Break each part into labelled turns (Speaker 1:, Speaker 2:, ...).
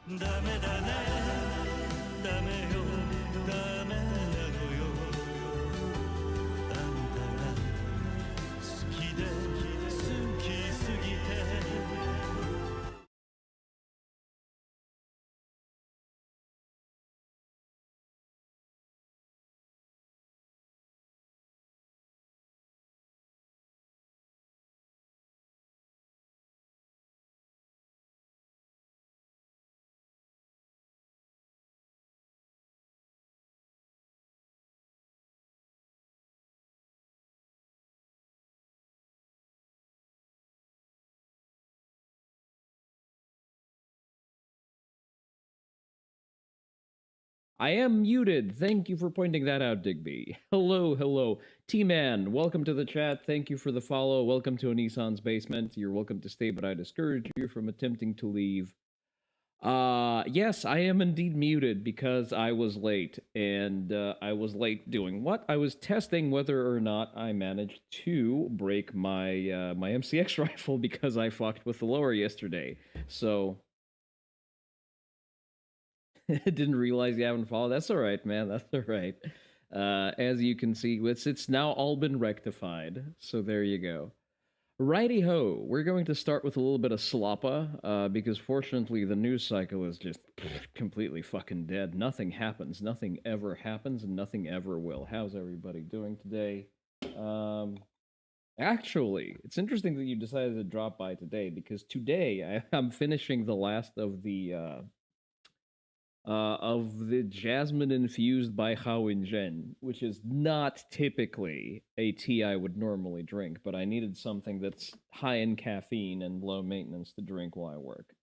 Speaker 1: ダメだねダメよダメなのよあんたが好きで好きすぎて
Speaker 2: I am muted. Thank you for pointing that out, Digby. Hello, hello. T-Man, welcome to the chat. Thank you for the follow. Welcome to Onii-san's basement. You're welcome to stay, but I discourage you from attempting to leave. Yes, I am indeed muted because I was late. And I was late doing what? I was testing whether or not I managed to break my my MCX rifle because I fucked with the lower yesterday. So didn't realize you haven't followed. That's all right, man. That's all right. As you can see, it's now all been rectified. So there you go. Righty ho, we're going to start with a little bit of sloppa, because fortunately the news cycle is just completely fucking dead. Nothing happens, nothing ever happens, and nothing ever will. How's everybody doing today? Actually, it's interesting that you decided to drop by today, because today I'm finishing the last of the jasmine infused by Hao Zhen, which is not typically a tea I would normally drink, but I needed something that's high in caffeine and low maintenance to drink while I work.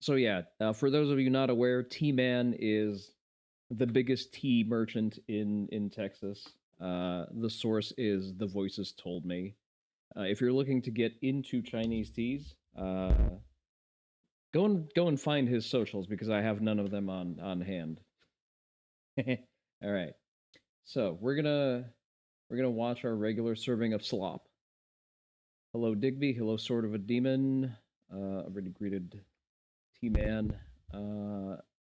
Speaker 2: So yeah, for those of you not aware, T-Man is the biggest tea merchant in Texas. The source is The Voices Told Me. If you're looking to get into Chinese teas, go and find his socials because I have none of them on hand. All right, so we're gonna watch our regular serving of slop. Hello Digby. Hello Sword of a Demon. Already greeted T-Man.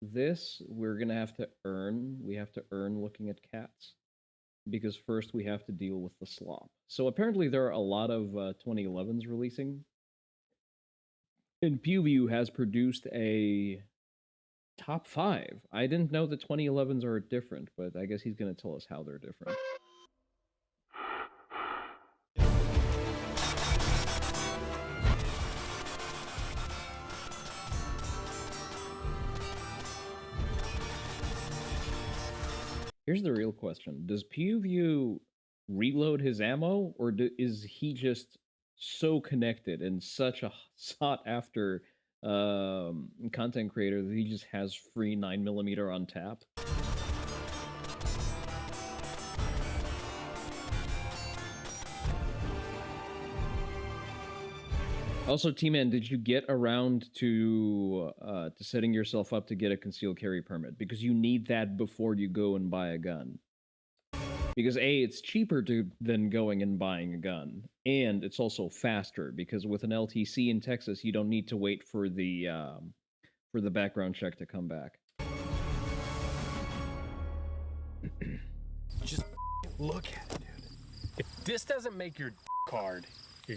Speaker 2: This we're gonna have to earn. We have to earn looking at cats because first we have to deal with the slop. So apparently there are a lot of 2011s releasing. And PewView has produced a top 5. I didn't know the 2011s are different, but I guess he's going to tell us how they're different. Here's the real question. Does PewView reload his ammo, or is he just so connected and such a sought after content creator that he just has free 9mm on tap? Also, T-Man, did you get around to setting yourself up to get a concealed carry permit? Because you need that before you go and buy a gun. Because A, it's cheaper than going and buying a gun, and it's also faster because with an LTC in Texas, you don't need to wait for the background check to come back.
Speaker 3: Just look at it, dude. If this doesn't make your card, your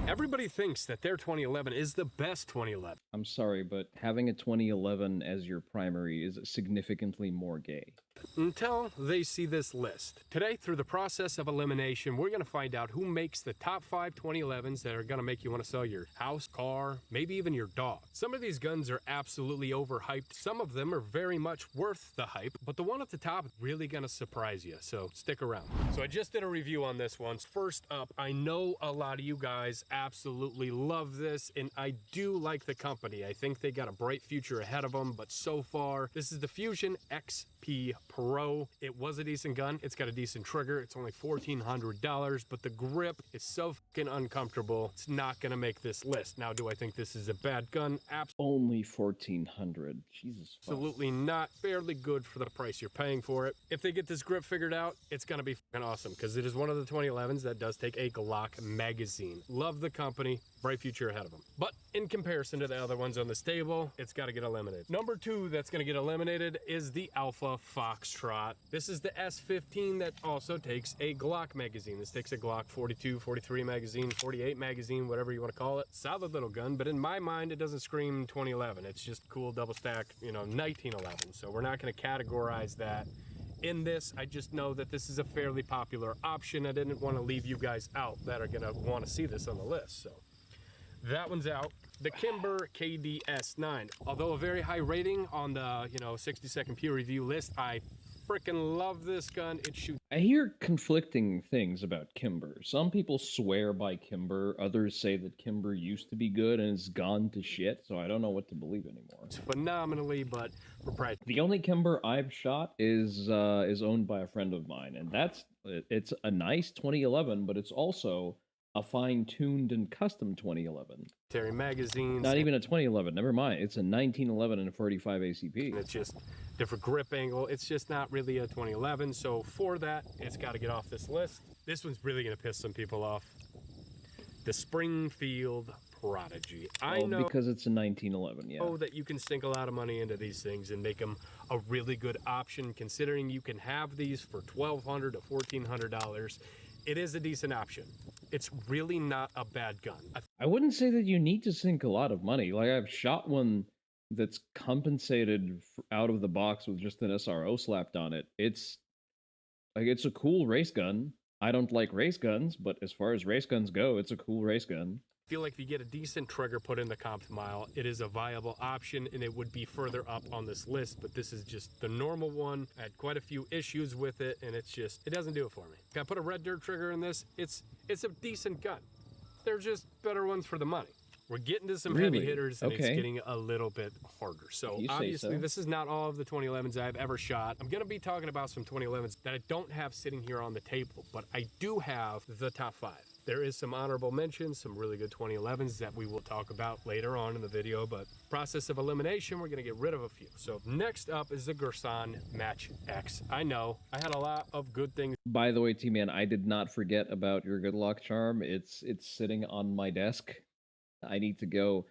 Speaker 3: everybody thinks that their 2011 is the best 2011.
Speaker 2: I'm sorry, but having a 2011 as your primary is significantly more gay.
Speaker 3: Until they see this list. Today, through the process of elimination, we're going to find out who makes the top 5 2011s that are going to make you want to sell your house, car, maybe even your dog. Some of these guns are absolutely overhyped. Some of them are very much worth the hype, but the one at the top is really going to surprise you, so stick around. So I just did a review on this one. First up, I know a lot of you guys absolutely love this, and I do like the company. I think they got a bright future ahead of them, but so far, this is the Fusion XP Pro. It was a decent gun. It's got a decent trigger. It's only $1,400, but the grip is so fucking uncomfortable. It's not gonna make this list. Now, do I think this is a bad gun?
Speaker 2: Only 1,400. Jesus.
Speaker 3: Absolutely not. Fairly good for the price you're paying for it. If they get this grip figured out, it's gonna be fucking awesome because it is one of the 2011s that does take a Glock magazine. Love the company, bright future ahead of them. But in comparison to the other ones on this table, it's got to get eliminated. Number 2 that's going to get eliminated is the Alpha Foxtrot. This is the S15 that also takes a Glock magazine. This takes a Glock 42, 43 magazine, 48 magazine, whatever you want to call it. Solid little gun, but in my mind, it doesn't scream 2011. It's just cool double stack, 1911. So we're not going to categorize that in this. I just know that this is a fairly popular option. I didn't want to leave you guys out that are going to want to see this on the list. So that one's out. The Kimber KDS9, although a very high rating on the 60-second peer review list, I freaking love this gun. It shoots.
Speaker 2: I hear conflicting things about Kimber. Some people swear by Kimber. Others say that Kimber used to be good and it's gone to shit. So I don't know what to believe anymore.
Speaker 3: It's phenomenally, but proprietary.
Speaker 2: The only Kimber I've shot is owned by a friend of mine, and it's a nice 2011, but it's also a fine-tuned and custom 2011.
Speaker 3: Magazines.
Speaker 2: Not even a 2011. Never mind. It's a 1911 and a 45 ACP.
Speaker 3: And it's just different grip angle. It's just not really a 2011. So for that, it's got to get off this list. This one's really going to piss some people off. The Springfield Prodigy. I know
Speaker 2: because it's a 1911. Yeah.
Speaker 3: That you can sink a lot of money into these things and make them a really good option. Considering you can have these for $1,200 to $1,400. It is a decent option. It's really not a bad gun.
Speaker 2: I wouldn't say that you need to sink a lot of money. Like, I've shot one that's compensated out of the box with just an SRO slapped on it. It's a cool race gun. I don't like race guns, but as far as race guns go, it's a cool race gun.
Speaker 3: I feel like if you get a decent trigger put in the comp mile, it is a viable option and it would be further up on this list, but this is just the normal one. I had quite a few issues with it and it doesn't do it for me. Can I put a red dirt trigger in this? It's a decent gun. They're just better ones for the money. We're getting to some heavy hitters and it's getting a little bit harder. So obviously this is not all of the 2011s I've ever shot. I'm going to be talking about some 2011s that I don't have sitting here on the table, but I do have the top 5. There is some honorable mentions, some really good 2011s that we will talk about later on in the video, but process of elimination, we're going to get rid of a few. So next up is the Girsan Match X. I know, I had a lot of good things.
Speaker 2: By the way, T-Man, I did not forget about your good luck charm. It's sitting on my desk. I need to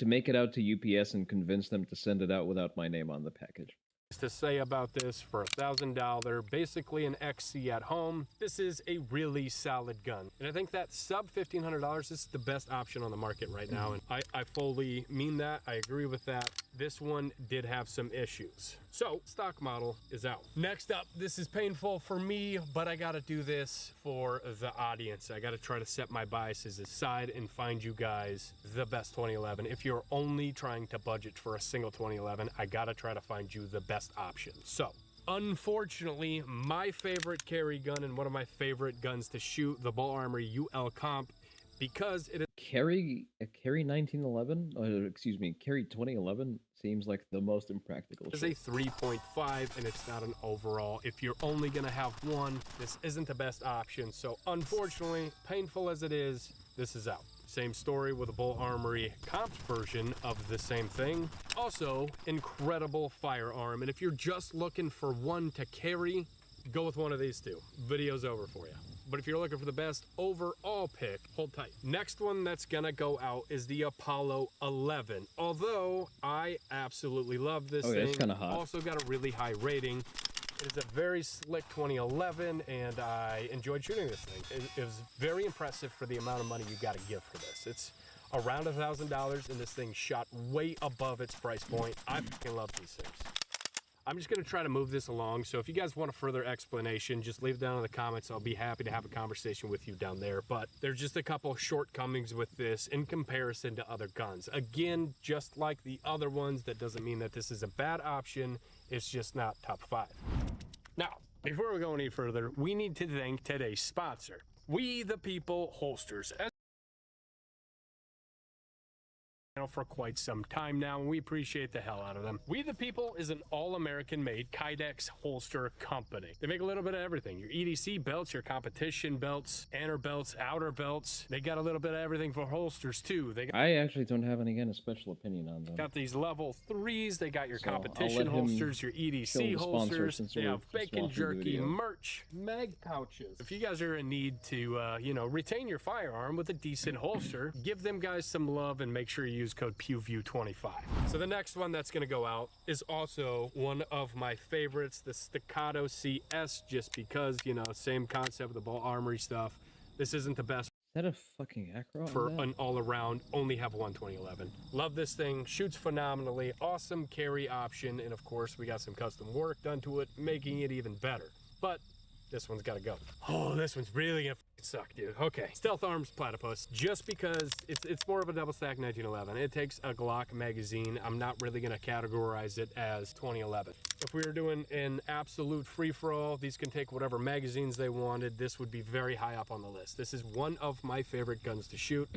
Speaker 2: make it out to UPS and convince them to send it out without my name on the package.
Speaker 3: To say about this for $1,000, basically an XC at home. This is a really solid gun. And I think that sub $1,500 is the best option on the market right now. And I fully mean that. I agree with that. This one did have some issues. So stock model is out. Next up, this is painful for me, but I gotta do this for the audience. I gotta try to set my biases aside and find you guys the best 2011. If you're only trying to budget for a single 2011, I gotta try to find you the best option. So unfortunately, my favorite carry gun and one of my favorite guns to shoot, the Bull Armory UL Comp, because it is
Speaker 2: carry 1911, excuse me, carry 2011 seems like the most impractical.
Speaker 3: It's a 3.5 and it's not an overall. If you're only gonna have one, this isn't the best option. So unfortunately, painful as it is, this is out. Same story with a Bull Armory Comp version of the same thing. Also, incredible firearm. And if you're just looking for one to carry, go with one of these two. Video's over for you. But if you're looking for the best overall pick, hold tight. Next one that's gonna go out is the Apollo 11. Although I absolutely love this thing.
Speaker 2: It's kind of hot.
Speaker 3: Also got a really high rating. It is a very slick 2011, and I enjoyed shooting this thing. It was very impressive for the amount of money you got to give for this. It's around $1,000, and this thing shot way above its price point. I fucking love these things. I'm just going to try to move this along, so if you guys want a further explanation, just leave it down in the comments. I'll be happy to have a conversation with you down there. But there's just a couple shortcomings with this in comparison to other guns. Again, just like the other ones, that doesn't mean that this is a bad option. It's just not top 5. Now, before we go any further, we need to thank today's sponsor, We the People Holsters. for quite some time now, and we appreciate the hell out of them. We the People is an all-American made Kydex holster company. They make a little bit of everything. Your EDC belts, your competition belts, inner belts, outer belts. They got a little bit of everything for holsters too.
Speaker 2: I actually don't have any kind of special opinion on them.
Speaker 3: Got these level 3s. They got your
Speaker 2: So
Speaker 3: competition
Speaker 2: I'll let him
Speaker 3: holsters, your EDC
Speaker 2: the sponsor
Speaker 3: holsters.
Speaker 2: since
Speaker 3: They
Speaker 2: we're
Speaker 3: have
Speaker 2: just
Speaker 3: bacon
Speaker 2: watching the
Speaker 3: jerky,
Speaker 2: video.
Speaker 3: merch, mag pouches. If you guys are in need to, retain your firearm with a decent holster, give them guys some love and make sure you use code PEWVIEW25. So the next one that's going to go out is also one of my favorites, the Staccato CS, just because, same concept with the Ball Armory stuff. This isn't the best
Speaker 2: Is that a fucking acro?
Speaker 3: for an all-around, only have one 2011. Love this thing, shoots phenomenally, awesome carry option, and of course we got some custom work done to it, making it even better. But this one's got to go. Oh, this one's really gonna suck, dude. Okay, Stealth Arms Platypus, just because it's more of a double stack 1911. It takes a Glock magazine. I'm not really gonna categorize it as 2011. If we were doing an absolute free-for-all, these can take whatever magazines they wanted. This would be very high up on the list. This is one of my favorite guns to shoot.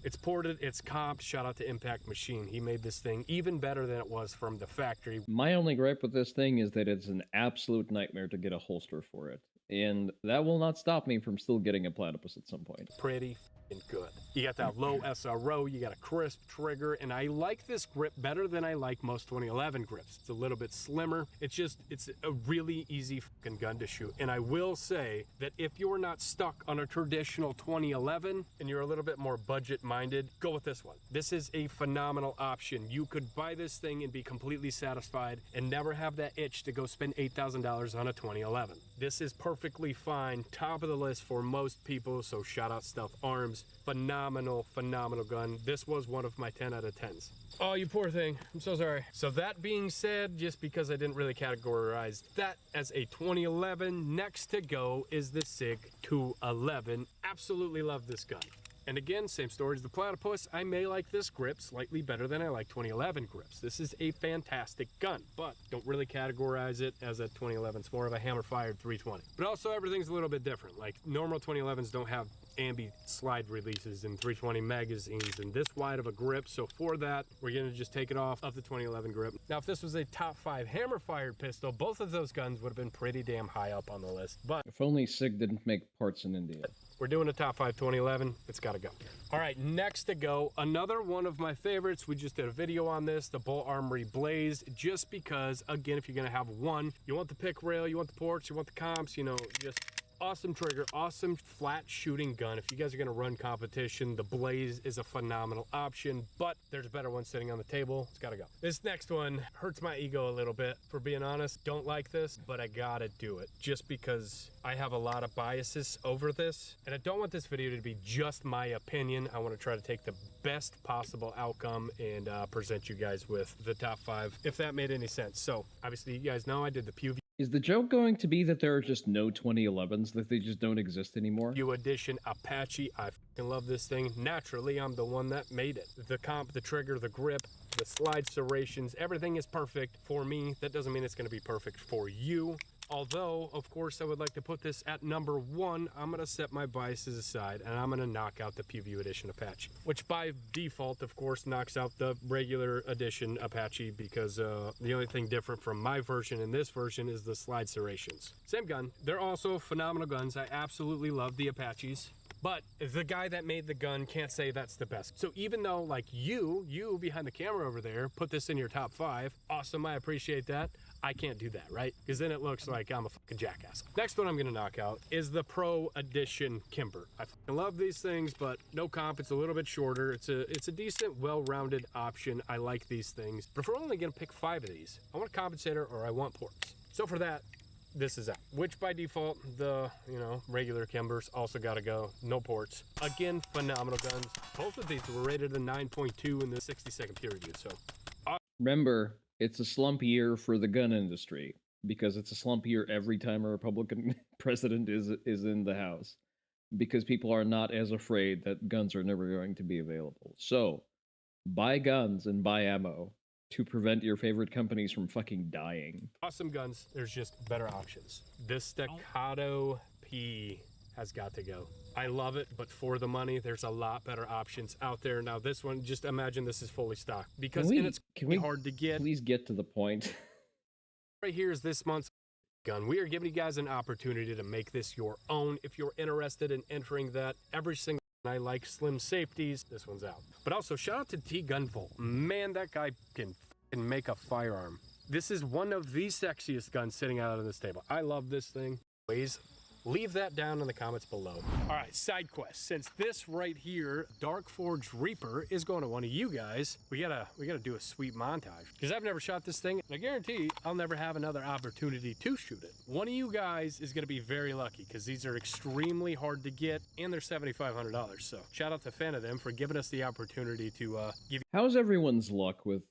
Speaker 3: It's ported, it's comped. Shout out to Impact Machine. He made this thing even better than it was from the factory.
Speaker 2: My only gripe with this thing is that it's an absolute nightmare to get a holster for it. And that will not stop me from still getting a platypus at some point.
Speaker 3: Pretty good. You got that low SRO, you got a crisp trigger, and I like this grip better than I like most 2011 grips. It's a little bit slimmer. It's a really easy fucking gun to shoot. And I will say that if you're not stuck on a traditional 2011 and you're a little bit more budget minded, go with this one. This is a phenomenal option. You could buy this thing and be completely satisfied and never have that itch to go spend $8,000 on a 2011. This is perfectly fine, top of the list for most people, so shout out Stealth Arms. Phenomenal gun. This was one of my 10 out of 10s. Oh, you poor thing. I'm so sorry. So that being said, just because I didn't really categorize that as a 2011, next to go is the SIG 211. Absolutely love this gun. And again, same story as the Platypus. I may like this grip slightly better than I like 2011 grips. This is a fantastic gun, but don't really categorize it as a 2011. It's more of a hammer-fired 320. But also everything's a little bit different. Like normal 2011s don't have ambi slide releases in 320 magazines and this wide of a grip. So for that, we're gonna just take it off of the 2011 grip. Now, if this was a top 5 hammer-fired pistol, both of those guns would have been pretty damn high up on the list. But
Speaker 2: If only SIG didn't make parts in India.
Speaker 3: we're doing a top 5 2011. It's got to go. All right, next to go, another one of my favorites. We just did a video on this, the Bull Armory Blaze, just because, again, if you're going to have one, you want the pick rail, you want the ports, you want the comps, just awesome trigger, awesome flat shooting gun. If you guys are going to run competition, the Blaze is a phenomenal option, but there's a better one sitting on the table. It's got to go. This next one hurts my ego a little bit, for being honest. Don't like this, but I gotta do it just because I have a lot of biases over this, and I don't want this video to be just my opinion. I want to try to take the best possible outcome and present you guys with the top 5, if that made any sense. So obviously you guys know I did the PEW
Speaker 2: Is the joke going to be that there are just no 2011s, that they just don't exist anymore?
Speaker 3: Edition Apache. I fucking love this thing. Naturally, I'm the one that made it. The comp, the trigger, the grip, the slide serrations, everything is perfect for me. That doesn't mean it's going to be perfect for you. Although, of course, I would like to put this at number 1. I'm going to set my biases aside, and I'm going to knock out the PEW Edition Apache, which by default, of course, knocks out the regular edition Apache, because the only thing different from my version and this version is the slide serrations. Same gun. They're also phenomenal guns. I absolutely love the Apaches. But the guy that made the gun can't say that's the best. So even though, like, you behind the camera over there put this in your top 5, awesome, I appreciate that, I can't do that, right? Because then it looks like I'm a fucking jackass. Next one I'm gonna knock out is the Pro Edition Kimber. I fucking love these things, but no comp. It's a little bit shorter. It's a decent, well-rounded option. I like these things. But if we're only gonna pick 5 of these, I want a compensator or I want ports. So for that, this is out, which by default, the regular Kimbers also got to go. No ports. Again, phenomenal guns. Both of these were rated a 9.2 in the 60-second peer review. So
Speaker 2: Remember, it's a slump year for the gun industry, because it's a slump year every time a Republican president is in the House, because people are not as afraid that guns are never going to be available. So buy guns and buy ammo to prevent your favorite companies from fucking dying.
Speaker 3: awesome guns. There's just better options. This Staccato P has got to go. I love it, but for the money, there's a lot better options out there. Now this one, just imagine this is fully stocked because it's hard to get.
Speaker 2: Please get to the point.
Speaker 3: Right here is this month's gun. We are giving you guys an opportunity to make this your own. If you're interested in entering that, every single I like slim safeties, this one's out. But also shout out to T Gun Vault. Man, that guy can make a firearm. This is one of the sexiest guns sitting out on this table. I love this thing. Please leave that down in the comments below. All right, side quest. Since this right here, Dark Forged Reaper, is going to one of you guys, we gotta do a sweet montage. Because I've never shot this thing, and I guarantee I'll never have another opportunity to shoot it. One of you guys is gonna be very lucky, because these are extremely hard to get, and they're $7,500. So shout out to Fan of them for giving us the opportunity to give you.
Speaker 2: How's everyone's luck with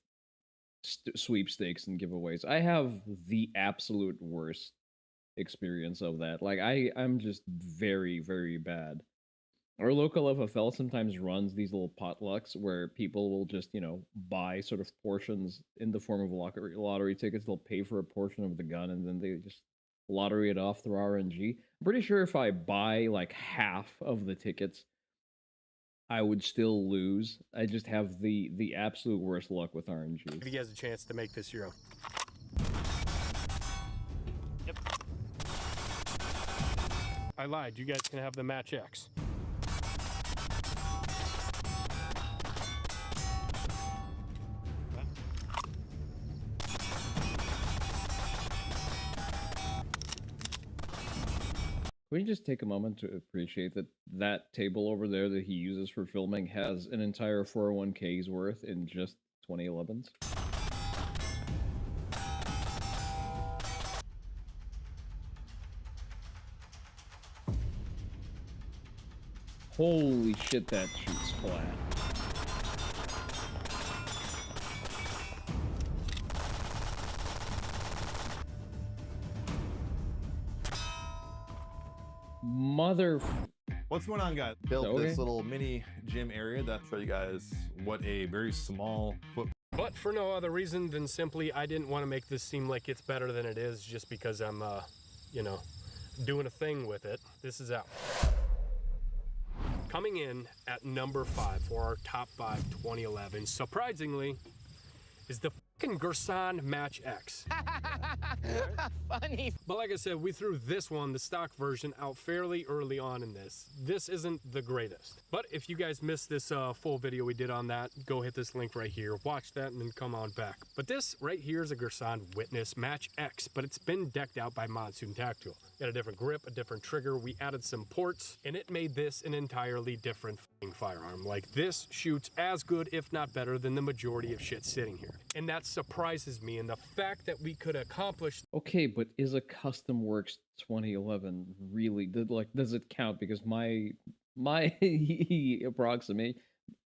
Speaker 2: sweepstakes and giveaways? I have the absolute worst experience of that. Like I'm just very, very bad. Our local FFL sometimes runs these little potlucks where people will just, buy sort of portions in the form of lottery tickets. They'll pay for a portion of the gun and then they just lottery it off through RNG. I'm pretty sure if I buy like half of the tickets, I would still lose. I just have the absolute worst luck with RNG.
Speaker 3: Give you guys a chance to make this your own. Yep. I lied. You guys can have the Match X.
Speaker 2: Can we just take a moment to appreciate that that table over there that he uses for filming has an entire 401k's worth in just 2011s? Holy shit, that shoots flat. Mother.
Speaker 4: What's going on, guys? Built this little mini gym area to show you guys what a very small footprint.
Speaker 3: But for no other reason than simply I didn't want to make this seem like it's better than it is just because I'm, doing a thing with it. This is out. Coming in at number 5 for our top 5 2011, surprisingly, is the fucking Gersan Match X.
Speaker 5: Funny.
Speaker 3: But like I said, we threw this one, the stock version, out fairly early on in this. This isn't the greatest. But if you guys missed this full video we did on that, go hit this link right here, watch that, and then come on back. But this right here is a Gersan Witness Match X, but it's been decked out by Monsoon Tactical. Got a different grip, a different trigger, we added some ports, and it made this an entirely different firearm. Like, this shoots as good, if not better, than the majority of shit sitting here. And that surprises me, and the fact that we could accomplish.
Speaker 2: Okay, but is a Custom Works 2011 really, does it count? Because my approximate,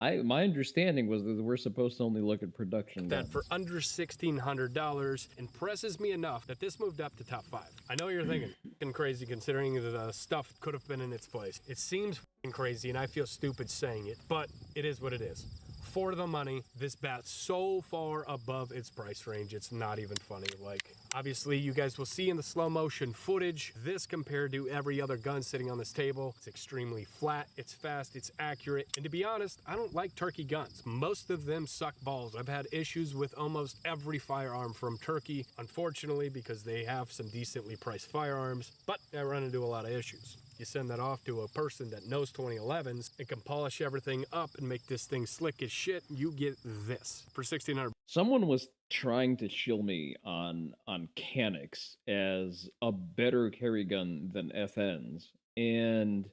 Speaker 2: my understanding was that we're supposed to only look at production guns.
Speaker 3: That for under $1,600 impresses me enough that this moved up to top 5. I know you're thinking, fucking crazy considering the stuff could have been in its place. It seems fucking crazy and I feel stupid saying it, but it is what it is. For the money, this bat's so far above its price range, it's not even funny. Like, obviously, you guys will see in the slow motion footage, this compared to every other gun sitting on this table, it's extremely flat, it's fast, it's accurate, and to be honest, I don't like Turkey guns. Most of them suck balls. I've had issues with almost every firearm from Turkey, unfortunately, because they have some decently priced firearms, but I run into a lot of issues. You send that off to a person that knows 2011s and can polish everything up and make this thing slick as shit, you get this for $1,600.
Speaker 2: Someone was trying to shill me on Canucks as a better carry gun than FNs, and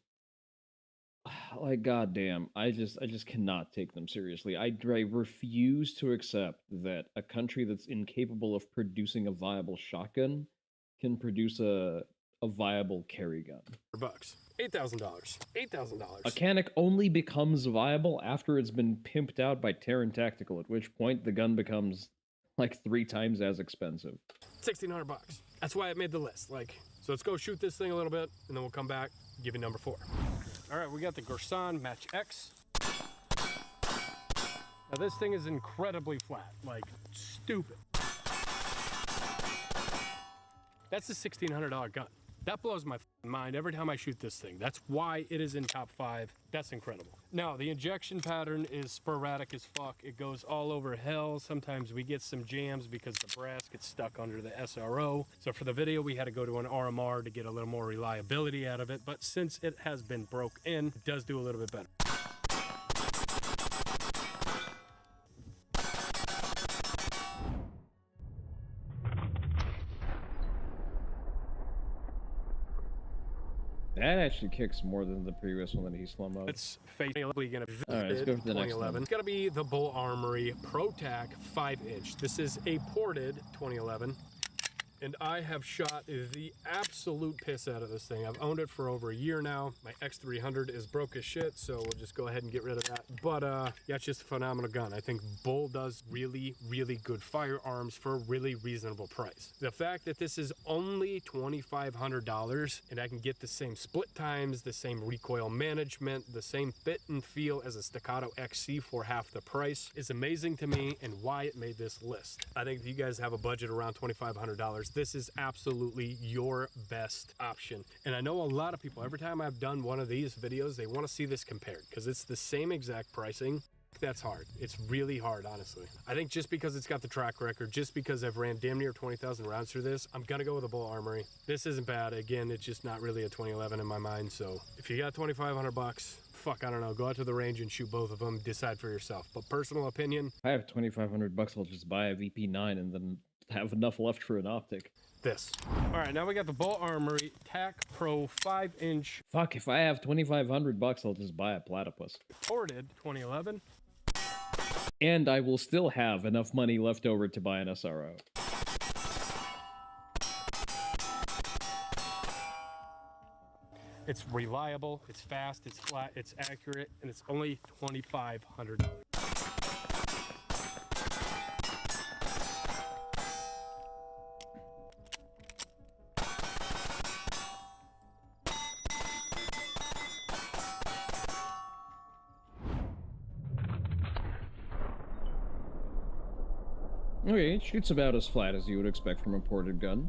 Speaker 2: like, goddamn, I just cannot take them seriously. I refuse to accept that a country that's incapable of producing a viable shotgun can produce a viable carry gun.
Speaker 3: $8,000. $8,000.
Speaker 2: A Canuck only becomes viable after it's been pimped out by Terran Tactical, at which point the gun becomes like 3 times as expensive.
Speaker 3: $1,600. That's why I made the list. Like, so let's go shoot this thing a little bit, and then we'll come back, give you number 4. All right, we got the Gersan Match X. Now this thing is incredibly flat, like stupid. That's a $1,600 gun. That blows my mind every time I shoot this thing. That's why it is in top 5. That's incredible. Now, the injection pattern is sporadic as fuck. It goes all over hell. Sometimes we get some jams because the brass gets stuck under the SRO. So for the video, we had to go to an RMR to get a little more reliability out of it. But since it has been broke in, it does do a little bit better.
Speaker 2: That actually kicks more than the previous one that he slung up.
Speaker 3: It's basically going to be
Speaker 2: let's go for the next one.
Speaker 3: It's going to be the Bull Armory ProTac 5-inch. This is a ported 2011. And I have shot the absolute piss out of this thing. I've owned it for over a year now. My X300 is broke as shit, so we'll just go ahead and get rid of that. But yeah, it's just a phenomenal gun. I think Bull does really, really good firearms for a really reasonable price. The fact that this is only $2,500 and I can get the same split times, the same recoil management, the same fit and feel as a Staccato XC for half the price is amazing to me and why it made this list. I think if you guys have a budget around $2,500, this is absolutely your best option. And I know a lot of people, every time I've done one of these videos, they want to see this compared because it's the same exact pricing. That's hard. It's really hard, honestly. I think just because it's got the track record, just because I've ran damn near 20,000 rounds through this, I'm gonna go with a Bull Armory. This isn't bad. Again, it's just not really a 2011 in my mind. So if you got 2,500 bucks, fuck, I don't know, go out to the range and shoot both of them, decide for yourself. But personal opinion,
Speaker 2: I have 2,500 bucks. I'll just buy a VP9 and then have enough left for an optic.
Speaker 3: this. All right, now we got the Bull Armory TAC Pro 5-inch.
Speaker 2: Fuck, if I have 2,500 bucks, I'll just buy a platypus.
Speaker 3: Ported 2011.
Speaker 2: And I will still have enough money left over to buy an SRO.
Speaker 3: It's reliable, it's fast, it's flat, it's accurate, and it's only $2,500.
Speaker 2: Okay, it shoots about as flat as you would expect from a ported gun.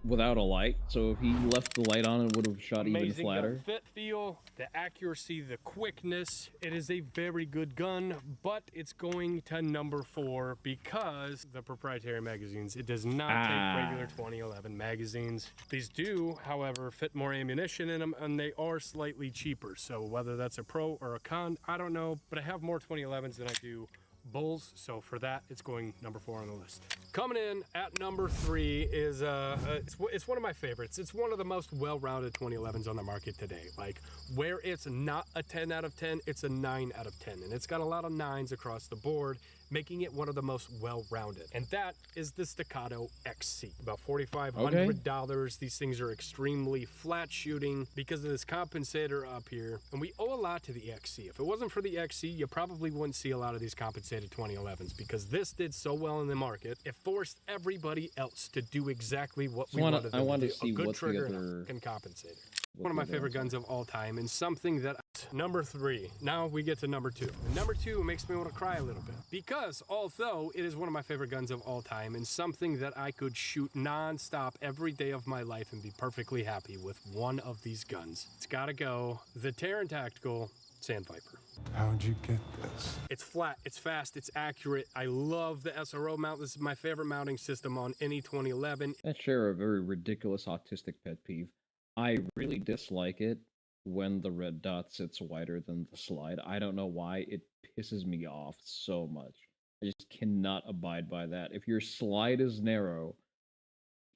Speaker 2: Without a light, so if he left the light on, it would have shot even flatter.
Speaker 3: Gun fit, feel, the accuracy, the quickness. It is a very good gun, but it's going to number 4 because the proprietary magazines. It does not take regular 2011 magazines. These do, however, fit more ammunition in them, and they are slightly cheaper. So whether that's a pro or a con, I don't know, but I have more 2011s than I do Bulls, so for that, it's going number 4 on the list. Coming in at number 3 is it's one of my favorites. It's one of the most well-rounded 2011s on the market today. Like, where it's not a 10 out of 10, it's a 9 out of 10, and it's got a lot of 9s across the board, making it one of the most well-rounded. And that is the Staccato XC. About $4,500. These things are extremely flat shooting because of this compensator up here. And we owe a lot to the XC. If it wasn't for the XC, you probably wouldn't see a lot of these compensated 2011s because this did so well in the market. It forced everybody else to do exactly what we wanted them to do.
Speaker 2: See
Speaker 3: a good
Speaker 2: what
Speaker 3: trigger
Speaker 2: the
Speaker 3: and a compensator. One of my favorite guns of all time, and something that number 3. Now we get to number 2. And number 2 makes me want to cry a little bit because although it is one of my favorite guns of all time and something that I could shoot non-stop every day of my life and be perfectly happy with one of these guns, it's got to go the Terran Tactical Sandviper.
Speaker 5: How'd you get this?
Speaker 3: It's flat, it's fast, it's accurate. I love the SRO mount. This is my favorite mounting system on any 2011.
Speaker 2: That's sure a very ridiculous autistic pet peeve. I really dislike it when the red dot sits wider than the slide. I don't know why. It pisses me off so much. I just cannot abide by that. If your slide is narrow,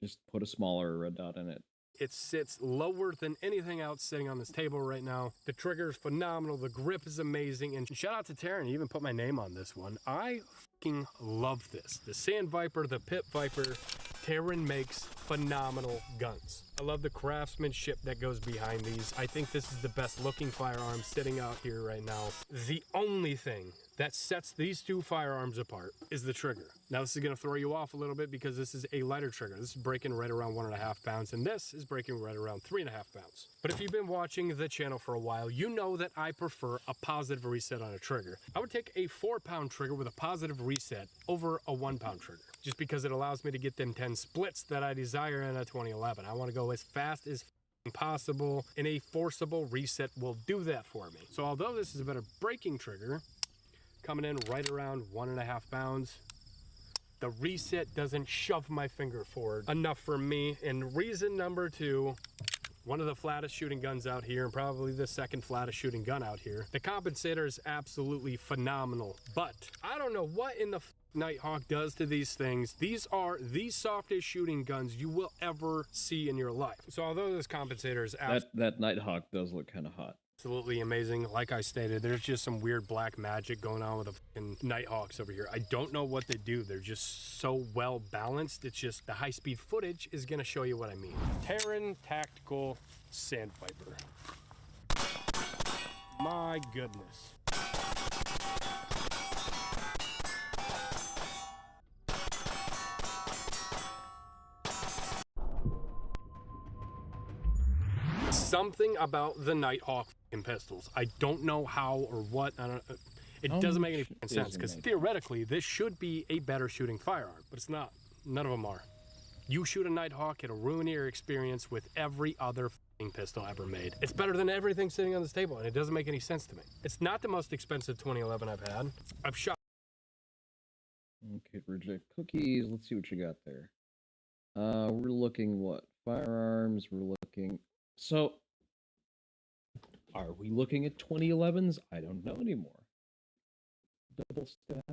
Speaker 2: just put a smaller red dot in it.
Speaker 3: It sits lower than anything else sitting on this table right now. The trigger is phenomenal. The grip is amazing. And shout out to Terran. He even put my name on this one. I fucking love this. The Sandviper, the Pit Viper. Terran makes phenomenal guns. I love the craftsmanship that goes behind these. I think this is the best looking firearm sitting out here right now. The only thing that sets these two firearms apart is the trigger. Now this is gonna throw you off a little bit because this is a lighter trigger. This is breaking right around 1.5 pounds, and this is breaking right around 3.5 pounds. But if you've been watching the channel for a while, you know that I prefer a positive reset on a trigger. I would take a 4-pound trigger with a positive reset over a 1-pound trigger, just because it allows me to get them 10 splits that I desire in a 2011. I wanna go go as fast as possible, and a forcible reset will do that for me. So although this is a better braking trigger, coming in right around 1.5 pounds, the reset doesn't shove my finger forward enough for me. And reason number 2, one of the flattest shooting guns out here, and probably the second flattest shooting gun out here. The compensator is absolutely phenomenal, but I don't know what in the Nighthawk does to these things. These are the softest shooting guns you will ever see in your life. So although this compensator is
Speaker 2: that Nighthawk does look kind of hot.
Speaker 3: absolutely amazing, like I stated, there's just some weird black magic going on with the fucking Nighthawks over here. I don't know what they do. They're just so well balanced. It's just the high-speed footage is gonna show you what I mean. Terran Tactical Sandviper. My goodness. Something about the Nighthawk pistols. I don't know how or what. It doesn't make any sense, because theoretically this should be a better shooting firearm, but it's not. None of them are. You shoot a Nighthawk, it'll ruin your experience with every other pistol ever made. It's better than everything sitting on this table, and it doesn't make any sense to me. It's not the most expensive 2011 I've had. I've shot.
Speaker 2: Okay, reject cookies. Let's see what you got there. We're looking what? Firearms. We're looking. So, are we looking at 2011s? I don't know anymore. Double stack.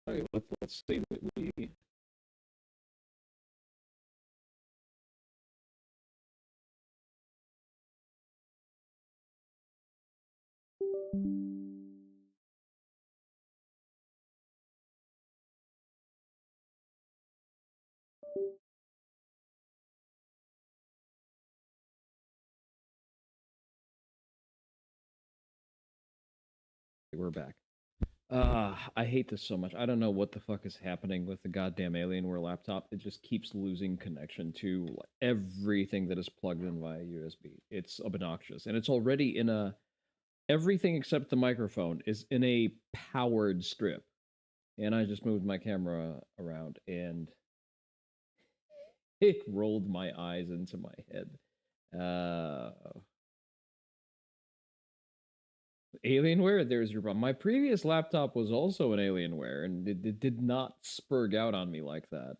Speaker 2: All right, let's say that we. We're back. I hate this so much. I don't know what the fuck is happening with the goddamn Alienware laptop. It just keeps losing connection to everything that is plugged in via USB. It's obnoxious. And it's already in a... Everything except the microphone is in a powered strip. And I just moved my camera around and it rolled my eyes into my head. Alienware, there's your problem. My previous laptop was also an Alienware, and it did not spurg out on me like that.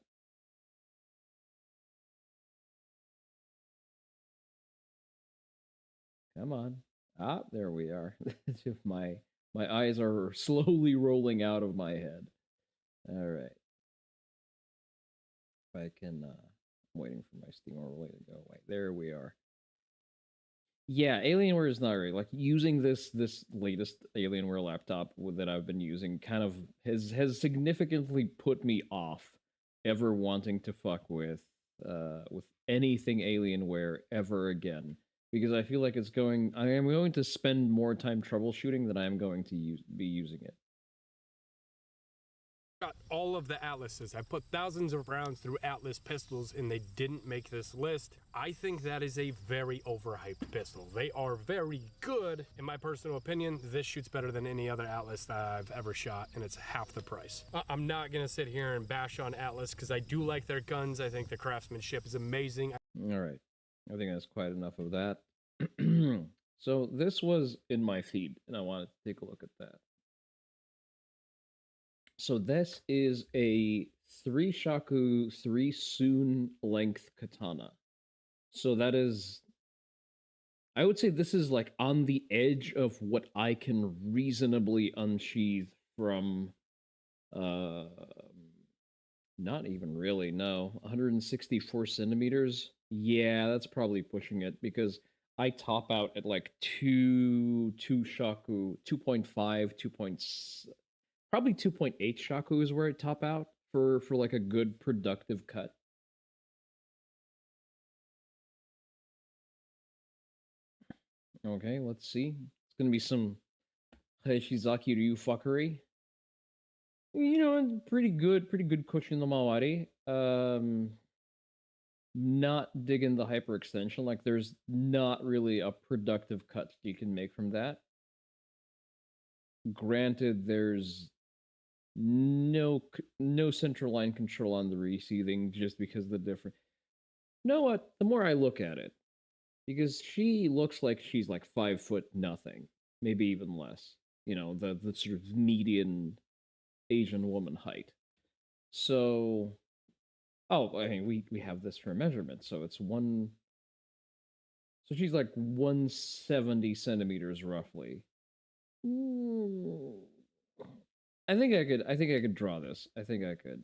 Speaker 2: Come on. Ah, there we are. my eyes are slowly rolling out of my head. All right. If I can, I'm waiting for my Steam overlay to go away. There we are. Yeah, Alienware is not great. Like, using this latest Alienware laptop that I've been using kind of has significantly put me off ever wanting to fuck with anything Alienware ever again, because I feel like I am going to spend more time troubleshooting than I am going to be using it.
Speaker 3: Got all of the Atlases. I put thousands of rounds through Atlas pistols and they didn't make this list. I think that is a very overhyped pistol. They are very good. In my personal opinion, this shoots better than any other Atlas that I've ever shot, and it's half the price. I'm not gonna sit here and bash on Atlas because I do like their guns. I think the craftsmanship is amazing.
Speaker 2: All right, I think that's quite enough of that. So this was in my feed and I wanted to take a look at that. So this is a 3-shaku, 3-soon length katana. So that is, I would say this is like on the edge of what I can reasonably unsheath from, not even really, no, 164 centimeters. Yeah, that's probably pushing it because I top out at like 2 shaku, 2.5, probably 2.8 shaku is where I top out for like a good productive cut. Okay, let's see. It's gonna be some Haishizaki Ryu fuckery. You know, pretty good cushion the Mawari. Not digging the hyperextension. Like, there's not really a productive cut you can make from that. Granted, there's no central line control on the reseathing just because the different. know what? The more I look at it, because she looks like she's like 5 foot nothing, maybe even less. You know, the sort of median Asian woman height. So, oh, I mean, we have this for measurement. So it's one. So she's like 170 centimeters roughly. I think I could. I think I could draw this. I think I could.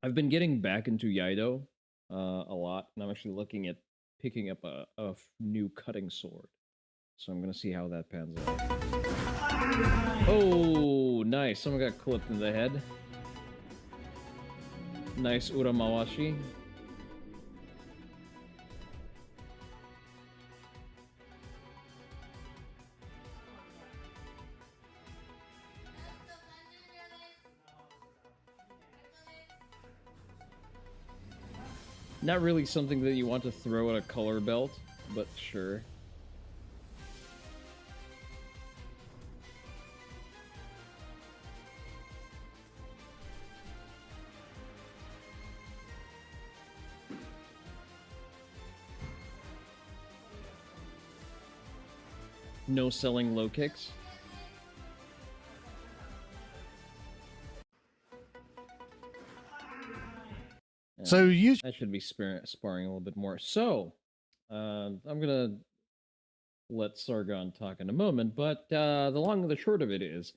Speaker 2: I've been getting back into Yaido a lot, and I'm actually looking at picking up a new cutting sword. So I'm gonna see how that pans out. Oh, nice! Someone got clipped in the head. Nice uramawashi. Not really something that you want to throw at a color belt, but sure. No selling low kicks.
Speaker 6: So you
Speaker 2: I should be sparring a little bit more. So, I'm gonna let Sargon talk in a moment, but the long and the short of it is,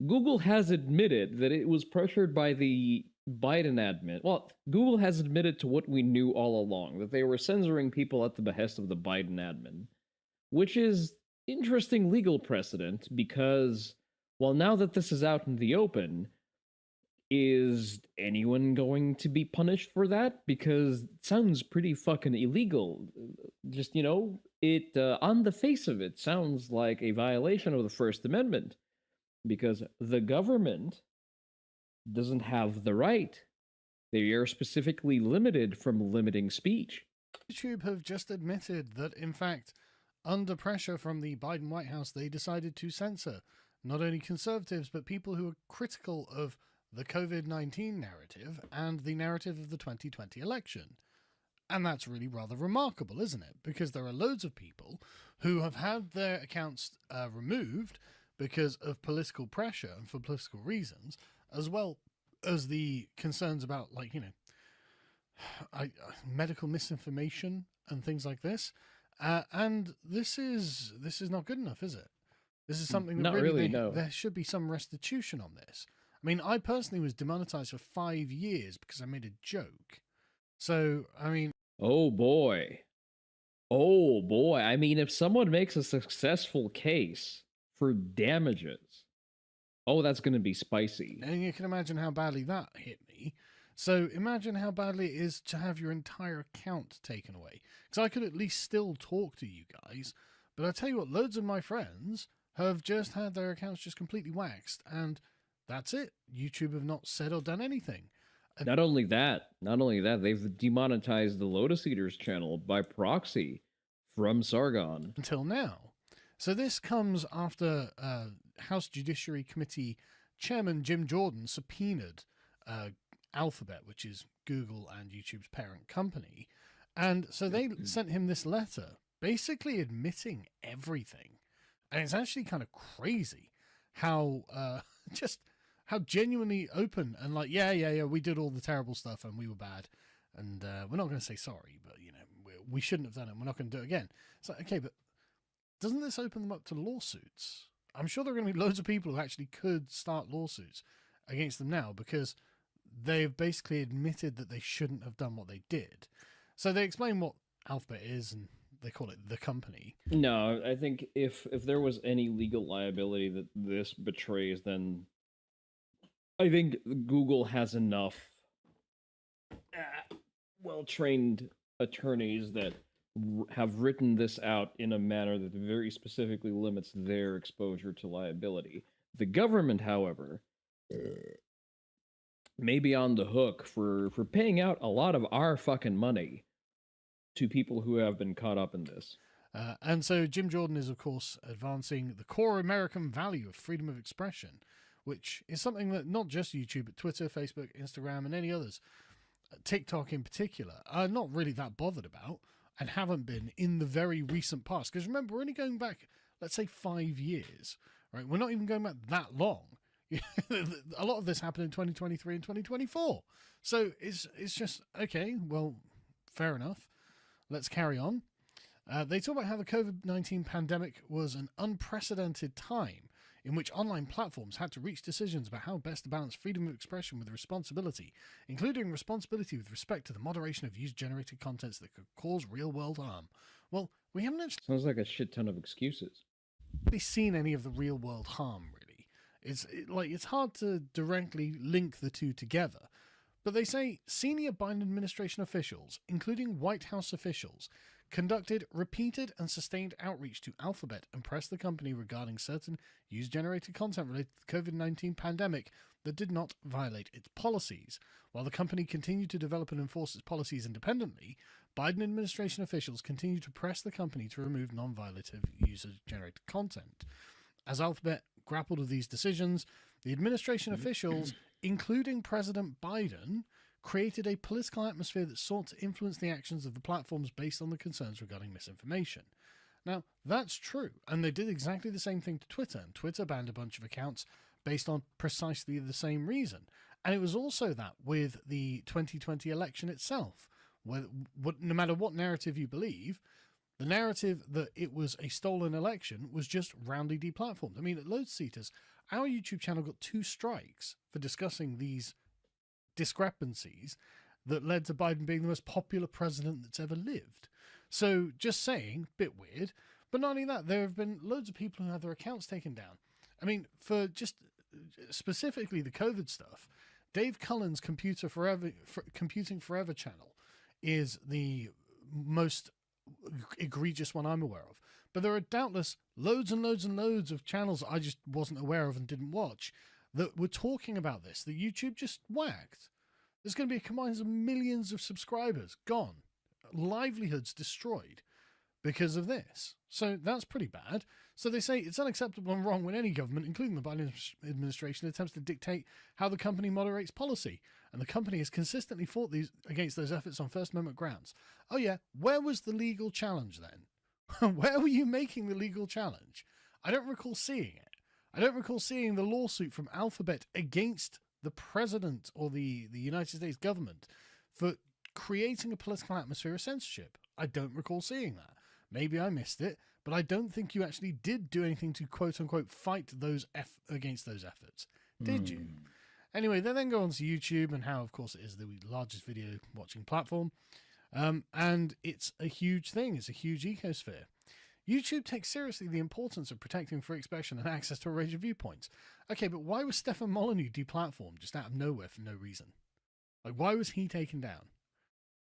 Speaker 2: Google has admitted that it was pressured by the Biden admin. Well, Google has admitted to what we knew all along, that they were censoring people at the behest of the Biden admin, which is interesting legal precedent because, well, now that this is out in the open, is anyone going to be punished for that? Because it sounds pretty fucking illegal. Just, you know, it on the face of it sounds like a violation of the First Amendment because the government doesn't have the right. They are specifically limited from limiting speech.
Speaker 6: YouTube have just admitted that, in fact, under pressure from the Biden White House, they decided to censor not only conservatives, but people who are critical of the COVID-19 narrative and the narrative of the 2020 election. And that's really rather remarkable, isn't it? Because there are loads of people who have had their accounts removed because of political pressure and for political reasons, as well as the concerns about, like, you know, medical misinformation and things like this. And this is not good enough, is it? This is something that
Speaker 2: Not really, no.
Speaker 6: There should be some restitution on this. I mean, I personally was demonetized for 5 years because I made a joke. So, I mean...
Speaker 2: Oh, boy. Oh, boy. I mean, if someone makes a successful case for damages, oh, that's going to be spicy.
Speaker 6: And you can imagine how badly that hit me. So imagine how badly it is to have your entire account taken away. Because I could at least still talk to you guys. But I tell you what, loads of my friends have just had their accounts just completely waxed. And... that's it. YouTube have not said or done anything.
Speaker 2: Not only that, they've demonetized the Lotus Eaters channel by proxy from Sargon.
Speaker 6: Until now. So this comes after House Judiciary Committee Chairman Jim Jordan subpoenaed Alphabet, which is Google and YouTube's parent company. And so they sent him this letter, basically admitting everything. And it's actually kind of crazy how just... how genuinely open and like, yeah, we did all the terrible stuff and we were bad. And we're not going to say sorry, but, you know, we shouldn't have done it. We're not going to do it again. It's like, okay, but doesn't this open them up to lawsuits? I'm sure there are going to be loads of people who actually could start lawsuits against them now because they've basically admitted that they shouldn't have done what they did. So they explain what Alphabet is and they call it the company.
Speaker 2: No, I think if there was any legal liability that this betrays, then I think Google has enough well-trained attorneys that have written this out in a manner that very specifically limits their exposure to liability. The government, however, may be on the hook for paying out a lot of our fucking money to people who have been caught up in this.
Speaker 6: And so Jim Jordan is, of course, advancing the core American value of freedom of expression, which is something that not just YouTube, but Twitter, Facebook, Instagram, and any others TikTok in particular, are not really that bothered about and haven't been in the very recent past. Because remember, we're only going back, let's say 5 years, right? We're not even going back that long. A lot of this happened in 2023 and 2024. So it's just, okay, well, fair enough. Let's carry on. They talk about how the COVID-19 pandemic was an unprecedented time in which online platforms had to reach decisions about how best to balance freedom of expression with responsibility, including responsibility with respect to the moderation of user-generated contents that could cause real-world harm. Well, we haven't actually
Speaker 2: Sounds like a shit ton of excuses.
Speaker 6: seen any of the real-world harm, really. It's hard to directly link the two together. But they say senior Biden administration officials, including White House officials, conducted repeated and sustained outreach to Alphabet and pressed the company regarding certain user-generated content related to the COVID-19 pandemic that did not violate its policies. While the company continued to develop and enforce its policies independently, Biden administration officials continued to press the company to remove non-violative user-generated content. As Alphabet grappled with these decisions, the administration officials, including President Biden, created a political atmosphere that sought to influence the actions of the platforms based on the concerns regarding misinformation. Now, that's true, and they did exactly the same thing to Twitter, and Twitter banned a bunch of accounts based on precisely the same reason. And it was also that with the 2020 election itself, where no matter what narrative you believe, the narrative that it was a stolen election was just roundly deplatformed. I mean, at Load Seaters, our YouTube channel got 2 strikes for discussing these discrepancies that led to Biden being the most popular president that's ever lived. So just saying, bit weird. But not only that, there have been loads of people who have their accounts taken down. I mean, for just specifically the COVID stuff, Dave Cullen's Computing Forever channel is the most egregious one I'm aware of. But there are doubtless loads and loads and loads of channels I just wasn't aware of and didn't watch that were talking about this, that YouTube just whacked. There's going to be a combined of millions of subscribers gone, livelihoods destroyed because of this. So that's pretty bad. So they say it's unacceptable and wrong when any government, including the Biden administration, attempts to dictate how the company moderates policy. And the company has consistently fought against those efforts on First Amendment grounds. Oh yeah, where was the legal challenge then? Where were you making the legal challenge? I don't recall seeing it. I don't recall seeing the lawsuit from Alphabet against the president or the United States government for creating a political atmosphere of censorship. I don't recall seeing that. Maybe I missed it, but I don't think you actually did do anything to quote-unquote fight those against those efforts. Did you? Anyway, they then go on to YouTube and how, of course, it is the largest video watching platform. And it's a huge thing. It's a huge ecosphere. YouTube takes seriously the importance of protecting free expression and access to a range of viewpoints. Okay, but why was Stefan Molyneux deplatformed just out of nowhere for no reason? Like, why was he taken down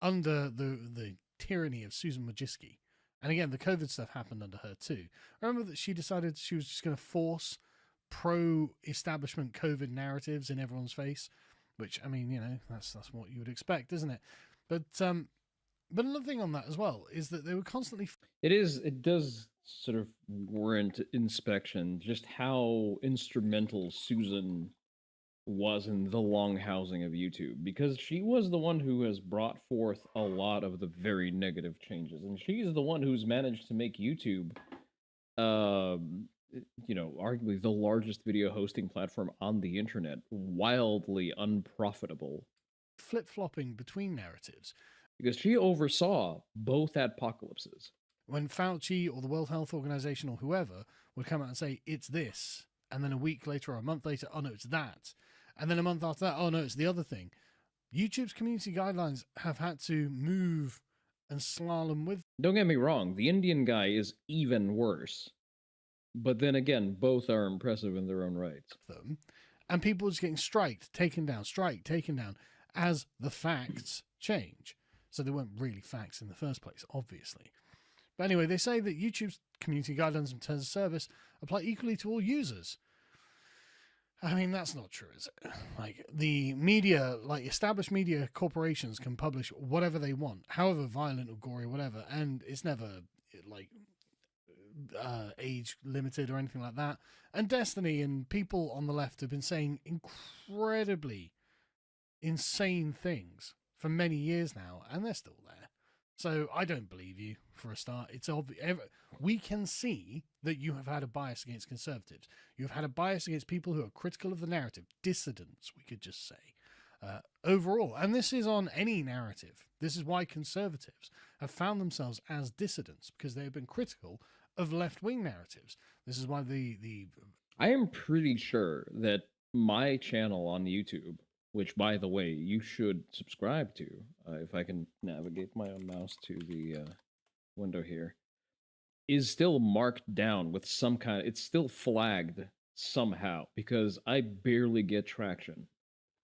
Speaker 6: under the tyranny of Susan Wojcicki? And again, the COVID stuff happened under her too. I remember that she decided she was just going to force pro-establishment COVID narratives in everyone's face, which, I mean, you know, that's what you would expect, isn't it? But another thing on that as well is that they were constantly...
Speaker 2: It does sort of warrant inspection just how instrumental Susan was in the long housing of YouTube, because she was the one who has brought forth a lot of the very negative changes, and she's the one who's managed to make YouTube, you know, arguably the largest video hosting platform on the internet, wildly unprofitable.
Speaker 6: Flip-flopping between narratives.
Speaker 2: Because she oversaw both apocalypses.
Speaker 6: When Fauci or the World Health Organization or whoever would come out and say, it's this, and then a week later or a month later, oh no, it's that. And then a month after that, oh no, it's the other thing. YouTube's community guidelines have had to move and slalom with.
Speaker 2: Don't get me wrong, the Indian guy is even worse. But then again, both are impressive in their own rights.
Speaker 6: Them. And people are just getting taken down, as the facts change. So they weren't really facts in the first place, obviously. But anyway, they say that YouTube's community guidelines and terms of service apply equally to all users. I mean, that's not true, is it? Like, the media, like established media corporations can publish whatever they want, however violent or gory or whatever, and it's never, like, age limited or anything like that. And Destiny and people on the left have been saying incredibly insane things for many years now, and they're still there. So I don't believe you for a start. It's obvious. We can see that you have had a bias against conservatives. You've had a bias against people who are critical of the narrative, dissidents, we could just say, overall. And this is on any narrative. This is why conservatives have found themselves as dissidents, because they have been critical of left-wing narratives. This is why
Speaker 2: I am pretty sure that my channel on YouTube, which, by the way, you should subscribe to, if I can navigate my own mouse to the window here, is still marked down with some kind. It's still flagged somehow, because I barely get traction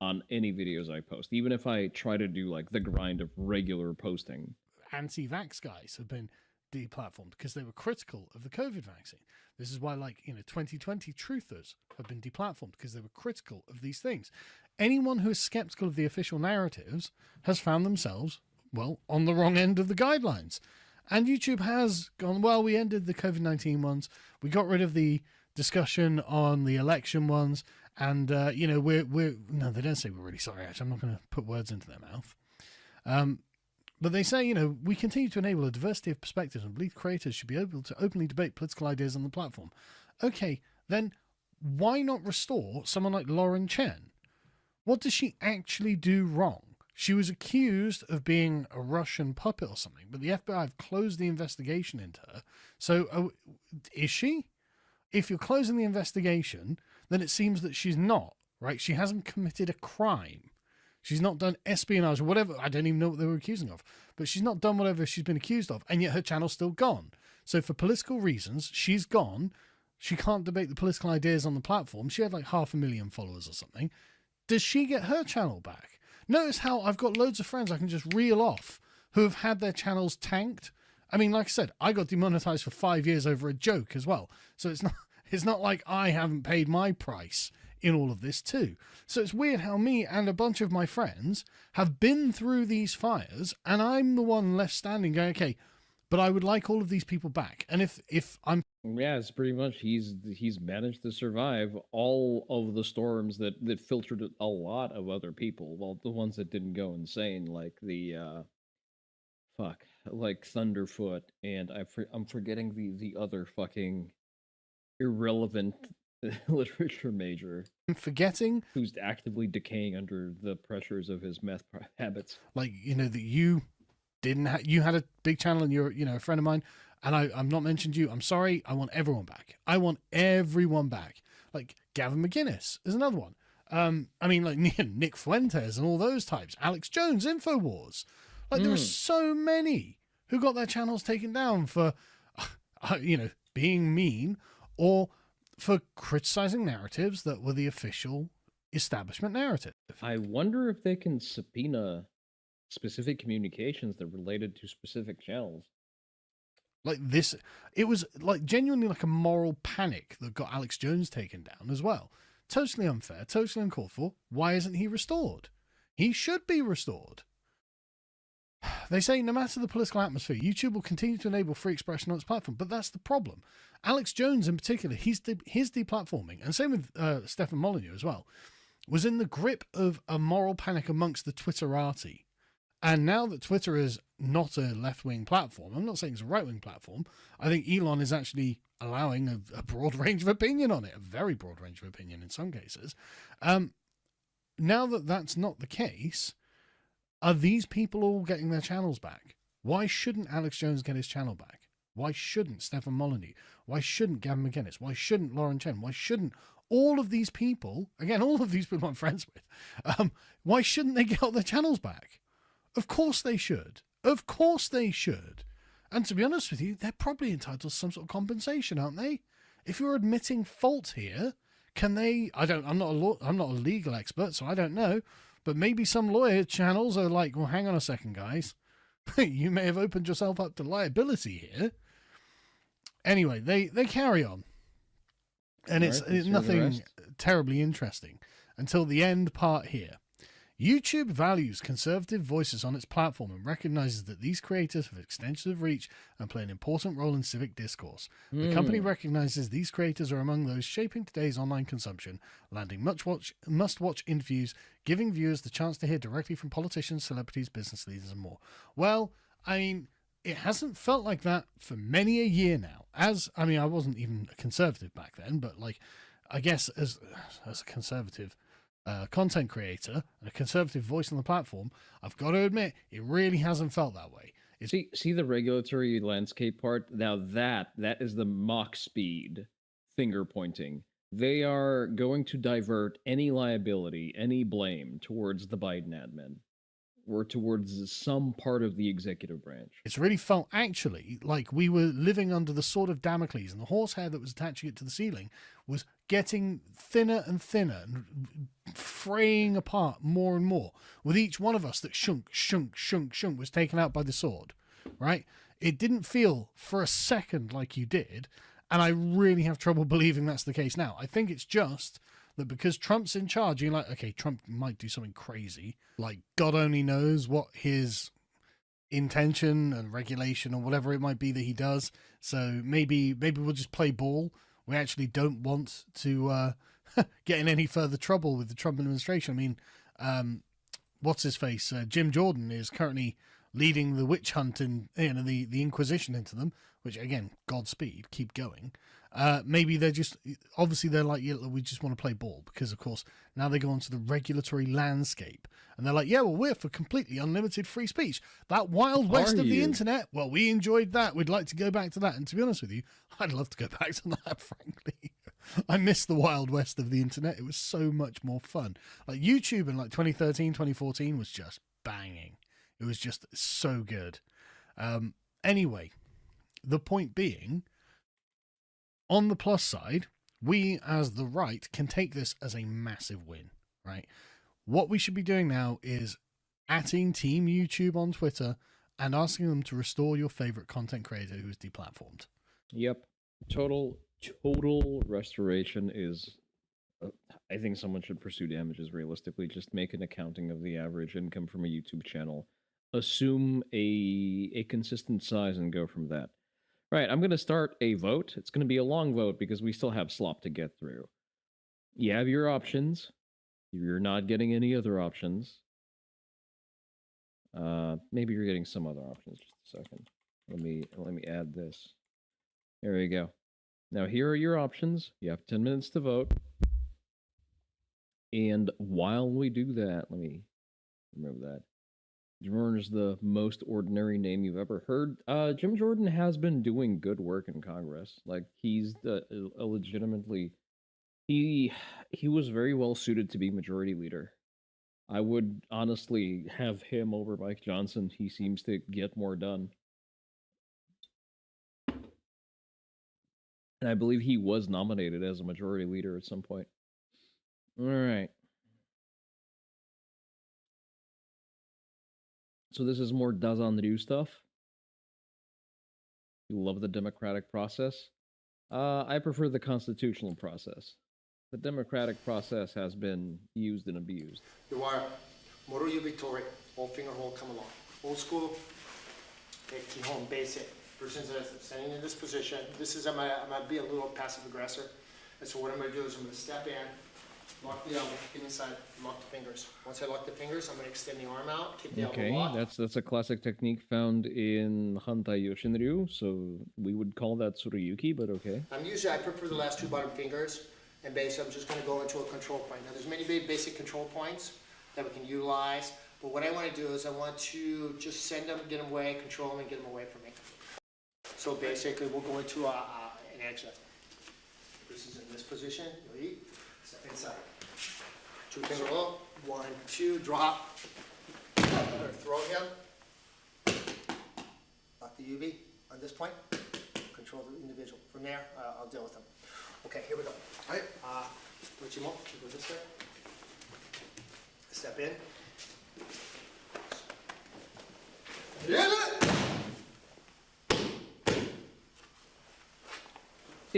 Speaker 2: on any videos I post, even if I try to do like the grind of regular posting.
Speaker 6: Anti-vax guys have been deplatformed because they were critical of the COVID vaccine. This is why, 2020 truthers have been deplatformed because they were critical of these things. Anyone who is skeptical of the official narratives has found themselves, well, on the wrong end of the guidelines. And YouTube has gone, well, we ended the COVID-19 ones. We got rid of the discussion on the election ones. And, no, they don't say we're really sorry, actually. I'm not going to put words into their mouth. But they say, we continue to enable a diversity of perspectives and believe creators should be able to openly debate political ideas on the platform. Okay, then why not restore someone like Lauren Chen? What does she actually do wrong? She was accused of being a Russian puppet or something, but the FBI have closed the investigation into her. So is she? If you're closing the investigation, then it seems that she's not, right? She hasn't committed a crime. She's not done espionage or whatever. I don't even know what they were accusing of. But she's not done whatever she's been accused of, and yet her channel's still gone. So for political reasons, she's gone. She can't debate the political ideas on the platform. She had 500,000 followers or something. Does she get her channel back? Notice how I've got loads of friends I can just reel off who have had their channels tanked. I mean, like I said, I got demonetized for 5 years over a joke as well. So it's not like I haven't paid my price in all of this too. So it's weird how me and a bunch of my friends have been through these fires, and I'm the one left standing going, okay, but I would like all of these people back. And if I'm...
Speaker 2: Yeah, it's pretty much, he's managed to survive all of the storms that filtered a lot of other people. Well, the ones that didn't go insane, like the, like Thunderfoot, and I'm forgetting the other fucking irrelevant literature major.
Speaker 6: I'm forgetting
Speaker 2: who's actively decaying under the pressures of his meth habits.
Speaker 6: That you didn't you had a big channel and you're a friend of mine, and I'm not mentioned you. I'm sorry. I want everyone back. I want everyone back. Like Gavin McGuinness is another one. I mean, like Nick Fuentes and all those types. Alex Jones, Infowars. There were so many who got their channels taken down for, being mean or for criticizing narratives that were the official establishment narrative.
Speaker 2: I wonder if they can subpoena specific communications that related to specific channels.
Speaker 6: Like this, it was genuinely like a moral panic that got Alex Jones taken down as well. Totally unfair, totally uncalled for. Why isn't he restored? He should be restored. They say no matter the political atmosphere, YouTube will continue to enable free expression on its platform, but that's the problem. Alex Jones in particular, his deplatforming, and same with Stefan Molyneux as well, was in the grip of a moral panic amongst the Twitterati. And now that Twitter is not a left-wing platform, I'm not saying it's a right-wing platform, I think Elon is actually allowing a broad range of opinion on it, a very broad range of opinion in some cases. Now that that's not the case, are these people all getting their channels back? Why shouldn't Alex Jones get his channel back? Why shouldn't Stefan Molyneux? Why shouldn't Gavin McGuinness? Why shouldn't Lauren Chen? Why shouldn't all of these people, again, all of these people I'm friends with, why shouldn't they get all their channels back? Of course they should. Of course they should. And to be honest with you, they're probably entitled to some sort of compensation, aren't they? If you're admitting fault here, can they... I'm not a legal expert, so I don't know. But maybe some lawyer channels are like, well, hang on a second, guys. You may have opened yourself up to liability here. Anyway, they carry on. And it's nothing terribly interesting until the end part here. YouTube values conservative voices on its platform and recognizes that these creators have extensive reach and play an important role in civic discourse. The company recognizes these creators are among those shaping today's online consumption, landing must-watch interviews, giving viewers the chance to hear directly from politicians, celebrities, business leaders, and more. Well, I mean, it hasn't felt like that for many a year now. I wasn't even a conservative back then, but like, I guess as a conservative content creator and a conservative voice on the platform, I've got to admit it really hasn't felt that way.
Speaker 2: See the regulatory landscape part? Now that is the Mach speed finger pointing. They are going to divert any liability, any blame towards the Biden admin or towards some part of the executive branch.
Speaker 6: It's really felt actually like we were living under the sword of Damocles, and the horsehair that was attaching it to the ceiling was getting thinner and thinner and fraying apart more and more with each one of us that shunk was taken out by the sword, right? It didn't feel for a second like you did, and I really have trouble believing that's the case now. I think it's just that because Trump's in charge, you're like, okay, Trump might do something crazy. Like, God only knows what his intention and regulation or whatever it might be that he does. So maybe we'll just play ball. We actually don't want to get in any further trouble with the Trump administration. I mean, what's his face? Jim Jordan is currently leading the witch hunt and the Inquisition into them, which again, Godspeed, keep going. Maybe they're just, obviously they're like, yeah, we just want to play ball because of course now they go onto the regulatory landscape and they're like, yeah, well, we're for completely unlimited free speech. That wild west of the internet, well, we enjoyed that. We'd like to go back to that. And to be honest with you, I'd love to go back to that, frankly. I miss the wild west of the internet. It was so much more fun. Like YouTube in like 2013, 2014 was just banging. It was just so good. Anyway, the point being, on the plus side, we as the right can take this as a massive win, right? What we should be doing now is @ing Team YouTube on Twitter and asking them to restore your favorite content creator who is deplatformed.
Speaker 2: Yep. Total restoration is... I think someone should pursue damages realistically. Just make an accounting of the average income from a YouTube channel. Assume a consistent size and go from that. Right, I'm going to start a vote. It's going to be a long vote because we still have slop to get through. You have your options. You're not getting any other options. Maybe you're getting some other options. Just a second. Let me add this. There we go. Now here are your options. You have 10 minutes to vote. And while we do that, let me remove that. Jim Jordan is the most ordinary name you've ever heard. Jim Jordan has been doing good work in Congress. Like, he's a legitimately... He was very well suited to be majority leader. I would honestly have him over Mike Johnson. He seems to get more done. And I believe he was nominated as a majority leader at some point. All right. So this is more does on the do stuff. You love the democratic process. I prefer the constitutional process. The democratic process has been used and abused.
Speaker 7: You are Moro Victoria, all finger hold, come along. Old school, take key home, basic. Person's standing in this position. This is, I'm gonna be a little passive aggressor. And so what I'm gonna do is I'm gonna step in, lock the elbow, get inside, lock the fingers. Once I lock the fingers, I'm gonna extend the arm out, keep the elbow locked.
Speaker 2: Okay, that's a classic technique found in Hantai Yoshinryu, so we would call that Tsuruyuki, but okay.
Speaker 7: I prefer the last two bottom fingers, and basically I'm just gonna go into a control point. Now there's many basic control points that we can utilize, but what I wanna do is I want to just send them, get them away, control them, and get them away from me. So basically we'll go into an exit. This is in this position, you'll eat, step inside. Two finger low, 1, 2, drop. Throw him. Lock the UV on this point. Control the individual. From there, I'll deal with them. Okay, here we go. All right. Uchimo, you go this way. Step in.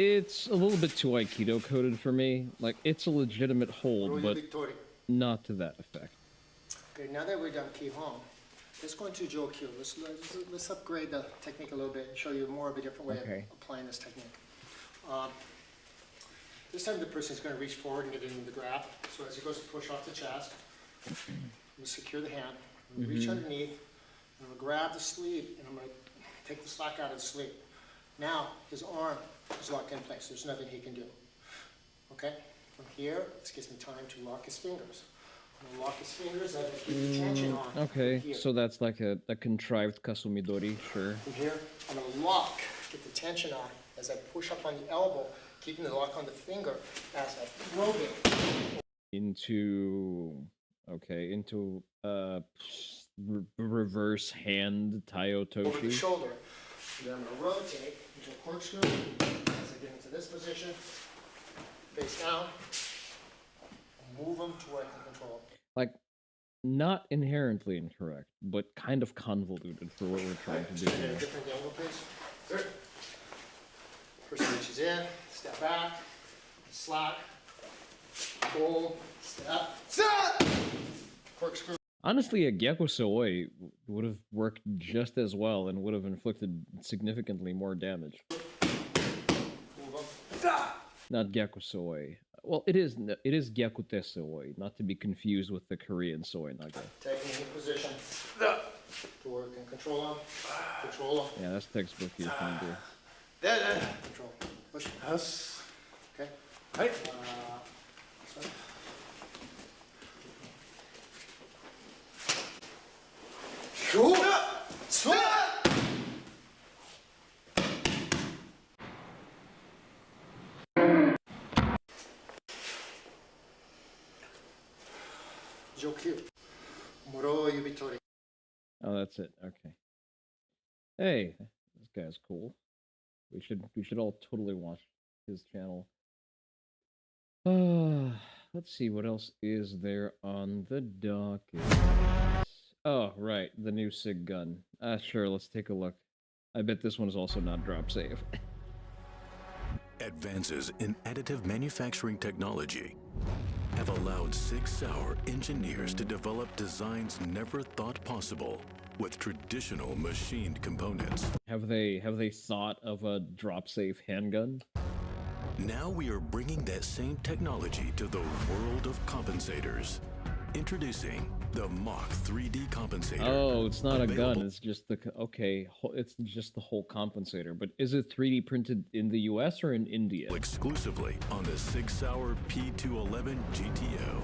Speaker 2: It's a little bit too Aikido coded for me. Like, it's a legitimate hold, but not to that effect.
Speaker 7: Okay, now that we're done Kihon, let's go into Joe Q. Let's upgrade the technique a little bit and show you more of a different way
Speaker 2: Okay.
Speaker 7: of applying this technique. This time the person's going to reach forward and get into the grab. So as he goes to push off the chest, I'm going to secure the hand, I'm going to reach underneath, and I'm going to grab the sleeve, and I'm going to take the slack out of the sleeve. Now his arm is locked in place. There's nothing he can do. Okay? From here, this gives me time to lock his fingers. I'm going to lock his fingers and keep the tension on.
Speaker 2: Okay,
Speaker 7: Here.
Speaker 2: so that's like a contrived kasumidori, sure.
Speaker 7: From here, I'm going to lock, get the tension on as I push up on the elbow, keeping the lock on the finger as I throw it.
Speaker 2: Into reverse hand
Speaker 7: Over the
Speaker 2: Taiotoshi.
Speaker 7: shoulder. And then I'm going to rotate into a corkscrew as I get into this position, face down, move them to where I can control.
Speaker 2: Like, not inherently incorrect, but kind of convoluted for what we're trying to do
Speaker 7: Just get
Speaker 2: here.
Speaker 7: a different angle, please. Good. Person reaches in, step back, slack, boom, step, corkscrew.
Speaker 2: Honestly, a Gecko Sooi would have worked just as well and would have inflicted significantly more damage.
Speaker 7: Move them.
Speaker 2: Not Gecko Sooi. Well, it is Gyakute Sooi, not to be confused with the Korean Sooi Naga.
Speaker 7: Taking any position to where we can control them. Control them.
Speaker 2: Yeah, that's textbook you can do.
Speaker 7: Control. Push.
Speaker 5: Yes.
Speaker 7: Okay.
Speaker 5: Hey.
Speaker 7: Sorry. Jokyu. Moro Yubitori.
Speaker 2: Oh, that's it. Okay. Hey, this guy's cool. We should all totally watch his channel. Let's see what else is there on the docket. Oh, right, the new SIG gun. Sure, let's take a look. I bet this one is also not drop safe.
Speaker 8: Advances in additive manufacturing technology have allowed Sig Sauer engineers to develop designs never thought possible with traditional machined components.
Speaker 2: Have they thought of a drop safe handgun?
Speaker 8: Now we are bringing that same technology to the world of compensators. Introducing the Mach 3D compensator.
Speaker 2: Oh, it's not a gun.
Speaker 8: Available-
Speaker 2: It's just the it's just the whole compensator. But is it 3D printed in the U.S. or in India?
Speaker 8: Exclusively on the Sig Sauer P211 GTO.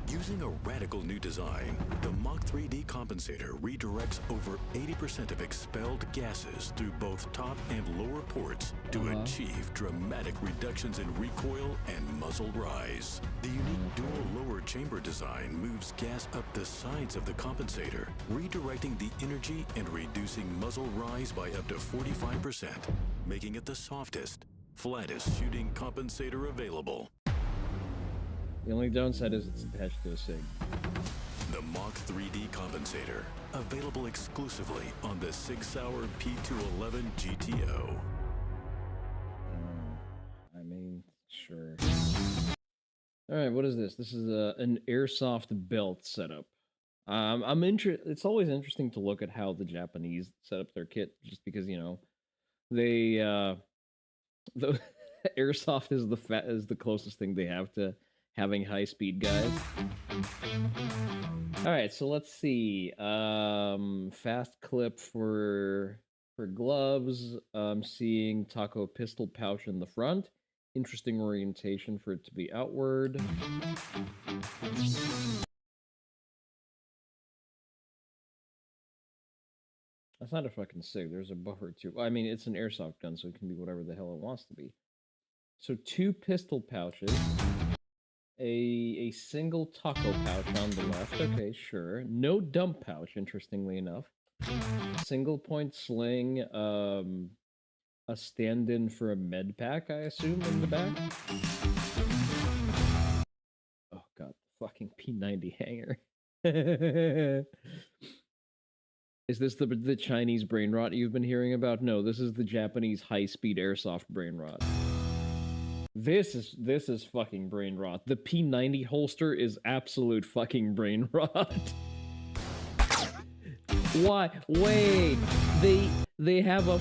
Speaker 8: Using a radical new design, the Mach 3D compensator redirects over 80% of expelled gases through both top and lower ports to achieve dramatic reductions in recoil and muzzle rise. The unique dual lower chamber design moves gas up the sides of the compensator, redirecting the energy and reducing muzzle rise by up to 45%, making it the softest, flattest shooting compensator available.
Speaker 2: The only downside is it's attached to a SIG.
Speaker 8: The Mach 3D compensator, available exclusively on the Sig Sauer P211 GTO.
Speaker 2: I mean, sure. All right, what is this? This is an airsoft belt setup. It's always interesting to look at how the Japanese set up their kit, just because they the airsoft is the closest thing they have to having high-speed guys. All right, so let's see. Fast clip for gloves. I'm seeing taco pistol pouch in the front. Interesting orientation for it to be outward. That's not a fucking SIG. There's a buffer too. I mean, it's an airsoft gun, so it can be whatever the hell it wants to be. So 2 pistol pouches. A single taco pouch on the left. Okay, sure. No dump pouch, interestingly enough. Single point sling, a stand-in for a med pack, I assume, in the back. Oh god, fucking P90 hanger. Is this the Chinese brain rot you've been hearing about? No, this is the Japanese high-speed airsoft brain rot. This is fucking brain rot. The P90 holster is absolute fucking brain rot. Why? Wait. They have a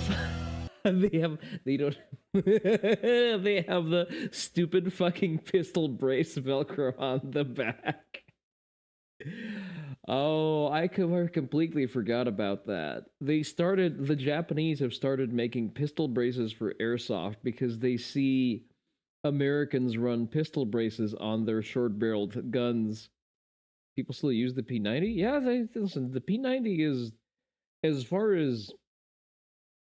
Speaker 2: they don't they have the stupid fucking pistol brace Velcro on the back. Oh, I completely forgot about that. The Japanese have started making pistol braces for airsoft because they see Americans run pistol braces on their short-barreled guns. People still use the P90? Yeah, listen, the P90 is, as far as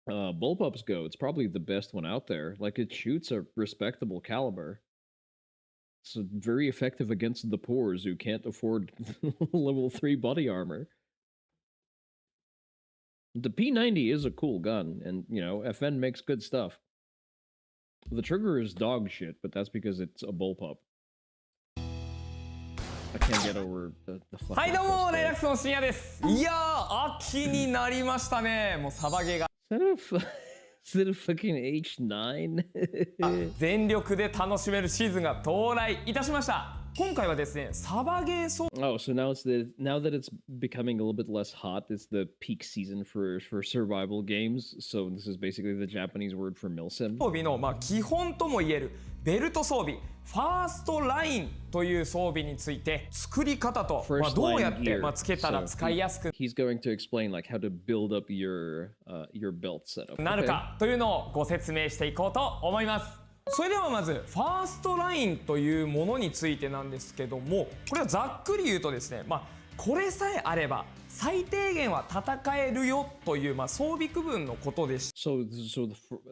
Speaker 2: bullpups go, it's probably the best one out there. Like, it shoots a respectable caliber. It's very effective against the poors who can't afford level 3 body armor. The P90 is a cool gun, and, you know, FN makes good stuff. The trigger is dog shit, but that's because it's a bullpup. I can't get over the fucking
Speaker 9: はいどうも、大学生の深夜です。いやー、秋になりましたね。もうサバゲーが
Speaker 2: Is it a fucking H9?
Speaker 9: 全力で楽しめるシーズンが到来いたしました。今回はですね、サバゲー装
Speaker 2: Oh, so now that it's becoming a little bit less hot, it's the peak season for survival games. So this is basically the Japanese word for milsim.
Speaker 9: 備の基本ともいえるベルト装備、ファーストラインという装備について作り方とどうやってつけたら使いやすく
Speaker 2: He's going to explain like how to build up your belt setup.
Speaker 9: なるかというのをご説明していこうと思います。それではまずファーストラインというものについてなんですけども、これはざっくり言うとですね、これさえあれば最低限は戦えるよという装備区分のことでした。
Speaker 2: So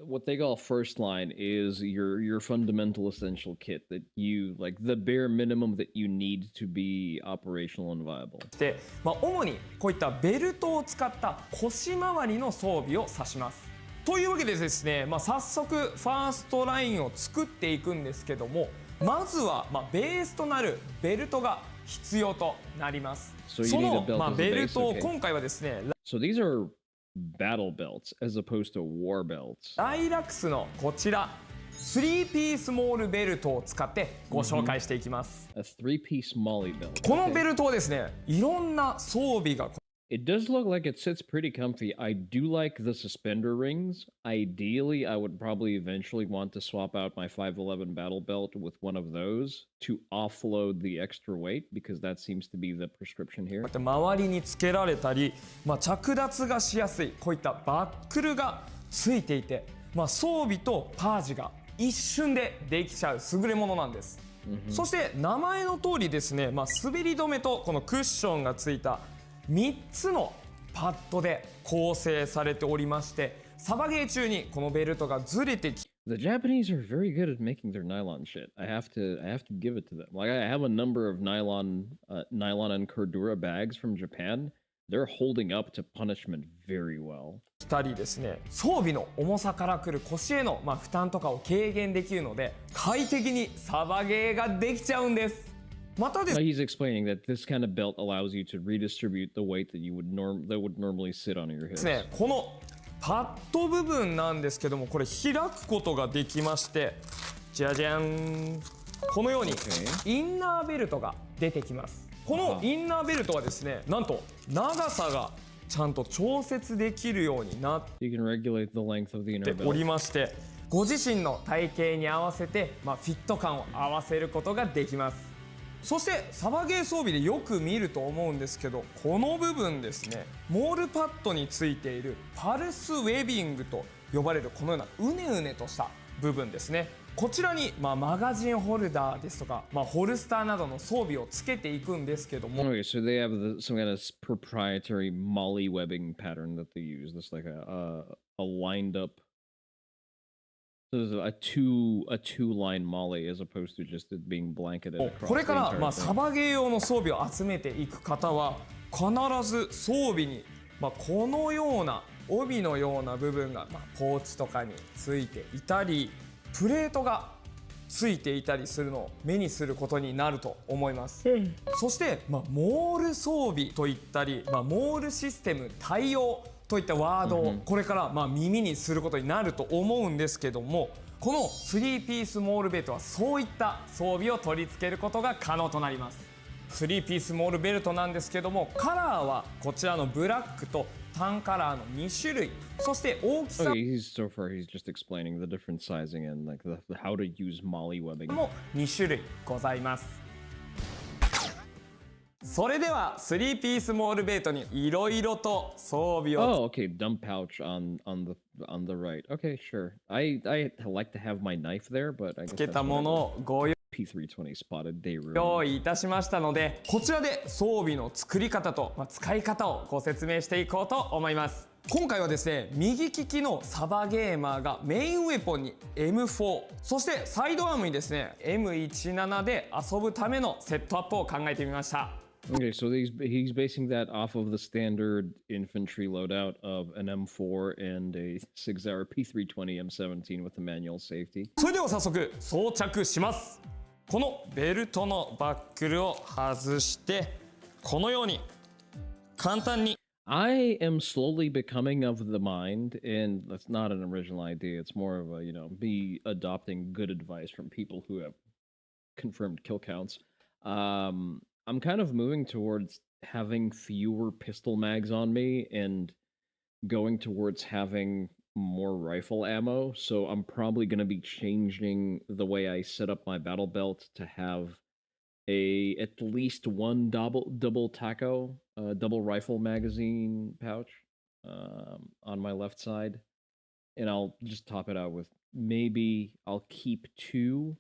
Speaker 2: what they call first line is your fundamental essential kit that you like the bare minimum that you need to be operational and viable.
Speaker 9: で、主にこういったベルトを使った腰回りの装備を指します。というわけでですね、早速ファーストラインを作っていくんですけども、まずはベースとなるベルトが必要となります。そのベルトを今回はですね、
Speaker 2: So these are battle belts as opposed to war belts.
Speaker 9: ライラックスのこちら3ピースモールベルトを使ってご紹介していきます。
Speaker 2: A 3-piece molly belt.
Speaker 9: このベルトはですね、いろんな装備が
Speaker 2: It does look like it sits pretty comfy. I do like the suspender rings. Ideally, I would probably eventually want to swap out my 511 battle belt with one of those to offload the extra weight because that seems to be the prescription here.
Speaker 9: 周りにつけられたり、着脱がしやすいこういったバックルがついていて、装備とパージが一瞬でできちゃう優れものなんです。そして名前の通りですね、滑り止めとこのクッションがついた3つのパッドで構成されておりまして、サバゲー中にこのベルトがずれてき
Speaker 2: The Japanese are very good at making their nylon shit. I have to give it to them. Like I have a number of nylon and Cordura bags from Japan. They're holding up to punishment very well.
Speaker 9: たりですね、装備の重さからくる腰への負担とかを軽減できるので、快適にサバゲーができちゃうんです。またです。
Speaker 2: He's explaining that this kind of belt allows you to redistribute the weight that would normally sit on your hips.
Speaker 9: ね、このパッド部分なんですけども、これ開くことができまして、じゃじゃん、このようにインナーベルトが出てきます。このインナーベルトはですね、なんと長さがちゃんと調節できるようになっておりまして、ご自身の体型に合わせて、フィット感を合わせることができます。そしてサバゲー装備でよく見ると思うんですけど、この部分ですね、モールパッドについているパルスウェビングと呼ばれるこのようなうねうねとした部分ですね。こちらに、マガジンホルダーですとか、ホルスターなどの装備をつけていくんですけども、
Speaker 2: Okay, so they have some kind of proprietary molly webbing pattern that they use. That's like a lined up, a two-line molly as opposed to just it being blanketed across.
Speaker 9: これから、サバゲー用の装備を集めていく方は必ず装備に、このような帯のような部分が、ポーチとかについていたり、プレートがついていたりするのを目にすることになると思います。そして、モール装備といったり、モールシステム対応といったワードをこれから耳にすることになると思うんですけども、この3ピースモールベルトはそういった装備を取り付けることが可能となります。3ピースモールベルトなんですけども、カラーはこちらのブラックとタンカラーの2種類、そして大きさ
Speaker 2: So far he's just explaining the different sizing and like how to use molly webbing.
Speaker 9: も2種類ございます。それでは3ピースモールベルトにいろいろと装備を
Speaker 2: Oh, okay, dump pouch on the right. Okay, sure. I like to have my knife there, but I guess
Speaker 9: つけ
Speaker 2: that's
Speaker 9: たもの
Speaker 2: whatever.
Speaker 9: をご
Speaker 2: P320 spotted day room.
Speaker 9: 用意いたしましたので、こちらで装備の作り方と、使い方をご説明していこうと思います。今回はですね、右利きのサバゲーマーがメインウェポンに M4、そしてサイドアームにですね M17 で遊ぶためのセットアップを考えてみました。
Speaker 2: Okay, so he's basing that off of the standard infantry loadout of an M4 and a 6-hour P320 M17 with a manual safety.
Speaker 9: それでは早速装着します。このベルトのバックルを外して、このように簡単に
Speaker 2: I am slowly becoming of the mind, and that's not an original idea. It's more of a, me adopting good advice from people who have confirmed kill counts. I'm kind of moving towards having fewer pistol mags on me and going towards having more rifle ammo. So I'm probably going to be changing the way I set up my battle belt to have at least one double taco, double rifle magazine pouch on my left side, and I'll just top it out with maybe I'll keep 2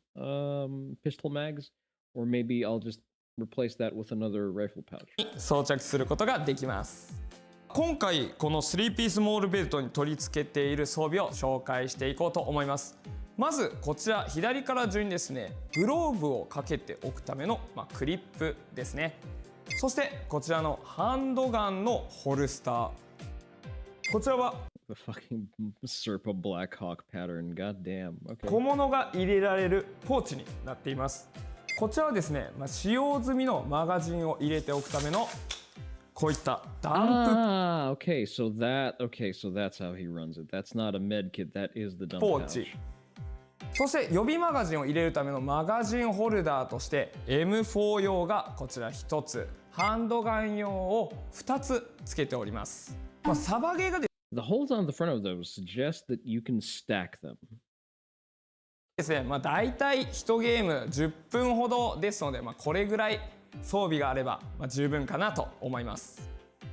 Speaker 2: pistol mags, or maybe I'll just replace that with another rifle pouch.
Speaker 9: 装着することができます。今回この3ピースモールベルトに取り付けている装備を紹介していこうと思います。まずこちら左から順にですね、グローブをかけておくための、クリップですね。そしてこちらのハンドガンのホルスター、こちらは
Speaker 2: The fucking Serpa Black Hawk pattern. God damn. Okay.
Speaker 9: 小物が入れられるポーチになっています。こちらはですね、使用済みのマガジンを入れておくためのこういったダンプ
Speaker 2: okay, so that's how he runs it. That's not a med kit, that is the dump
Speaker 9: ポ
Speaker 2: pouch.
Speaker 9: ーチ、そして予備マガジンを入れるためのマガジンホルダーとして M4 用がこちら1つ、ハンドガン用を2つつけております。サバゲーが
Speaker 2: The holes on the front of those suggest that you can stack them.
Speaker 9: ですね、だいたい1ゲーム10分ほどですので、これぐらい装備があれば、十分かなと思います。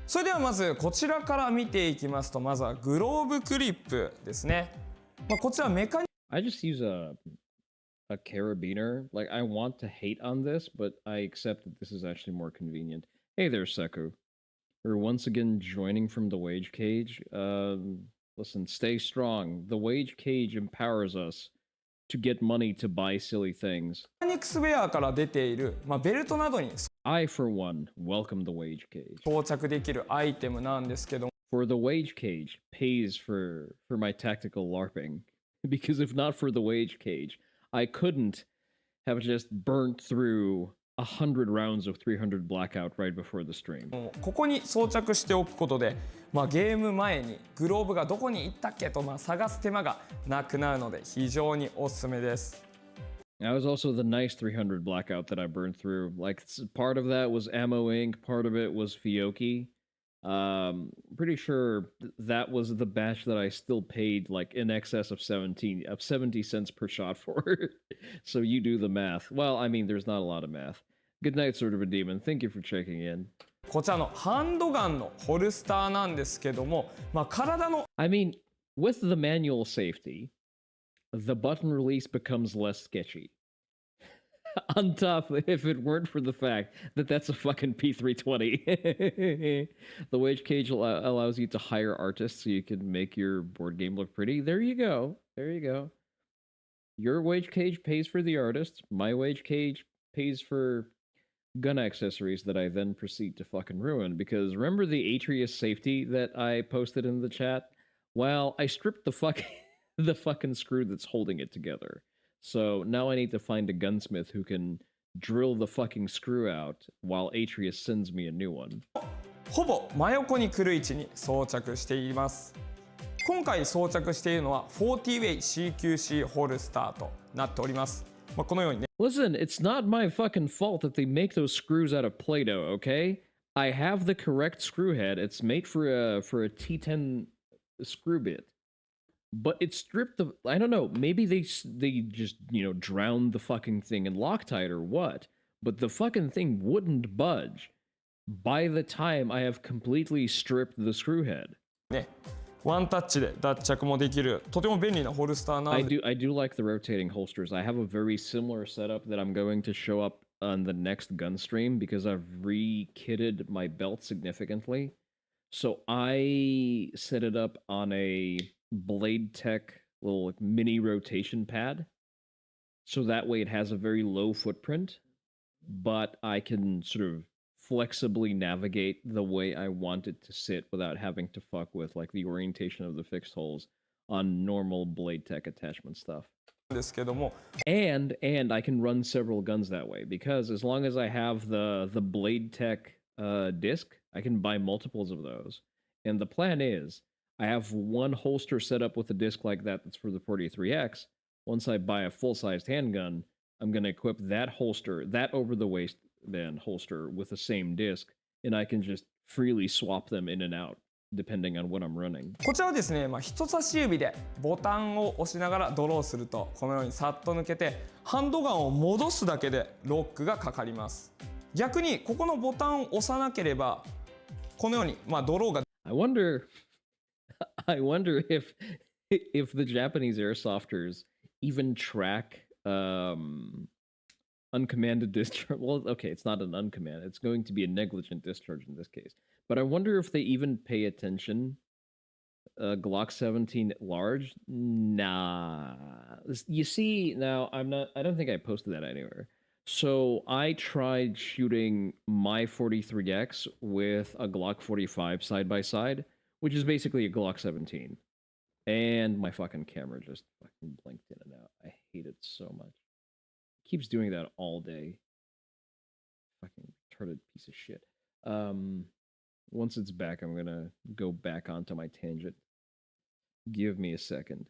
Speaker 9: それではまずこちらから見ていきますと、まずはグローブクリップですね。こちらメカニ
Speaker 2: I just use a carabiner. Like, I want to hate on this, but I accept that this is actually more convenient. Hey there, Seku. You're once again joining from the wage cage. Listen, stay strong. The wage cage empowers us to get money to buy silly things.
Speaker 9: メカニクスウェアから出ている、ベルトなどに
Speaker 2: I, for one, welcome the wage cage.
Speaker 9: 装着できるアイテムなんですけども、
Speaker 2: For the wage cage pays for my tactical LARPing. Because if not for the wage cage, I couldn't have just burnt through 100 rounds of 300 blackout right before the stream.
Speaker 9: ここに装着しておくことで、ゲーム前にグローブがどこに行ったっけと探す手間がなくなるので非常におすすめです。
Speaker 2: That was also the nice 300 blackout that I burned through. Like, part of that was Ammo Inc., part of it was Fiocchi. Pretty sure that was the batch that I still paid like in excess of 70 cents per shot for. So you do the math. Well, I mean, there's not a lot of math. Good night, Sort of a Demon. Thank you for checking in.
Speaker 9: こちらのハンドガンのホルスターなんですけども、体の
Speaker 2: I mean, with the manual safety, the button release becomes less sketchy. On top, if it weren't for the fact that that's a fucking P320. The wage cage allows you to hire artists so you can make your board game look pretty. There you go. There you go. Your wage cage pays for the artists. My wage cage pays for gun accessories that I then proceed to fucking ruin. Because remember the Atreus safety that I posted in the chat? Well, I stripped the fucking screw that's holding it together. So now I need to find a gunsmith who can drill the fucking screw out while Atreus sends me a new one.
Speaker 9: ほぼ真横に来る位置に装着しています。今回装着しているのは 40way CQC ホルスターとなっております。このようにね。
Speaker 2: Listen, it's not my fucking fault that they make those screws out of Play-Doh, okay? I have the correct screw head. It's made for a T10 screw bit. But it stripped the... I don't know, maybe they just, you know, drowned the fucking thing in Loctite or what. But the fucking thing wouldn't budge by the time I have completely stripped the screw head.
Speaker 9: ね、ワンタッチで脱着もできるとても便利なホルスターなんで
Speaker 2: I do like the rotating holsters. I have a very similar setup that I'm going to show up on the next gun stream because I've re-kitted my belt significantly. So I set it up on a Blade Tech little like, mini rotation pad. So that way it has a very low footprint, but I can sort of flexibly navigate the way I want it to sit without having to fuck with like the orientation of the fixed holes on normal Blade Tech attachment stuff.
Speaker 9: ですけども
Speaker 2: And I can run several guns that way because as long as I have the Blade Tech disc, I can buy multiples of those. And the plan is I have one holster set up with a disc like that that's for the 43X. Once I buy a full-sized handgun, I'm going to equip that holster, that over-the-waistband holster with the same disc, and I can just freely swap them in and out depending on what I'm running.
Speaker 9: こちらはですね、人差し指でボタンを押しながらドローするとこのようにさっと抜けてハンドガンを戻すだけでロックがかかります。逆にここのボタンを押さなければこのようにドローが
Speaker 2: I wonder if the Japanese airsofters even track uncommanded discharge. Well, okay, it's not an uncommanded. It's going to be a negligent discharge in this case. But I wonder if they even pay attention. Glock 17 large? Nah. You see, now I don't think I posted that anywhere. So I tried shooting my 43X with a Glock 45 side by side, which is basically a Glock 17. And my fucking camera just fucking blinked in and out. I hate it so much. It keeps doing that all day. Fucking retarded piece of shit. Once it's back, I'm gonna go back onto my tangent. Give me a second.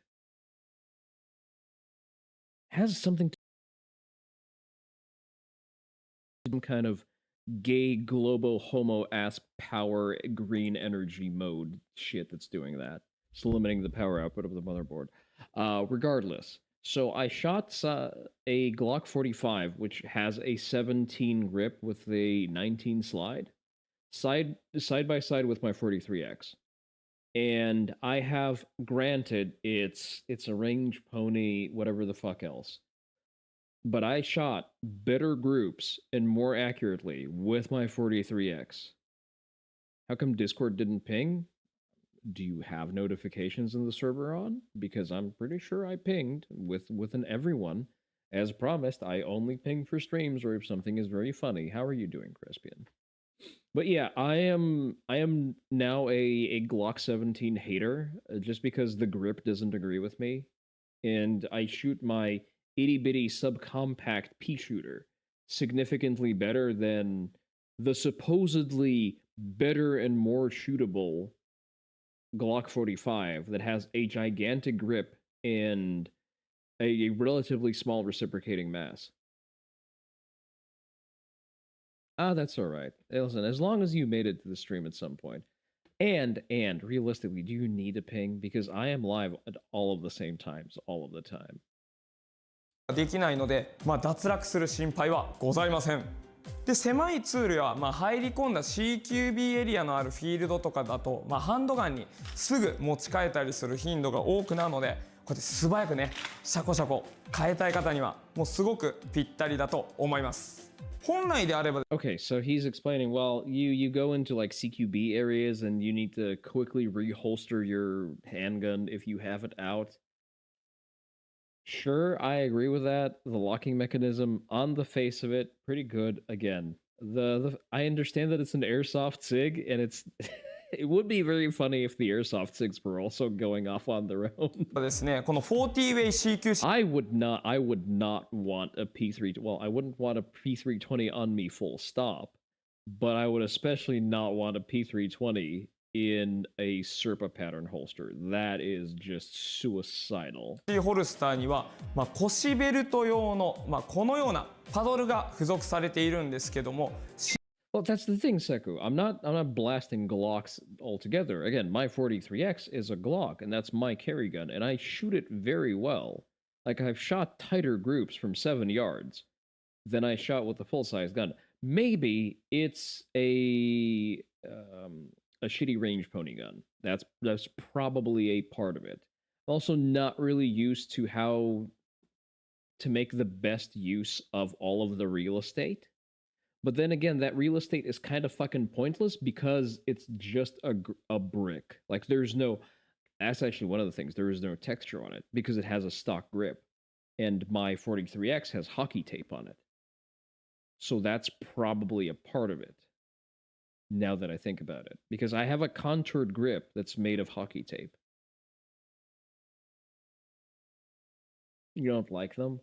Speaker 2: Has something to some kind of gay globo homo ass power green energy mode shit that's doing that. It's limiting the power output of the motherboard. Regardless, so I shot a Glock 45, which has a 17 grip with a 19 slide, side by side with my 43X. And I have, granted, it's a range pony, whatever the fuck else. But I shot better groups and more accurately with my 43X. How come Discord didn't ping? Do you have notifications in the server on? Because I'm pretty sure I pinged with an everyone. As promised, I only ping for streams or if something is very funny. How are you doing, Crespian? But yeah, I am now a Glock 17 hater just because the grip doesn't agree with me. And I shoot my itty-bitty subcompact pea shooter significantly better than the supposedly better and more shootable Glock 45 that has a gigantic grip and a relatively small reciprocating mass. That's all right. Hey, listen, as long as you made it to the stream at some point. And realistically, do you need a ping? Because I am live at all of the same times, all of the time.
Speaker 9: できないので、脱落する心配はございません。で、狭いツールや、入り込んだ CQB エリアのあるフィールドとかだと、ハンドガンにすぐ持ち替えたりする頻度が多くなるので、こうやって素早くね、シャコシャコ変えたい方にはもうすごくぴったりだと思います。本来であれば
Speaker 2: Okay, so he's explaining, well, you go into like CQB areas and you need to quickly reholster your handgun if you have it out. Sure, I agree with that. The locking mechanism on the face of it, pretty good. Again, I understand that it's an airsoft SIG, and it's it would be very funny if the airsoft SIGs were also going off on their own.
Speaker 9: ですね、この 40way CQC
Speaker 2: I would not want a P3. Well, I wouldn't want a P320 on me full stop, but I would especially not want a P320 in a Serpa pattern holster. That is just suicidal.
Speaker 9: ホルスターには、腰ベルト用の、このようなパドルが付属されているんですけども。
Speaker 2: Well, that's the thing, Seku. I'm not blasting Glocks altogether. Again, my 43X is a Glock, and that's my carry gun, and I shoot it very well. Like, I've shot tighter groups from 7 yards than I shot with a full-size gun. Maybe it's a shitty range pony gun. That's probably a part of it. I'm also not really used to how to make the best use of all of the real estate. But then again, that real estate is kind of fucking pointless because it's just a brick. Like, there's no... That's actually one of the things. There is no texture on it because it has a stock grip. And my 43X has hockey tape on it. So that's probably a part of it, now that I think about it. Because I have a contoured grip that's made of hockey tape. You don't like them?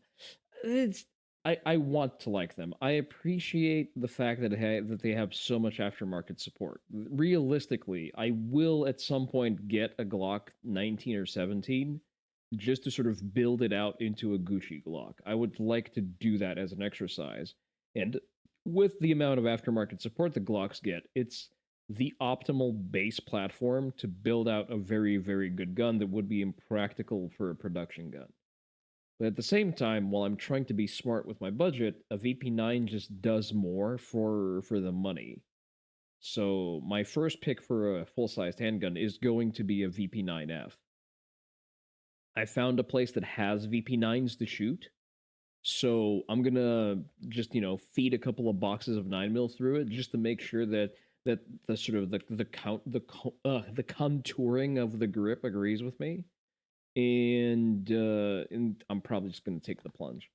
Speaker 2: I want to like them. I appreciate the fact that they have so much aftermarket support. Realistically, I will at some point get a Glock 19 or 17 just to sort of build it out into a Gucci Glock. I would like to do that as an exercise. And with the amount of aftermarket support the Glocks get, it's the optimal base platform to build out a very, very good gun that would be impractical for a production gun. But at the same time, while I'm trying to be smart with my budget, a VP9 just does more for the money. So my first pick for a full-sized handgun is going to be a VP9F. I found a place that has VP9s to shoot, so I'm gonna just, feed a couple of boxes of 9mm through it just to make sure that the sort of the contouring of the grip agrees with me. And I'm probably just going to take the plunge.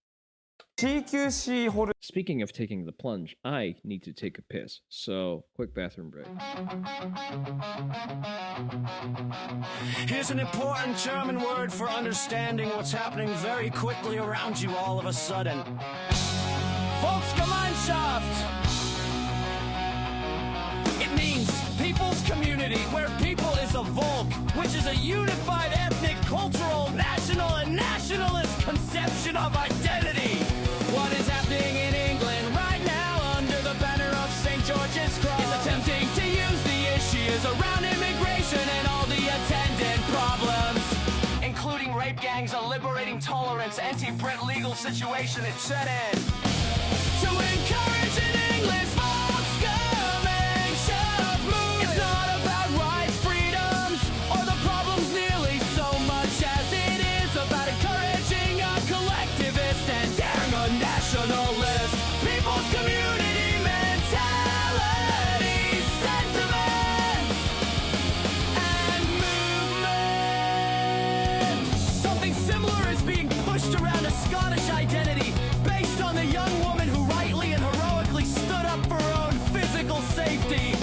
Speaker 2: Speaking of taking the plunge, I need to take a piss. So, quick bathroom break.
Speaker 1: Here's an important German word for understanding what's happening very quickly around you all of a sudden. Volksgemeinschaft! It means people's community, where people is a Volk, which is a unified ethnic, cultural, national, and nationalist conception of identity. What is happening in England right now under the banner of St. George's Cross is attempting to use the issues around immigration and all the attendant problems, including rape gangs, a liberating tolerance, anti-Brit legal situation, etc. To encourage an English Volksgemeinschaft movement. It's not about rights, freedoms, or the problems nearly so much as it is about encouraging a collectivist and daring a nationalist. People's community mentality, sentiments, and movement. Something similar is being pushed around a Scottish identity based on the young woman who rightly and heroically stood up for her own physical safety.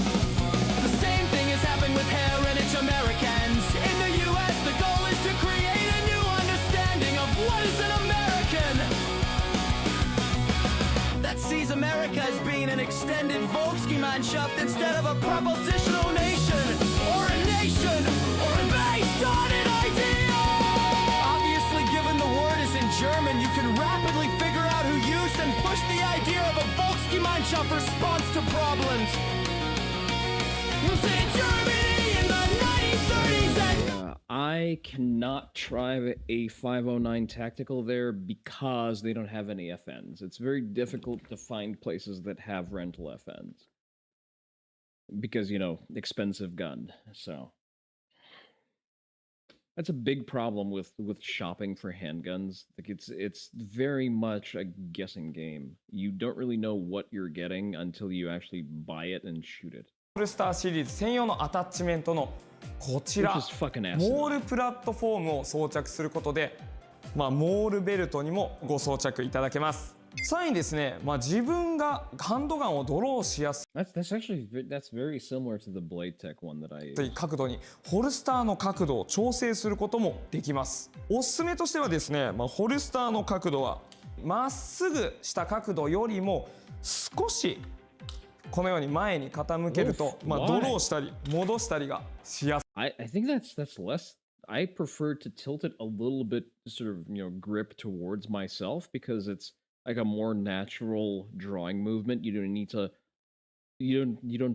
Speaker 1: The same thing has happened with heritage Americans. In the US, the goal is to create a new understanding of what is an American that sees America as being an extended Volksgemeinschaft instead of a propositional nation, or a nation, or based on an idea. Obviously, given the word is in German, you can rapidly figure out who used and pushed the idea of a Volksgemeinschaft response to problems. You say Germany in the 1930s and
Speaker 2: I cannot drive a 509 tactical there because they don't have any FNs. It's very difficult to find places that have rental FNs. Because, expensive gun. So that's a big problem with shopping for handguns. Like it's very much a guessing game. You don't really know what you're getting until you actually buy it and shoot it.
Speaker 9: ホルスターシリーズ専用のアタッチメントのこちら
Speaker 2: Which is fucking asinine.
Speaker 9: モールプラットフォームを装着することで、モールベルトにもご装着いただけます。さらにですね、自分がハンドガンをドローしやす
Speaker 2: That's very similar to the Blade Tech one that I
Speaker 9: い角度にホルスターの角度を調整することもできます。おすすめとしてはですね、ホルスターの角度はまっすぐした角度よりも少しこのように前に傾けると、
Speaker 2: Oof,
Speaker 9: ドローしたり戻したりがしやすい。
Speaker 2: I think that's less. I prefer to tilt it a little bit, sort of, grip towards myself because it's like a more natural drawing movement. You don't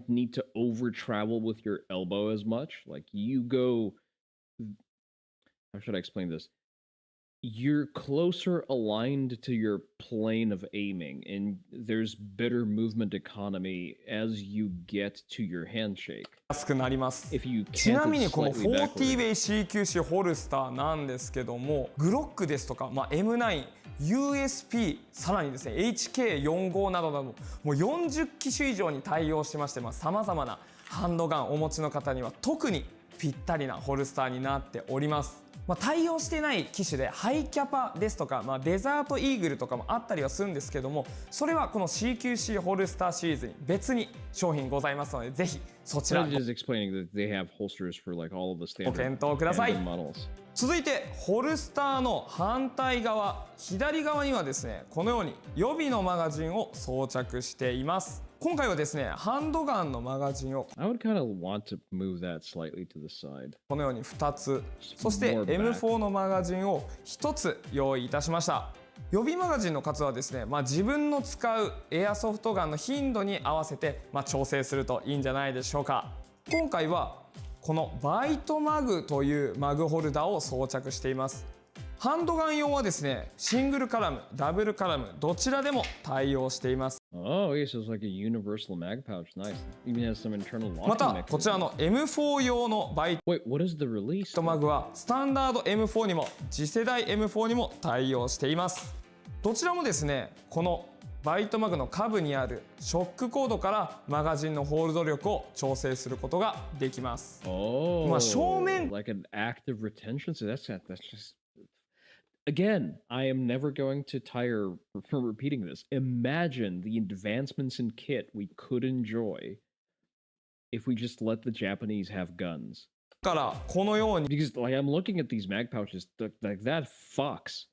Speaker 2: need to over travel with your elbow as much. Like you go. How should I explain this? You're closer aligned to your plane of aiming, and there's better movement economy as you get to your handshake.
Speaker 9: やすくなります。
Speaker 2: If you
Speaker 9: ちな
Speaker 2: can't
Speaker 9: みに
Speaker 2: it
Speaker 9: この
Speaker 2: slightly
Speaker 9: 40
Speaker 2: backward.
Speaker 9: ウェイ CQC ホルスターなんですけども、グロックですとか、M9、USP、さらにですね HK45 などなどもう40機種以上に対応してまして、さまざまなハンドガンをお持ちの方には特にぴったりなホルスターになっております。対応してない機種でハイキャパですとか、デザートイーグルとかもあったりはするんですけども、それはこの CQC ホルスターシリーズに別に商品ございますので、ぜひそちら
Speaker 2: I'm just explaining that they have holsters for like all of the
Speaker 9: ご
Speaker 2: standard
Speaker 9: 検討ください。
Speaker 2: handgun models.
Speaker 9: 続いてホルスターの反対側、左側にはですね、このように予備のマガジンを装着しています。今回はですね、ハンドガンのマガジンを
Speaker 2: I would kind of want to move that slightly to the side.
Speaker 9: このように2つ、そして
Speaker 2: More back.
Speaker 9: M4 のマガジンを1つ用意いたしました。予備マガジンの数はですね、自分の使うエアソフトガンの頻度に合わせて、調整するといいんじゃないでしょうか。今回はこのバイトマグというマグホルダーを装着しています。ハンドガン用はですね、シングルカラム、ダブルカラム、どちらでも対応しています。
Speaker 2: Oh, yeah, so it's like a universal mag pouch. Nice. Even has some internal
Speaker 9: ま
Speaker 2: locking
Speaker 9: たこちら
Speaker 2: mechanism.
Speaker 9: の M4 用のバイ
Speaker 2: Wait, what is the release?
Speaker 9: トマグはスタンダード M4 にも次世代 M4 にも対応しています。どちらもですね、このバイトマグの下部にあるショックコードからマガジンのホールド力を調整することができます。
Speaker 2: Oh,
Speaker 9: 正面
Speaker 2: like an active retention. So that's just. Again, I am never going to tire for repeating this. Imagine the advancements in kit we could enjoy if we just let the Japanese have guns.
Speaker 9: からこのように
Speaker 2: Because like I'm looking at these mag pouches, like that fucks.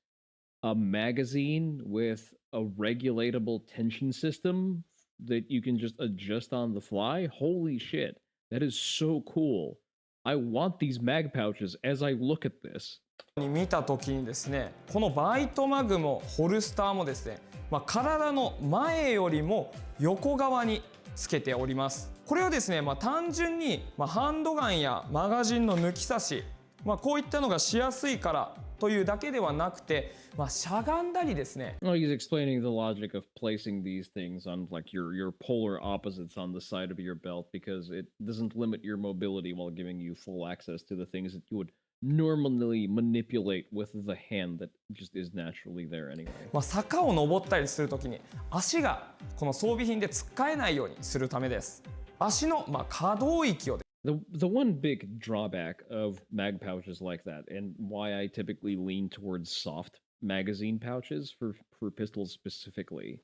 Speaker 2: A magazine with a regulatable tension system that you can just adjust on the fly. Holy shit. That is so cool. I want these mag pouches as I look at this.
Speaker 9: 見た時にですね、このバイトマグもホルスターもですね、体の前よりも横側につけております。これはですね、単純にハンドガンやマガジンの抜き差し、こういったのがしやすいからというだけではなくて、しゃがんだりですね。
Speaker 2: Well, he's explaining the logic of placing these things on like your polar opposites on the side of your belt because it doesn't limit your mobility while giving you full access to the things that you would normally manipulate with the hand that just is naturally there anyway.
Speaker 9: 坂を登ったりするときに足がこの装備品で使えないようにするためです。足の可動域を
Speaker 2: The one big drawback of mag pouches like that, and why I typically lean towards soft magazine pouches for pistols specifically,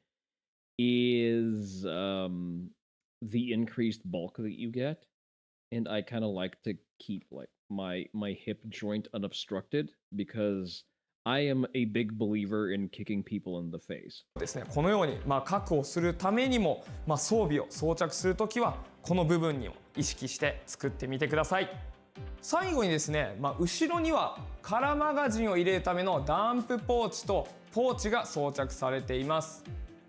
Speaker 2: is the increased bulk that you get. And I kind of like to keep like my hip joint unobstructed because I am a big believer in kicking people in the face.
Speaker 9: ですね、このように確保するためにも、装備を装着するときはこの部分にも意識して作ってみてください。最後にですね、後ろには空マガジンを入れるためのダンプポーチとポーチが装着されています。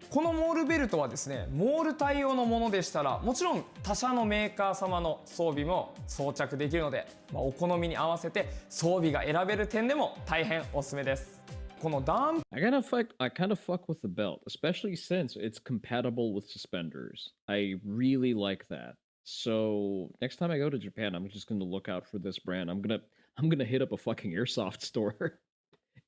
Speaker 9: このモールベルトはですね、モール対応のものでしたらもちろん他社のメーカー様の装備も装着できるので、お好みに合わせて装備が選べる点でも大変おすすめです。このダンプ
Speaker 2: I kind of fuck with the belt, especially since it's compatible with suspenders. I really like that. So next time I go to Japan, I'm just going to look out for this brand. I'm gonna hit up a fucking airsoft store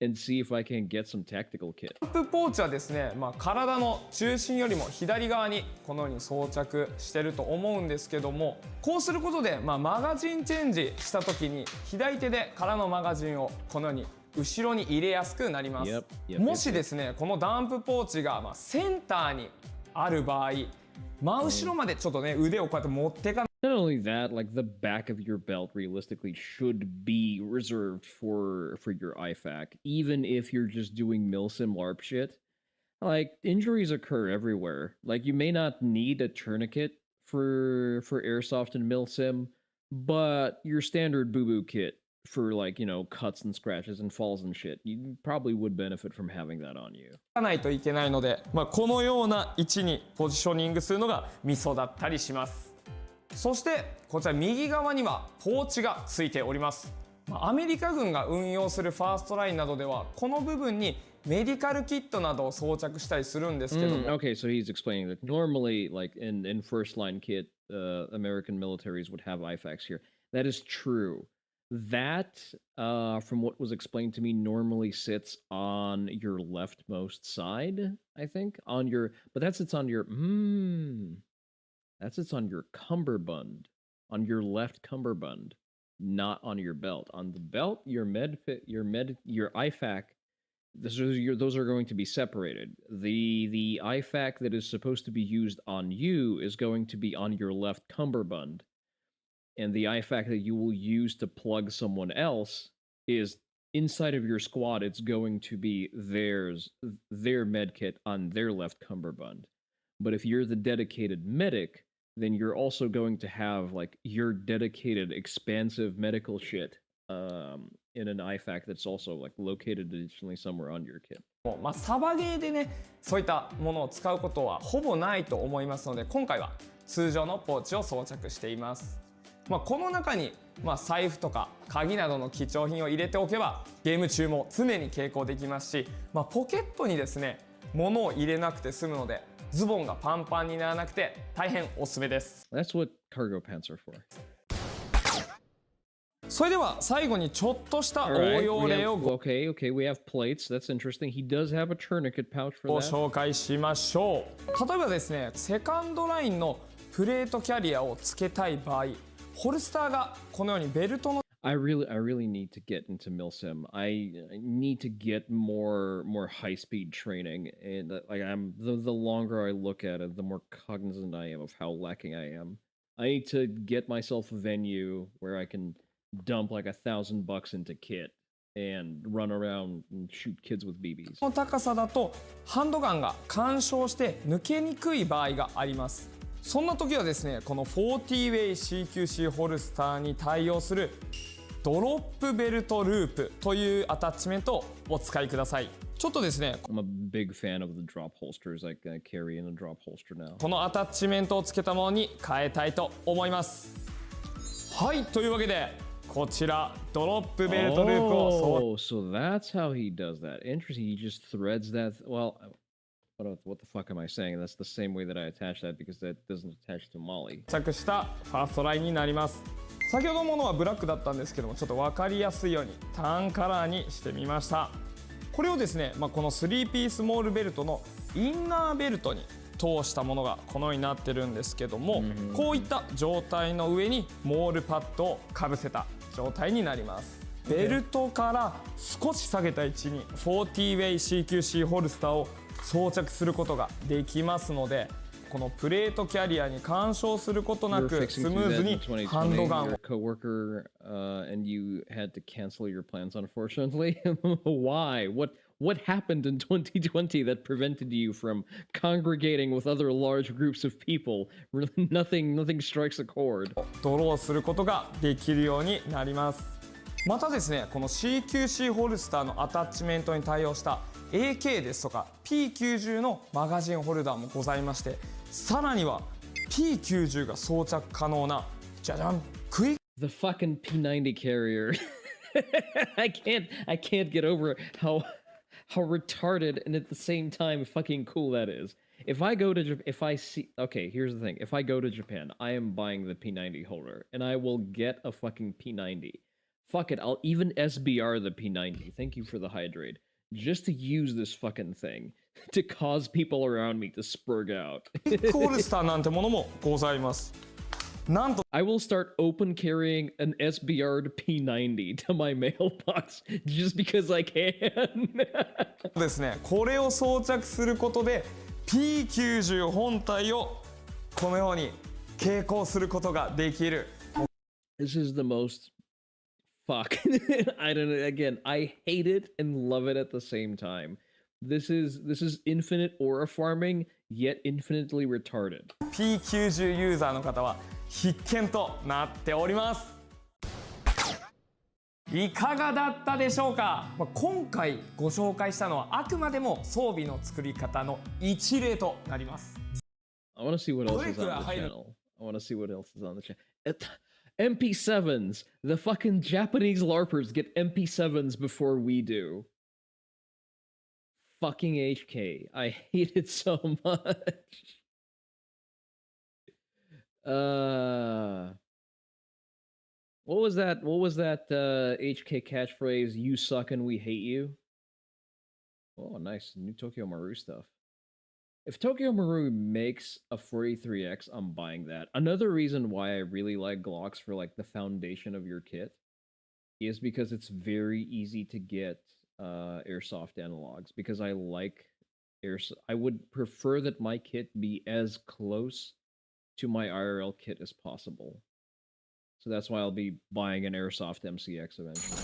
Speaker 2: and see if I can get some tactical kit.
Speaker 9: ダンプポーチはですね、体の中心よりも左側にこのように装着してると思うんですけども、こうすることで、マガジンチェンジした時に左手で空のマガジンをこのように後ろに入れやすくなります。
Speaker 2: Yep.
Speaker 9: もしですね、このダンプポーチがセンターにある場合、真後ろまでちょっとね、腕をこうやって持ってか
Speaker 2: Not only that, like the back of your belt realistically should be reserved for your IFAK, even if you're just doing milsim LARP shit. Like injuries occur everywhere. Like you may not need a tourniquet for airsoft and milsim, but your standard boo boo kit for like cuts and scratches and falls and shit, you probably would benefit from having that on you.
Speaker 9: ないといけないので、このような位置にポジショニングするのがミソだったりします。そしてこちら右側にはポーチがついております。アメリカ軍が運用するファーストラインなどではこの部分にメディカルキットなどを装着したりするんですけども、
Speaker 2: Okay, so he's explaining that normally, like in first line kit, American militaries would have IFAKs here. That is true. That, from what was explained to me, normally sits on your leftmost side, I think. But that sits on your that sits on your cummerbund, on your left cummerbund, not on your belt. On the belt, your IFAK, those are going to be separated. The IFAK that is supposed to be used on you is going to be on your left cummerbund. And the IFAK that you will use to plug someone else is inside of your squad. It's going to be their medkit on their left cummerbund. But if you're the dedicated medic, then you're also going to have like your dedicated expansive medical shit in an IFAK that's also like located additionally somewhere on your kit.
Speaker 9: サバゲーでね、そういったものを使うことはほぼないと思いますので、今回は通常のポーチを装着しています。この中に財布とか鍵などの貴重品を入れておけばゲーム中も常に携行できますし、ポケットにですね物を入れなくて済むのでズボンがパンパンにならなくて大変おすすめです。
Speaker 2: That's what cargo pants are for.
Speaker 9: それでは最後にちょっとした応用例を
Speaker 2: Okay, we have plates. That's interesting. He does have a tourniquet pouch for
Speaker 9: ご
Speaker 2: that.
Speaker 9: 紹介しましょう。例えばですね、セカンドラインのプレートキャリアをつけたい場合、ホルスターがこのようにベルトの
Speaker 2: I really need to get into milsim. I need to get more high speed training, and like the longer I look at it, the more cognizant I am of how lacking I am. I need to get myself a venue where I can dump like $1,000 into kit and run around and shoot kids with BBs.
Speaker 9: の高さだとハンドガンが干渉して抜けにくい場合があります。そんな時はですね、この40ウェイ CQC ホルスターに対応するドロップベルトループというアタッチメントをお使いください。ちょっとですね、
Speaker 2: I'm a big fan of the drop holsters. I carry in a drop holster now.
Speaker 9: このアタッチメントをつけたものに変えたいと思います。はい、というわけでこちらドロップベルトループを
Speaker 2: Oh, so that's how he does that. Interesting. He just threads that. Well, what the fuck am I saying? That's the same way that I attach that because that doesn't attach to Molly.
Speaker 9: 装着したファーストラインになります。先ほどのものはブラックだったんですけども、ちょっと分かりやすいようにターンカラーにしてみました。これをですね、この3ピースモールベルトのインナーベルトに通したものがこのようになってるんですけども、こういった状態の上にモールパッドをかぶせた状態になります。ベルトから少し下げた位置に40ウェイ CQC ホルスターを装着することができますので、このプレートキャリアに干渉することなくスムーズにハンドガンを
Speaker 2: coworker and you had to cancel your plans unfortunately. Why? What happened in 2020 that prevented you from congregating with other large groups of people? Really, nothing strikes a chord.
Speaker 9: ドローすることができるようになります。またですね、この CQC ホルスターのアタッチメントに対応した AK ですとか P90 のマガジンホルダーもございまして、さらには P90 が装着可能なじゃじゃんクイック
Speaker 2: The fucking P90 carrier. I can't get over how retarded and at the same time fucking cool that is. If I go to okay, here's the thing. If I go to Japan, I am buying the P90 holder and I will get a fucking P90. Fuck it, I'll even SBR the P90. Thank you for the hydrate. Just to use this fucking thing to cause people around me to spurg out.
Speaker 9: ホルスターなんてものもございます。なんと
Speaker 2: I will start open carrying an SBR'd P90 to my mailbox just because I can.
Speaker 9: ですね、これを装着することで P90 本体をこのように携行することができる。
Speaker 2: This is the most fuck. I don't know. Again, I hate it and love it at the same time. This is infinite aura farming, yet infinitely retarded.
Speaker 9: P90 ユーザーの方は必見となっております。いかがだったでしょうか。今回ご紹介したのはあくまでも装備の作り方の一例となります。
Speaker 2: I want to see what else is on the channel. I want to see what else is on the channel. MP7s. The fucking Japanese LARPers get MP7s before we do. Fucking HK. I hate it so much. What was that HK catchphrase? You suck and we hate you. Oh, nice. New Tokyo Maru stuff. If Tokyo Maru makes a 43X, I'm buying that. Another reason why I really like Glocks for like the foundation of your kit is because it's very easy to get airsoft analogs, because I like I would prefer that my kit be as close to my IRL kit as possible. So that's why I'll be buying an airsoft MCX eventually.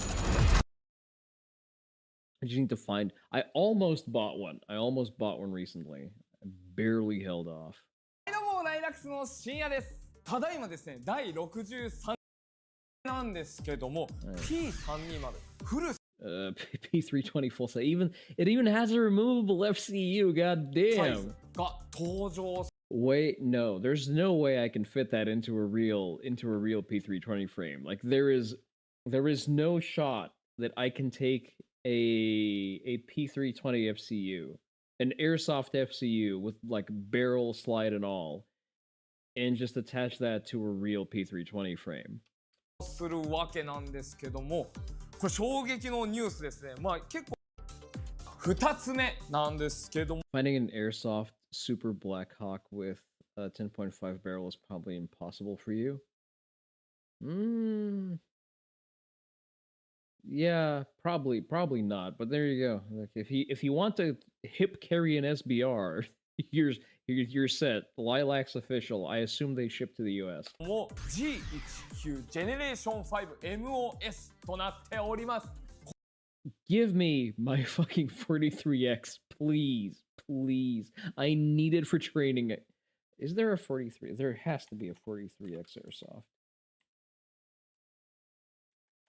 Speaker 2: I just need to find... I almost bought one. I almost bought one recently. I barely held off.
Speaker 9: どうもライラックスの深夜です。ただいまですね、第63なんですけども、P320 フル
Speaker 2: P320 full set. It even has a removable FCU. God
Speaker 9: サイ
Speaker 2: damn.
Speaker 9: ズが登場。
Speaker 2: Wait, no. There's no way I can fit that into a real P320 frame. Like there is no shot that I can take a P320 FCU, an airsoft FCU with like barrel slide and all, and just attach that to a real P320 frame.
Speaker 9: するわけなんですけども、これ衝撃のニュースですね。結構2つ目なんですけども、
Speaker 2: Finding an airsoft Super Black Hawk with a 10.5 barrel is probably impossible for you. Yeah, probably not. But there you go. Like if you want to hip carry an SBR, you're set. Lilac's official. I assume they ship to the US.
Speaker 9: もう G19 Generation 5 MOS となっております。
Speaker 2: Give me my fucking 43X, please. I need it for training. Is there a 43? There has to be a 43X airsoft.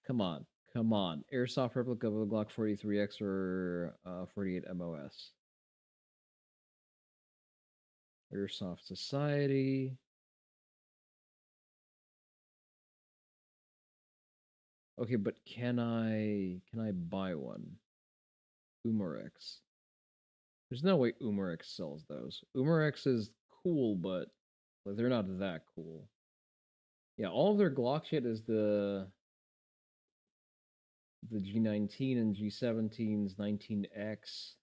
Speaker 2: Come on. Airsoft replica of the Glock 43X or 48 MOS. Airsoft Society. Okay, but can I buy one? Umarex. There's no way Umarex sells those. Umarex is cool, but they're not that cool. Yeah, all of their Glock shit is the G19 and G17s, 19X,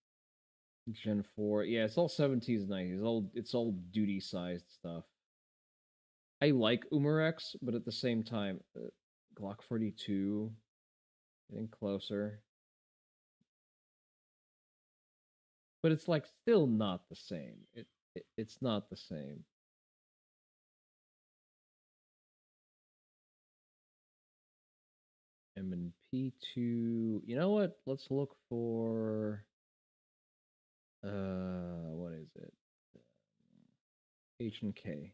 Speaker 2: Gen 4. Yeah, it's all 17s, 90s. It's all duty sized stuff. I like Umarex, but at the same time, Glock 42, getting closer. But it's like still not the same. It's not the same. M&P2. You know what? Let's look for what is it? H&K.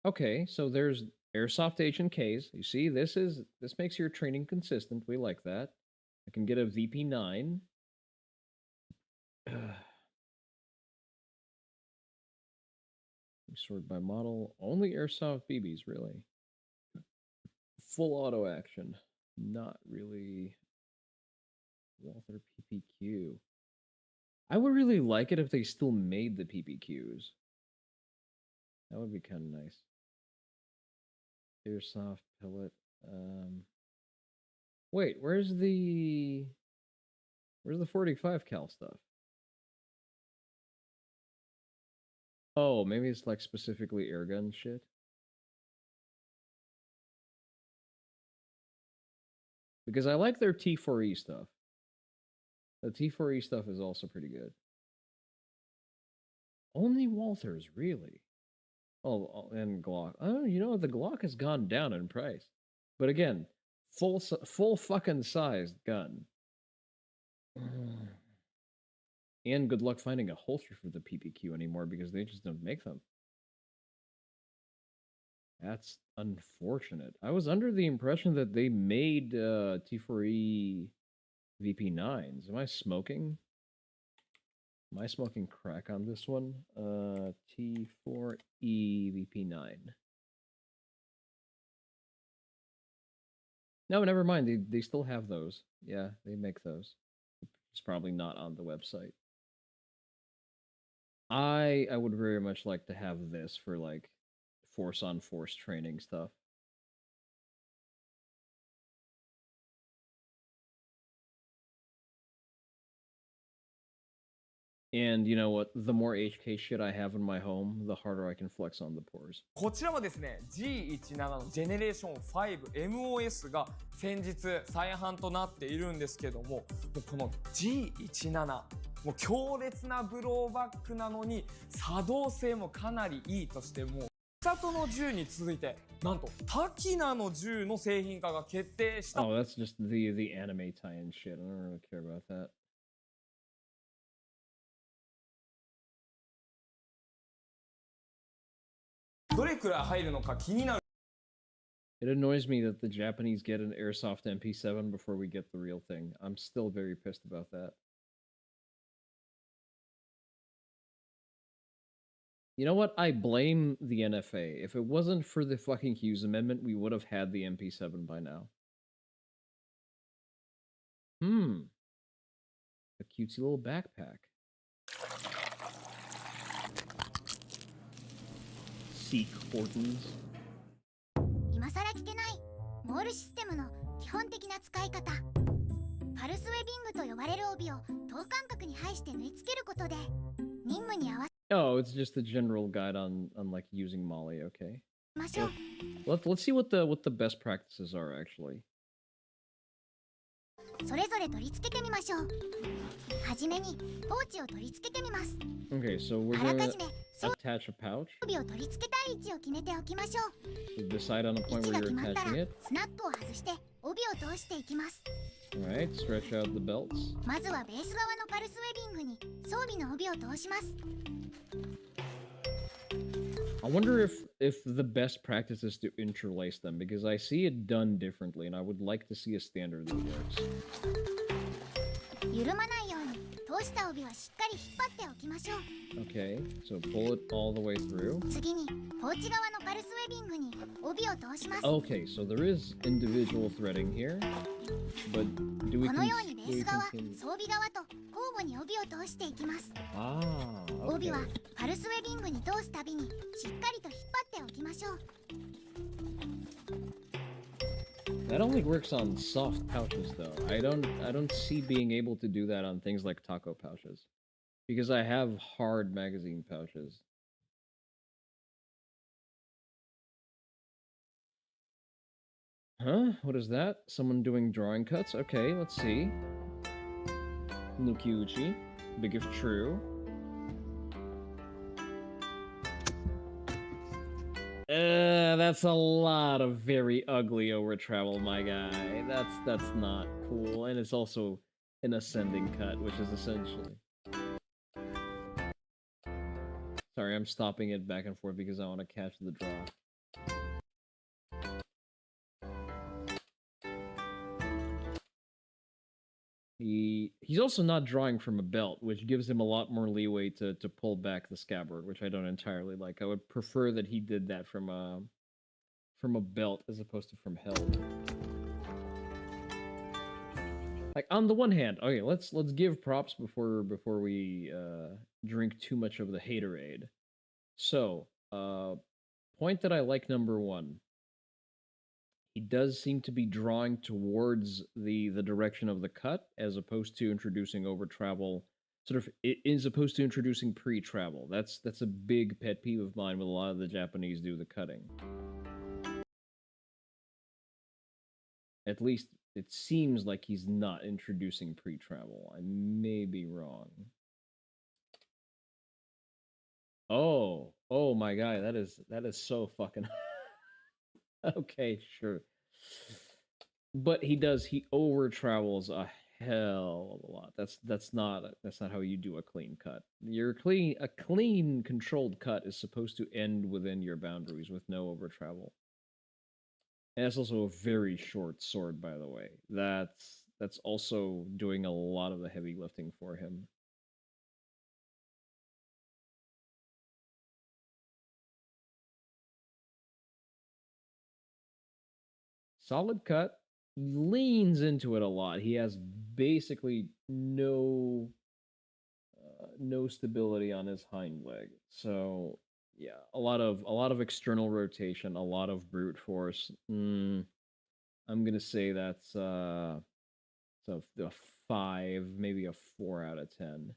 Speaker 2: Okay, so there's airsoft H&Ks. You see, this makes your training consistent. We like that. I can get a VP9. Sort by model. Only airsoft BBs, really. Full auto action. Not really. Walther PPQ. I would really like it if they still made the PPQs. That would be kind of nice. Airsoft pellet. Wait, where's the 45 cal stuff? Oh, maybe it's like specifically airgun shit. Because I like their T4E stuff. The T4E stuff is also pretty good. Only Walthers, really? Oh, and Glock. Oh, you know, the Glock has gone down in price. But again, full fucking sized gun. And good luck finding a holster for the PPQ anymore because they just don't make them. That's unfortunate. I was under the impression that they made T4E VP9s. Am I smoking? Am I smoking crack on this one? T4E VP9. No, never mind. They still have those. Yeah, they make those. It's probably not on the website. I would very much like to have this for like force on force training stuff. And you know what? The more HK shit I have in my home, the harder I can flex on the pores.
Speaker 9: こちらはですね G17 のジェネレーション 5MOS が先日再販となっているんですけども、もうこの G17 もう強烈なブローバックなのに作動性もかなりいいとしても千里の銃に続いてなんと滝名の銃の製品化が決定した。
Speaker 2: Oh, that's just the anime tie-in shit. I don't really care about that.
Speaker 9: It
Speaker 2: annoys me that the Japanese get an airsoft MP7 before we get the real thing. I'm still very pissed about that. You know what? I blame the NFA. If it wasn't for the fucking Hughes Amendment, we would have had the MP7 by now. A cutesy little backpack. Seek Hortons.
Speaker 10: 今更聞けないモールシステムの基本的な使い方。パルスウェビングと呼ばれる帯を等間隔に配して縫い付けることで任務に合わせ
Speaker 2: Oh, it's just a general guide on like using Molly, okay.
Speaker 10: ましょう。
Speaker 2: Let's see what the best practices are actually.
Speaker 10: それぞれ取り付けてみましょう。はじめにポーチを取り付けてみます。
Speaker 2: Okay, so we're
Speaker 10: あら
Speaker 2: gonna
Speaker 10: かじめ装
Speaker 2: attach a pouch.
Speaker 10: 備を取り付けたい位置を決めておきましょう。
Speaker 2: Decide on a
Speaker 10: 位
Speaker 2: point
Speaker 10: 置
Speaker 2: where
Speaker 10: が
Speaker 2: you're
Speaker 10: 決まった
Speaker 2: attaching
Speaker 10: ら
Speaker 2: it.
Speaker 10: スナップを外して帯を通していきます。
Speaker 2: Alright, stretch out the belts.
Speaker 10: まずはベース側のパルスウェビングに装備の帯を通します。
Speaker 2: I wonder if the best practice is to interlace them because I see it done differently and I would like to see a standard that works.
Speaker 10: 緩まないように通した帯はしっかり引っ張っておきましょう。
Speaker 2: Okay, so pull it all the way through.
Speaker 10: 次にポーチ側のパルスウェビングに帯を通します。
Speaker 2: Okay, so there is individual threading here, but do we
Speaker 10: このようにベース側、
Speaker 2: continue?
Speaker 10: 装備側と交互に帯を通していきます。
Speaker 2: Ah,
Speaker 10: 帯
Speaker 2: okay.
Speaker 10: はパルスウェビングに通すたびにしっかりと引っ張っておきましょう。
Speaker 2: That only works on soft pouches though. I don't see being able to do that on things like taco pouches. Because I have hard magazine pouches. Huh? What is that? Someone doing drawing cuts? Okay, let's see. Nukiuchi. Big if true. That's a lot of very ugly over travel, my guy. That's not cool. And it's also an ascending cut, which is essentially... Sorry, I'm stopping it back and forth because I want to catch the draw. He's also not drawing from a belt, which gives him a lot more leeway to pull back the scabbard, which I don't entirely like. I would prefer that he did that from a belt as opposed to from held. Like on the one hand, okay, let's give props before we drink too much of the haterade. So, point that I like number one. He does seem to be drawing towards the direction of the cut as opposed to introducing over travel, sort of as opposed to introducing pre-travel. That's a big pet peeve of mine when a lot of the Japanese do the cutting. At least it seems like he's not introducing pre-travel. I may be wrong. Oh my god, that is so fucking okay, sure. But he over travels a hell of a lot. That's not how you do a clean cut. A clean controlled cut is supposed to end within your boundaries with no over travel. And it's also a very short sword, by the way. That's also doing a lot of the heavy lifting for him. Solid cut, leans into it a lot. He has basically no stability on his hind leg. So yeah, a lot of external rotation, a lot of brute force. I'm gonna say that's a 5, maybe a 4 out of 10.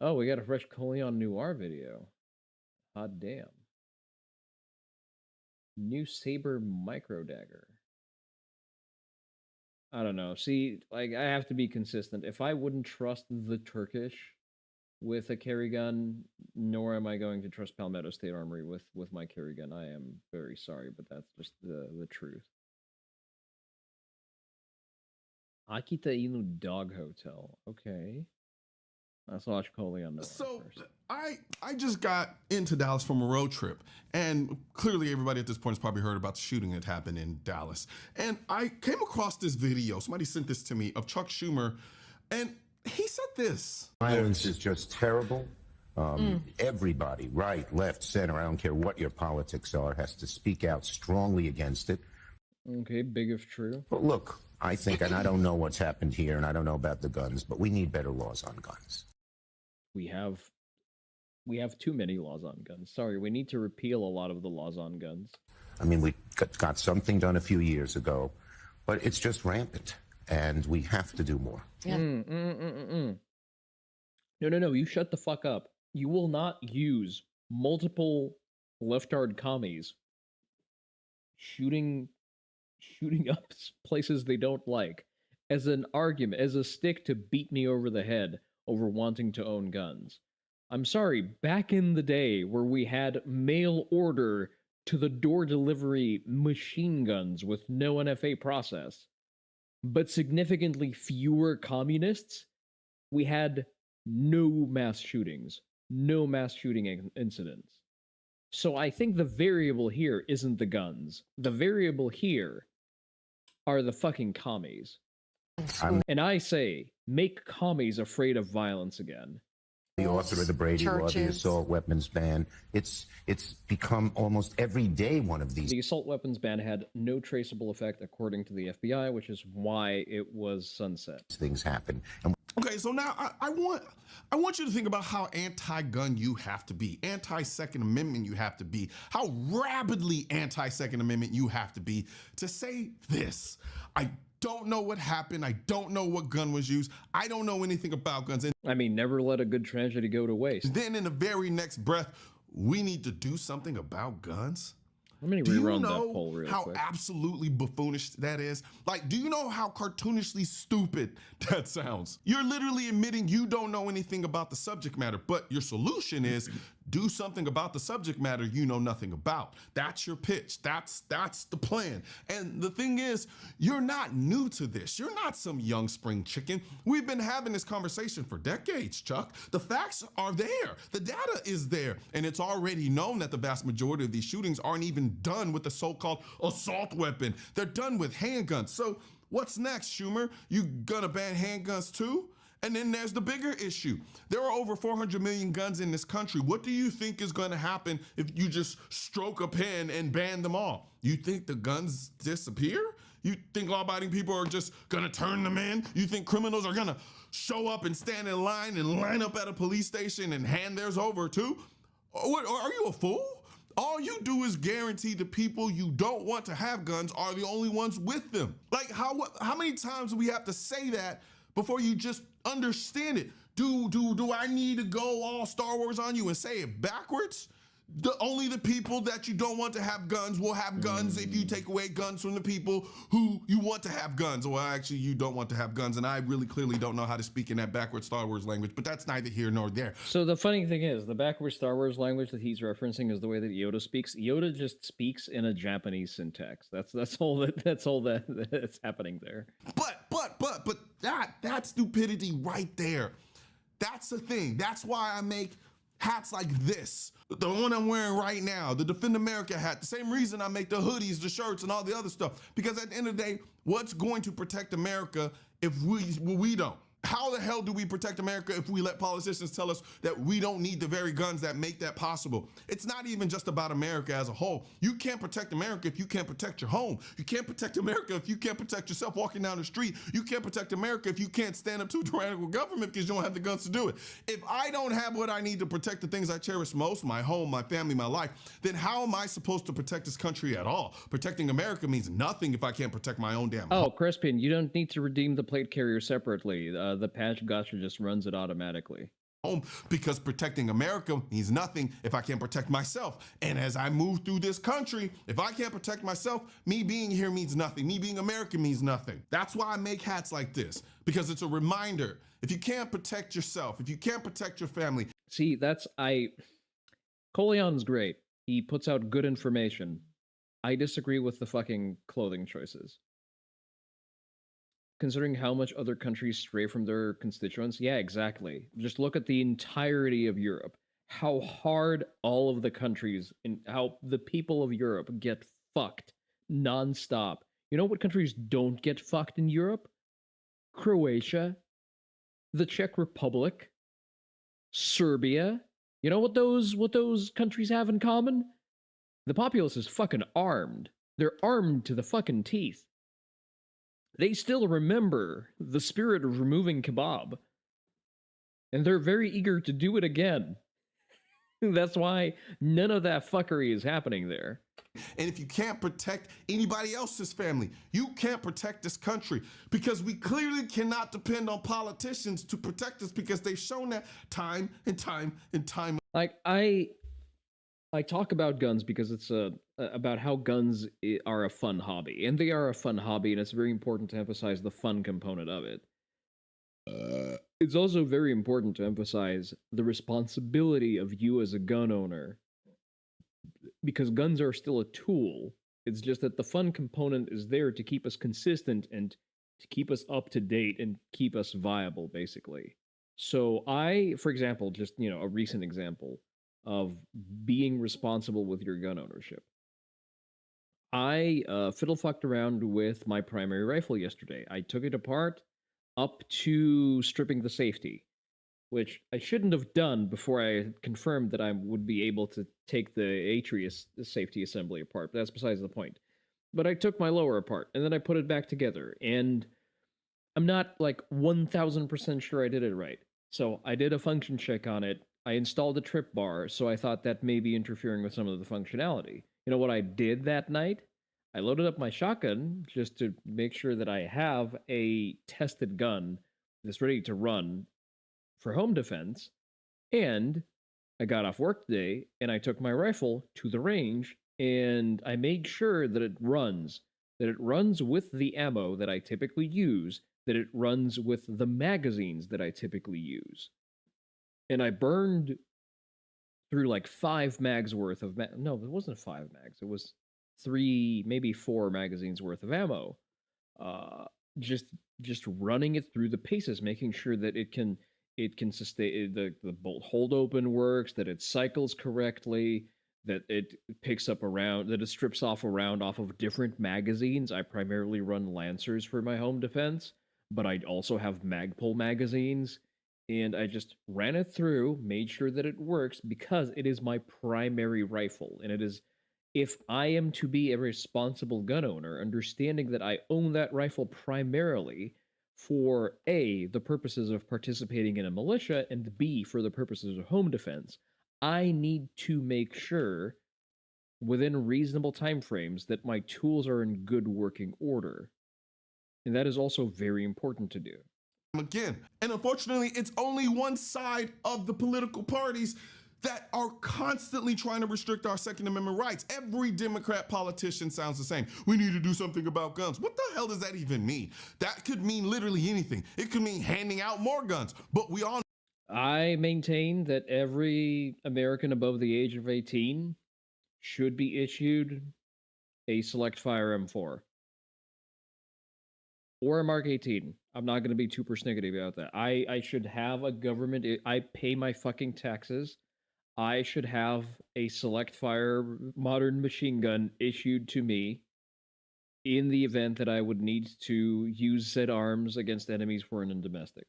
Speaker 2: Oh, we got a fresh Coleon Noir video. Hot damn. New Saber micro dagger. I don't know. See, like, I have to be consistent. If I wouldn't trust the Turkish with a carry gun, nor am I going to trust Palmetto State Armory with my carry gun. I am very sorry, but that's just the truth. Akita Inu Dog Hotel. Okay. Let's watch Coleon Noir first.
Speaker 11: I just got into Dallas from a road trip, and clearly everybody at this point has probably heard about the shooting that happened in Dallas. And I came across this video, somebody sent this to me, of Chuck Schumer, and he said this.
Speaker 12: Violence is just terrible. Everybody, right, left, center, I don't care what your politics are, has to speak out strongly against it.
Speaker 2: Okay, big if true.
Speaker 12: But look, I think, and I don't know what's happened here, and I don't know about the guns, but we need better laws on guns.
Speaker 2: We have too many laws on guns. Sorry, we need to repeal a lot of the laws on guns.
Speaker 12: I mean, we got something done a few years ago, but it's just rampant, and we have to do more.
Speaker 2: Yeah. No, you shut the fuck up. You will not use multiple leftard commies shooting up places they don't like as an argument, as a stick to beat me over the head over wanting to own guns. I'm sorry, back in the day where we had mail order to the door delivery machine guns with no NFA process, but significantly fewer communists, we had no mass shootings, no mass shooting incidents. So I think the variable here isn't the guns. The variable here are the fucking commies. And I say, make commies afraid of violence again.
Speaker 12: The author of the Brady Law, the assault weapons ban, it's become almost every day one of these.
Speaker 2: The assault weapons ban had no traceable effect according to the FBI, which is why it was sunset.
Speaker 12: Things happen.
Speaker 11: Okay, so now I want you to think about how anti-gun you have to be, anti-Second Amendment you have to be, how rabidly anti-Second Amendment you have to be to say this. I don't know what happened. I don't know what gun was used. I don't know anything about guns.
Speaker 2: I mean, never let a good tragedy go to waste.
Speaker 11: Then in the very next breath, we need to do something about guns.
Speaker 2: Let me rerun that poll real
Speaker 11: how
Speaker 2: quick.
Speaker 11: Absolutely buffoonish that is? Like, do you know how cartoonishly stupid that sounds? You're literally admitting you don't know anything about the subject matter, but your solution is do something about the subject matter you know nothing about. That's your pitch. That's the plan. And the thing is, you're not new to this. You're not some young spring chicken. We've been having this conversation for decades, Chuck. The facts are there. The data is there. And it's already known that the vast majority of these shootings aren't even done with the so-called assault weapon. They're done with handguns. So what's next, Schumer? You gonna ban handguns too? And then there's the bigger issue. There are over 400 million guns in this country. What do you think is going to happen if you just stroke a pen and ban them all? You think the guns disappear? You think law-abiding people are just going to turn them in? You think criminals are going to show up and stand in line and line up at a police station and hand theirs over too? What, are you a fool? All you do is guarantee the people you don't want to have guns are the only ones with them. Like, how many times do we have to say that before you just understand it? Do I need to go all Star Wars on you and say it backwards? Only the people that you don't want to have guns will have guns if you take away guns from the people who you want to have guns. Well, actually, you don't want to have guns, and I really clearly don't know how to speak in that backwards Star Wars language, but that's neither here nor there.
Speaker 2: So the funny thing is, the backwards Star Wars language that he's referencing is the way that Yoda speaks. Yoda just speaks in a Japanese syntax. That's all that's happening there.
Speaker 11: But that stupidity right there. That's the thing. That's why I make hats like this. The one I'm wearing right now, the Defend America hat. The same reason I make the hoodies, the shirts, and all the other stuff. Because at the end of the day, what's going to protect America if we don't? How the hell do we protect America if we let politicians tell us that we don't need the very guns that make that possible? It's not even just about America as a whole. You can't protect America if you can't protect your home. You can't protect America if you can't protect yourself walking down the street. You can't protect America if you can't stand up to a tyrannical government because you don't have the guns to do it. If I don't have what I need to protect the things I cherish most, my home, my family, my life, then how am I supposed to protect this country at all? Protecting America means nothing if I can't protect my own damn home.
Speaker 2: Oh, Crispin, you don't need to redeem the plate carrier separately. The patch gotcha just runs it automatically.
Speaker 11: Because protecting America means nothing if I can't protect myself. And as I move through this country, if I can't protect myself, me being here means nothing. Me being American means nothing. That's why I make hats like this, because it's a reminder. If you can't protect yourself, if you can't protect your family.
Speaker 2: See, Coleon's great. He puts out good information. I disagree with the fucking clothing choices. Considering how much other countries stray from their constituents, yeah, exactly. Just look at the entirety of Europe. How hard all of the countries and how the people of Europe get fucked nonstop. You know what countries don't get fucked in Europe? Croatia, the Czech Republic, Serbia. You know what those countries have in common? The populace is fucking armed. They're armed to the fucking teeth. They still remember the spirit of removing kebab. And they're very eager to do it again. That's why none of that fuckery is happening there.
Speaker 11: And if you can't protect anybody else's family, you can't protect this country, because we clearly cannot depend on politicians to protect us, because they've shown that time and time and time.
Speaker 2: Like, I talk about guns because it's about how guns are a fun hobby, and they are a fun hobby, and it's very important to emphasize the fun component of it. It's also very important to emphasize the responsibility of you as a gun owner, because guns are still a tool. It's just that the fun component is there to keep us consistent and to keep us up to date and keep us viable, basically. So for example, just, a recent example of being responsible with your gun ownership. I fiddle-fucked around with my primary rifle yesterday. I took it apart up to stripping the safety, which I shouldn't have done before I had confirmed that I would be able to take the Atrius safety assembly apart, but that's besides the point. But I took my lower apart, and then I put it back together, and I'm not, 1,000% sure I did it right. So I did a function check on it. I installed a trip bar, so I thought that may be interfering with some of the functionality. You know what I did that night? I loaded up my shotgun just to make sure that I have a tested gun that's ready to run for home defense, and I got off work today, and I took my rifle to the range, and I made sure that it runs with the ammo that I typically use, that it runs with the magazines that I typically use. And I burned through 5 mags worth of no, it wasn't 5 mags. It was 3, maybe 4 magazines worth of ammo. Just running it through the paces, making sure that it can sustain, the bolt hold open works, that it cycles correctly, that it picks up a round, that it strips off a round off of different magazines. I primarily run Lancers for my home defense, but I also have Magpul magazines. And I just ran it through, made sure that it works, because it is my primary rifle. And it is, if I am to be a responsible gun owner, understanding that I own that rifle primarily for A, the purposes of participating in a militia, and B, for the purposes of home defense, I need to make sure, within reasonable timeframes, that my tools are in good working order. And that is also very important to do.
Speaker 11: Again, and unfortunately, it's only one side of the political parties that are constantly trying to restrict our Second Amendment rights. Every Democrat politician sounds the same. We need to do something about guns. What the hell does that even mean? That could mean literally anything. It could mean handing out more guns, but we all
Speaker 2: I maintain that every American above the age of 18 should be issued a Select Fire M4 or a Mark 18. I'm not going to be too persnickety about that. I should have a government. I pay my fucking taxes. I should have a Select Fire modern machine gun issued to me in the event that I would need to use said arms against enemies, foreign and domestic.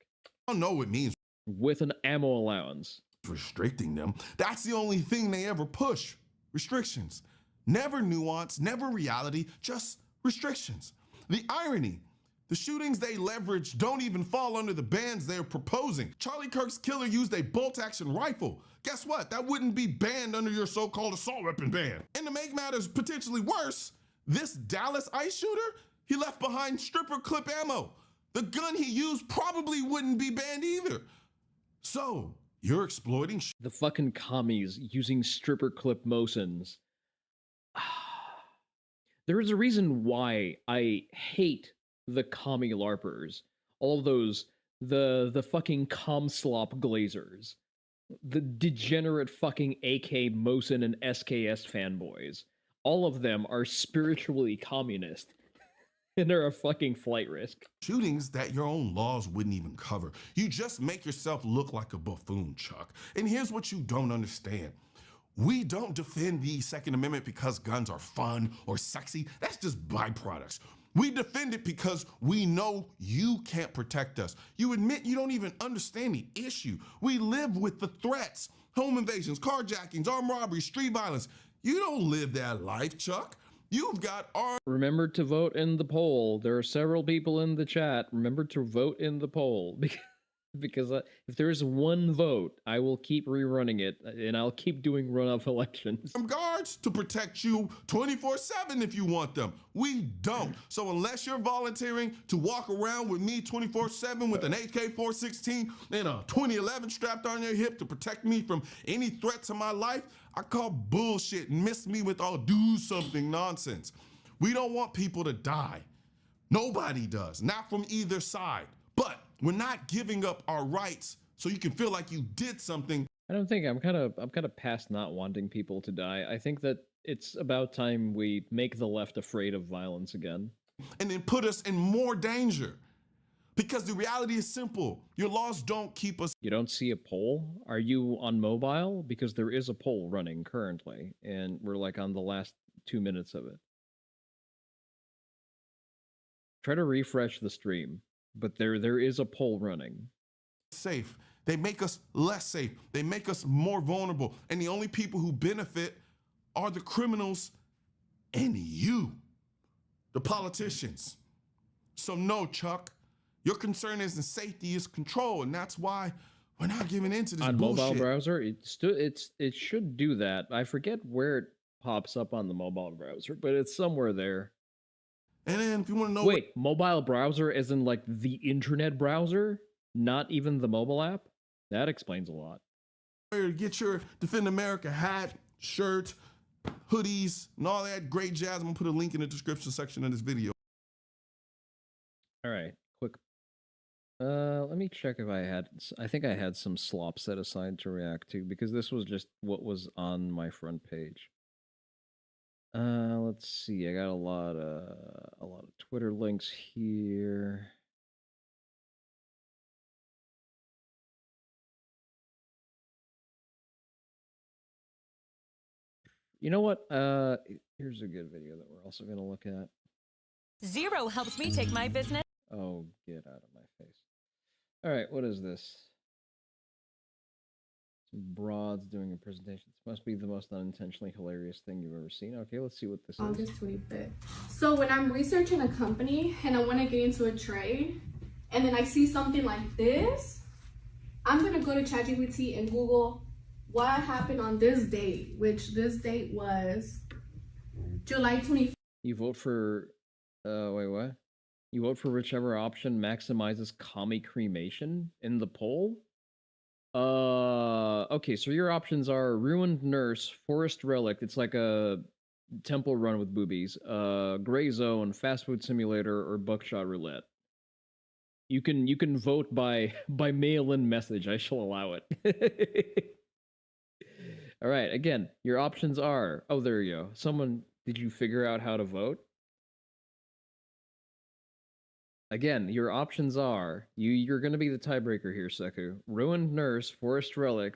Speaker 11: I don't know what it means.
Speaker 2: With an ammo allowance.
Speaker 11: Restricting them. That's the only thing they ever push. Restrictions. Never nuance, never reality, just restrictions. The irony, the shootings they leverage don't even fall under the bans they're proposing. Charlie Kirk's killer used a bolt-action rifle. Guess what? That wouldn't be banned under your so-called assault weapon ban. And to make matters potentially worse, this Dallas ICE shooter, he left behind stripper clip ammo. The gun he used probably wouldn't be banned either. So, you're exploiting
Speaker 2: the fucking commies using stripper clip Mosins. There is a reason why I hate the commie LARPers. All those, the fucking comslop glazers. The degenerate fucking AK Mosin and SKS fanboys. All of them are spiritually communist. And they're a fucking flight risk.
Speaker 11: Shootings that your own laws wouldn't even cover. You just make yourself look like a buffoon, Chuck. And here's what you don't understand. We don't defend the Second Amendment because guns are fun or sexy. That's just byproducts. We defend it because we know you can't protect us. You admit you don't even understand the issue. We live with the threats. Home invasions, carjackings, armed robberies, street violence. You don't live that life, Chuck. You've got our...
Speaker 2: Remember to vote in the poll. There are several people in the chat. Remember to vote in the poll. Because if there's one vote, I will keep rerunning it, and I'll keep doing runoff elections.
Speaker 11: Guards to protect you 24/7 if you want them. We don't. So unless you're volunteering to walk around with me 24/7 with an AK-416 and a 2011 strapped on your hip to protect me from any threat to my life, I call bullshit and miss me with all do something nonsense. We don't want people to die. Nobody does, not from either side. But we're not giving up our rights so you can feel like you did something.
Speaker 2: I don't think I'm kind of past not wanting people to die. I think that it's about time we make the left afraid of violence again.
Speaker 11: And then put us in more danger. Because the reality is simple. Your laws don't keep us.
Speaker 2: You don't see a poll? Are you on mobile? Because there is a poll running currently, and we're like on the last 2 minutes of it. Try to refresh the stream. But there is a poll running.
Speaker 11: Safe. They make us less safe. They make us more vulnerable. And the only people who benefit are the criminals and you, the politicians. So no, Chuck, your concern isn't safety, it's control. And that's why we're not giving in to this
Speaker 2: on
Speaker 11: bullshit.
Speaker 2: Mobile browser, it should do that. I forget where it pops up on the mobile browser, but it's somewhere there.
Speaker 11: And then if you want to know...
Speaker 2: Wait, mobile browser as in like the internet browser? Not even the mobile app? That explains a lot.
Speaker 11: Where to get your Defend America hat, shirt, hoodies, and all that great jazz. I'm going to put a link in the description section of this video.
Speaker 2: All right, quick. Let me check if I think I had some slop set aside to react to, because this was just what was on my front page. Let's see. I got a lot of Twitter links here. You know what? Here's a good video that we're also going to look at.
Speaker 13: Zero helps me take my business.
Speaker 2: Oh, get out of my face. All right, what is this? Some broads doing a presentation. This must be the most unintentionally hilarious thing you've ever seen. Okay, let's see what this is.
Speaker 14: August 25th. So when I'm researching a company and I want to get into a trade, and then I see something like this, I'm going to go to ChatGPT and Google what happened on this date, which this date was July 25th.
Speaker 2: You vote for, wait, what? You vote for whichever option maximizes commie cremation in the poll? Okay, so your options are ruined nurse, forest relic. It's like a temple run with boobies. Gray zone, fast food simulator, or buckshot roulette. You can vote by mail-in message. I shall allow it. All right. Again, your options are. Oh, there you go. Someone, did you figure out how to vote? Again, your options are. You're going to be the tiebreaker here, Seku. Ruined nurse, forest relic,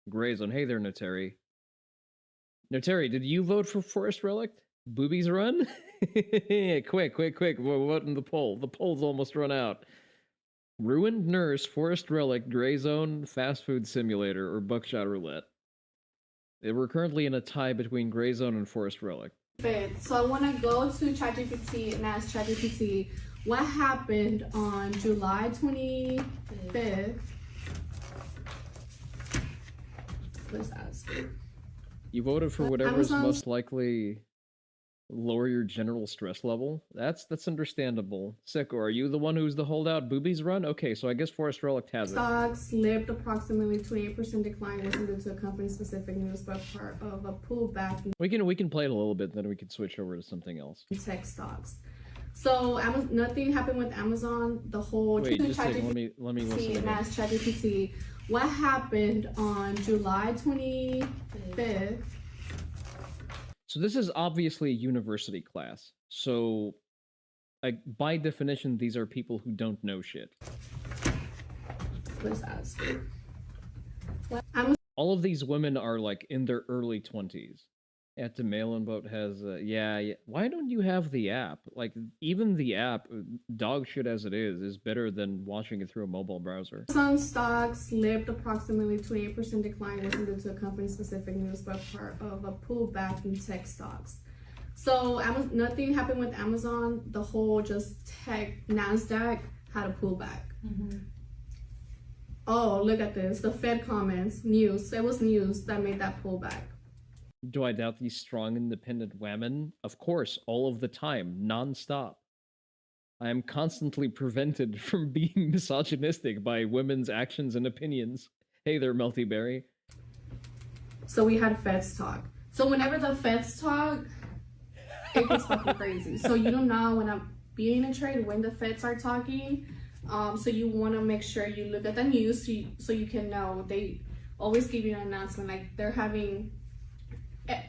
Speaker 2: gray zone. Hey there, Notary. Notary, did you vote for forest relic? Boobies run? Quick. We're voting the poll. The poll's almost run out. Ruined nurse, forest relic, gray zone, fast food simulator, or buckshot roulette. We're currently in a tie between gray zone and forest relic.
Speaker 14: So I want to go to ChatGPT and ask ChatGPT what happened on July 25th. Let's ask it.
Speaker 2: You voted for whatever's most likely lower your general stress level. That's understandable. Sicko, are you the one who's the holdout? Boobies run? Okay, so I guess Forest Relic has it.
Speaker 14: Stocks slipped approximately 28% decline wasn't due to a company-specific news, but part of a pullback.
Speaker 2: We can play it a little bit, then we can switch over to something else.
Speaker 14: Tech stocks. So nothing happened with Amazon. The whole.
Speaker 2: Wait, just a second. Let me listen.
Speaker 14: And ask ChatGPT what happened on July 25th.
Speaker 2: So this is obviously a university class. So, like, by definition, these are people who don't know shit.
Speaker 14: Let's ask it.
Speaker 2: All of these women are like in their early 20s. At the mail-in vote has, yeah. Why don't you have the app? Like, even the app, dog shit as it is better than watching it through a mobile browser.
Speaker 14: Some stocks slipped approximately 28% decline wasn't due to a company-specific news, but part of a pullback in tech stocks. So nothing happened with Amazon. The whole just tech NASDAQ had a pullback. Mm-hmm. Oh, look at this. The Fed comments, news. It was news that made that pullback.
Speaker 2: Do I doubt these strong, independent women? Of course, all of the time, non-stop. I am constantly prevented from being misogynistic by women's actions and opinions. Hey there, Meltyberry.
Speaker 14: So we had Feds talk. So whenever the Feds talk, it gets fucking crazy. So you don't know when I'm being in a trade when the Feds are talking. So you want to make sure you look at the news so you can know. They always give you an announcement like they're having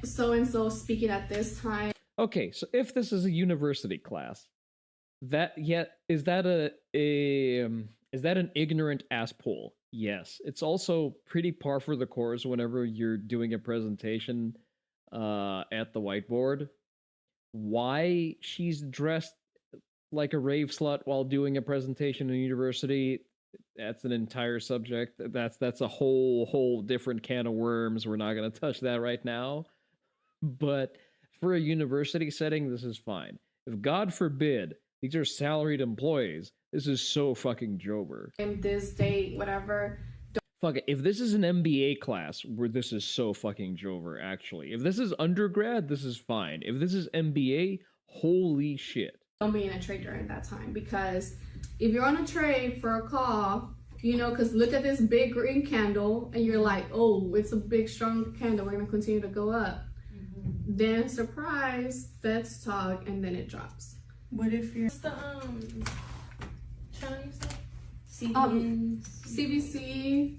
Speaker 14: so-and-so speaking at this time.
Speaker 2: Okay, so if this is a university class, is that an ignorant ass poll? Yes. It's also pretty par for the course whenever you're doing a presentation at the whiteboard. Why she's dressed like a rave slut while doing a presentation in university, that's an entire subject. That's a whole different can of worms. We're not going to touch that right now. But for a university setting, this is fine. If God forbid these are salaried employees, this is so fucking jober.
Speaker 14: In this date, whatever.
Speaker 2: Fuck it. If this is an MBA class, where this is so fucking jover, actually. If this is undergrad, this is fine. If this is MBA, holy shit.
Speaker 14: Don't be in a trade during that time, because if you're on a trade for a call, because look at this big green candle and you're like, oh, it's a big strong candle, we're going to continue to go up. Mm-hmm. Then surprise, Feds talk, and then it drops.
Speaker 15: What if you're
Speaker 14: CBC?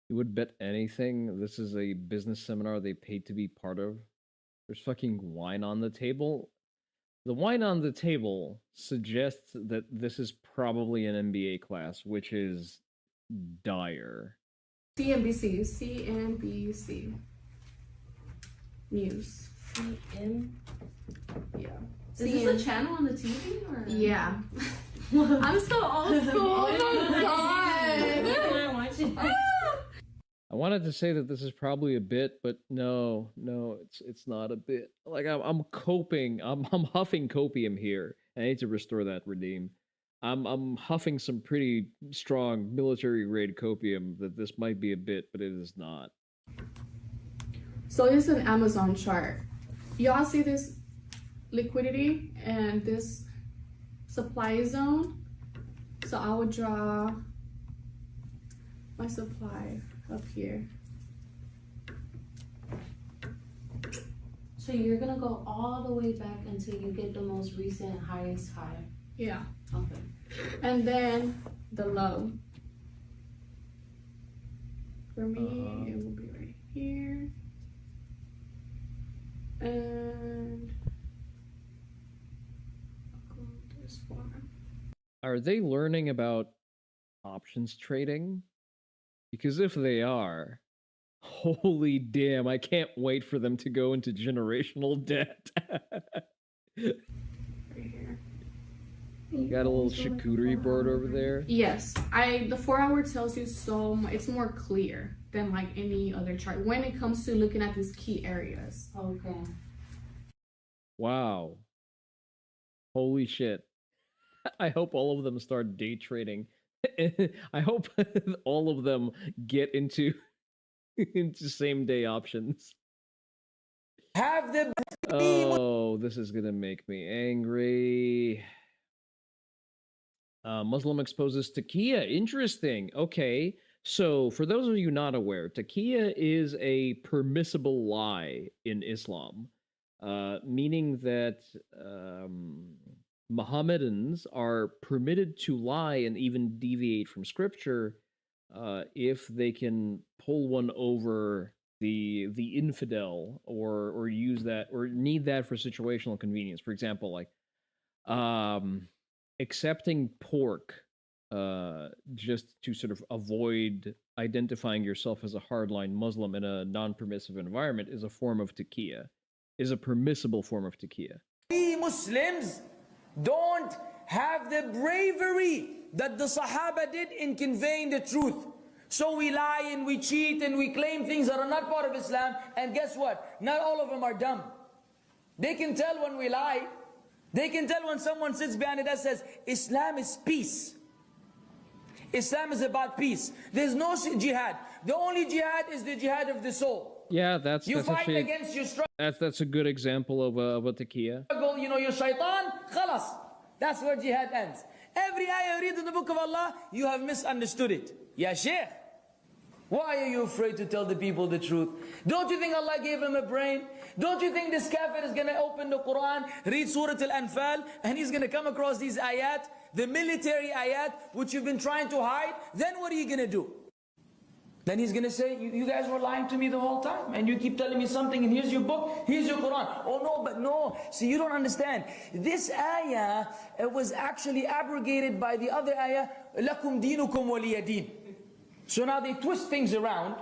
Speaker 2: You would bet anything this is a business seminar they paid to be part of? There's fucking wine on the table. The wine on the table suggests that this is probably an MBA class, which is dire.
Speaker 14: CNBC News. Yeah.
Speaker 15: Is this a channel on the TV? Or?
Speaker 14: Yeah. I'm so old school. Oh my god.
Speaker 2: I wanted to say that this is probably a bit, but no, it's not a bit. Like I'm coping, I'm huffing copium here. I need to restore that redeem. I'm huffing some pretty strong military grade copium that this might be a bit, but it is not.
Speaker 14: So it's an Amazon chart. Y'all see this liquidity and this supply zone? So I would draw my supply up here.
Speaker 15: So you're gonna go all the way back until you get the most recent highest high.
Speaker 14: Yeah.
Speaker 15: Okay.
Speaker 14: And then the low. For me, it will be right here. And I'll go this far.
Speaker 2: Are they learning about options trading? Because if they are, holy damn, I can't wait for them to go into generational debt.
Speaker 14: Right here.
Speaker 2: Got a little charcuterie board over there.
Speaker 14: Yes, the 4 hour tells you so much. It's more clear than like any other chart when it comes to looking at these key areas.
Speaker 15: Okay.
Speaker 2: Wow. Holy shit. I hope all of them start day trading. I hope all of them get into same day options.
Speaker 16: Have the
Speaker 2: Oh, this is gonna make me angry. Muslim exposes taqiyya. Interesting. Okay, so for those of you not aware, taqiyya is a permissible lie in Islam, meaning that Mohammedans are permitted to lie and even deviate from scripture if they can pull one over the infidel or use that or need that for situational convenience. For example, like accepting pork just to sort of avoid identifying yourself as a hardline Muslim in a non-permissive environment is a form of taqiyya, is a permissible form of taqiyya.
Speaker 16: We Muslims don't have the bravery that the Sahaba did in conveying the truth. So we lie and we cheat and we claim things that are not part of Islam, and guess what? Not all of them are dumb. They can tell when we lie. They can tell when someone sits behind it that says, Islam is peace. Islam is about peace. There's no jihad. The only jihad is the jihad of the soul.
Speaker 2: Yeah, that's
Speaker 16: fight
Speaker 2: actually,
Speaker 16: against your struggle.
Speaker 2: That's a good example of a taqiyya.
Speaker 16: You know, your shaitan, khalas. That's where jihad ends. Every ayah you read in the book of Allah, you have misunderstood it. Ya Sheikh, why are you afraid to tell the people the truth? Don't you think Allah gave him a brain? Don't you think this kafir is going to open the Quran, read Surah Al-Anfal, and he's going to come across these ayat, the military ayat, which you've been trying to hide? Then what are you going to do? Then he's going to say, you guys were lying to me the whole time, and you keep telling me something, and here's your book, here's your Quran. Oh no, but no. See, you don't understand. This ayah was actually abrogated by the other ayah, لَكُمْ دِينُكُمْ وَلِيَ دِينُ. So now they twist things around.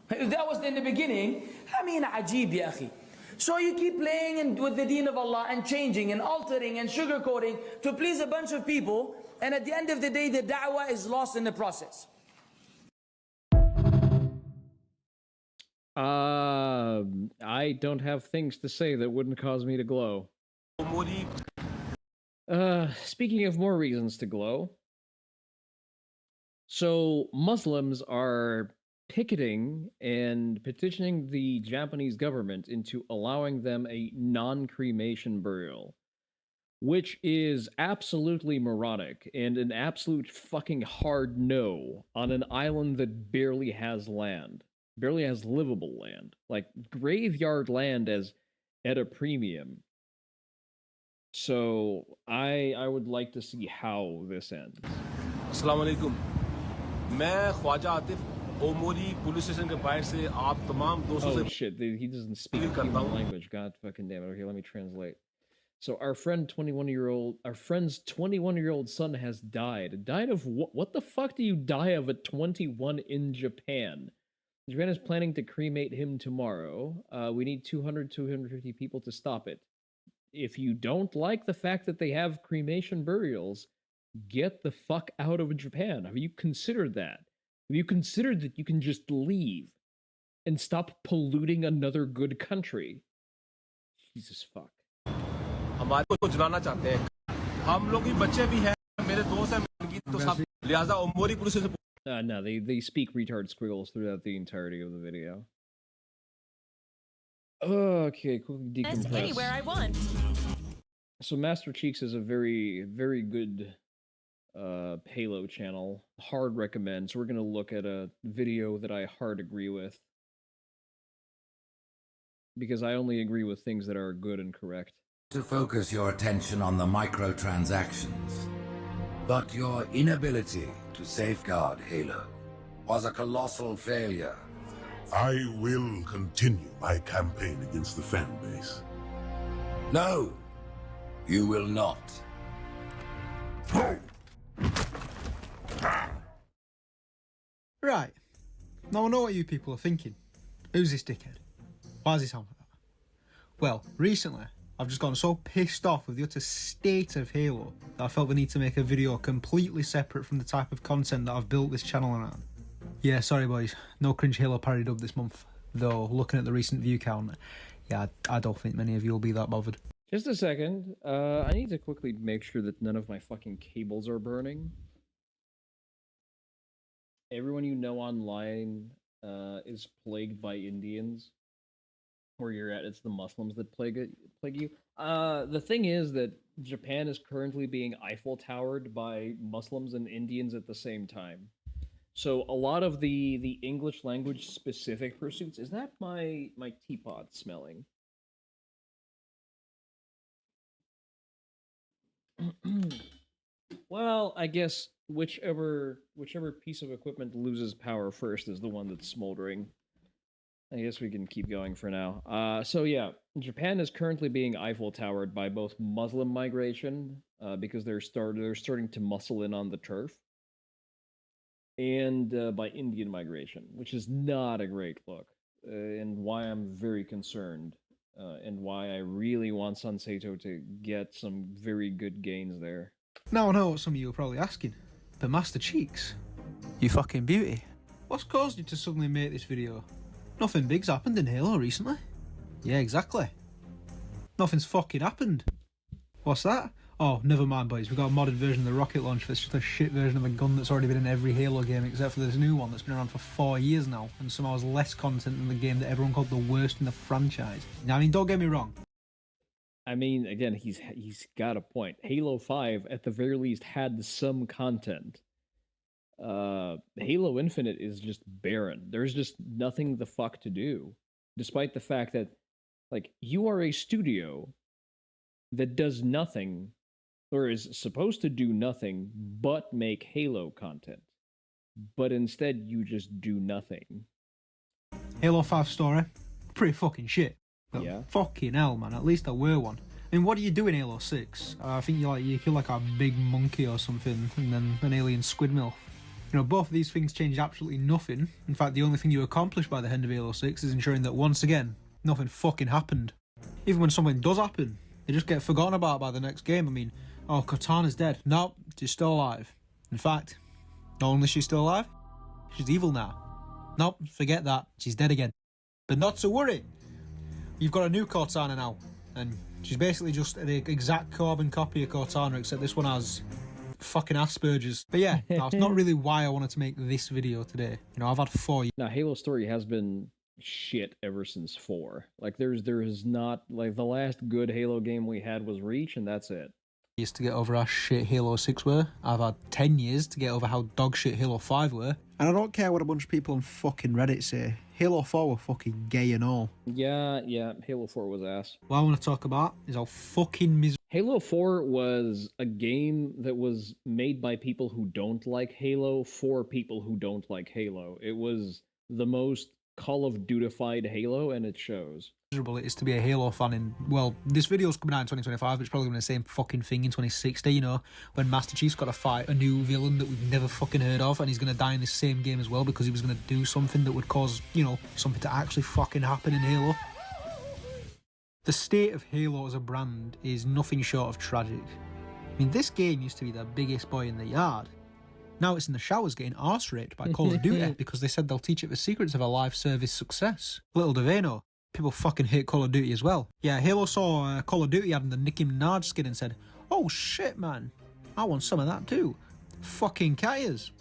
Speaker 16: That was in the beginning. I mean, ajib ya akhi. So you keep playing with the deen of Allah and changing and altering and sugarcoating to please a bunch of people, and at the end of the day, the da'wah is lost in the process.
Speaker 2: I don't have things to say that wouldn't cause me to glow. Speaking of more reasons to glow. So Muslims are picketing and petitioning the Japanese government into allowing them a non-cremation burial, which is absolutely moronic and an absolute fucking hard no on an island that barely has land, barely has livable land, like graveyard land as at a premium. So I would like to see how this ends.
Speaker 17: Assalamu alaikum. मैं Khwaja Atif ओमोरी police station के बाहर से आप तमाम दोस्तों से
Speaker 2: Oh shit, he doesn't speak human language. God fucking damn it. Okay, let me translate. So our friend's 21-year-old son has died. Died of what? What the fuck do you die of at 21 in Japan? Japan is planning to cremate him tomorrow. We need 250 people to stop it. If you don't like the fact that they have cremation burials, get the fuck out of Japan. Have you considered that? Have you considered that you can just leave and stop polluting another good country? Jesus fuck.
Speaker 17: हमारे को जलाना चाहते हैं हम लोग भी बच्चे भी हैं मेरे दोस्त हैं तो सब लिहाजा ओमोरी पुलिस से
Speaker 2: No, they speak retard squiggles throughout the entirety of the video. Okay, quickly decompress.
Speaker 13: Anywhere I want.
Speaker 2: So Master Cheeks is a very, very good Halo channel. Hard recommends. We're gonna look at a video that I hard agree with. Because I only agree with things that are good and correct.
Speaker 18: To focus your attention on the microtransactions. But your inability to safeguard Halo was a colossal failure.
Speaker 5: I will continue my campaign against the fan base.
Speaker 18: No, you will not.
Speaker 19: Right. Now I know what you people are thinking. Who's this dickhead? Why does he sound like that? Well, recently, I've just gotten so pissed off with the utter state of Halo that I felt the need to make a video completely separate from the type of content that I've built this channel around. Yeah, sorry boys, no cringe Halo parody dub this month. Though, looking at the recent view count, yeah, I don't think many of you will be that bothered.
Speaker 2: Just a second. I need to quickly make sure that none of my fucking cables are burning. Everyone you know online is plagued by Indians. Where you're at, it's the Muslims that plague you. The thing is that Japan is currently being Eiffel Towered by Muslims and Indians at the same time. So a lot of the English language specific pursuits, is that my teapot smelling? Well, I guess whichever piece of equipment loses power first is the one that's smoldering. I guess we can keep going for now. So yeah, Japan is currently being Eiffel Towered by both Muslim migration, because they're starting to muscle in on the turf, and by Indian migration, which is not a great look, and why I'm very concerned, and why I really want Sanseito to get some very good gains there.
Speaker 19: Now I know what some of you are probably asking, but Master Cheeks, you fucking beauty, what's caused you to suddenly make this video? Nothing big's happened in Halo recently. Yeah, exactly. Nothing's fucking happened. What's that? Oh, never mind boys, we've got a modded version of the rocket launcher that's just a shit version of a gun that's already been in every Halo game except for this new one that's been around for 4 years now and somehow has less content than the game that everyone called the worst in the franchise. Now, I mean, don't get me wrong.
Speaker 2: I mean, again, he's got a point. Halo 5, at the very least, had some content. Halo Infinite is just barren. There's just nothing the fuck to do. Despite the fact that, like, you are a studio that does nothing, or is supposed to do nothing, but make Halo content. But instead, you just do nothing.
Speaker 19: Halo 5 story, pretty fucking shit. But
Speaker 2: yeah.
Speaker 19: Fucking hell, man, at least I were one. I mean, what do you do in Halo 6? I think you kill like a big monkey or something, and then an alien squid milf. You know, both of these things change absolutely nothing. In fact, the only thing you accomplish by the end of Halo 6 is ensuring that, once again, nothing fucking happened. Even when something does happen, they just get forgotten about by the next game. I mean, oh, Cortana's dead. No, she's still alive. In fact, not only is she still alive, she's evil now. Nope, forget that. She's dead again. But not to worry. You've got a new Cortana now, and she's basically just an exact carbon copy of Cortana, except this one has fucking Asperger's. But yeah, that's not really why I wanted to make this video today. You know, I've had 4 years.
Speaker 2: Now, Halo story has been shit ever since 4. Like, there is not, like, the last good Halo game we had was Reach, and that's it.
Speaker 19: To get over how shit Halo 6 were. I've had 10 years to get over how dog shit Halo 5 were. And I don't care what a bunch of people on fucking Reddit say. Halo 4 were fucking gay and all.
Speaker 2: Yeah, Halo 4 was ass.
Speaker 19: What I want to talk about is how fucking miserable.
Speaker 2: Halo 4 was a game that was made by people who don't like Halo for people who don't like Halo. It was the most Call of Duty-fied Halo, and it shows.
Speaker 19: Miserable it is to be a Halo fan in, well, this video's coming out in 2025, but it's probably going to be the same fucking thing in 2060, you know, when Master Chief's got to fight a new villain that we've never fucking heard of, and he's going to die in this same game as well because he was going to do something that would cause, you know, something to actually fucking happen in Halo. The state of Halo as a brand is nothing short of tragic. I mean, this game used to be the biggest boy in the yard. Now it's in the showers getting arse raped by Call of Duty because they said they'll teach it the secrets of a live service success. Little do they know, people fucking hate Call of Duty as well. Yeah, Halo saw Call of Duty having the Nicki Minaj skin and said, oh shit man, I want some of that too. Fucking Kayas.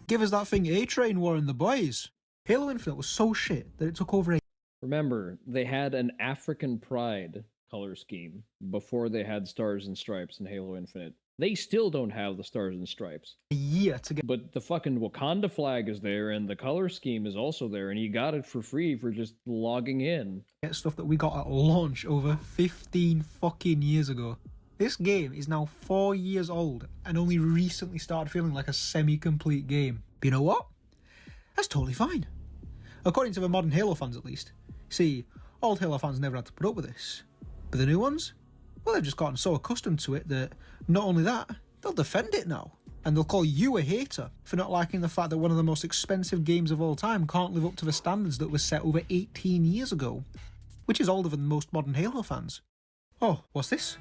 Speaker 19: Give us that thing A-Train War in the boys. Halo Infinite was so shit that it took over a...
Speaker 2: Remember, they had an African Pride color scheme before they had Stars and Stripes in Halo Infinite. They still don't have the stars and stripes.
Speaker 19: A year to get.
Speaker 2: But the fucking Wakanda flag is there, and the color scheme is also there, and you got it for free for just logging in.
Speaker 19: Get stuff that we got at launch over 15 fucking years ago. This game is now 4 years old and only recently started feeling like a semi-complete game. But you know what? That's totally fine. According to the modern Halo fans at least. See, old Halo fans never had to put up with this. But the new ones? Well, they've just gotten so accustomed to it that not only that, they'll defend it now. And they'll call you a hater for not liking the fact that one of the most expensive games of all time can't live up to the standards that were set over 18 years ago. Which is older than most modern Halo fans. Oh, what's this?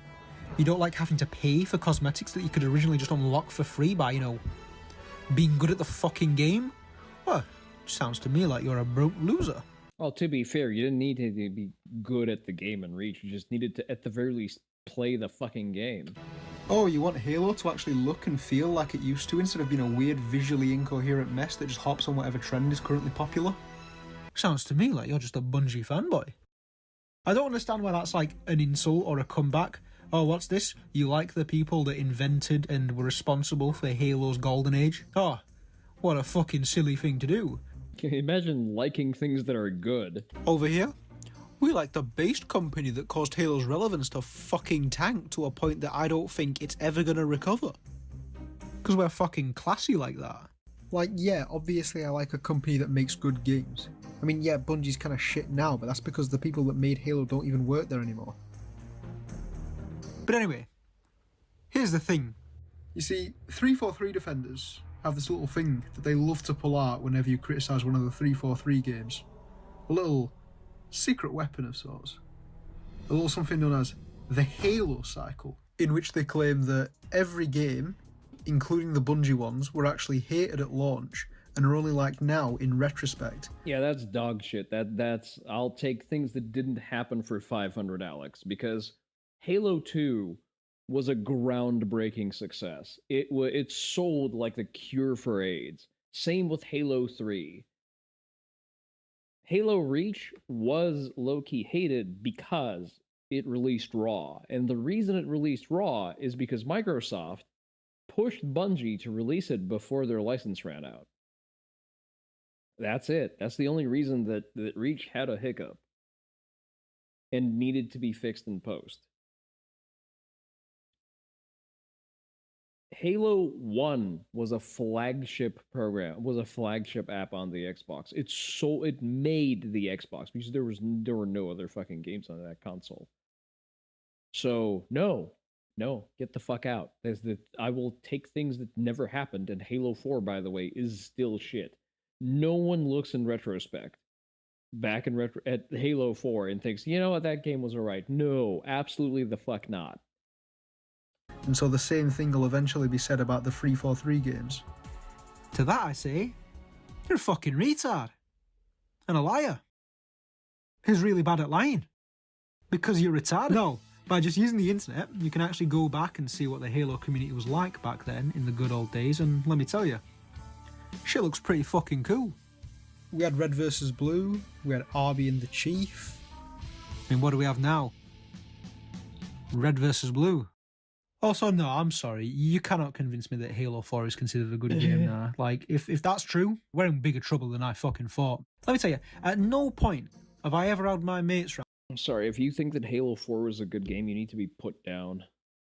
Speaker 19: You don't like having to pay for cosmetics that you could originally just unlock for free by, being good at the fucking game? Well, sounds to me like you're a broke loser.
Speaker 2: Well, to be fair, you didn't need to be good at the game and Reach. You just needed to, at the very least, play the fucking game.
Speaker 19: Oh, you want Halo to actually look and feel like it used to instead of being a weird, visually incoherent mess that just hops on whatever trend is currently popular? Sounds to me like you're just a Bungie fanboy. I don't understand why that's like an insult or a comeback. Oh, what's this? You like the people that invented and were responsible for Halo's golden age? Oh, what a fucking silly thing to do.
Speaker 2: Can you imagine liking things that are good?
Speaker 19: Over here, we like the based company that caused Halo's relevance to fucking tank to a point that I don't think it's ever gonna recover. Because we're fucking classy like that.
Speaker 20: Like, yeah, obviously I like a company that makes good games. I mean, yeah, Bungie's kind of shit now, but that's because the people that made Halo don't even work there anymore.
Speaker 19: But anyway, here's the thing. You see, 343 defenders have this little thing that they love to pull out whenever you criticise one of the 343 games. A little secret weapon of sorts. A little something known as the Halo cycle, in which they claim that every game, including the Bungie ones, were actually hated at launch and are only liked now in retrospect.
Speaker 2: Yeah, that's dog shit. That's I'll take things that didn't happen for 500, Alex, because Halo 2 was a groundbreaking success. It sold like the cure for AIDS. Same with Halo 3. Halo Reach was low-key hated because it released Raw. And the reason it released Raw is because Microsoft pushed Bungie to release it before their license ran out. That's it. That's the only reason that Reach had a hiccup and needed to be fixed in post. Halo 1 was a flagship program, was a flagship app on the Xbox. It made the Xbox because there were no other fucking games on that console. So no, get the fuck out. I will take things that never happened, and Halo 4, by the way, is still shit. No one looks in retrospect back at Halo 4 and thinks, you know what, that game was alright. No, absolutely the fuck not.
Speaker 20: And so the same thing will eventually be said about the 343 games.
Speaker 19: To that I say, you're a fucking retard. And a liar. Who's really bad at lying? Because you're retarded? No, by just using the internet, you can actually go back and see what the Halo community was like back then in the good old days, and let me tell you, shit looks pretty fucking cool.
Speaker 20: We had Red vs. Blue, we had Arby and the Chief.
Speaker 19: I mean, what do we have now? Red vs. Blue. Also, no, I'm sorry. You cannot convince me that Halo 4 is considered a good game now. Like, if that's true, we're in bigger trouble than I fucking thought. Let me tell you, at no point have I ever had my mates round.
Speaker 2: I'm sorry, if you think that Halo 4 was a good game, you need to be put down.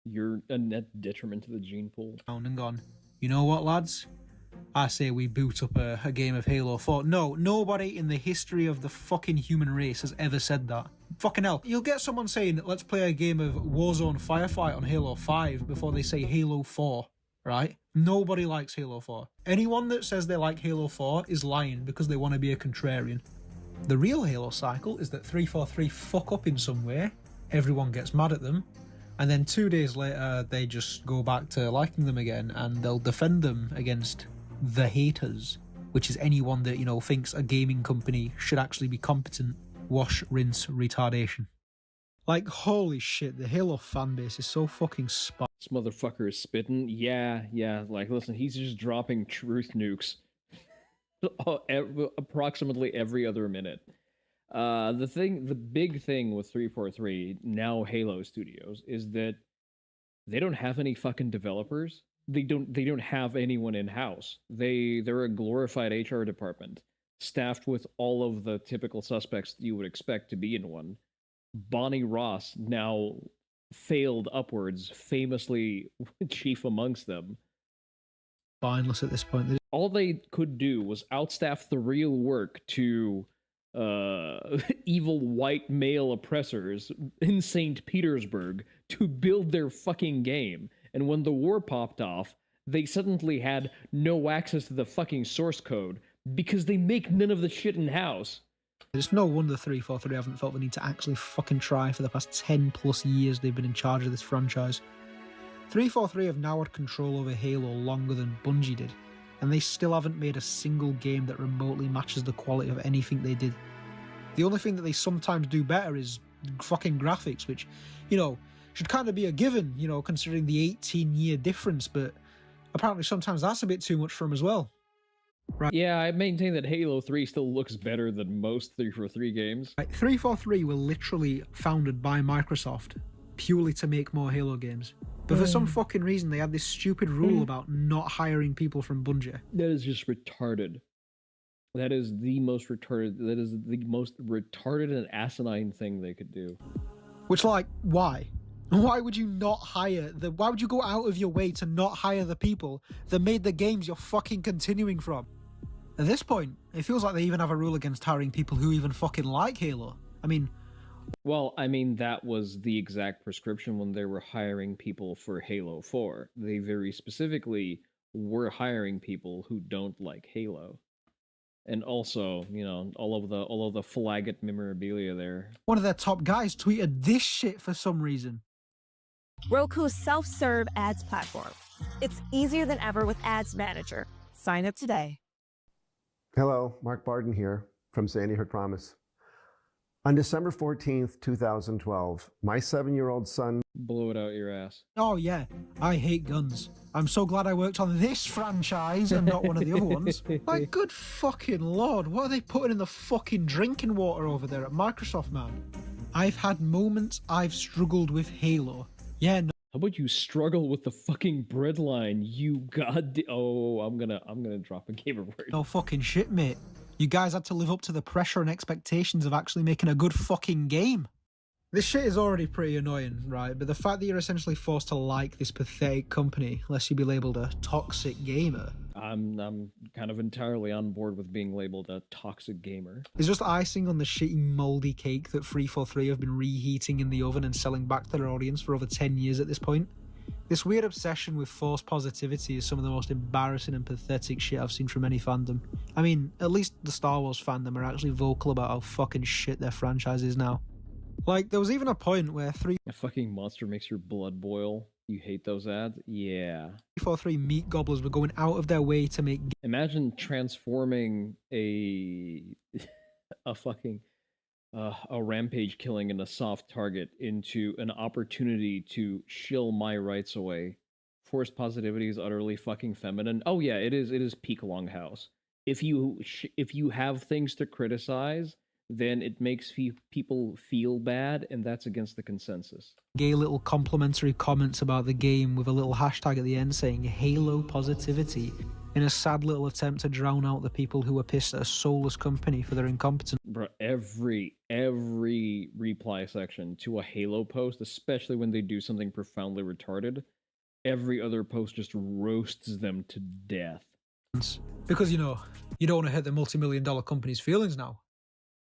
Speaker 2: You're a net detriment to the gene pool.
Speaker 19: And gone, you know what, lads? I say we boot up a game of Halo 4. No, nobody in the history of the fucking human race has ever said that. Fucking hell. You'll get someone saying, let's play a game of Warzone Firefight on Halo 5 before they say Halo 4, right? Nobody likes Halo 4. Anyone that says they like Halo 4 is lying because they want to be a contrarian. The real Halo cycle is that 343 fuck up in some way, everyone gets mad at them, and then 2 days later they just go back to liking them again and they'll defend them against the haters, which is anyone that, thinks a gaming company should actually be competent. Wash, rinse, retardation. Like, holy shit, the Halo fanbase is so fucking spot.
Speaker 2: This motherfucker is spitting. Yeah, like, listen, he's just dropping truth nukes approximately every other minute. The big thing with 343, now Halo Studios, is that they don't have any fucking developers. They don't have anyone in house. They're a glorified HR department, staffed with all of the typical suspects that you would expect to be in one. Bonnie Ross, now failed upwards, famously chief amongst them.
Speaker 19: Spineless at this point.
Speaker 2: All they could do was outstaff the real work to evil white male oppressors in St. Petersburg to build their fucking game. And when the war popped off, they suddenly had no access to the fucking source code because they make none of the shit in-house.
Speaker 19: It's no wonder 343 haven't felt the need to actually fucking try for the past 10 plus years they've been in charge of this franchise. 343 have now had control over Halo longer than Bungie did, and they still haven't made a single game that remotely matches the quality of anything they did. The only thing that they sometimes do better is fucking graphics, which, you know, should kind of be a given, you know, considering the 18-year difference, but apparently sometimes that's a bit too much for them as well. Right.
Speaker 2: Yeah, I maintain that Halo 3 still looks better than most 343 games.
Speaker 19: 343 were literally founded by Microsoft purely to make more Halo games. But for some fucking reason, they had this stupid rule about not hiring people from Bungie.
Speaker 2: That is just retarded. That is the most retarded and asinine thing they could do.
Speaker 19: Which, like, why? Why would you not hire why would you go out of your way to not hire the people that made the games you're fucking continuing from? At this point, it feels like they even have a rule against hiring people who even fucking like Halo. I mean...
Speaker 2: Well, I mean, that was the exact prescription when they were hiring people for Halo 4. They very specifically were hiring people who don't like Halo. And also, you know, all of the Flaggett memorabilia there.
Speaker 19: One of their top guys tweeted this shit for some reason.
Speaker 13: Roku's self-serve ads platform. It's easier than ever with Ads Manager. Sign up today.
Speaker 21: Hello, Mark Barden here from Sandy Hook Promise. On December 14th, 2012, my 7-year-old son...
Speaker 2: Blow it out your ass.
Speaker 19: Oh yeah, I hate guns. I'm so glad I worked on this franchise and not one of the other ones. Like, good fucking lord, what are they putting in the fucking drinking water over there at Microsoft, man? I've had moments I've struggled with Halo. Yeah, no.
Speaker 2: How about you struggle with the fucking breadline, you Oh, I'm gonna drop a gamer word.
Speaker 19: No fucking shit, mate. You guys had to live up to the pressure and expectations of actually making a good fucking game. This shit is already pretty annoying, right? But the fact that you're essentially forced to like this pathetic company lest you be labelled a toxic gamer.
Speaker 2: I'm kind of entirely on board with being labelled a toxic gamer.
Speaker 19: It's just icing on the shitty mouldy cake that 343 have been reheating in the oven and selling back to their audience for over 10 years at this point. This weird obsession with false positivity is some of the most embarrassing and pathetic shit I've seen from any fandom. I mean, at least the Star Wars fandom are actually vocal about how fucking shit their franchise is now. Like, there was even a point where
Speaker 2: A fucking monster makes your blood boil. You hate those ads? Yeah.
Speaker 19: 343 meat gobblers were going out of their way to make...
Speaker 2: Imagine transforming a fucking... a rampage killing in a soft target into an opportunity to shill my rights away. Forced positivity is utterly fucking feminine. Oh yeah, it is peak Longhouse. If you have things to criticize, then it makes people feel bad, and that's against the consensus.
Speaker 19: Gay little complimentary comments about the game with a little hashtag at the end saying Halo positivity, in a sad little attempt to drown out the people who were pissed at a soulless company for their incompetence.
Speaker 2: Bro, every reply section to a Halo post, especially when they do something profoundly retarded, every other post just roasts them to death.
Speaker 19: Because, you know, you don't want to hurt the multi-million-dollar company's feelings now.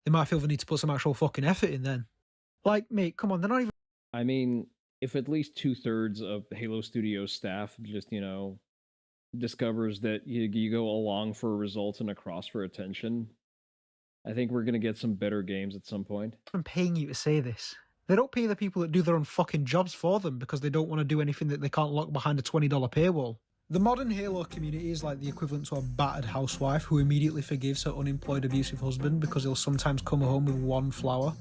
Speaker 19: They might feel the need to put some actual fucking effort in then. Like, mate, come on, they're not even...
Speaker 2: I mean, if at least 2/3 of Halo Studios staff just, you know, discovers that you go along for results and across for attention, I think we're going to get some better games at some point.
Speaker 19: I'm paying you to say this. They don't pay the people that do their own fucking jobs for them because they don't want to do anything that they can't lock behind a $20 paywall. The modern Halo community is like the equivalent to a battered housewife who immediately forgives her unemployed abusive husband because he'll sometimes come home with one flower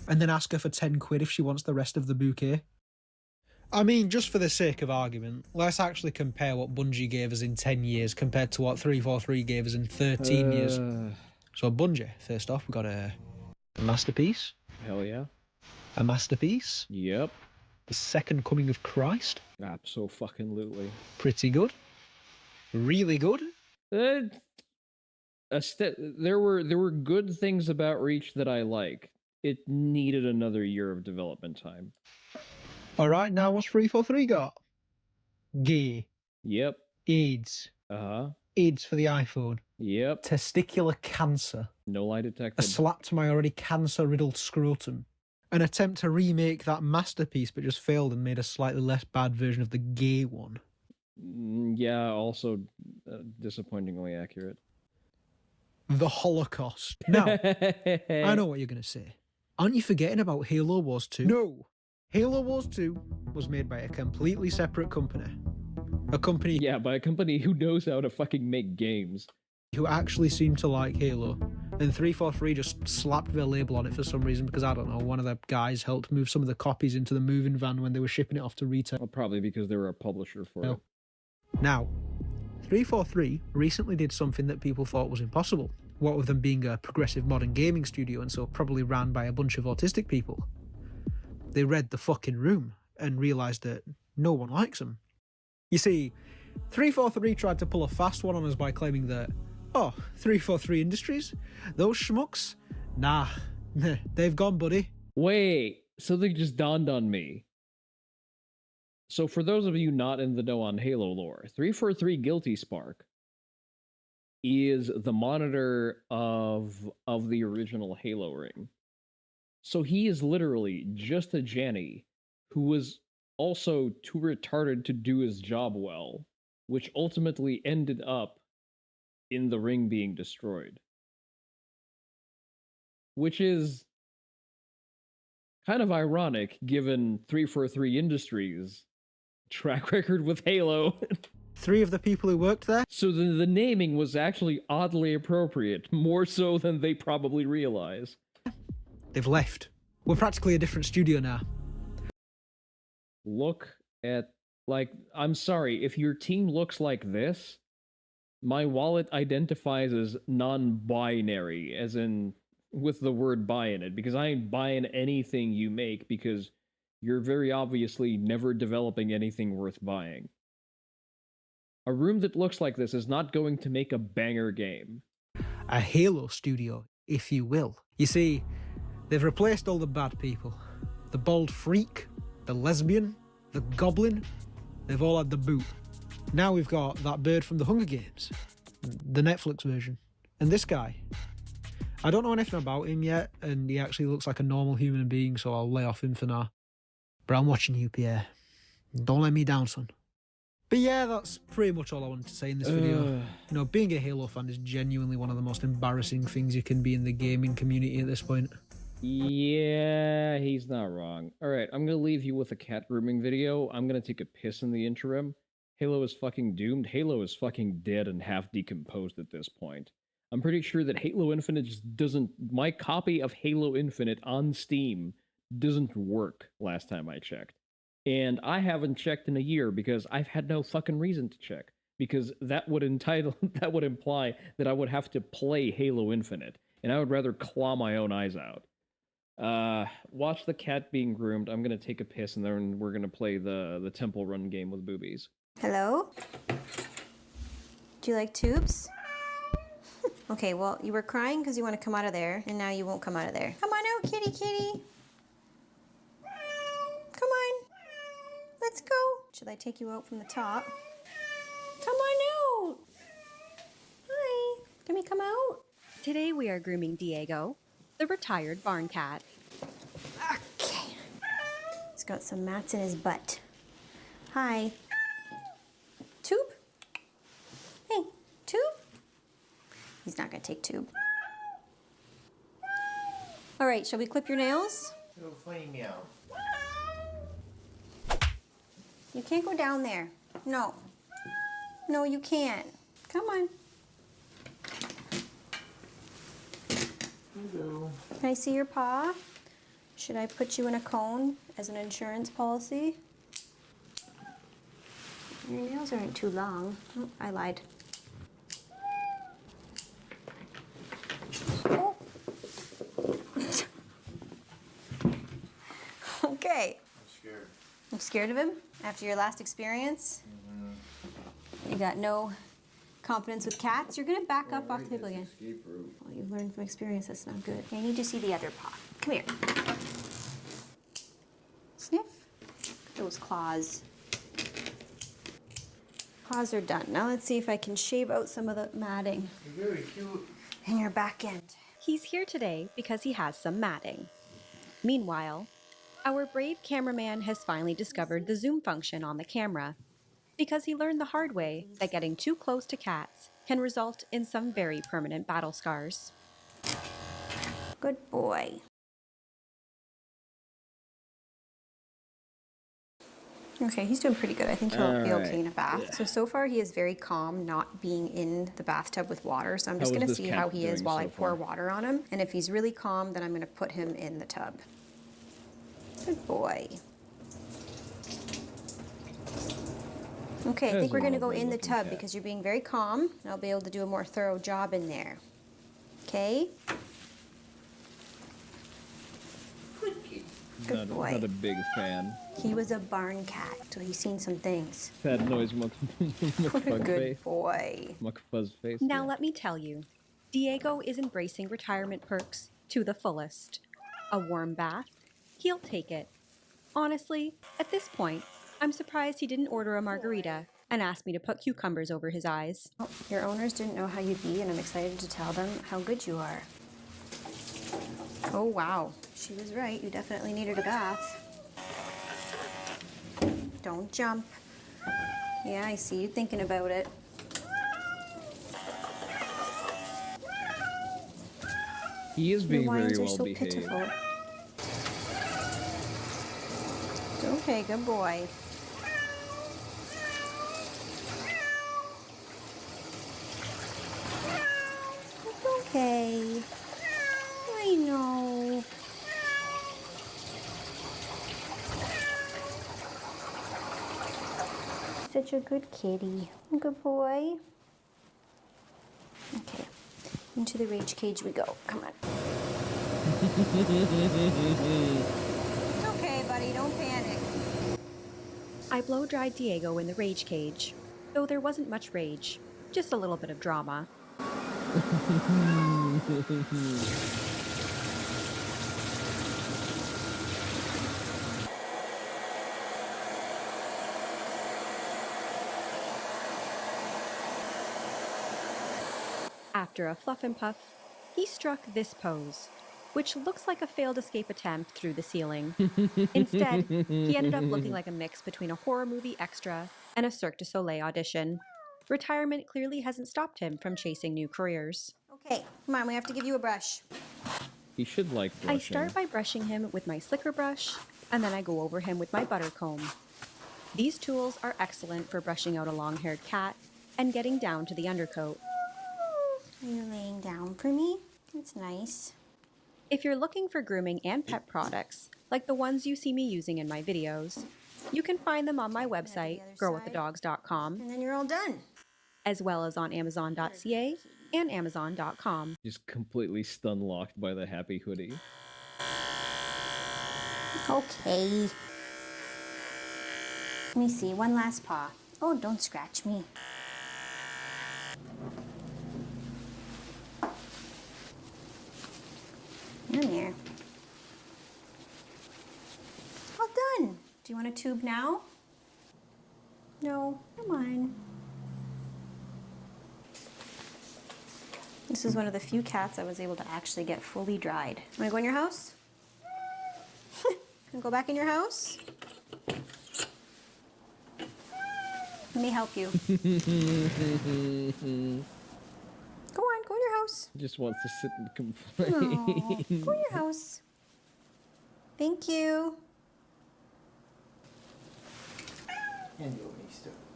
Speaker 19: and then ask her for 10 quid if she wants the rest of the bouquet. I mean, just for the sake of argument, let's actually compare what Bungie gave us in 10 years compared to what 343 gave us in 13 years. So Bungie, first off, we got a masterpiece.
Speaker 2: Hell yeah.
Speaker 19: A masterpiece.
Speaker 2: Yep.
Speaker 19: The Second Coming of Christ.
Speaker 2: Abso-fucking-lutely.
Speaker 19: Pretty good. Really good.
Speaker 2: There were good things about Reach that I like. It needed another year of development time.
Speaker 19: All right, now what's 343 got? Gay.
Speaker 2: Yep.
Speaker 19: AIDS.
Speaker 2: Uh-huh.
Speaker 19: AIDS for the iPhone.
Speaker 2: Yep.
Speaker 19: Testicular cancer.
Speaker 2: No lie detected.
Speaker 19: A slap to my already cancer-riddled scrotum. An attempt to remake that masterpiece but just failed and made a slightly less bad version of the gay one.
Speaker 2: Yeah, also disappointingly accurate.
Speaker 19: The Holocaust. Now, I know what you're going to say. Aren't you forgetting about Halo Wars 2? No! Halo Wars 2 was made by a completely separate company. A company...
Speaker 2: Yeah, by a company who knows how to fucking make games.
Speaker 19: Who actually seemed to like Halo. And 343 just slapped their label on it for some reason because, I don't know, one of the guys helped move some of the copies into the moving van when they were shipping it off to retail.
Speaker 2: Well, probably because they were a publisher for it.
Speaker 19: Now, 343 recently did something that people thought was impossible. What with them being a progressive modern gaming studio and so probably ran by a bunch of autistic people. They read the fucking room and realised that no one likes them. You see, 343 tried to pull a fast one on us by claiming that, oh, 343 Industries? Those schmucks? Nah, they've gone, buddy.
Speaker 2: Wait, something just dawned on me. So for those of you not in the know on Halo lore, 343 Guilty Spark is the monitor of the original Halo ring. So he is literally just a Janny who was also too retarded to do his job well, which ultimately ended up in the ring being destroyed. Which is kind of ironic given 343 Industries' track record with Halo.
Speaker 19: 3 of the people who worked there?
Speaker 2: So the naming was actually oddly appropriate, more so than they probably realize.
Speaker 19: They've left. We're practically a different studio now.
Speaker 2: Look at, like, I'm sorry, if your team looks like this, my wallet identifies as non-binary, as in with the word buy in it, because I ain't buying anything you make because you're very obviously never developing anything worth buying. A room that looks like this is not going to make a banger game.
Speaker 19: A Halo studio, if you will. You see, they've replaced all the bad people. The bald freak, the lesbian, the goblin, they've all had the boot. Now we've got that bird from the Hunger Games, the Netflix version, and this guy. I don't know anything about him yet, and he actually looks like a normal human being, so I'll lay off him for now. But I'm watching you, Pierre. Don't let me down, son. But yeah, that's pretty much all I wanted to say in this video. You know, being a Halo fan is genuinely one of the most embarrassing things you can be in the gaming community at this point.
Speaker 2: Yeah, he's not wrong. Alright, I'm gonna leave you with a cat grooming video. I'm gonna take a piss in the interim. Halo is fucking doomed. Halo is fucking dead and half decomposed at this point. I'm pretty sure that Halo Infinite just doesn't... My copy of Halo Infinite on Steam doesn't work last time I checked. And I haven't checked in a year because I've had no fucking reason to check. Because that would imply that I would have to play Halo Infinite. And I would rather claw my own eyes out. Watch the cat being groomed. I'm gonna take a piss and then we're gonna play the Temple Run game with boobies.
Speaker 4: Hello? Do you like tubes? Okay, well, you were crying because you want to come out of there, and now you won't come out of there. Come on out, kitty kitty. Come on. Let's go. Should I take you out from the top? Come on out. Hi. Can we come out?
Speaker 22: Today we are grooming Diego, the retired barn cat.
Speaker 4: Okay. He's got some mats in his butt. Hi. Tube? Hey, Tube? He's not gonna take Tube. All right, shall we clip your nails?
Speaker 23: Funny meow.
Speaker 4: You can't go down there. No. No, you can't. Come on.
Speaker 23: Hello.
Speaker 4: Can I see your paw? Should I put you in a cone as an insurance policy? Your nails aren't too long. Oh, I lied. Oh. Okay.
Speaker 23: I'm scared.
Speaker 4: scared of him after your last experience? You got no confidence with cats? You're gonna back up off the table again. Well, you've learned from experience that's not good. I need to see the other paw. Come here. Sniff. Look at those claws. Paws are done. Now let's see if I can shave out some of the matting.
Speaker 3: You're very cute.
Speaker 4: In your back end.
Speaker 22: He's here today because he has some matting. Meanwhile, our brave cameraman has finally discovered the zoom function on the camera because he learned the hard way that getting too close to cats can result in some very permanent battle scars.
Speaker 4: Good boy. Okay, he's doing pretty good. I think he'll be okay in a bath. Yeah. So far he is very calm not being in the bathtub with water. So I'm just going to see how he is while I pour water on him. And if he's really calm, then I'm going to put him in the tub. Good boy. Okay, I think we're going to go in the tub because you're being very calm. And I'll be able to do a more thorough job in there. Okay? Good boy.
Speaker 2: Not a big fan.
Speaker 4: He was a barn cat, so he's seen some things.
Speaker 2: That noise,
Speaker 4: What a good boy.
Speaker 2: Muckfuzz face.
Speaker 22: Now let me tell you, Diego is embracing retirement perks to the fullest. A warm bath? He'll take it. Honestly, at this point, I'm surprised he didn't order a margarita and ask me to put cucumbers over his eyes.
Speaker 4: Oh, your owners didn't know how you'd be, and I'm excited to tell them how good you are. Oh, wow. She was right. You definitely needed a bath. Don't jump. Yeah, I see you thinking about it.
Speaker 2: He is being very
Speaker 4: Your
Speaker 2: well
Speaker 4: wines are so
Speaker 2: behaved.
Speaker 4: pitiful. It's okay, good boy. It's okay. I know. Such a good kitty. Good boy. Okay. Into the rage cage we go. Come on. It's okay, buddy. Don't panic.
Speaker 22: I blow-dried Diego in the rage cage, though there wasn't much rage, just a little bit of drama. After a fluff and puff, he struck this pose, which looks like a failed escape attempt through the ceiling. Instead, he ended up looking like a mix between a horror movie extra and a Cirque du Soleil audition. Retirement clearly hasn't stopped him from chasing new careers.
Speaker 4: Okay, come on. We have to give you a brush.
Speaker 2: He should like brushing.
Speaker 22: I start by brushing him with my slicker brush, and then I go over him with my butter comb. These tools are excellent for brushing out a long-haired cat and getting down to the undercoat.
Speaker 4: Are you laying down for me? That's nice.
Speaker 22: If you're looking for grooming and pet products, like the ones you see me using in my videos, you can find them on my website, growwiththedogs.com.
Speaker 4: And then you're all done.
Speaker 22: As well as on amazon.ca and amazon.com.
Speaker 2: Just completely stun locked by the happy hoodie.
Speaker 4: Okay. Let me see. One last paw. Oh, don't scratch me. Come here. All done. Do you want a tube now? No. Come on. This is one of the few cats I was able to actually get fully dried. Want to go in your house? Can go back in your house? Let me help you. Go on, go in your house.
Speaker 2: Just wants to sit and complain.
Speaker 4: Aw, go in your house. Thank you.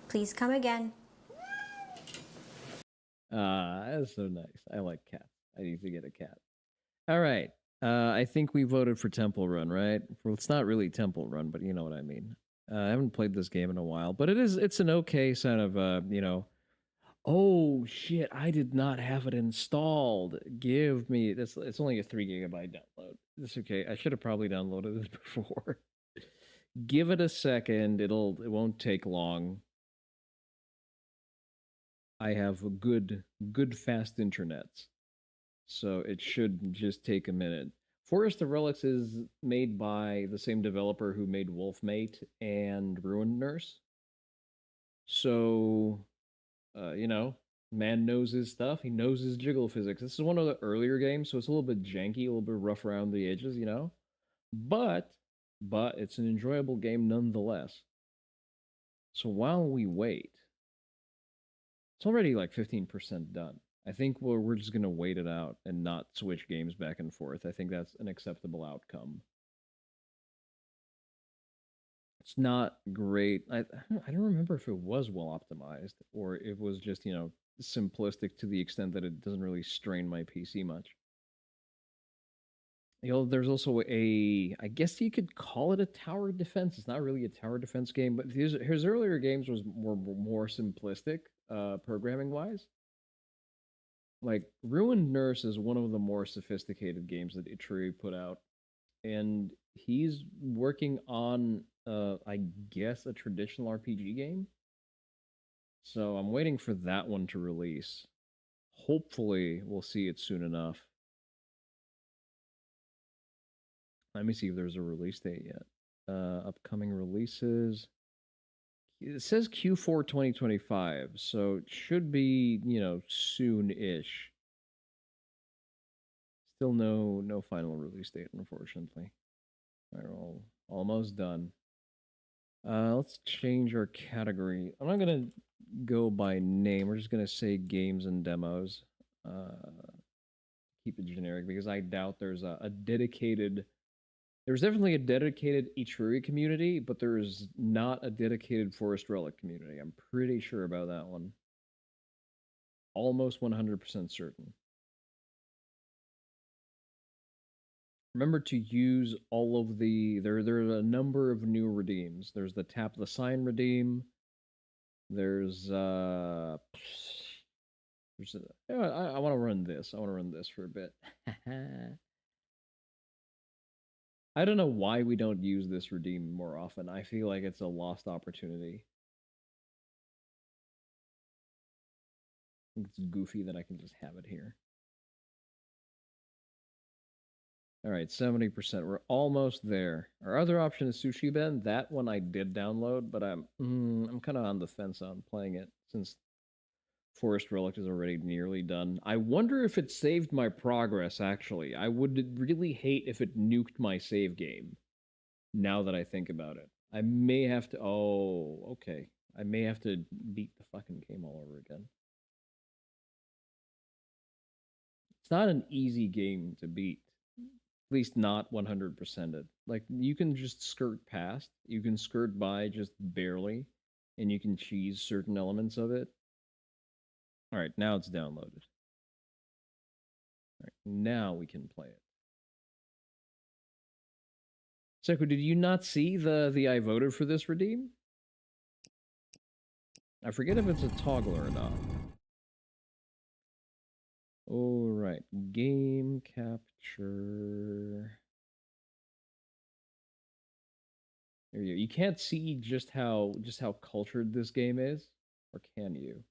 Speaker 4: Please come again.
Speaker 2: That's so nice. I like cats. I need to get a cat. All right. I think we voted for Temple Run, right? Well, it's not really Temple Run, but you know what I mean. I haven't played this game in a while, but it's an okay kind of, you know. Oh, shit. I did not have it installed. Give me this. It's only a 3 gigabyte download. It's okay. I should have probably downloaded it before. Give it a second. It won't take long. I have a good fast internet, so it should just take a minute. Forest of Relics is made by the same developer who made Wolfmate and Ruined Nurse. So, you know, man knows his stuff. He knows his jiggle physics. This is one of the earlier games, so it's a little bit janky, a little bit rough around the edges, you know. But it's an enjoyable game nonetheless. So while we wait, it's already like 15% done. I think we're just going to wait it out and not switch games back and forth. I think that's an acceptable outcome. It's not great. I don't remember if it was well optimized or it was just, you know, simplistic to the extent that it doesn't really strain my PC much. You know, there's also I guess you could call it a tower defense. It's not really a tower defense game, but his earlier games were more simplistic, programming wise. Like Ruined Nurse is one of the more sophisticated games that Ichiri put out, and he's working on, I guess, a traditional RPG game. So I'm waiting for that one to release. Hopefully, we'll see it soon enough. Let me see if there's a release date yet. Upcoming releases. It says Q4 2025, so it should be, you know, soon-ish. Still no final release date, unfortunately. All right, we're almost done. Let's change our category. I'm not gonna go by name. We're just gonna say games and demos. Keep it generic because I doubt there's a dedicated. There's definitely a dedicated Ichiri community, but there is not a dedicated Forest Relic community. I'm pretty sure about that one. Almost 100% certain. Remember to use all of the... There are a number of new redeems. There's the Tap the Sign redeem. There's... I want to run this. I want to run this for a bit. I don't know why we don't use this redeem more often. I feel like it's a lost opportunity. It's goofy that I can just have it here. All right, 70%. We're almost there. Our other option is Sushi Ben. That one I did download, but I'm kind of on the fence on playing it since Forest Relic is already nearly done. I wonder if it saved my progress, actually. I would really hate if it nuked my save game, now that I think about it. I may have to... Oh, okay. I may have to beat the fucking game all over again. It's not an easy game to beat. At least not 100%ed. Like, you can just skirt past. You can skirt by just barely. And you can cheese certain elements of it. All right, now it's downloaded. All right, now we can play it. Seku, did you not see the I voted for this redeem? I forget if it's a toggle or not. All right, game capture. There you go. You can't see just how cultured this game is, or can you?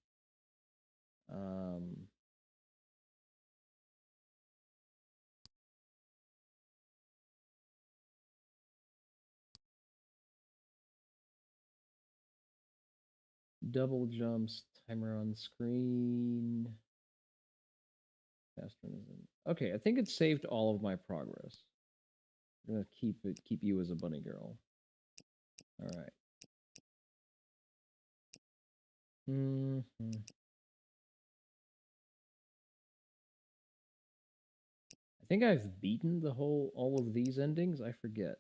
Speaker 2: Double jumps, timer on screen. Fast run is in. Okay, I think it saved all of my progress. I'm gonna keep you as a bunny girl. All right. I think I've beaten all of these endings. I forget.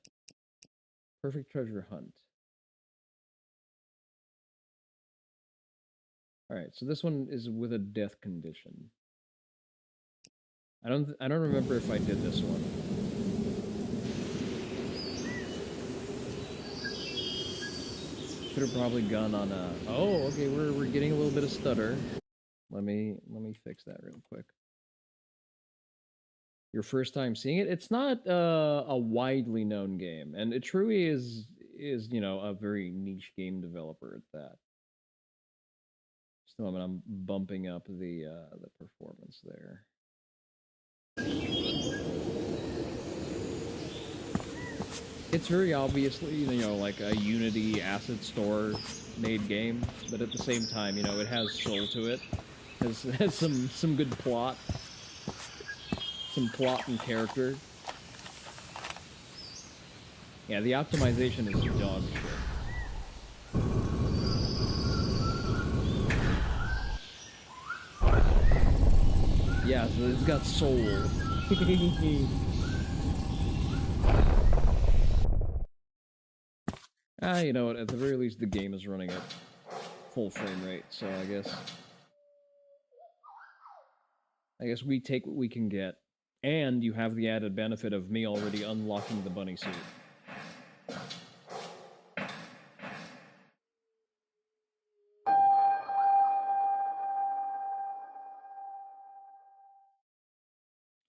Speaker 2: Perfect treasure hunt. All right, so this one is with a death condition. I don't remember if I did this one. Should have probably gone on a... Oh, okay, we're getting a little bit of stutter. Let me fix that real quick. Your first time seeing it? It's not a widely known game, and it truly is is, you know, a very niche game developer at that. Just a moment, I'm bumping up the performance there. It's very obviously, you know, like a Unity asset store made game, but at the same time, you know, it has soul to it. Has some good plot. Some plot and character. Yeah, the optimization is dog shit. Yeah, so it's got soul. You know what, at the very least the game is running at full frame rate, so I guess we take what we can get. And you have the added benefit of me already unlocking the bunny suit.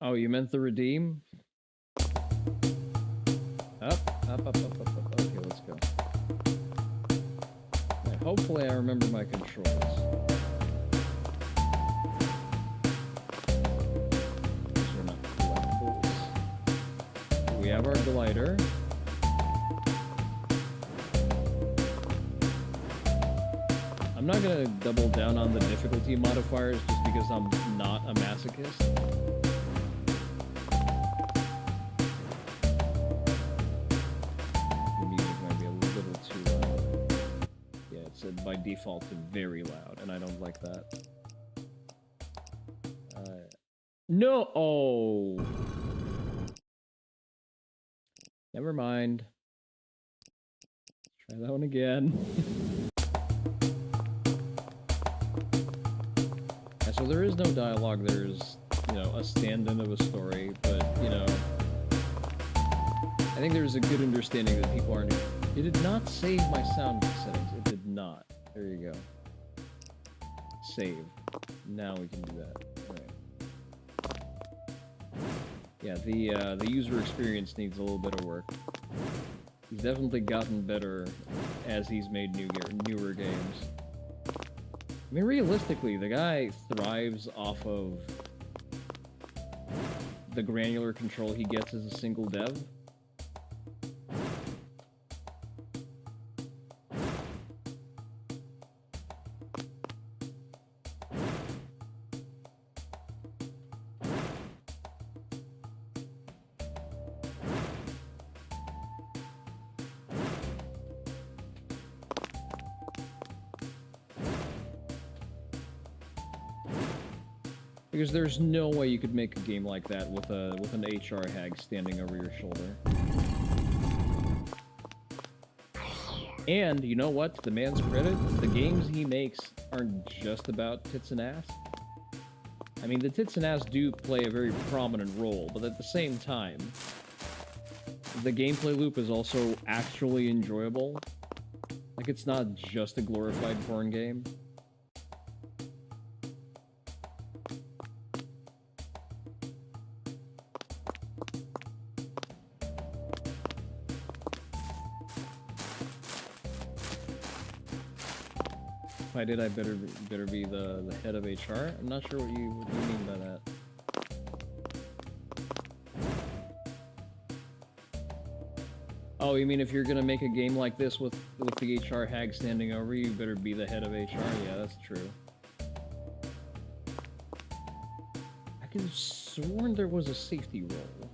Speaker 2: Oh, you meant the redeem? Up. Okay, let's go. Right, hopefully I remember my controls. These are not collectibles. We have our glider. I'm not gonna double down on the difficulty modifiers just because I'm not a masochist. By default to very loud, and I don't like that. No! Oh! Never mind. Try that one again. Yeah, so there is no dialogue, there's, you know, a stand-in of a story, but, you know, I think there's a good understanding that people aren't... It did not save my sound settings, it did not. There you go. Save. Now we can do that. Alright. Yeah, the user experience needs a little bit of work. He's definitely gotten better as he's made newer games. I mean, realistically, the guy thrives off of the granular control he gets as a single dev. Because there's no way you could make a game like that with an HR hag standing over your shoulder. And you know what? To the man's credit, the games he makes aren't just about tits and ass. I mean, the tits and ass do play a very prominent role, but at the same time, the gameplay loop is also actually enjoyable. Like, it's not just a glorified porn game. If I did, I better be the head of HR. I'm not sure what you mean by that. Oh, you mean if you're gonna make a game like this with the HR hag standing over you, you better be the head of HR? Yeah, that's true. I could have sworn there was a safety role.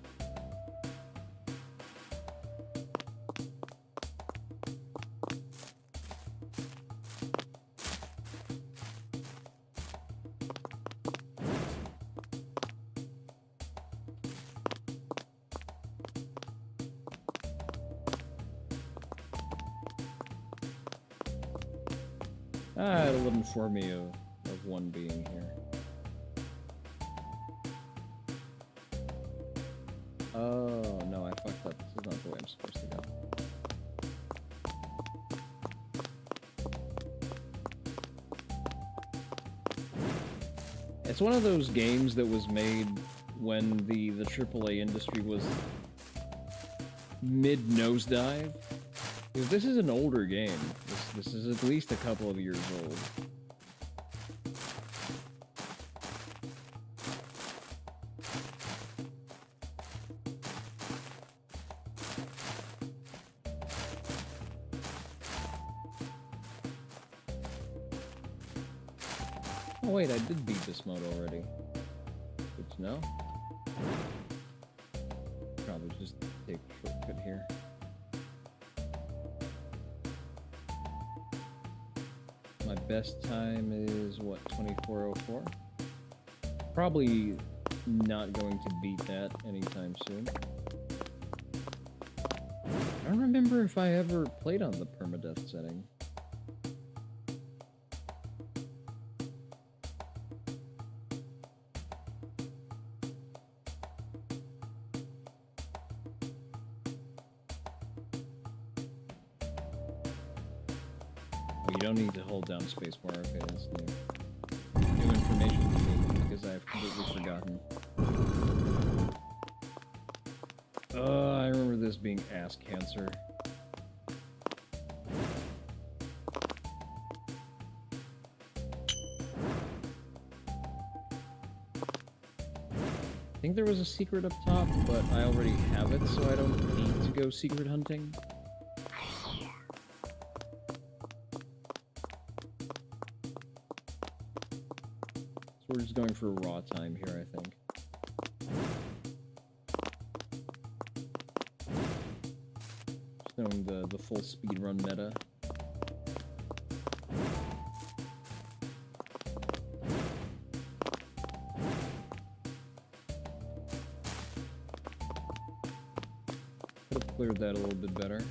Speaker 2: It'll inform me of one being here. Oh, no, I fucked up. This is not the way I'm supposed to go. It's one of those games that was made when the AAA industry was mid-nosedive. Because this is an older game. This is at least a couple of years old. Oh wait, I did beat this mode already. Good to know. Probably just take a shortcut here. My best time is, what, 24:04? Probably not going to beat that anytime soon. I don't remember if I ever played on the permadeath setting. You don't need to hold down spacebar. Okay, that's new information to me because I've completely forgotten. I remember this being ass cancer. I think there was a secret up top, but I already have it, so I don't need to go secret hunting. We're just going for raw time here, I think. Just knowing the full speedrun meta. Could have cleared that a little bit better.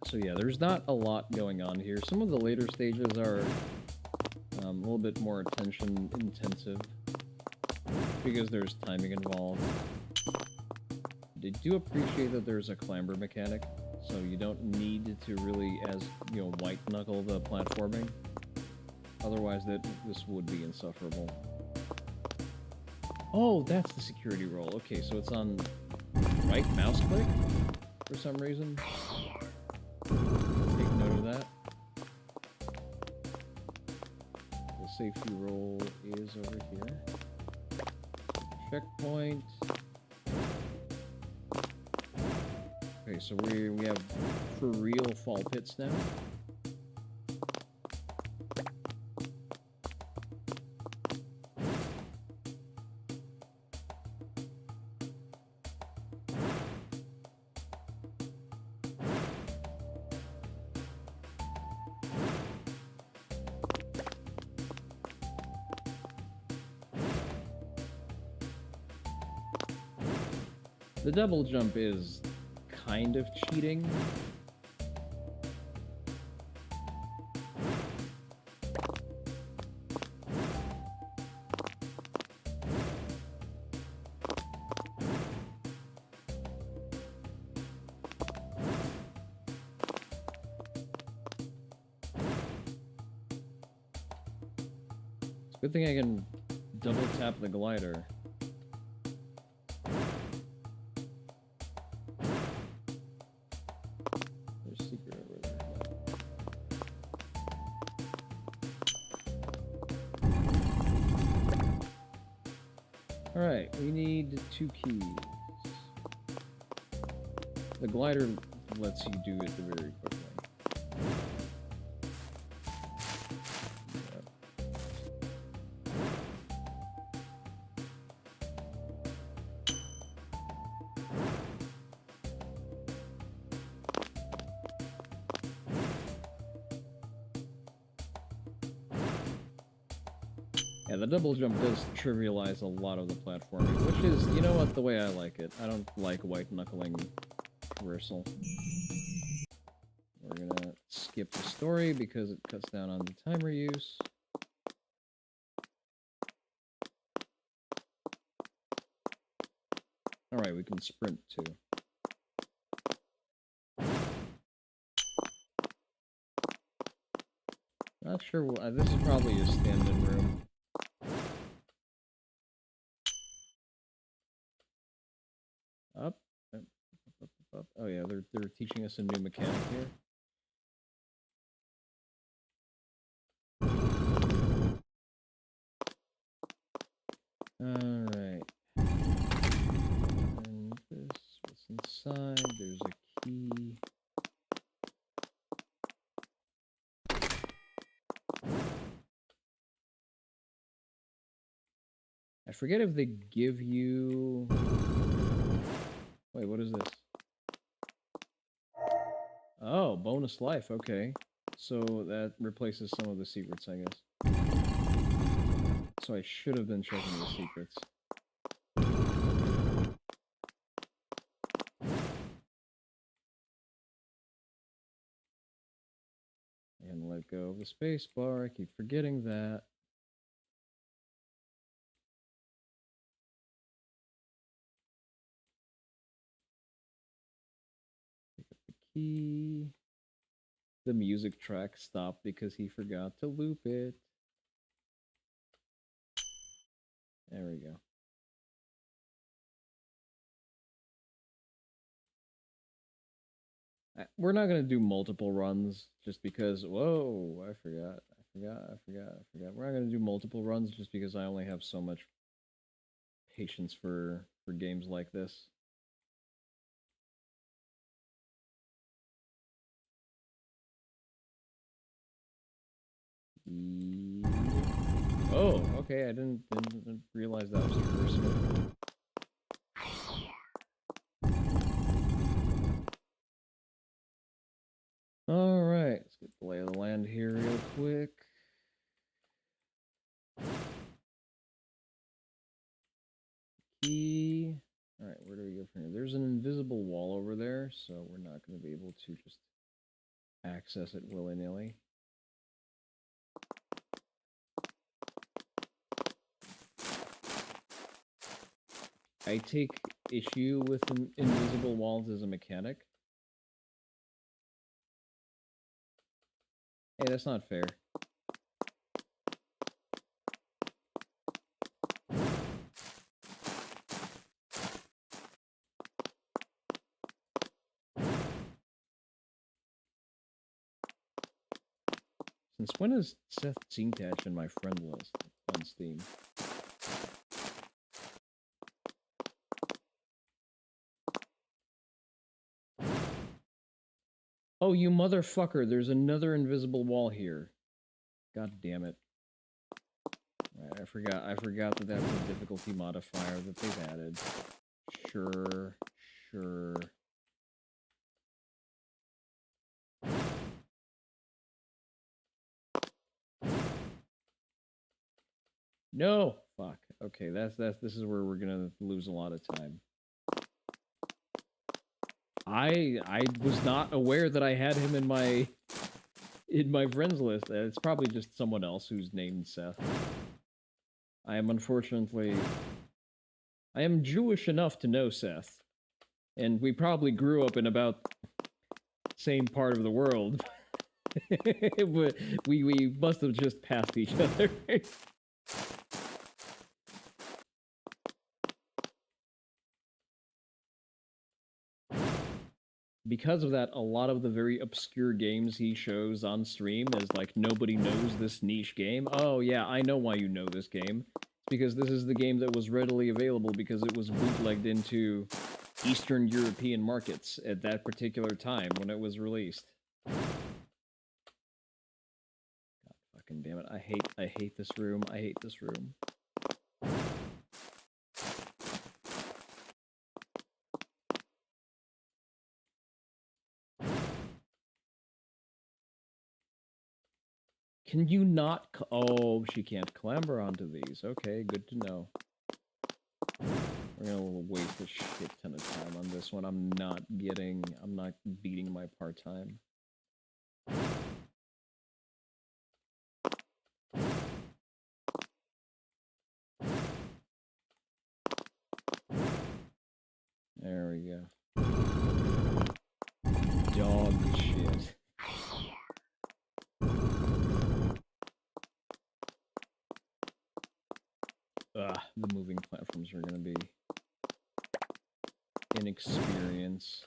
Speaker 2: So yeah, there's not a lot going on here. Some of the later stages are a little bit more attention intensive because there's timing involved. I do appreciate that there's a clamber mechanic, so you don't need to really, as you know, white knuckle the platforming. Otherwise, this would be insufferable. Oh, that's the security roll. Okay, so it's on right mouse click for some reason. Take note of that. The safety roll is over here. Checkpoint. Okay, so we have for real fall pits now. The double jump is kind of cheating. It's a good thing I can double tap the glider. Alright, we need 2 keys. The glider lets you do it very quickly. Yeah, the double jump does trivialize a lot of the platforming, which is, you know what, the way I like it. I don't like white knuckling traversal. We're gonna skip the story because it cuts down on the timer use. Alright, we can sprint too. Not sure. This is probably a stand-in room. Up. Up. Oh yeah, they're teaching us a new mechanic here. Alright. And this, what's inside? There's a key. I forget if they give you... Wait, what is this? Oh, bonus life, okay. So that replaces some of the secrets, I guess. So I should have been checking the secrets. And let go of the space bar, I keep forgetting that. Pick up the key. The music track stopped because he forgot to loop it. There we go. We're not going to do multiple runs just because... Whoa, I forgot. We're not going to do multiple runs just because I only have so much patience for games like this. Oh, okay, I didn't realize that was reversible. Alright, let's get the lay of the land here real quick. Key. Alright, where do we go from here? There's an invisible wall over there, so we're not going to be able to just access it willy-nilly. I take issue with invisible walls as a mechanic. Hey, that's not fair. Since when is Seth Zintash in my friend list on Steam? Oh, you motherfucker, there's another invisible wall here. God damn it. Right, I forgot that that's a difficulty modifier that they've added. Sure. No! Fuck. Okay, this is where we're gonna lose a lot of time. I was not aware that I had him in my friends list. It's probably just someone else who's named Seth. I am Jewish enough to know Seth. And we probably grew up in about same part of the world. But we must have just passed each other. Because of that, a lot of the very obscure games he shows on stream is like, nobody knows this niche game. Oh yeah, I know why you know this game. It's because this is the game that was readily available because it was bootlegged into Eastern European markets at that particular time when it was released. God fucking damn it, I hate this room, I hate this room. Can you not... Oh, she can't clamber onto these. Okay, good to know. We're gonna waste a shit ton of time on this one. I'm not beating my part-time. the moving platforms are going to be inexperience.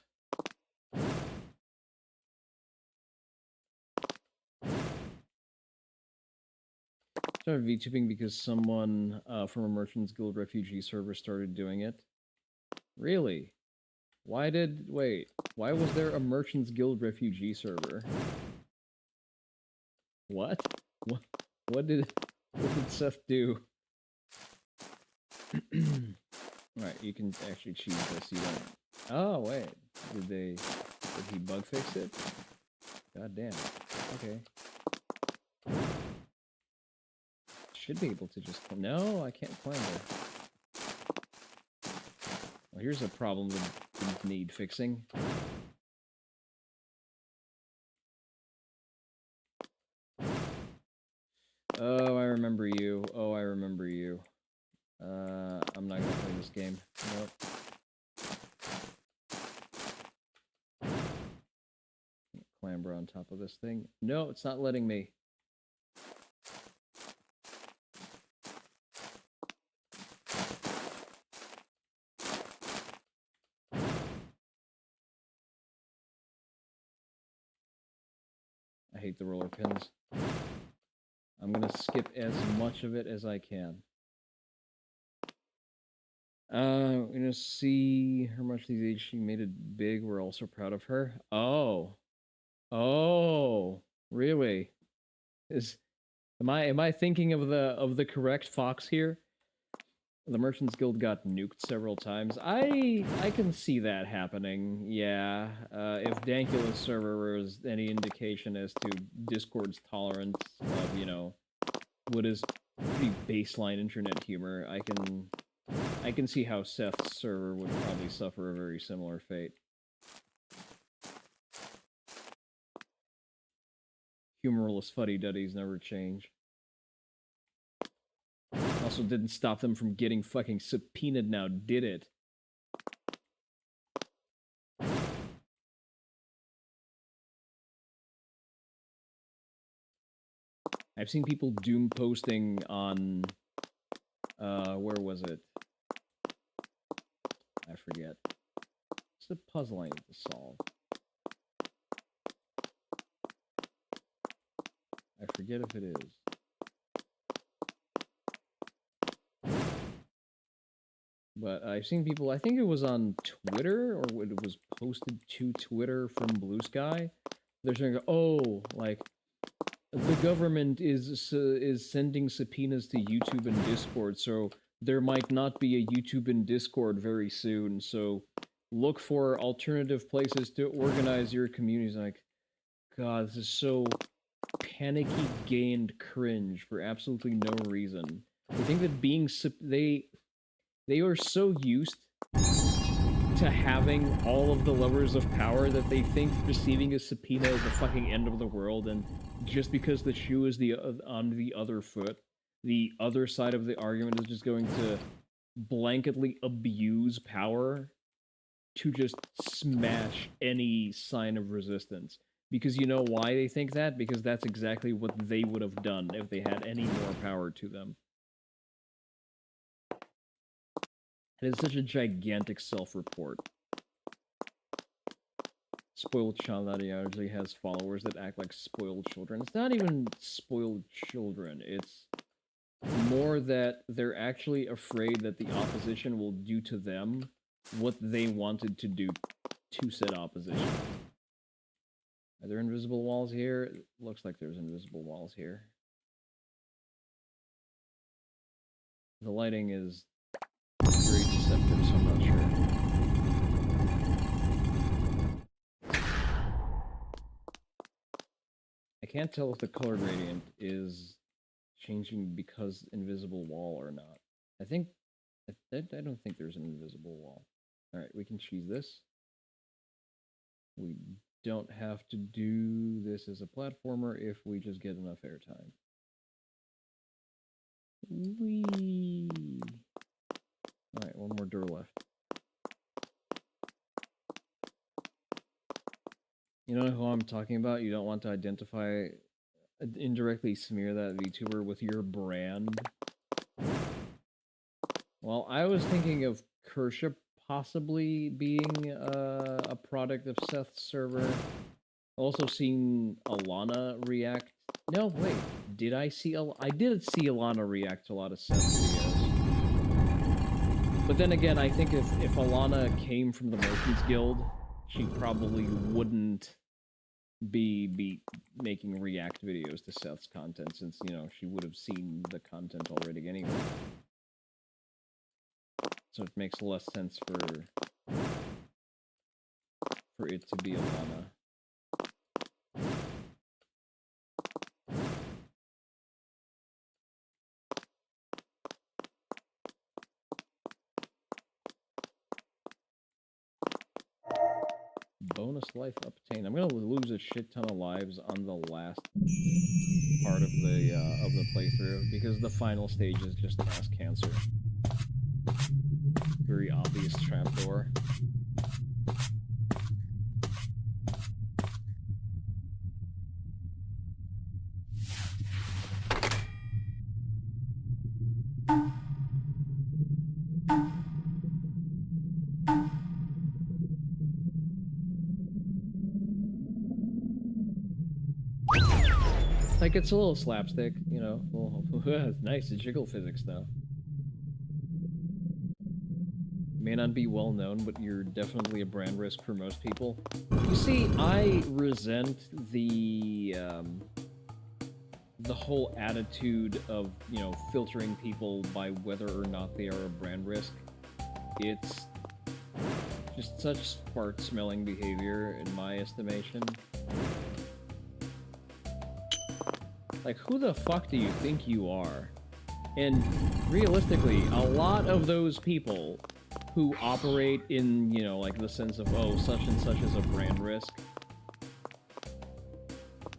Speaker 2: Started VTubing because someone from a Merchants Guild refugee server started doing it. Really? Why was there a Merchants Guild refugee server? What? What did Seth do? Right, you can actually choose this. You don't. Oh wait, did he bug fix it? God damn. Okay. Should be able to just. No, I can't climb there. Well, here's a problem that didn't need fixing. Oh, I remember you. Oh, I remember you. I'm not gonna play this game. Nope. Clamber on top of this thing. No, it's not letting me. I hate the roller pins. I'm gonna skip as much of it as I can. We're gonna see how much these age she made it big. We're also proud of her. Oh. Oh, really? Am I thinking of the correct fox here? The Merchants Guild got nuked several times. I can see that happening. Yeah. If Dankula's server was any indication as to Discord's tolerance of, you know, what is pretty baseline internet humor, I can see how Seth's server would probably suffer a very similar fate. Humorless fuddy-duddies never change. Also didn't stop them from getting fucking subpoenaed now, did it? I've seen people doom posting on, where was it? I forget. It's a puzzle I need to solve. I forget if it is. But I've seen people, I think it was on Twitter, or it was posted to Twitter from Blue Sky. They're saying, oh, like, the government is sending subpoenas to YouTube and Discord, so there might not be a YouTube and Discord very soon, so look for alternative places to organize your communities. Like, God, this is so panicky gay and cringe for absolutely no reason. They think that being they are so used to having all of the levers of power that they think receiving a subpoena is the fucking end of the world, and just because the shoe is on the other foot, the other side of the argument is just going to blanketly abuse power to just smash any sign of resistance. Because you know why they think that? Because that's exactly what they would have done if they had any more power to them. It is such a gigantic self-report. Spoiled child ideology has followers that act like spoiled children. It's not even spoiled children. It's more that they're actually afraid that the opposition will do to them what they wanted to do to said opposition. Are there invisible walls here? It looks like there's invisible walls here. The lighting is very deceptive, so I'm not sure. I can't tell if the color gradient is changing because invisible wall or not. I don't think there's an invisible wall. Alright, we can choose this. We don't have to do this as a platformer if we just get enough airtime. Whee! Alright, one more door left. You know who I'm talking about? You don't want to identify, indirectly smear that VTuber with your brand. Well, I was thinking of Kersha possibly being a product of Seth's server. Also seen Alana react. No, wait. Did I see I did see Alana react to a lot of Seth's videos. But then again, I think if Alana came from the Merchants Guild, she probably wouldn't be making react videos to Seth's content, since, you know, she would have seen the content already anyway. So it makes less sense for it to be Alana. Bonus life obtained. I'm gonna lose a shit ton of lives on the last part of the playthrough because the final stage is just mass cancer. Very obvious trapdoor. Like, it's a little slapstick, you know. It's nice to jiggle physics, though. May not be well known, but you're definitely a brand risk for most people. You see, I resent the whole attitude of, you know, filtering people by whether or not they are a brand risk. It's just such fart-smelling behavior, in my estimation. Like, who the fuck do you think you are? And realistically, a lot of those people who operate in, you know, like the sense of, oh, such and such is a brand risk.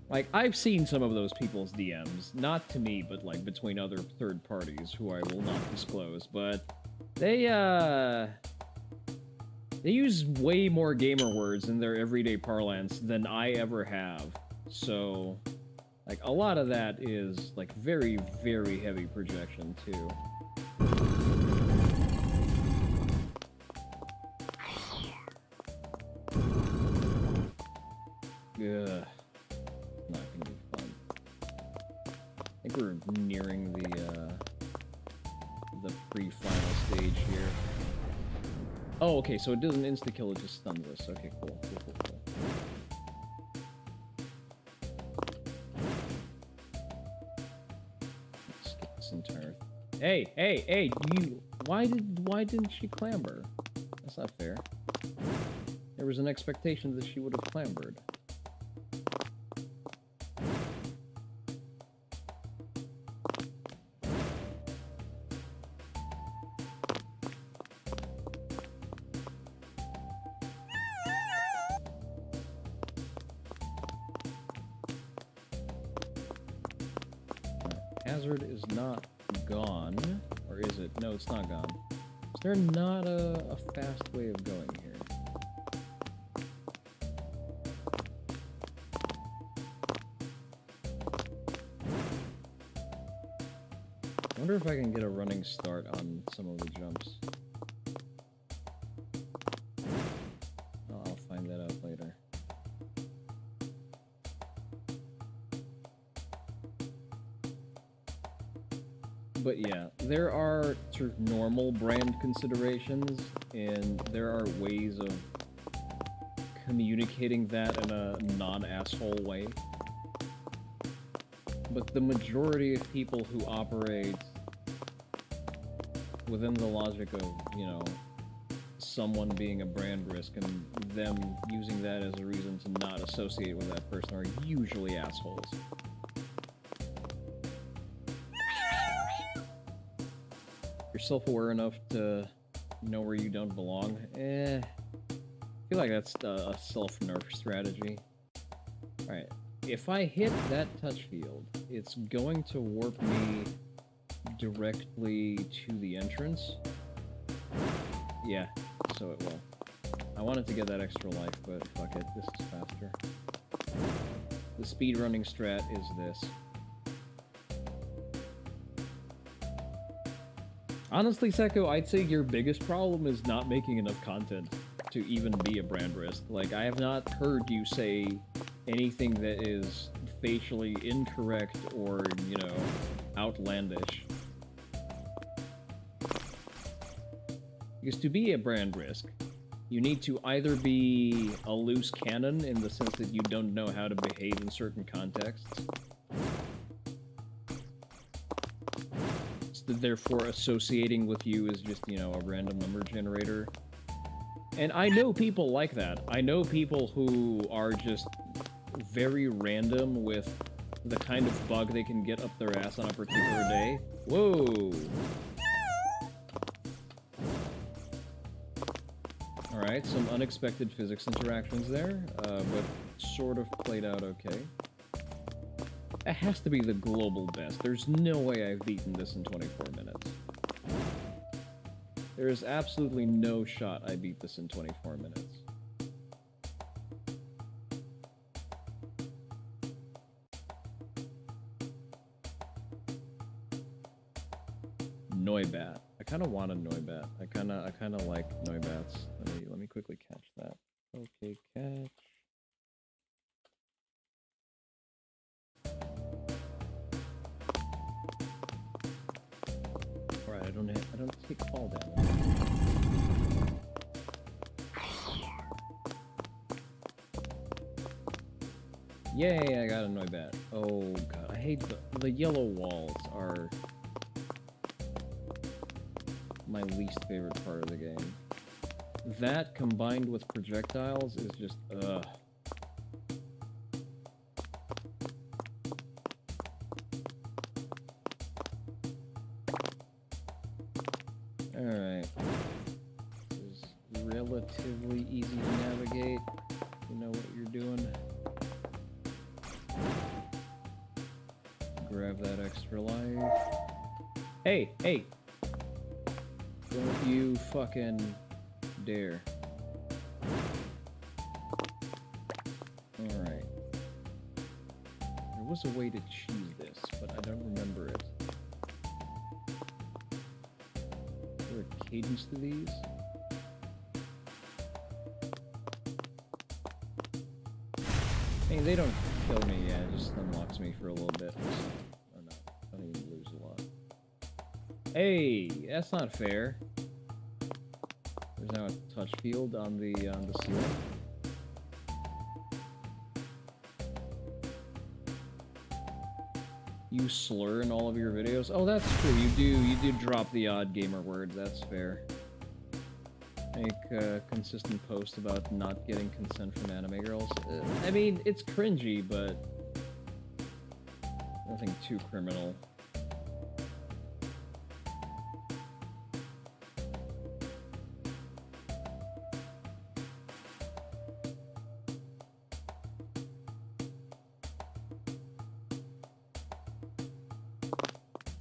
Speaker 2: Like, I've seen some of those people's DMs, not to me, but like between other third parties who I will not disclose, but they use way more gamer words in their everyday parlance than I ever have. So, like, a lot of that is, like, very, very heavy projection, too. Ugh. Not gonna be fun. I think we're nearing the pre-final stage here. Oh, okay, so it doesn't insta-kill, it just stuns us. Okay, cool. Skip this entire... Hey, you... Why didn't she clamber? That's not fair. There was an expectation that she would have clambered. Hazard is not gone, or is it? No, it's not gone. Is there not a fast way of going here? I wonder if I can get a running start on some of the jumps. I'll find that out later. But yeah, there are sort of normal brand considerations, and there are ways of communicating that in a non-asshole way. But the majority of people who operate within the logic of, you know, someone being a brand risk and them using that as a reason to not associate with that person are usually assholes. You're self-aware enough to know where you don't belong. I feel like that's a self-nerf strategy. Alright, if I hit that touch field, it's going to warp me directly to the entrance. Yeah, so it will. I wanted to get that extra life, but fuck it, this is faster. The speedrunning strat is this. Honestly, Seko, I'd say your biggest problem is not making enough content to even be a brand risk. Like, I have not heard you say anything that is facially incorrect or, you know, outlandish. Because to be a brand risk, you need to either be a loose cannon in the sense that you don't know how to behave in certain contexts, so therefore associating with you is just, you know, a random number generator. And I know people like that. I know people who are just very random with the kind of bug they can get up their ass on a particular day. Whoa! Alright, some unexpected physics interactions there, but sort of played out okay. It has to be the global best. There's no way I've beaten this in 24 minutes. There is absolutely no shot I beat this in 24 minutes. Noibat. I kind of want a Noibat. I kind of like Noibats. Let me quickly catch that. Okay, catch. All right, I don't take fall damage. Yay, I got a Noibat. Oh god, I hate the yellow walls are my least favorite part of the game. That combined with projectiles is just ugh. Alright. This is relatively easy to navigate. You know what you're doing. Grab that extra life. Hey, hey! Don't you fucking dare. Alright. There was a way to cheese this, but I don't remember it. Is there a cadence to these? I mean, they don't kill me, yeah, it just unlocks me for a little bit. Oh no, I don't even lose a lot. Hey, that's not fair. There's now a touch field on the ceiling. You slur in all of your videos? Oh, that's true. You do drop the odd gamer word. That's fair. Make a consistent post about not getting consent from anime girls. I mean, it's cringy, but nothing too criminal.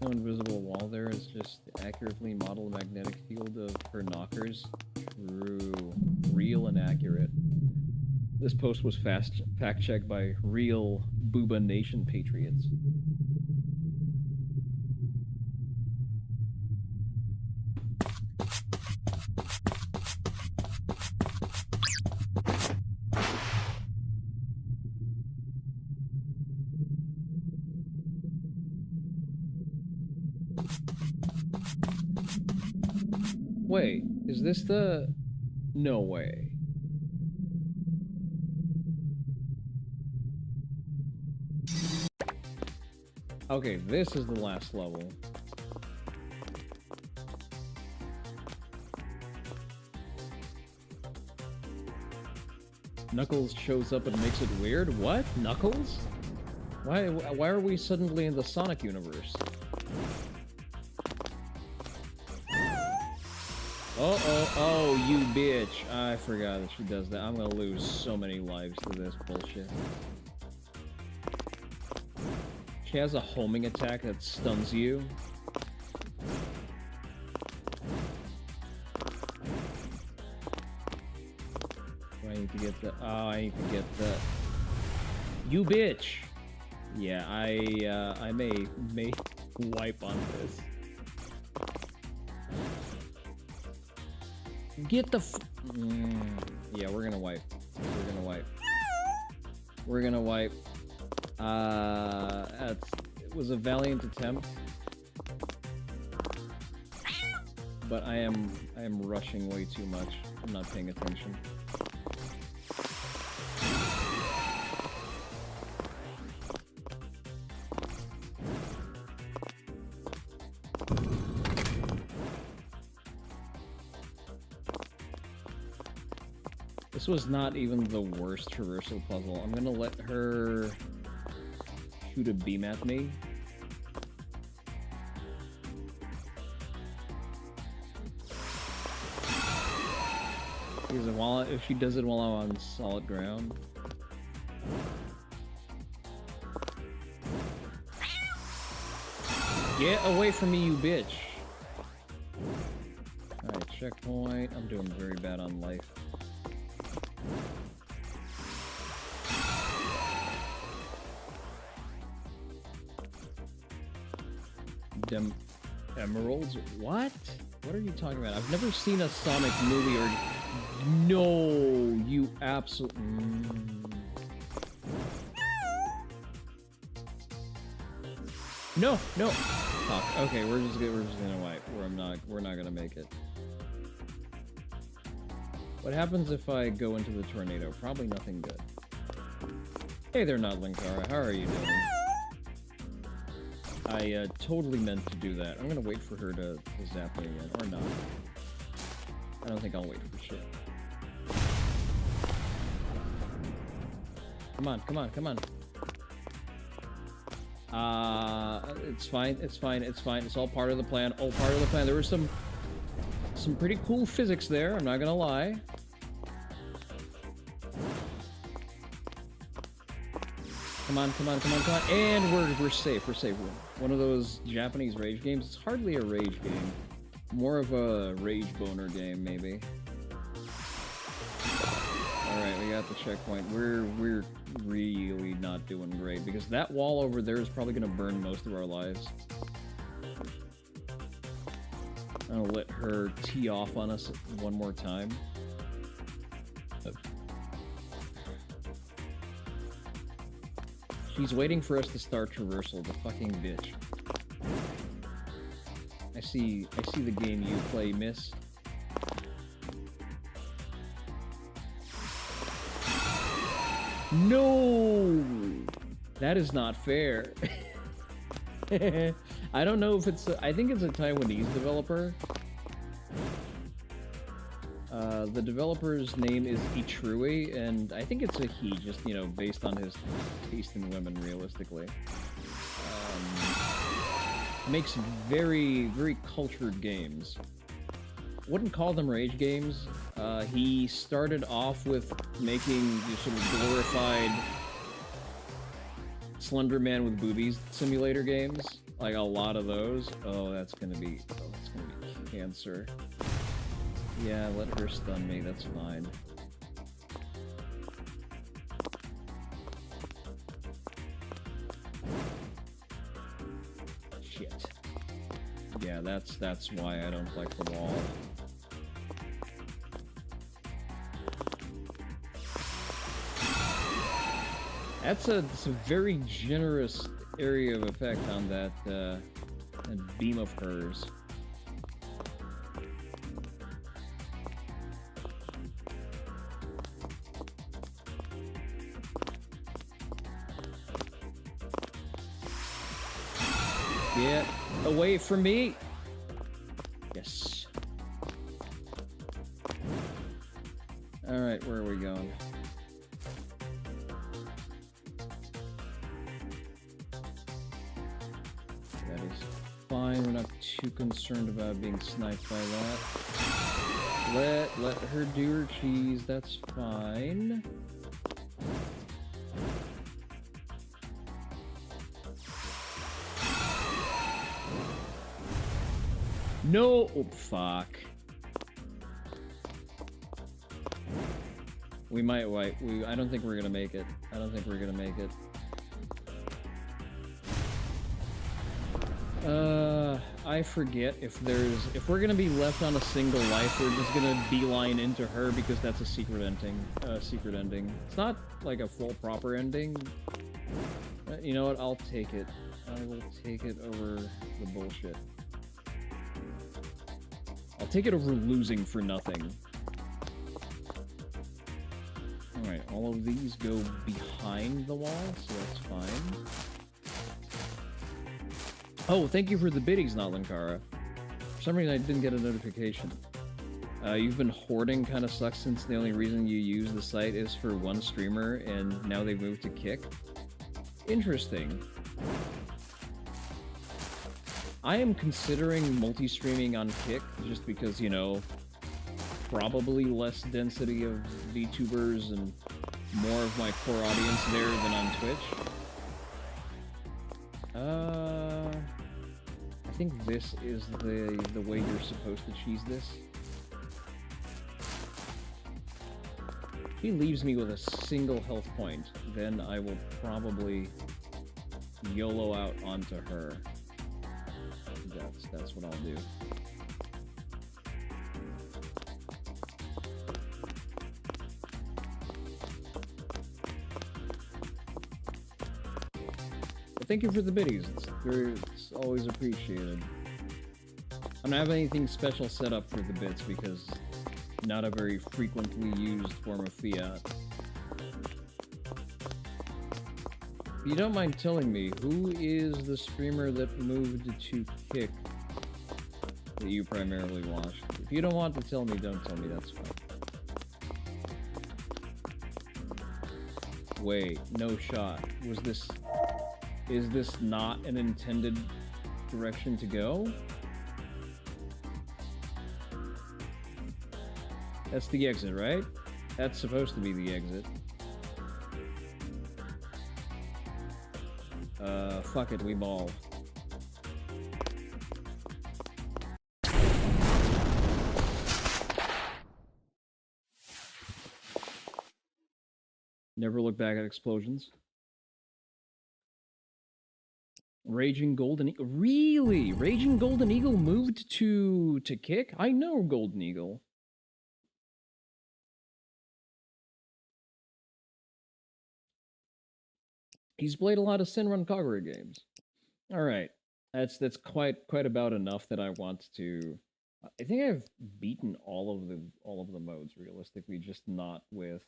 Speaker 2: No invisible wall there is just accurately modeled magnetic field of her knockers. True. Real and accurate. This post was fact-checked by real Booba Nation patriots. Wait, is this the... No way. Okay, this is the last level. Knuckles shows up and makes it weird? What? Knuckles? Why are we suddenly in the Sonic universe? Oh, you bitch. I forgot that she does that. I'm gonna lose so many lives to this bullshit. She has a homing attack that stuns you. I need to get the... Oh, I need to get the... You bitch! Yeah, I may wipe on this. Get the yeah, we're gonna wipe. We're gonna wipe. We're gonna wipe. It was a valiant attempt. But I am rushing way too much. I'm not paying attention. This was not even the worst traversal puzzle. I'm gonna let her shoot a beam at me. Because if she does it while I'm on solid ground. Get away from me, you bitch! Alright, checkpoint. I'm doing very bad on life. Emeralds? What? What are you talking about? I've never seen a Sonic movie or... No, you absolutely... No, no. Fuck. Okay, we're just gonna wipe. We're not gonna make it. What happens if I go into the tornado? Probably nothing good. Hey there, not Linkara. How are you doing? I totally meant to do that. I'm gonna wait for her to zap me again, or not. I don't think I'll wait for shit. Come on, come on, come on. It's fine, it's fine, it's fine. It's all part of the plan. All part of the plan. There was some pretty cool physics there, I'm not gonna lie. Come on, come on, come on, come on. And we're safe, we're safe. One of those Japanese rage games. It's hardly a rage game. More of a rage boner game, maybe. Alright, we got the checkpoint. We're really not doing great, because that wall over there is probably gonna burn most of our lives. I'll let her tee off on us one more time. She's waiting for us to start traversal, the fucking bitch. I see the game you play, miss. No! That is not fair. I don't know if it's I think it's a Taiwanese developer. The developer's name is Itrui, and I think it's a he, just, you know, based on his taste in women, realistically. Makes very, very cultured games. Wouldn't call them rage games. He started off with making these sort of glorified Slender Man with boobies simulator games. Like a lot of those. Oh, that's gonna be cancer. Yeah, let her stun me, that's fine. Shit. Yeah, that's why I don't like the wall. It's a very generous area of effect on that beam of hers. Get away from me! Yes. Alright, where are we going? That is fine, we're not too concerned about being sniped by that. Let her do her cheese, that's fine. No! Oh, fuck. We might wipe. I don't think we're gonna make it. I don't think we're gonna make it. I forget if we're gonna be left on a single life, we're just gonna beeline into her because that's a secret ending. It's not like a full proper ending. You know what? I'll take it. I will take it over the bullshit. I'll take it over losing for nothing. Alright, all of these go behind the wall, so that's fine. Oh, thank you for the biddies, Notlankara. For some reason I didn't get a notification. You've been hoarding kinda sucks since the only reason you use the site is for one streamer, and now they've moved to Kick. Interesting. I am considering multi-streaming on Kick, just because, you know, probably less density of VTubers and more of my core audience there than on Twitch. I think this is the way you're supposed to cheese this. If he leaves me with a single health point, then I will probably YOLO out onto her. That's what I'll do. But thank you for the biddies. It's always appreciated. I don't have anything special set up for the bits because not a very frequently used form of fiat. If you don't mind telling me, who is the streamer that moved to Kick that you primarily watch? If you don't want to tell me, don't tell me, that's fine. Wait, no shot. Is this not an intended direction to go? That's the exit, right? That's supposed to be the exit. Fuck it, we ball. Never look back at explosions. Raging Golden Eagle. Really? Raging Golden Eagle moved to Kick? I know Golden Eagle. He's played a lot of Senran Kagura games. All right, that's quite about enough that I want to. I think I've beaten all of the modes realistically, just not with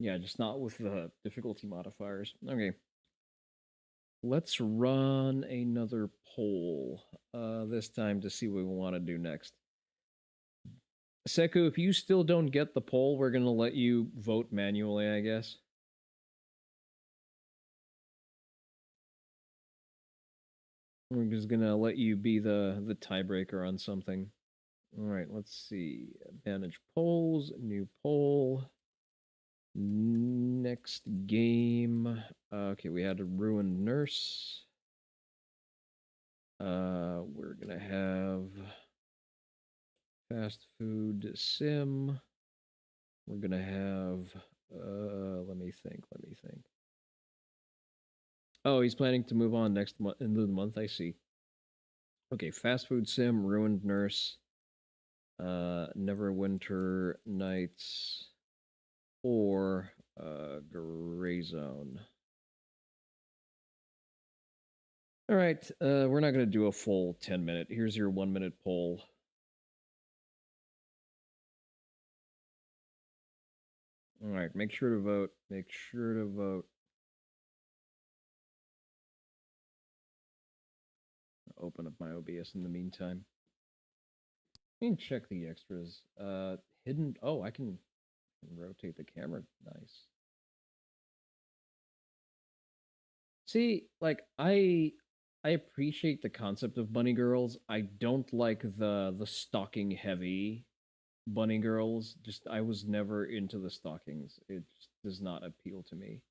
Speaker 2: yeah, just not with the difficulty modifiers. Okay, let's run another poll this time to see what we want to do next. Seku, if you still don't get the poll, we're gonna let you vote manually, I guess. We're just gonna let you be the tiebreaker on something. All right, let's see. Manage polls, new poll. Next game. Okay, we had a ruined nurse. We're gonna have fast food sim. We're gonna have let me think. Oh, he's planning to move on next month, end of the month, I see. Okay, fast food sim, ruined nurse, Neverwinter Nights, or Gray Zone. All right, we're not gonna do a full 10-minute. Here's your 1-minute poll. All right, make sure to vote. Make sure to vote. Open up my OBS in the meantime. Let me check the extras. Hidden. Oh, I can rotate the camera. Nice. See, like I appreciate the concept of bunny girls. I don't like the stalking heavy bunny girls. Just I was never into the stockings. It just does not appeal to me.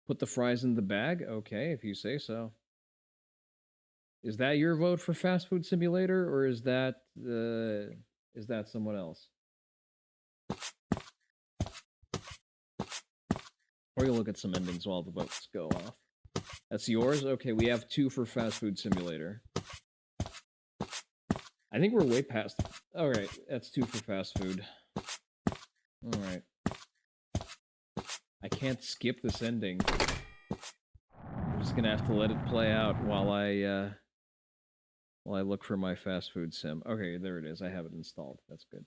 Speaker 2: Put the fries in the bag? Okay, if you say so. Is that your vote for Fast Food Simulator, or is that someone else? Or you look at some endings while the votes go off. That's yours? Okay, we have 2 for Fast Food Simulator. I think we're way past... Alright, that's 2 for fast food. Alright. I can't skip this ending. I'm just gonna have to let it play out while I look for my fast food sim. Okay, there it is. I have it installed. That's good.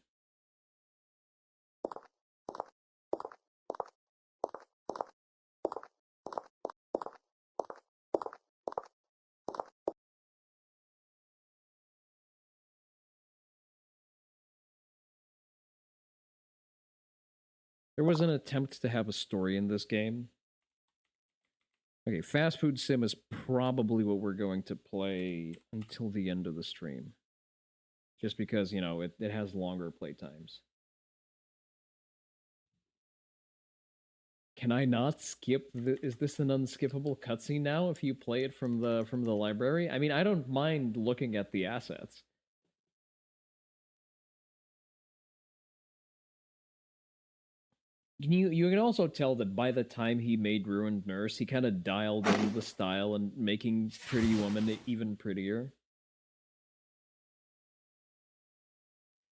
Speaker 2: There was an attempt to have a story in this game. Okay, Fast Food Sim is probably what we're going to play until the end of the stream. Just because, you know, it has longer play times. Can I not skip is this an unskippable cutscene now if you play it from the library? I mean, I don't mind looking at the assets. You can also tell that by the time he made Ruined Nurse, he kind of dialed in the style and making Pretty Woman even prettier.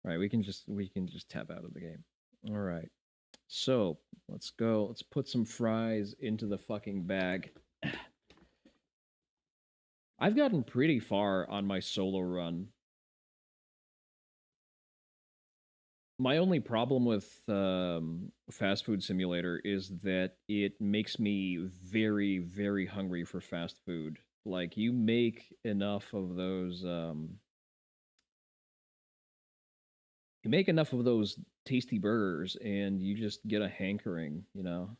Speaker 2: All right, we can just tap out of the game. All right. So, let's go. Let's put some fries into the fucking bag. I've gotten pretty far on my solo run. My only problem with Fast Food Simulator is that it makes me very, very hungry for fast food. Like, you make enough of those... You make enough of those tasty burgers, and you just get a hankering, you know?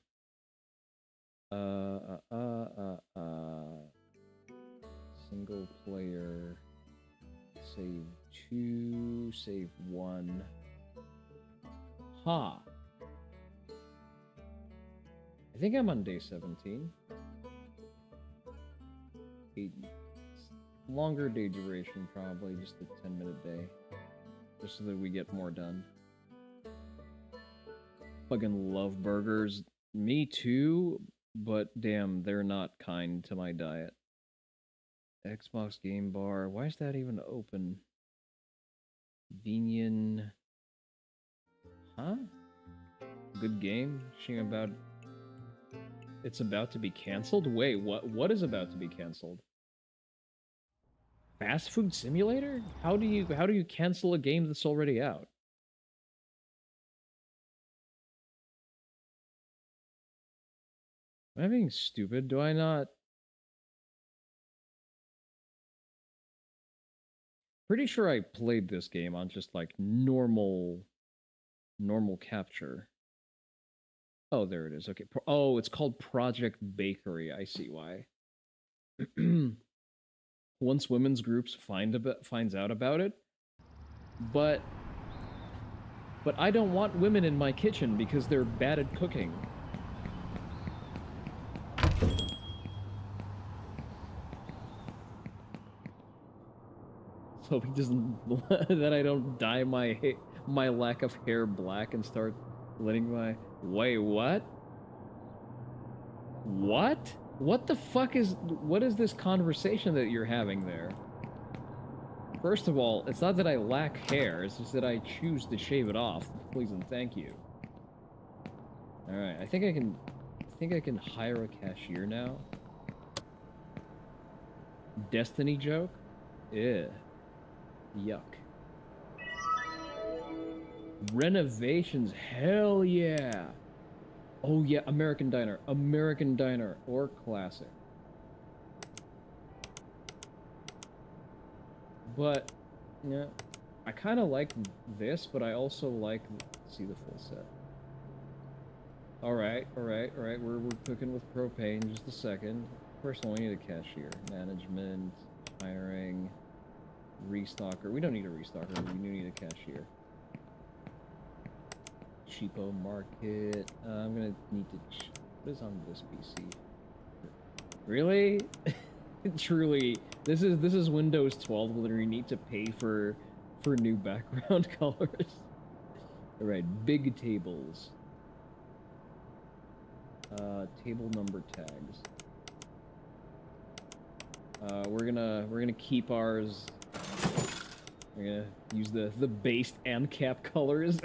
Speaker 2: Single player. Save 2, save 1. Ha! I think I'm on day 17. Longer day duration, probably, just a 10-minute day. Just so that we get more done. Fucking love burgers. Me too, but damn, they're not kind to my diet. Xbox Game Bar. Why is that even open? Vinian. Huh? Good game? It's about to be canceled? Wait, what is about to be canceled? Fast Food Simulator? How do you cancel a game that's already out? Am I being stupid? Do I not? Pretty sure I played this game on just like normal capture. Oh, there it is. Okay. Oh, it's called Project Bakery. I see why. Once women's groups finds out about it, but I don't want women in my kitchen because they're bad at cooking. So he doesn't that I don't dye my lack of hair black and start letting my... Wait, what? What? What the fuck is... What is this conversation that you're having there? First of all, it's not that I lack hair, it's just that I choose to shave it off. Please and thank you. Alright, I think I can hire a cashier now. Destiny joke? Ew. Yuck. Renovations, hell yeah! Oh yeah, American Diner or Classic. But, yeah, I kind of like this, but I also like... see the full set. Alright, we're cooking with propane in just a second. First of all, we need a cashier. Management, hiring, restocker. We don't need a restocker, we do need a cashier. Cheapo market. I'm gonna need to... what is on this PC? Really? Truly, this is Windows 12 where you need to pay for new background colors. Alright, big tables. Table number tags. We're gonna keep ours. We're gonna use the base and cap colors.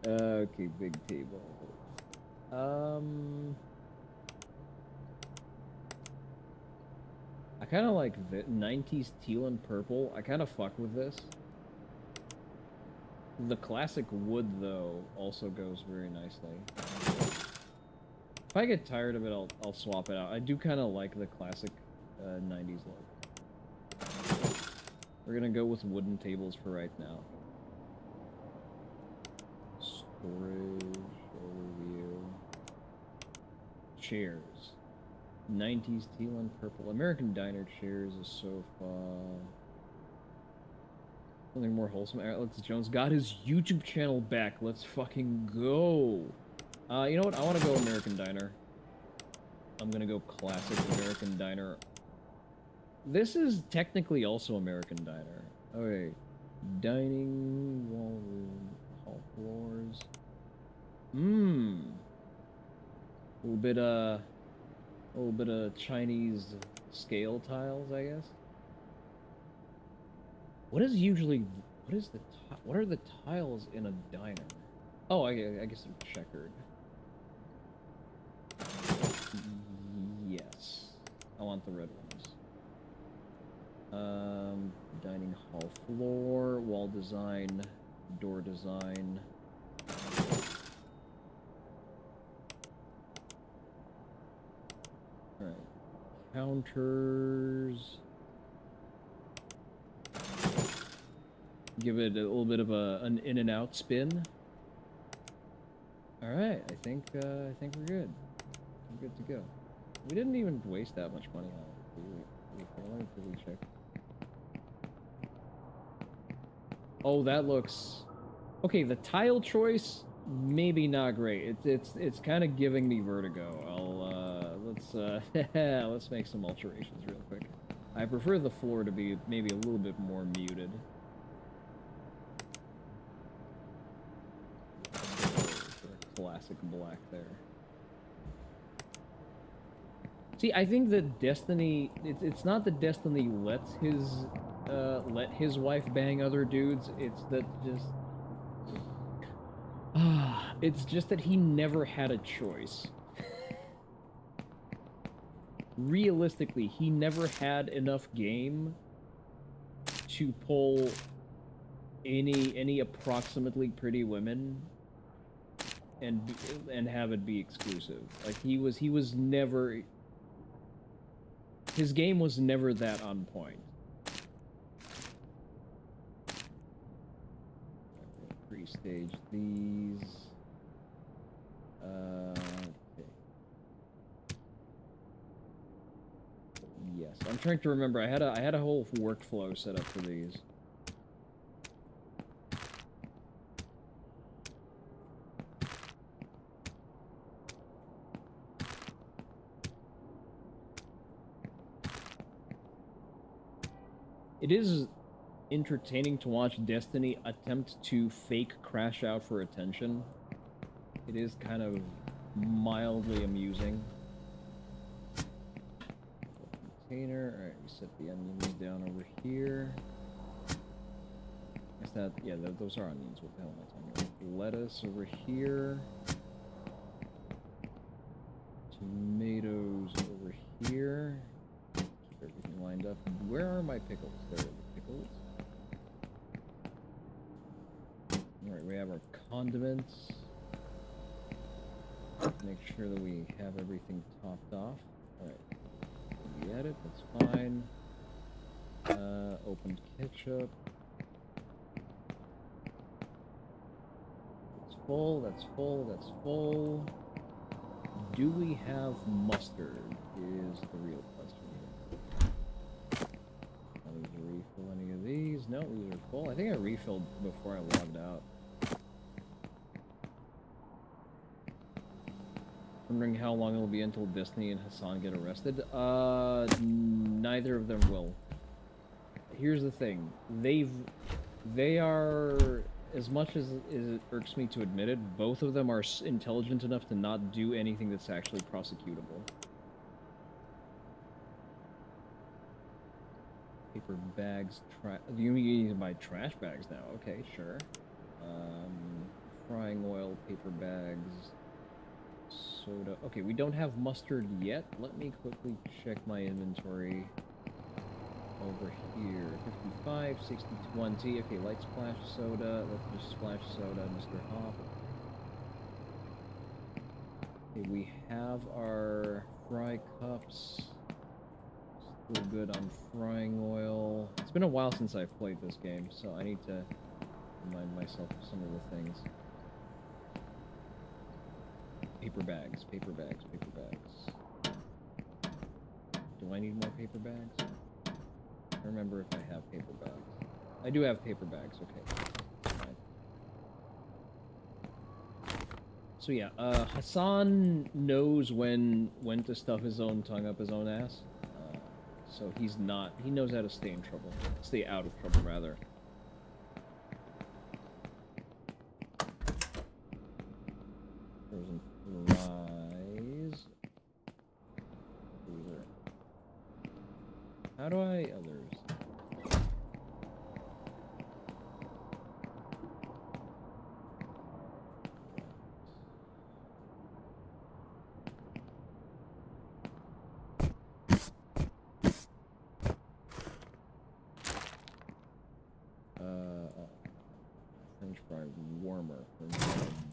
Speaker 2: Okay, big table. I kind of like the 90s teal and purple. I kind of fuck with this. The classic wood, though, also goes very nicely. If I get tired of it, I'll swap it out. I do kind of like the classic 90s look. We're gonna go with wooden tables for right now. Storage, overview. Chairs. 90s teal and purple. American Diner chairs, a sofa. Something more wholesome. Alex Jones got his YouTube channel back. Let's fucking go. You know what? I want to go American Diner. I'm gonna go classic American Diner. This is technically also American Diner. Okay. Dining, wall room, hall floors. A little bit of Chinese scale tiles, I guess. What are the tiles in a diner? Oh, I guess they're checkered. Yes. I want the red ones. Dining hall floor, wall design, door design. Alright. Counters. Give it a little bit of an in and out spin. Alright, I think we're good. We're good to go. We didn't even waste that much money on it. Did we check? Oh, that looks... Okay, the tile choice, maybe not great. It's kind of giving me vertigo. Let's make some alterations real quick. I prefer the floor to be maybe a little bit more muted. Classic black there. See, I think that Destiny, it's not that Destiny lets let his wife bang other dudes, it's that just... it's just that he never had a choice. Realistically, he never had enough game to pull any approximately pretty women and have it be exclusive. Like he was never... His game was never that on point. Pre-stage these. Okay. Yes, I'm trying to remember. I had a whole workflow set up for these. It is entertaining to watch Destiny attempt to fake crash out for attention. It is kind of mildly amusing. Container. Alright, we set the onions down over here. Is that... Yeah, those are onions. What the hell am I talking about? Lettuce over here. Tomatoes over here. Keep everything lined up. Where are my pickles? There are the pickles. Alright, we have our condiments. Make sure that we have everything topped off. Alright. We add it, that's fine. Opened ketchup. That's full, that's full, that's full. Do we have mustard is the real question here. I need to refill any of these. No, these are full. I think I refilled before I logged out. Wondering how long it'll be until Destiny and Hassan get arrested. Neither of them will. Here's the thing. They are, as much as it irks me to admit it, both of them are intelligent enough to not do anything that's actually prosecutable. Paper bags. You need to buy trash bags now. Okay, sure. Frying oil, paper bags, soda. Okay, we don't have mustard yet. Let me quickly check my inventory over here. 55, 60, 20. Okay, light splash soda. Let's just splash soda, Mr. Hop. Okay, we have our fry cups. Still good on frying oil. It's been a while since I've played this game, so I need to remind myself of some of the things. Paper bags, paper bags, paper bags. Do I need more paper bags? I don't remember if I have paper bags. I do have paper bags, okay. Fine. So yeah, Hassan knows when to stuff his own tongue up his own ass. So he knows how to stay in trouble. Stay out of trouble, rather. Frozen fries. How do I... others? French fry warmer from the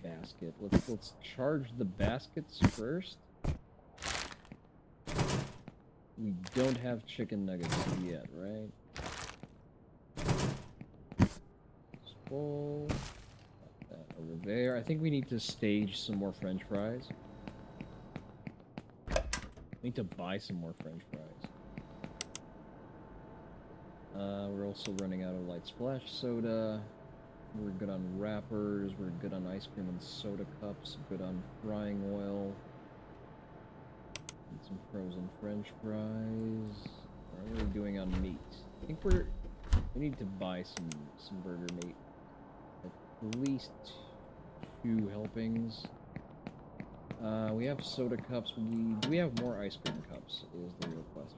Speaker 2: basket. Let's charge the baskets first. We don't have chicken nuggets yet, right? It's full. Put that over there. I think we need to stage some more French fries. We need to buy some more French fries. We're also running out of light splash soda. We're good on wrappers. We're good on ice cream and soda cups. Good on frying oil. And some frozen French fries. What are we doing on meat? I think we need to buy some burger meat. At least 2 helpings. We have soda cups. Do we have more ice cream cups? Is the real question.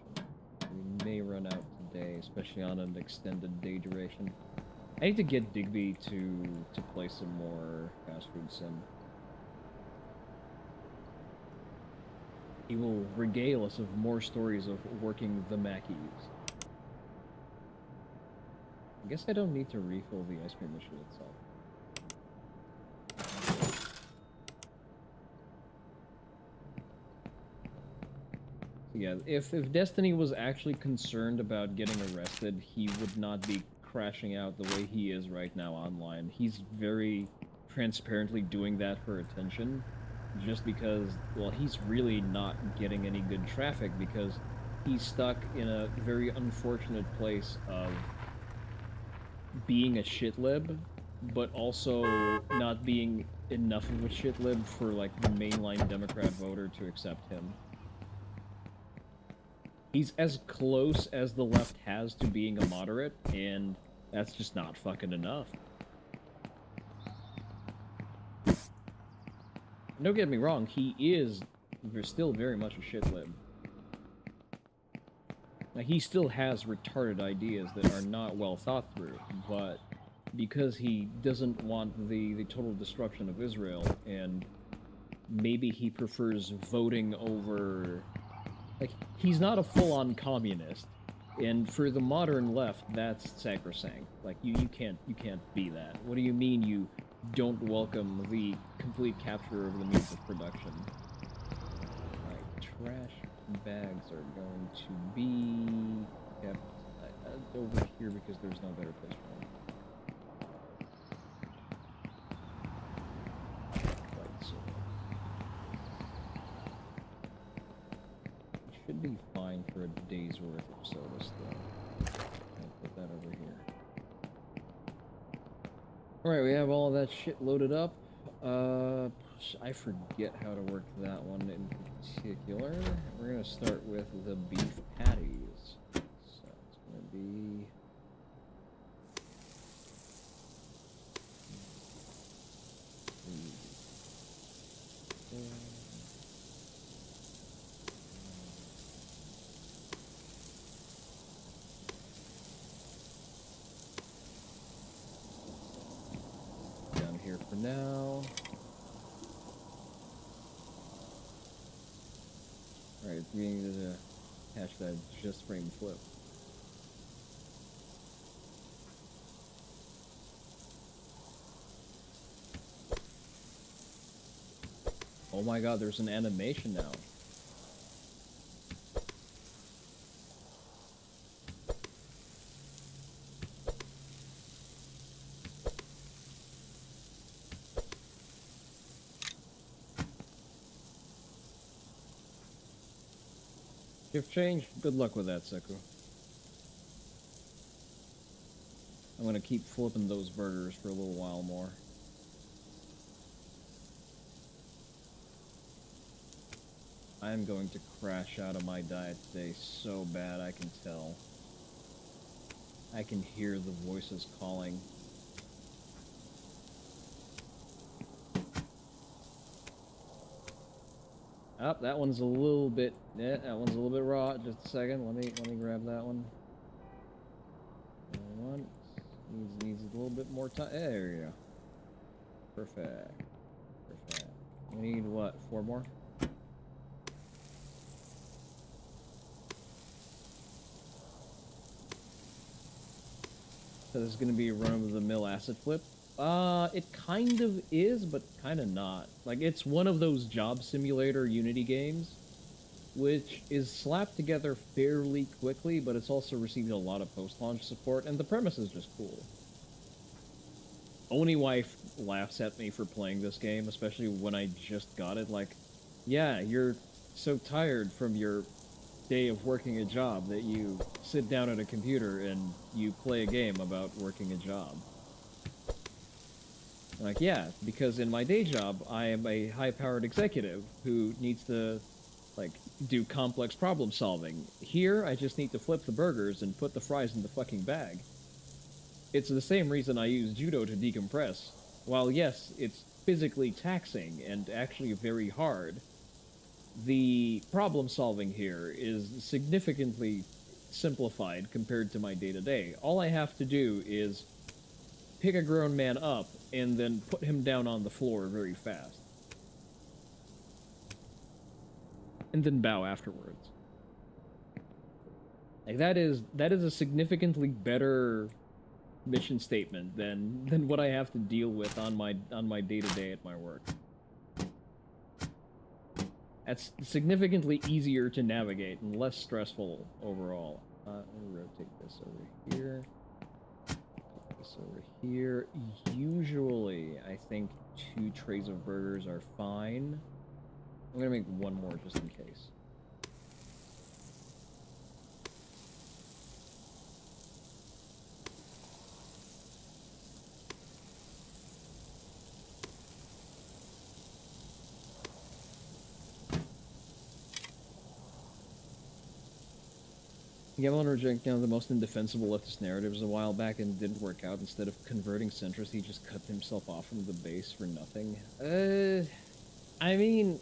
Speaker 2: We may run out today, especially on an extended day duration. I need to get Digby to play some more fast food sim. He will regale us of more stories of working the Mackies. I guess I don't need to refill the ice cream machine itself. Yeah, if Destiny was actually concerned about getting arrested, he would not be crashing out the way he is right now online. He's very transparently doing that for attention, just because, well, he's really not getting any good traffic because he's stuck in a very unfortunate place of being a shitlib, but also not being enough of a shitlib for, like, the mainline Democrat voter to accept him. He's as close as the left has to being a moderate, and that's just not fucking enough. Don't get me wrong, he is still very much a shitlib. Now, he still has retarded ideas that are not well thought through, but because he doesn't want the total destruction of Israel, and maybe he prefers voting over... Like, he's not a full-on communist, and for the modern left, that's sacrosanct. Like, you can't be that. What do you mean you don't welcome the complete capture of the means of production? Alright, trash bags are going to be kept over here because there's no better place for them. Should be fine for a day's worth of soda still. I'll put that over here. Alright, we have all of that shit loaded up. I forget how to work that one in particular. We're gonna start with the beef patties. So it's gonna be... now. Alright, we need to catch that just frame flip. Oh my god, there's an animation now. Shift change? Good luck with that, Seku. I'm gonna keep flipping those burgers for a little while more. I'm going to crash out of my diet today so bad, I can tell. I can hear the voices calling. Oh, that one's a little bit, yeah, that one's a little bit raw. Just a second, let me grab that one. One needs a little bit more time. There you go. Perfect. Perfect. We need what? 4 more? So this is going to be a run-of-the-mill acid flip. It kind of is, but kind of not. Like, it's one of those job simulator Unity games, which is slapped together fairly quickly, but it's also received a lot of post-launch support, and the premise is just cool. Onii wife laughs at me for playing this game, especially when I just got it. Like, yeah, you're so tired from your day of working a job that you sit down at a computer and you play a game about working a job. Like, yeah, because in my day job, I am a high-powered executive who needs to, like, do complex problem solving. Here, I just need to flip the burgers and put the fries in the fucking bag. It's the same reason I use judo to decompress. While yes, it's physically taxing and actually very hard, the problem solving here is significantly simplified compared to my day-to-day. All I have to do is pick a grown man up and then put him down on the floor very fast. And then bow afterwards. Like, that is a significantly better mission statement than what I have to deal with on my day-to-day at my work. That's significantly easier to navigate and less stressful overall. Let me rotate this over here. This over here. Usually, I think 2 trays of burgers are fine. I'm gonna make 1 more just in case. Gamelon rejected one of the most indefensible leftist narratives a while back and didn't work out. Instead of converting centrist, he just cut himself off from the base for nothing. I mean,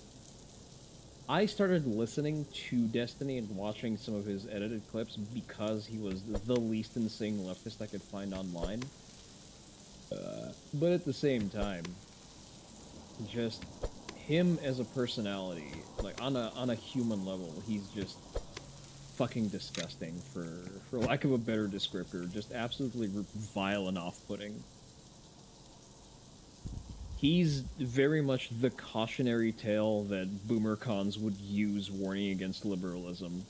Speaker 2: I started listening to Destiny and watching some of his edited clips because he was the least insane leftist I could find online. But at the same time, just him as a personality, like on a human level, he's just fucking disgusting, for lack of a better descriptor. Just absolutely vile and off-putting. He's very much the cautionary tale that boomer cons would use warning against liberalism.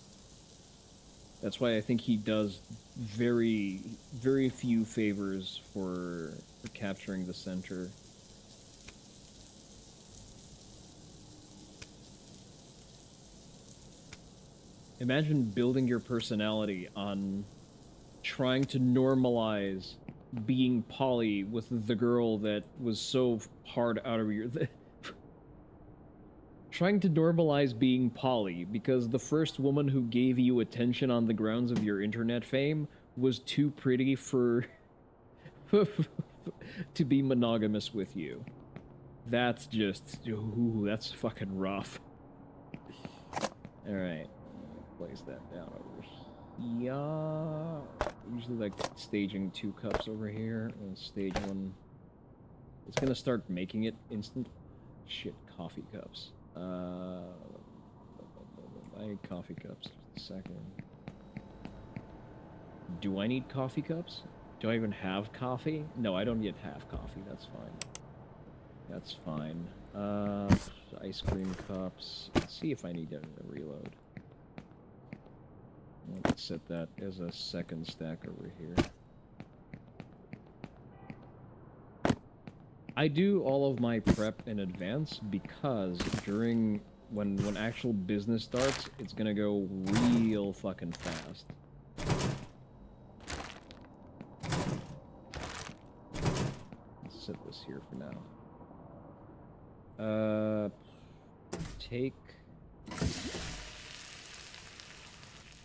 Speaker 2: That's why I think he does very, very few favors for capturing the center. Imagine building your personality on trying to normalize being poly with the girl that was so hard out of your... Trying to normalize being poly because the first woman who gave you attention on the grounds of your internet fame was too pretty for... to be monogamous with you. That's just... Ooh, that's fucking rough. Alright. Place that down over here. Usually like staging 2 cups over here and stage 1 It's gonna start making it instant. Shit, coffee cups. I need coffee cups. Just a second. Do I need coffee cups? Do I even have coffee? No, I don't yet have coffee. That's fine. That's fine. Ice cream cups. Let's see if I need to reload. Let's set that as a second stack over here. I do all of my prep in advance because when actual business starts, it's gonna go real fucking fast. Let's set this here for now. Take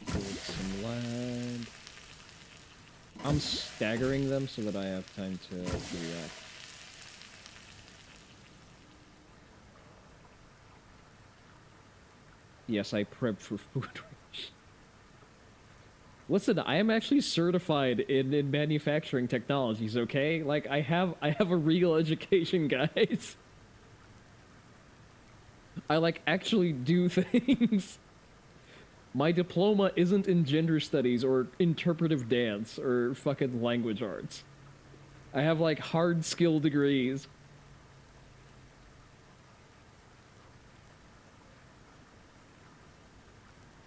Speaker 2: some land. I'm staggering them so that I have time to react. Yes, I prep for food. Listen, I am actually certified in manufacturing technologies, okay? Like, I have a real education, guys. I, like, actually do things. My diploma isn't in gender studies or interpretive dance or fucking language arts. I have, like, hard skill degrees.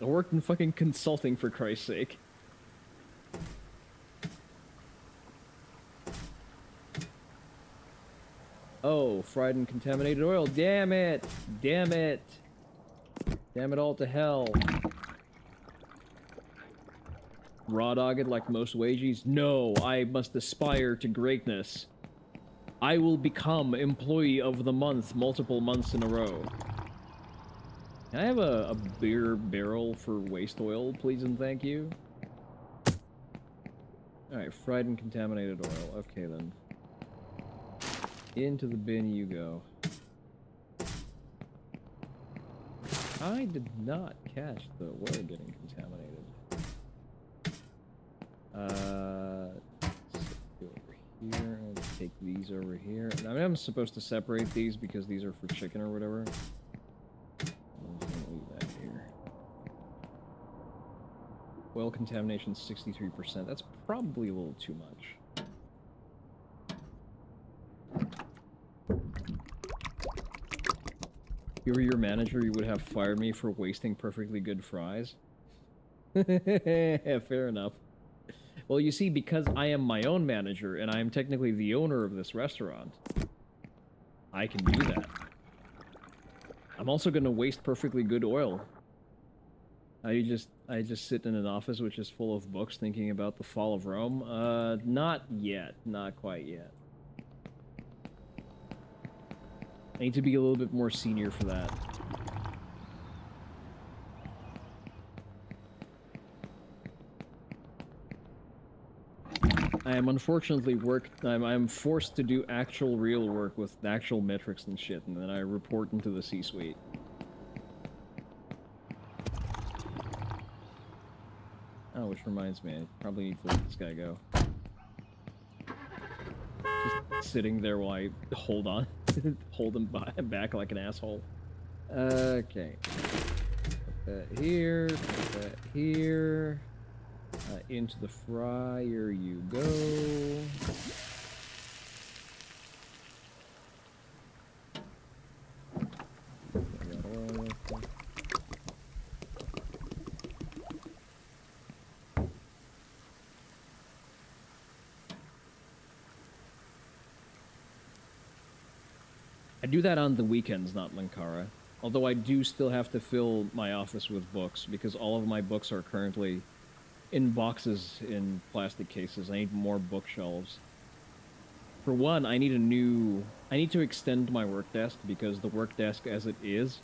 Speaker 2: I worked in fucking consulting, for Christ's sake. Oh, fried and contaminated oil. Damn it! Damn it! Damn it all to hell. Raw dogged like most wages? No, I must aspire to greatness. I will become employee of the month multiple months in a row. Can I have a beer barrel for waste oil, please and thank you? Alright, fried and contaminated oil. Okay, then. Into the bin you go. I did not catch the oil getting contaminated. Let's go over here and take these over here. I mean, I'm supposed to separate these because these are for chicken or whatever. I'm just gonna leave that here. Oil contamination 63%. That's probably a little too much. If you were your manager, you would have fired me for wasting perfectly good fries. Fair enough. Well, you see, because I am my own manager, and I am technically the owner of this restaurant, I can do that. I'm also going to waste perfectly good oil. I just sit in an office which is full of books thinking about the fall of Rome. Not yet. Not quite yet. I need to be a little bit more senior for that. I am unfortunately I'm forced to do actual real work with actual metrics and shit, and then I report into the C-suite. Oh, which reminds me, I probably need to let this guy go. Just sitting there while I hold on. Hold him back like an asshole. Okay. Put that here. Put that here. Into the fryer you go. I do that on the weekends, not Linkara. Although I do still have to fill my office with books, because all of my books are currently in boxes in plastic cases. I need more bookshelves. For one, I need to extend my work desk, because the work desk as it is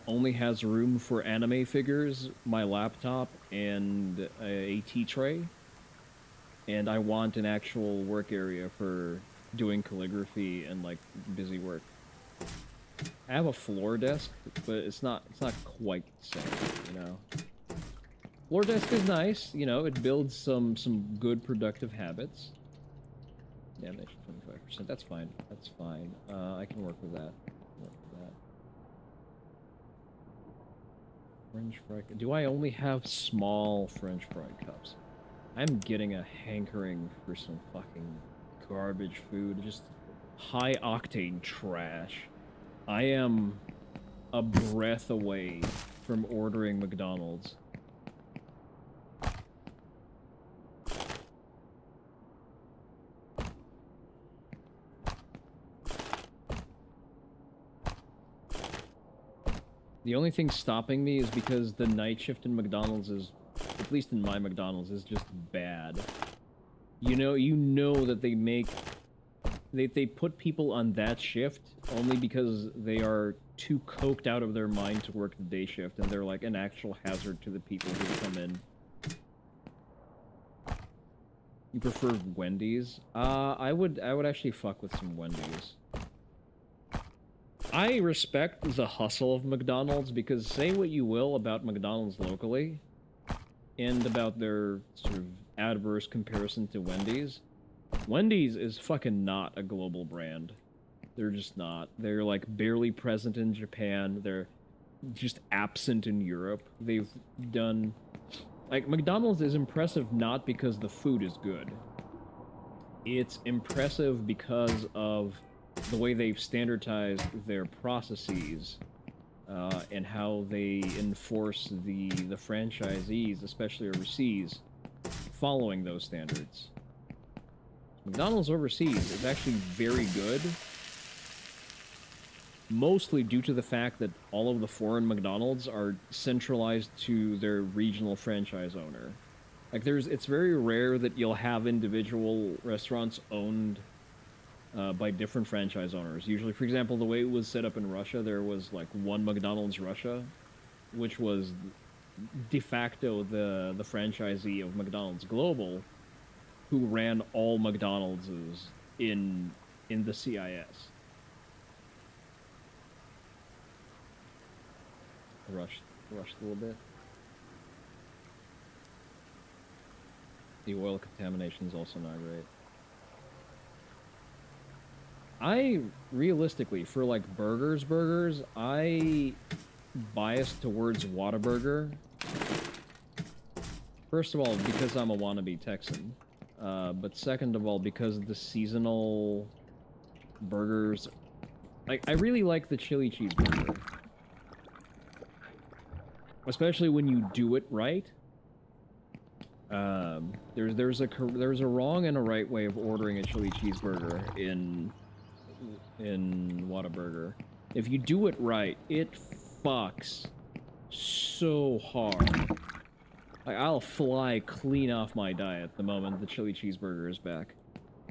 Speaker 2: only has room for anime figures, my laptop, and a tea tray. And I want an actual work area for doing calligraphy and, like, busy work. I have a floor desk, but it's not quite the same, you know? Floor desk is nice, you know, it builds some good productive habits. Damnation 25%. That's fine. That's fine. I can work with that. French fry. Do I only have small French fry cups? I'm getting a hankering for some fucking garbage food. Just high octane trash. I am a breath away from ordering McDonald's. The only thing stopping me is because the night shift in McDonald's is, at least in my McDonald's, is just bad. You know that they make... They put people on that shift only because they are too coked out of their mind to work the day shift, and they're like an actual hazard to the people who come in. You prefer Wendy's? I would actually fuck with some Wendy's. I respect the hustle of McDonald's, because say what you will about McDonald's locally, and about their sort of adverse comparison to Wendy's, Wendy's is fucking not a global brand. They're just not. They're like barely present in Japan. They're just absent in Europe. They've done... Like, McDonald's is impressive not because the food is good. It's impressive because of the way they've standardized their processes, and how they enforce the franchisees, especially overseas, following those standards. McDonald's overseas is actually very good, mostly due to the fact that all of the foreign McDonald's are centralized to their regional franchise owner. Like, it's very rare that you'll have individual restaurants owned by different franchise owners. Usually, for example, the way it was set up in Russia, there was like one McDonald's Russia, which was de facto the franchisee of McDonald's Global, who ran all McDonald's in the CIS. Rushed a little bit. The oil contamination is also not great. Realistically, for like burgers, I bias towards Whataburger. First of all, because I'm a wannabe Texan. But second of all, because the seasonal burgers... Like, I really like the chili cheeseburger. Especially when you do it right. There's a wrong and a right way of ordering a chili cheeseburger in Whataburger. If you do it right, it fucks so hard. Like, I'll fly clean off my diet the moment the chili cheeseburger is back.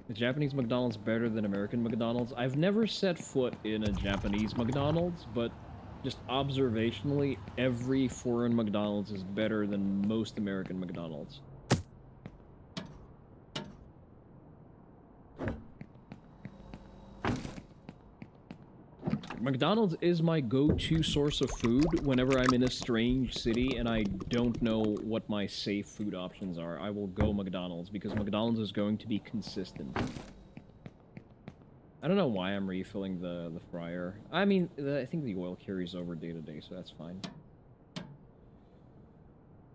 Speaker 2: The Japanese McDonald's better than American McDonald's? I've never set foot in a Japanese McDonald's, but just observationally, every foreign McDonald's is better than most American McDonald's. McDonald's is my go-to source of food whenever I'm in a strange city and I don't know what my safe food options are. I will go McDonald's because McDonald's is going to be consistent. I don't know why I'm refilling the fryer. I mean, I think the oil carries over day to day, so that's fine.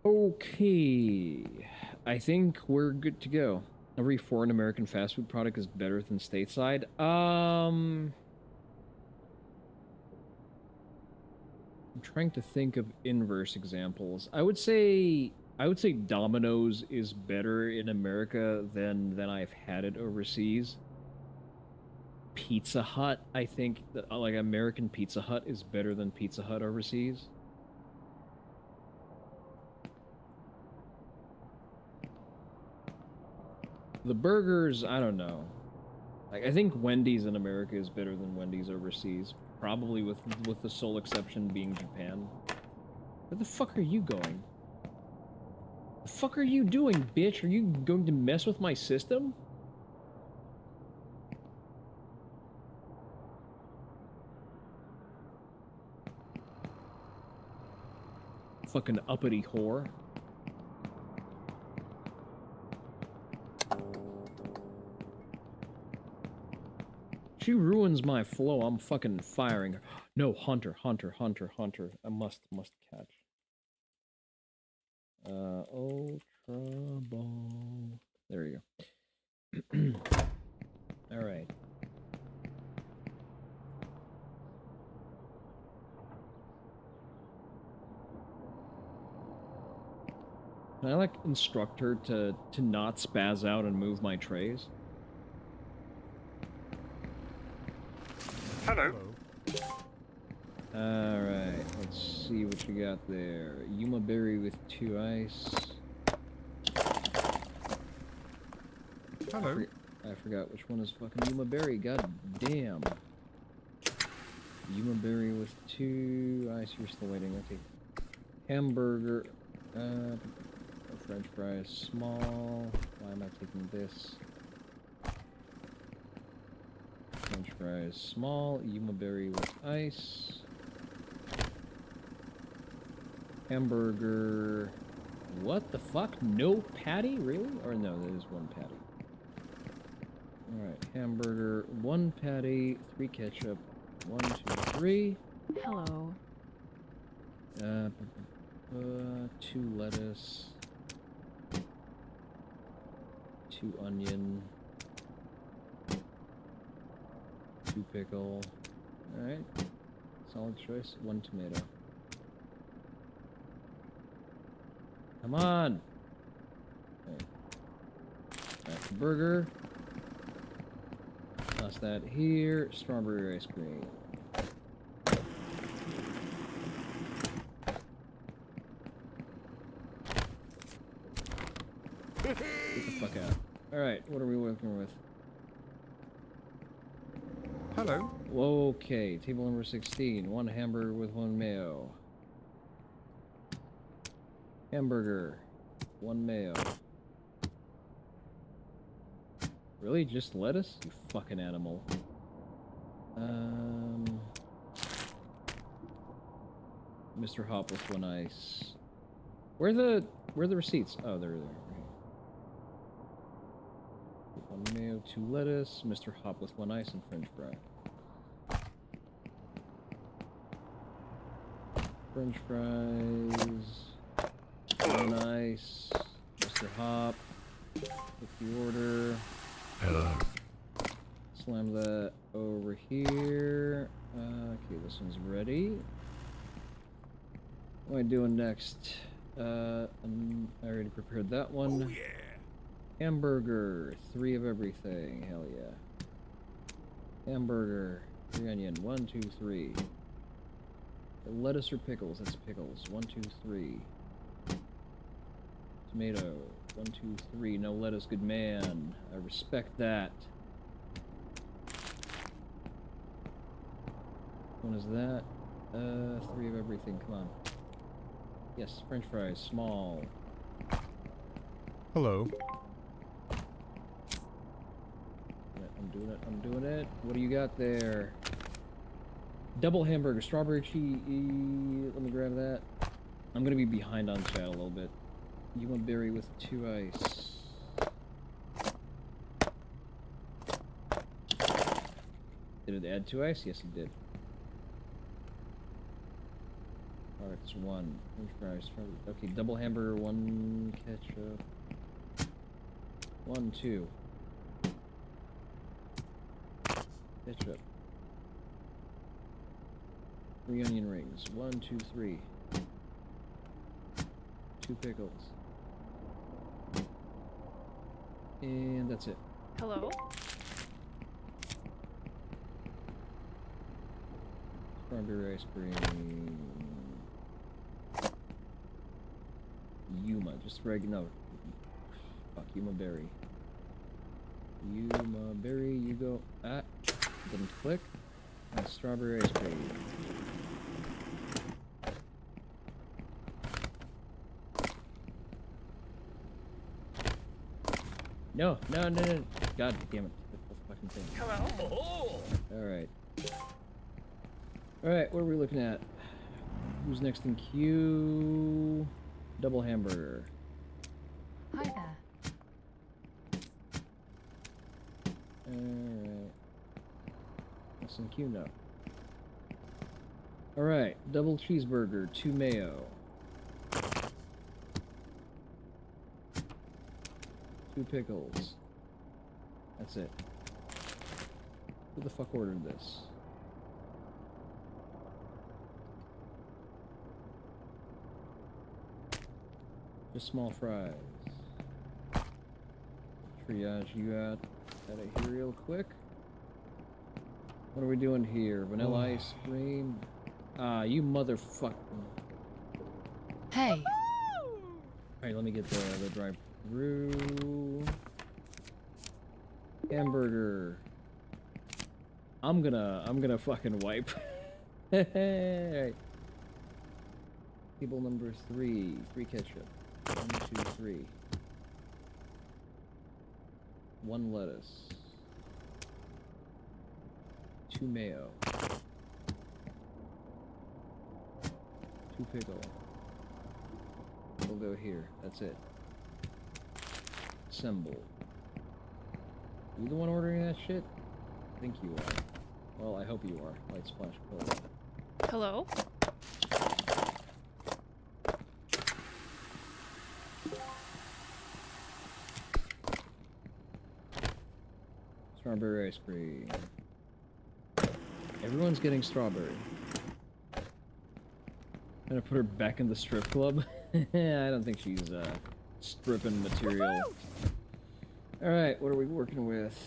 Speaker 2: Okay. I think we're good to go. Every foreign American fast food product is better than stateside. I'm trying to think of inverse examples. I would say Domino's is better in America than I've had it overseas. Pizza Hut, I think that, like, American Pizza Hut is better than Pizza Hut overseas. The burgers, I don't know. Like, I think Wendy's in America is better than Wendy's overseas. Probably with the sole exception being Japan. Where the fuck are you going? The fuck are you doing, bitch? Are you going to mess with my system? Fucking uppity whore. She ruins my flow. I'm fucking firing her. No, Hunter. I must catch. Ultra ball. There you go. All right. Can I like instruct her to not spaz out and move my trays?
Speaker 3: Hello.
Speaker 2: Alright, let's see what you got there. Yuma berry with 2 ice.
Speaker 3: Hello.
Speaker 2: I forgot which one is fucking Yuma berry. God damn. Yuma berry with 2 ice. You're still waiting. Okay. Hamburger. French fries small. Why am I taking this? French fries small. Yuma berry with ice. Hamburger. What the fuck? No patty? Really? Or no, there is 1 patty. Alright, hamburger, 1 patty, 3 ketchup, 1, 2, 3.
Speaker 22: Hello.
Speaker 2: 2 lettuce. 2 onion. 2 pickle. Alright. Solid choice. 1 tomato. Come on! Okay. Back to burger. Toss that here. Strawberry ice cream. Get the fuck out. Alright, what are we working with?
Speaker 3: Hello.
Speaker 2: Okay, table number 16. 1 hamburger with 1 mayo. Hamburger. 1 mayo. Really? Just lettuce? You fucking animal. Mr. Hop with 1 ice. Where are the receipts? Oh, they're there. Okay. 1 mayo, 2 lettuce. Mr. Hop with 1 ice and French fry. French fries. 1 ice. Mr. Hop. With the order.
Speaker 5: Hello.
Speaker 2: Slam that over here. Okay, this one's ready. What am I doing next? I already prepared that one.
Speaker 5: Oh, yeah.
Speaker 2: Hamburger. 3 of everything. Hell yeah. Hamburger. 3 onion. 1, 2, 3. Lettuce or pickles? That's pickles. 1, 2, 3. Tomato. 1, 2, 3. No lettuce, good man. I respect that. What is that? 3 of everything. Come on. Yes, French fries, small.
Speaker 3: Hello.
Speaker 2: I'm doing it. What do you got there? Double hamburger, strawberry cheese. Let me grab that. I'm gonna be behind on chat a little bit. You want berry with 2 ice. Did it add 2 ice? Yes, it did. Alright, it's 1. French fries, strawberry. Okay, double hamburger, 1 ketchup. 1, 2. Ketchup. 3 onion rings. 1, 2, 3. 2 pickles. And that's it.
Speaker 22: Hello?
Speaker 2: Strawberry ice cream. Yuma, just regular. No. Fuck, Yuma berry. Yuma berry, you go. Ah, didn't click. And strawberry ice cream. No. God damn it. The fucking thing.
Speaker 22: Hello?
Speaker 2: Alright. Alright, what are we looking at? Who's next in queue? Double hamburger.
Speaker 22: Hi there.
Speaker 2: Alright. Thanks and Q no. Alright, double cheeseburger, 2 mayo. 2 pickles. That's it. Who the fuck ordered this? Just small fries. Triage you out of here real quick. What are we doing here? Vanilla ice cream? Ah, you motherfucker.
Speaker 3: Hey.
Speaker 2: Alright, let me get the drive-through. Hamburger. I'm gonna fucking wipe. Alright. Table number 3. 3 ketchup. 1, 2, 3. 1 lettuce. 2 mayo. 2 pickle. We'll go here. That's it. Assemble. You the one ordering that shit? I think you are. Well, I hope you are. Light splash cola.
Speaker 3: Hello?
Speaker 2: Strawberry ice cream. Everyone's getting strawberry. I'm gonna put her back in the strip club. I don't think she's stripping material. Alright, what are we working with?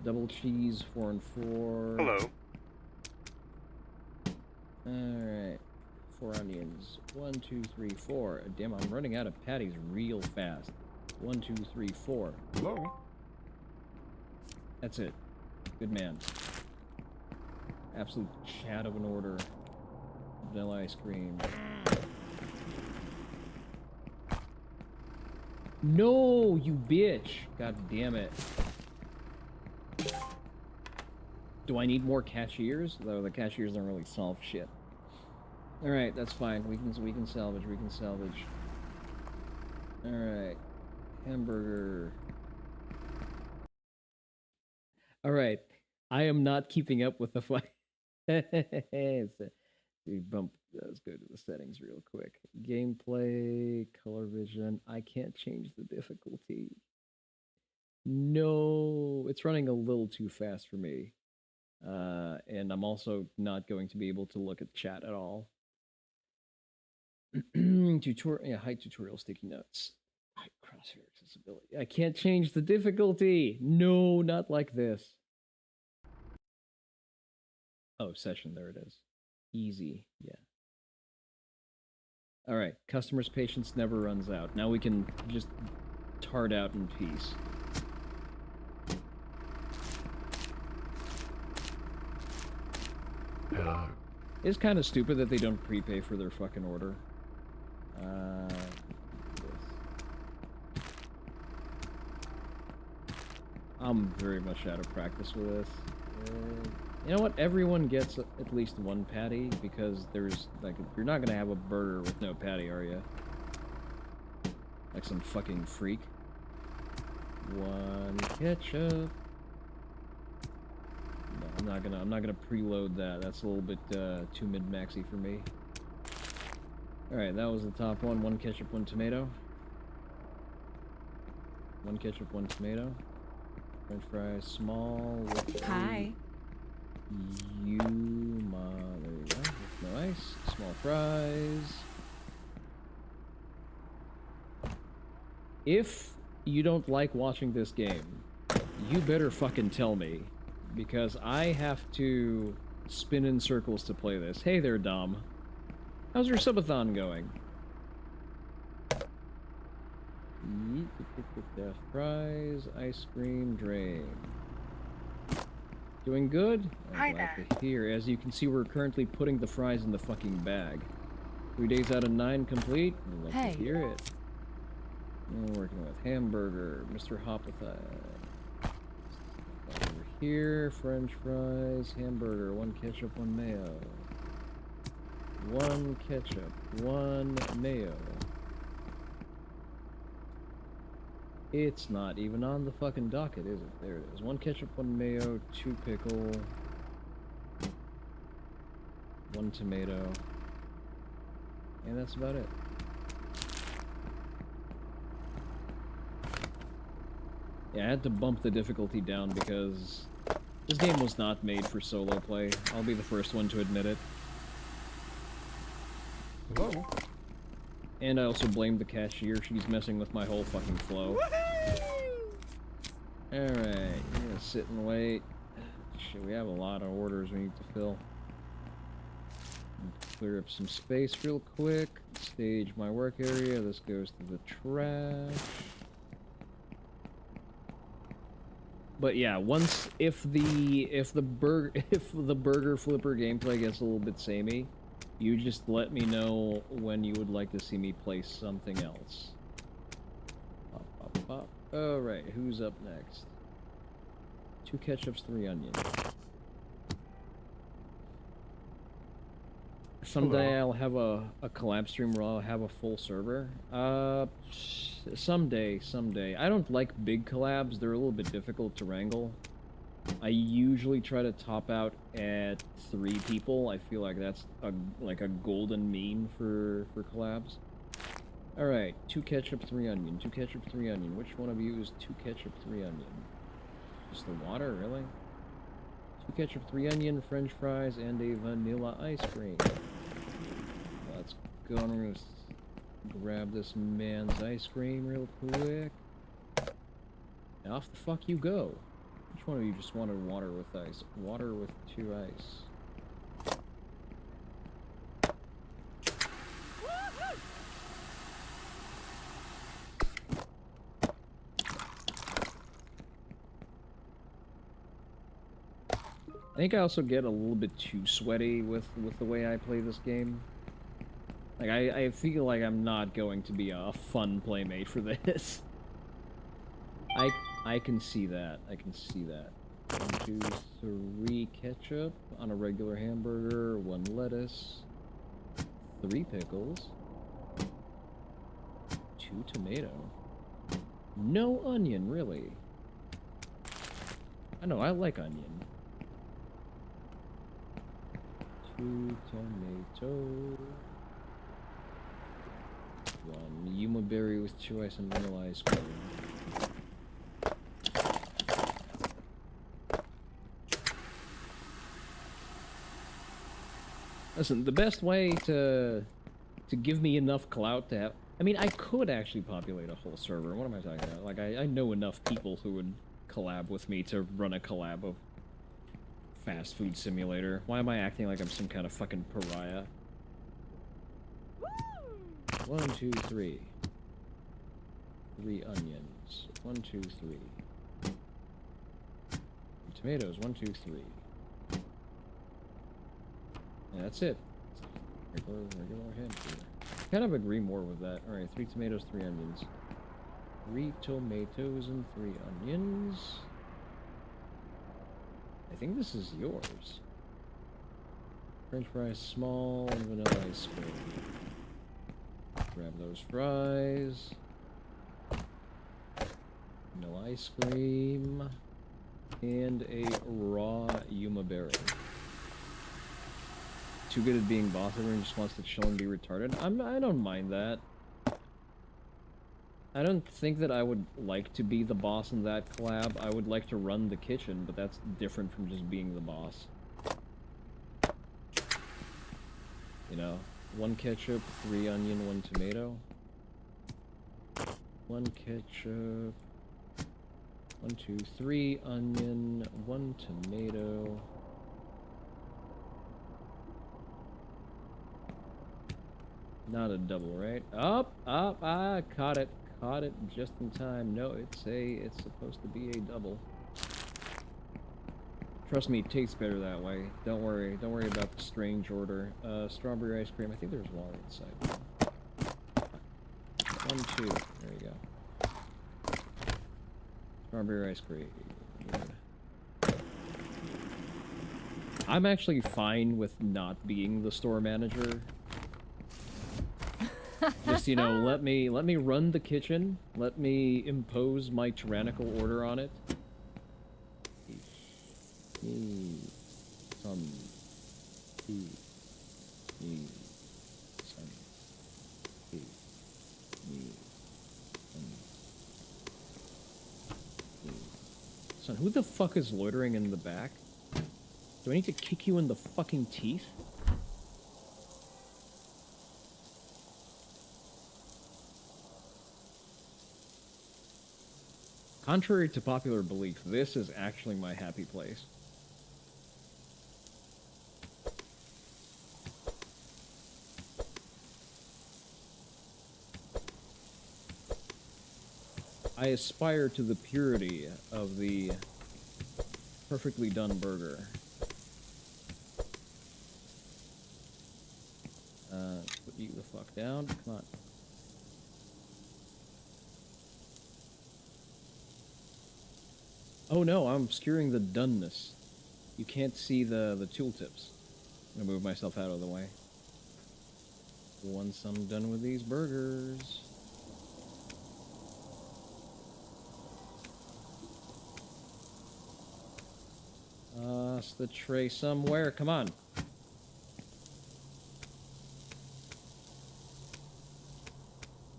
Speaker 2: Double cheese, 4 and 4.
Speaker 6: Hello.
Speaker 2: Alright. 4 onions. 1, 2, 3, 4. Damn, I'm running out of patties real fast. 1, 2, 3, 4.
Speaker 6: Hello.
Speaker 2: That's it. Good man. Absolute chat of an order. Vanilla ice cream. No, you bitch! God damn it. Do I need more cashiers? Though the cashiers don't really solve shit. Alright, that's fine. We can salvage, we can salvage. Alright. Hamburger. Alright. I am not keeping up with the fight. Bump. Let's go to the settings real quick. Gameplay, color vision. I can't change the difficulty. No, it's running a little too fast for me. And I'm also not going to be able to look at chat at all. Tutorial, yeah, height tutorial, sticky notes. Height crosshair accessibility. I can't change the difficulty. No, not like this. Oh, session, there it is. Easy, yeah. All right, customer's patience never runs out. Now we can just tart out in peace.
Speaker 6: Hello.
Speaker 2: It's kind of stupid that they don't prepay for their fucking order. I'm very much out of practice with this. You know what? Everyone gets at least 1 patty because there's like you're not gonna have a burger with no patty, are you? Like some fucking freak. 1 ketchup. No, I'm not gonna preload that. That's a little bit too mid-maxy for me. All right, that was the top one. 1 ketchup, 1 tomato. 1 ketchup, 1 tomato. French fries, small.
Speaker 22: Hi.
Speaker 2: There you go. That's nice. Small fries. If you don't like watching this game, you better fucking tell me, because I have to spin in circles to play this. Hey there, Dom. How's your subathon going? Fries, ice cream, drain. Doing good? I'm glad to hear. As you can see, we're currently putting the fries in the fucking bag. 3 days out of 9 complete. I'd love to hear it. We're working with hamburger, Mr. Hopatha. Over here, French fries, hamburger, 1 ketchup, 1 mayo. 1 ketchup, 1 mayo. It's not even on the fucking docket, is it? There it is. 1 ketchup, 1 mayo, 2 pickle, 1 tomato, and that's about it. Yeah, I had to bump the difficulty down because this game was not made for solo play. I'll be the first one to admit it.
Speaker 9: Whoa.
Speaker 2: And I also blame the cashier. She's messing with my whole fucking flow. Alright, we're gonna sit and wait. Shit, we have a lot of orders we need to fill. Clear up some space real quick. Stage my work area. This goes to the trash. But yeah, if the burger flipper gameplay gets a little bit samey, you just let me know when you would like to see me play something else. Pop, pop, pop. Alright, who's up next? 2 ketchups, 3 onions. Someday I'll have a collab stream where I'll have a full server. Someday. I don't like big collabs. They're a little bit difficult to wrangle. I usually try to top out at 3 people. I feel like that's like a golden mean for collabs. Alright, 2 ketchup, 3 onion. 2 ketchup, 3 onion. Which one of you is 2 ketchup, 3 onion? Just the water, really? 2 ketchup, 3 onion, french fries, and a vanilla ice cream. Let's go. I'm gonna grab this man's ice cream real quick. And off the fuck you go. Which one of you just wanted water with ice? Water with 2 ice. I think I also get a little bit too sweaty with the way I play this game. Like, I feel like I'm not going to be a fun playmate for this. I can see that. I can see that. 1, 2, 3 ketchup on a regular hamburger, 1 lettuce, 3 pickles, 2 tomato, no onion, really. I know, I like onion. 2 tomato, 1 Yuma berry with 2 ice and vanilla ice cream. Listen, the best way to give me enough clout to have... I mean, I could actually populate a whole server. What am I talking about? Like, I know enough people who would collab with me to run a collab of Fast Food Simulator. Why am I acting like I'm some kind of fucking pariah? 1, 2, 3. 3 onions. 1, 2, 3. Tomatoes. 1, 2, 3. And that's it. Regular hamburger. Kind of agree more with that. Alright, 3 tomatoes, 3 onions. 3 tomatoes and 3 onions. I think this is yours. French fries small and vanilla ice cream. Grab those fries. Vanilla ice cream. And a raw Yuma berry. Too good at being boss and just wants to chill and be retarded. I don't mind that. I don't think that I would like to be the boss in that collab. I would like to run the kitchen, but that's different from just being the boss. You know? 1 ketchup, 3 onion, 1 tomato. 1 ketchup. 1, 2, 3 onion, 1 tomato. Not a double, right? Up, I caught it just in time. No, it's supposed to be a double. Trust me, it tastes better that way. Don't worry about the strange order. Strawberry ice cream. I think there's water inside. 1, 2. There you go. Strawberry ice cream. Good. I'm actually fine with not being the store manager. Just, you know, let me run the kitchen. Let me impose my tyrannical order on it. Son, who the fuck is loitering in the back? Do I need to kick you in the fucking teeth? Contrary to popular belief, this is actually my happy place. I aspire to the purity of the perfectly done burger. Put you the fuck down. Come on. Oh no, I'm obscuring the doneness. You can't see the tooltips. I'm gonna move myself out of the way. Once I'm done with these burgers... Toss the tray somewhere, come on.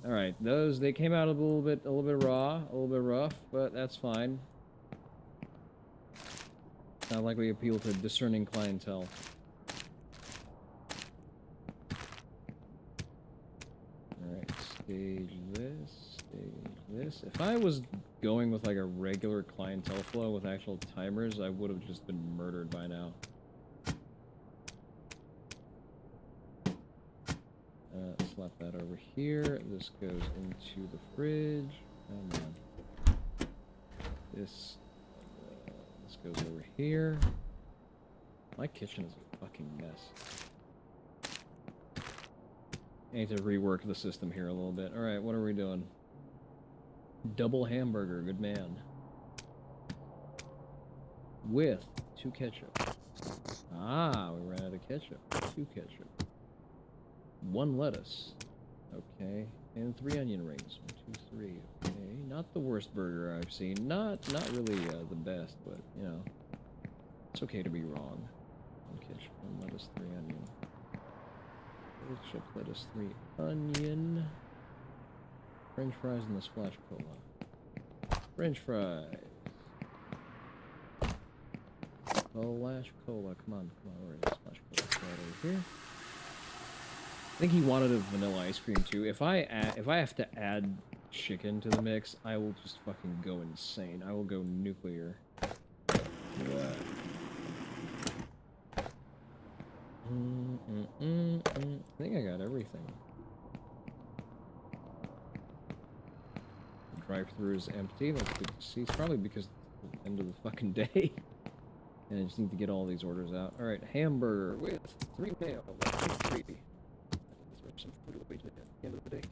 Speaker 2: Alright, those, they came out a little bit raw, a little bit rough, but that's fine. Not like we appeal to discerning clientele. Alright, stage this, stage this. If I was going with like a regular clientele flow with actual timers, I would have just been murdered by now. Slap that over here. This goes into the fridge. Come on. This goes over here. My kitchen is a fucking mess. I need to rework the system here a little bit. Alright, what are we doing? Double hamburger, good man. With 2 ketchup. Ah, we ran out of ketchup. 2 ketchup. 1 lettuce. Okay. And 3 onion rings. 1, 2, 3. Okay. Not the worst burger I've seen. Not really the best, but, you know. It's okay to be wrong. 1 ketchup, 1 lettuce, 3 onion. Ketchup, lettuce, 3 onion. French fries and the splash cola. French fries. Splash cola. Come on. Where is splash cola? Right over here. I think he wanted a vanilla ice cream too. If I have to add chicken to the mix, I will just fucking go insane. I will go nuclear. I think I got everything. The drive-thru is empty. That's good to see. It's probably because it's the end of the fucking day. And I just need to get all these orders out. Alright, hamburger with 3 mayo. 3. Some food away to the end of the day.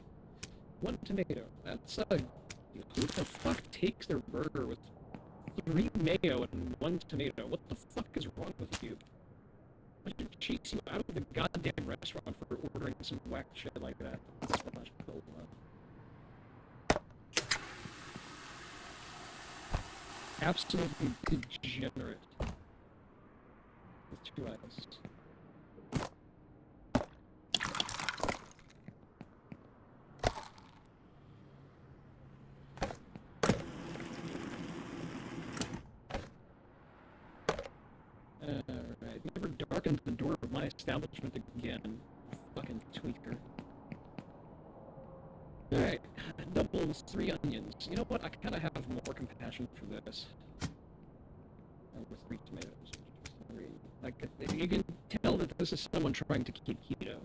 Speaker 2: 1 tomato. That's who the fuck takes their burger with 3 mayo and 1 tomato? What the fuck is wrong with you? I should chase you out of the goddamn restaurant for ordering some whack shit like that. Absolutely degenerate. With 2 eyes. Alright, never darkened the door of my establishment again. Fucking tweaker. Alright, doubles, 3 onions. You know what? I kinda have more compassion for this. With 3 tomatoes. 3. Like, you can tell that this is someone trying to keep keto.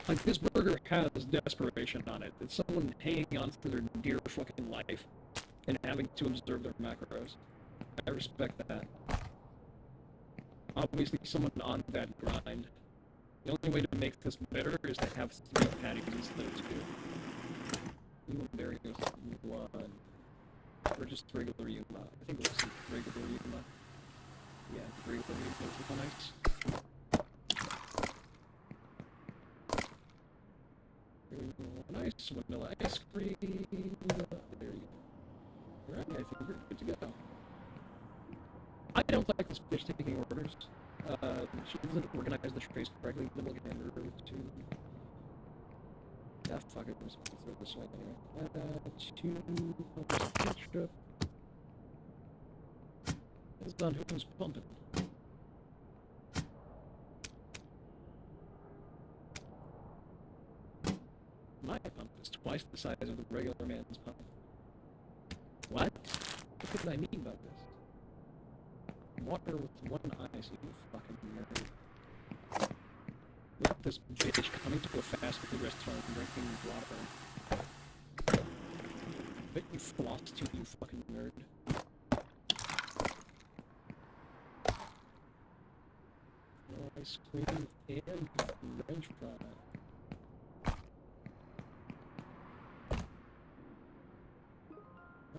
Speaker 2: Like, this burger has desperation on it. It's someone hanging on for their dear fucking life and having to observe their macros. I respect that. Obviously, someone on that grind. The only way to make this better is to have 3 patties instead of 2. Ooh, there he goes. 1. Or just regular Yuma. I think it was regular Yuma. Yeah, regular Yuma is nice. nice vanilla ice cream. There you go. Alright, I think we're good to go. I don't like this bitch taking orders. She doesn't organize the trays correctly. Double gander to... Ah, fuck it. I'm just gonna throw this away anyway. 2 ketchup. It's on who's pumping. My pump is twice the size of the regular man's pump. What? What did I mean by this? Water with one eye, so you fucking nerd. Look at this bitch coming to a fast food restaurant and drinking water. Bet you floss too, you fucking nerd. Ice cream and French fry.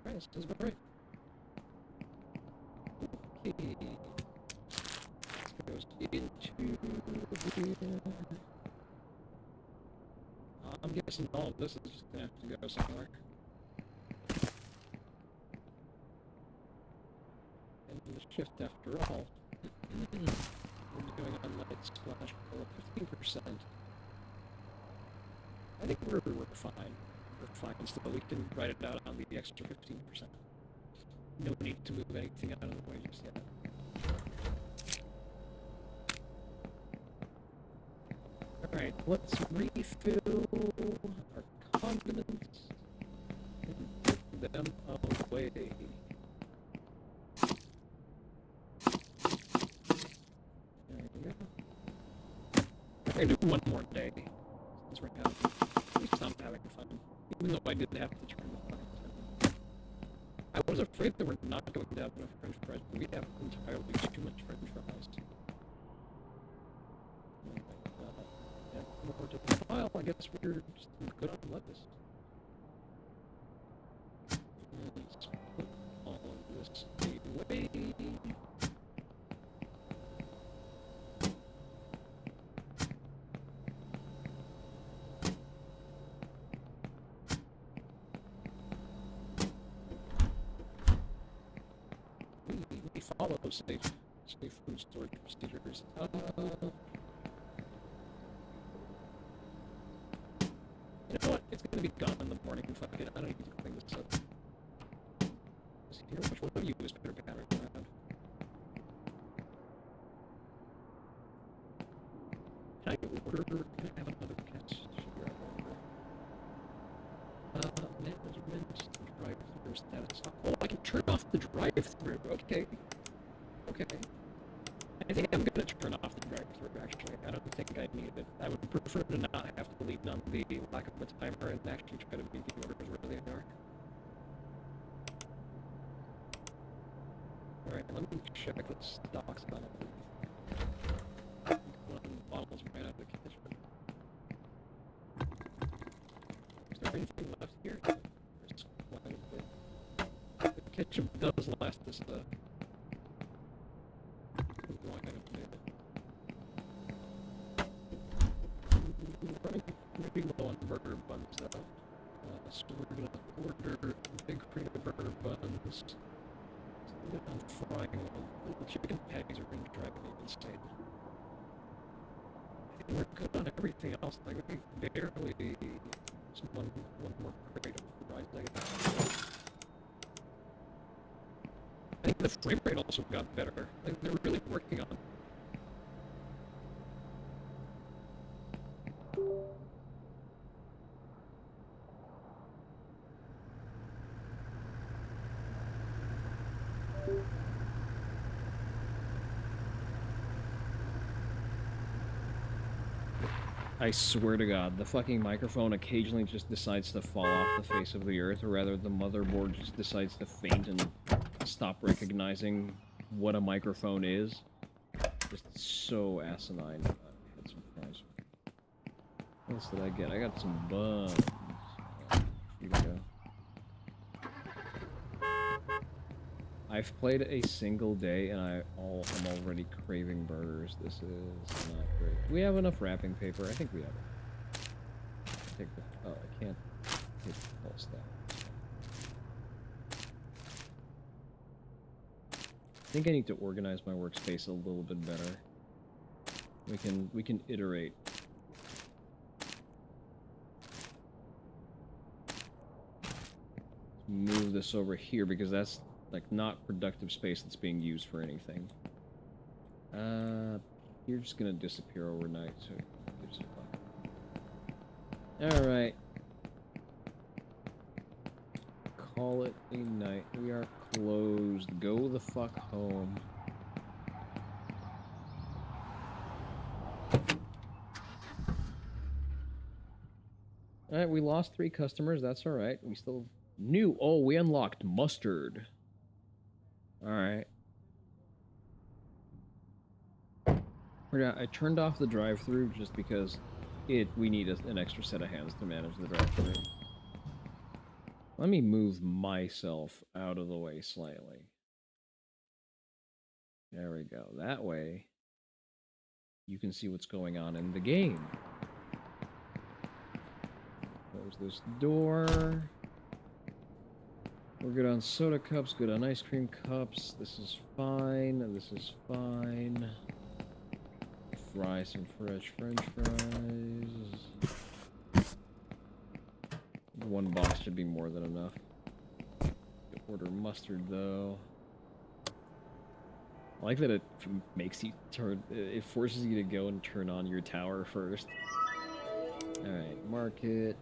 Speaker 2: Alright, this is about right. Okay. This goes into here. I'm guessing all of this is just gonna have to go somewhere. And the shift after all. We're doing on light splash below 15%. I think we're fine. We're fine still. We can write it out on the extra 15%. No need to move anything out of the way just yet. Alright, let's refill our condiments and put them away. I do one more day. Since we're at least I'm having fun. Even though I did have to turn the fire. I was afraid that we're not going to have enough French fries, but we have entirely too much French fries. Yeah, more to the pile. I guess we're just good on lettuce. Let's put all of this away. We follow safe food storage procedures. You know what? It's gonna be gone in the morning. Fuck it. I don't need to clean this up. Just here, which one of you is better pattern around? Can I order? Can I have another catch? Management drive-through status. Oh, I can turn off the drive-through. Okay. Okay. I think I'm gonna turn off the drive-through, actually. I don't think I need it. I would prefer to not have to lean on the lack of a timer and actually try to meet the orders where they are. Alright, let me check the stocks on it. One bottles right out of the kitchen. Is there anything left here? There's quite a bit. The kitchen does last us running low on burger buns though. So we're gonna order big crate of burger buns. I'm frying them. The chicken patties are gonna drive me insane. I think we're good on everything else. Like we barely just one more crate of fries. I think the frame rate also got better. Like they're really working on it. I swear to God, the fucking microphone occasionally just decides to fall off the face of the earth, or rather the motherboard just decides to faint and stop recognizing what a microphone is. Just so asinine. I had some fries. What else did I get? I got some buns. Here we go. I've played a single day and I'm already craving burgers. This is not great. Do we have enough wrapping paper? I think we have it. take the... Oh, I can't take the pulse down. I think I need to organize my workspace a little bit better. We can iterate. Move this over here because that's like not productive space that's being used for anything. You're just gonna disappear overnight, so gives a fuck. Alright. Call it a night. We are closed. Go the fuck home. Alright, we lost 3 customers. That's alright. We still... New! Oh, we unlocked mustard. Alright. I turned off the drive-thru just because we need an extra set of hands to manage the drive-thru. Let me move myself out of the way slightly. There we go. That way, you can see what's going on in the game. Close this door. We're good on soda cups, good on ice cream cups. This is fine. This is fine. Fry some fresh French fries. 1 box should be more than enough. Order mustard though. I like that it makes you turn. It forces you to go and turn on your tower first. All right, market.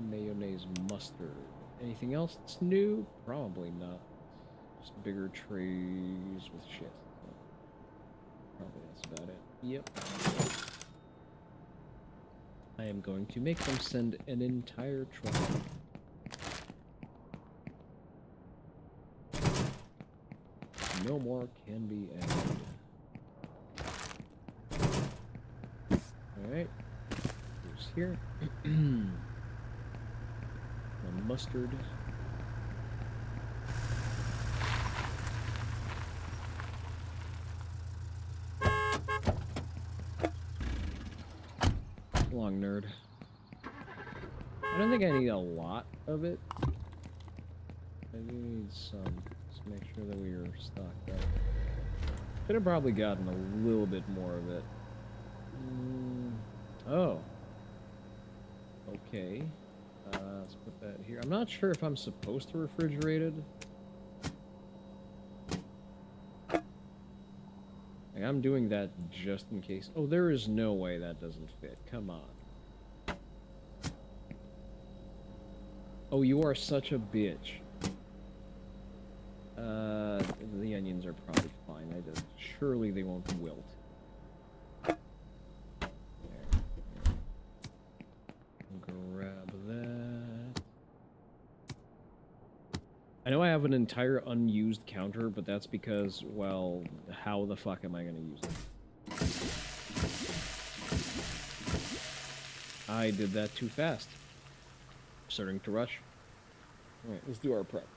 Speaker 2: Mayonnaise mustard. Anything else that's new? Probably not. Just bigger trays with shit. Probably that's about it. Yep. I am going to make them send an entire truck. No more can be added. Alright. Here's here. Mustard. Long nerd. I don't think I need a lot of it. I do need some. Just make sure that we are stocked up. Could have probably gotten a little bit more of it. Oh. Okay. Let's put that here. I'm not sure if I'm supposed to refrigerate it. Like, I'm doing that just in case. Oh, there is no way that doesn't fit. Come on. Oh, you are such a bitch. The onions are probably fine. Surely they won't wilt. Grab that. I know I have an entire unused counter, but that's because, well, how the fuck am I going to use it? I did that too fast. Starting to rush. Alright, let's do our prep.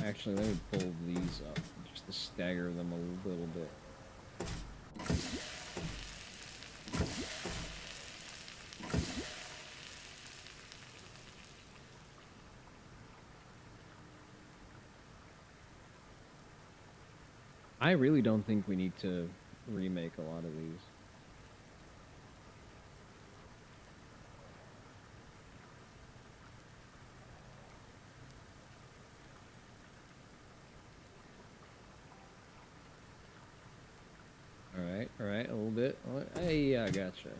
Speaker 2: Actually, let me pull these up just to stagger them a little bit. I really don't think we need to remake a lot of these. Alright, a little bit. Hey, I gotcha.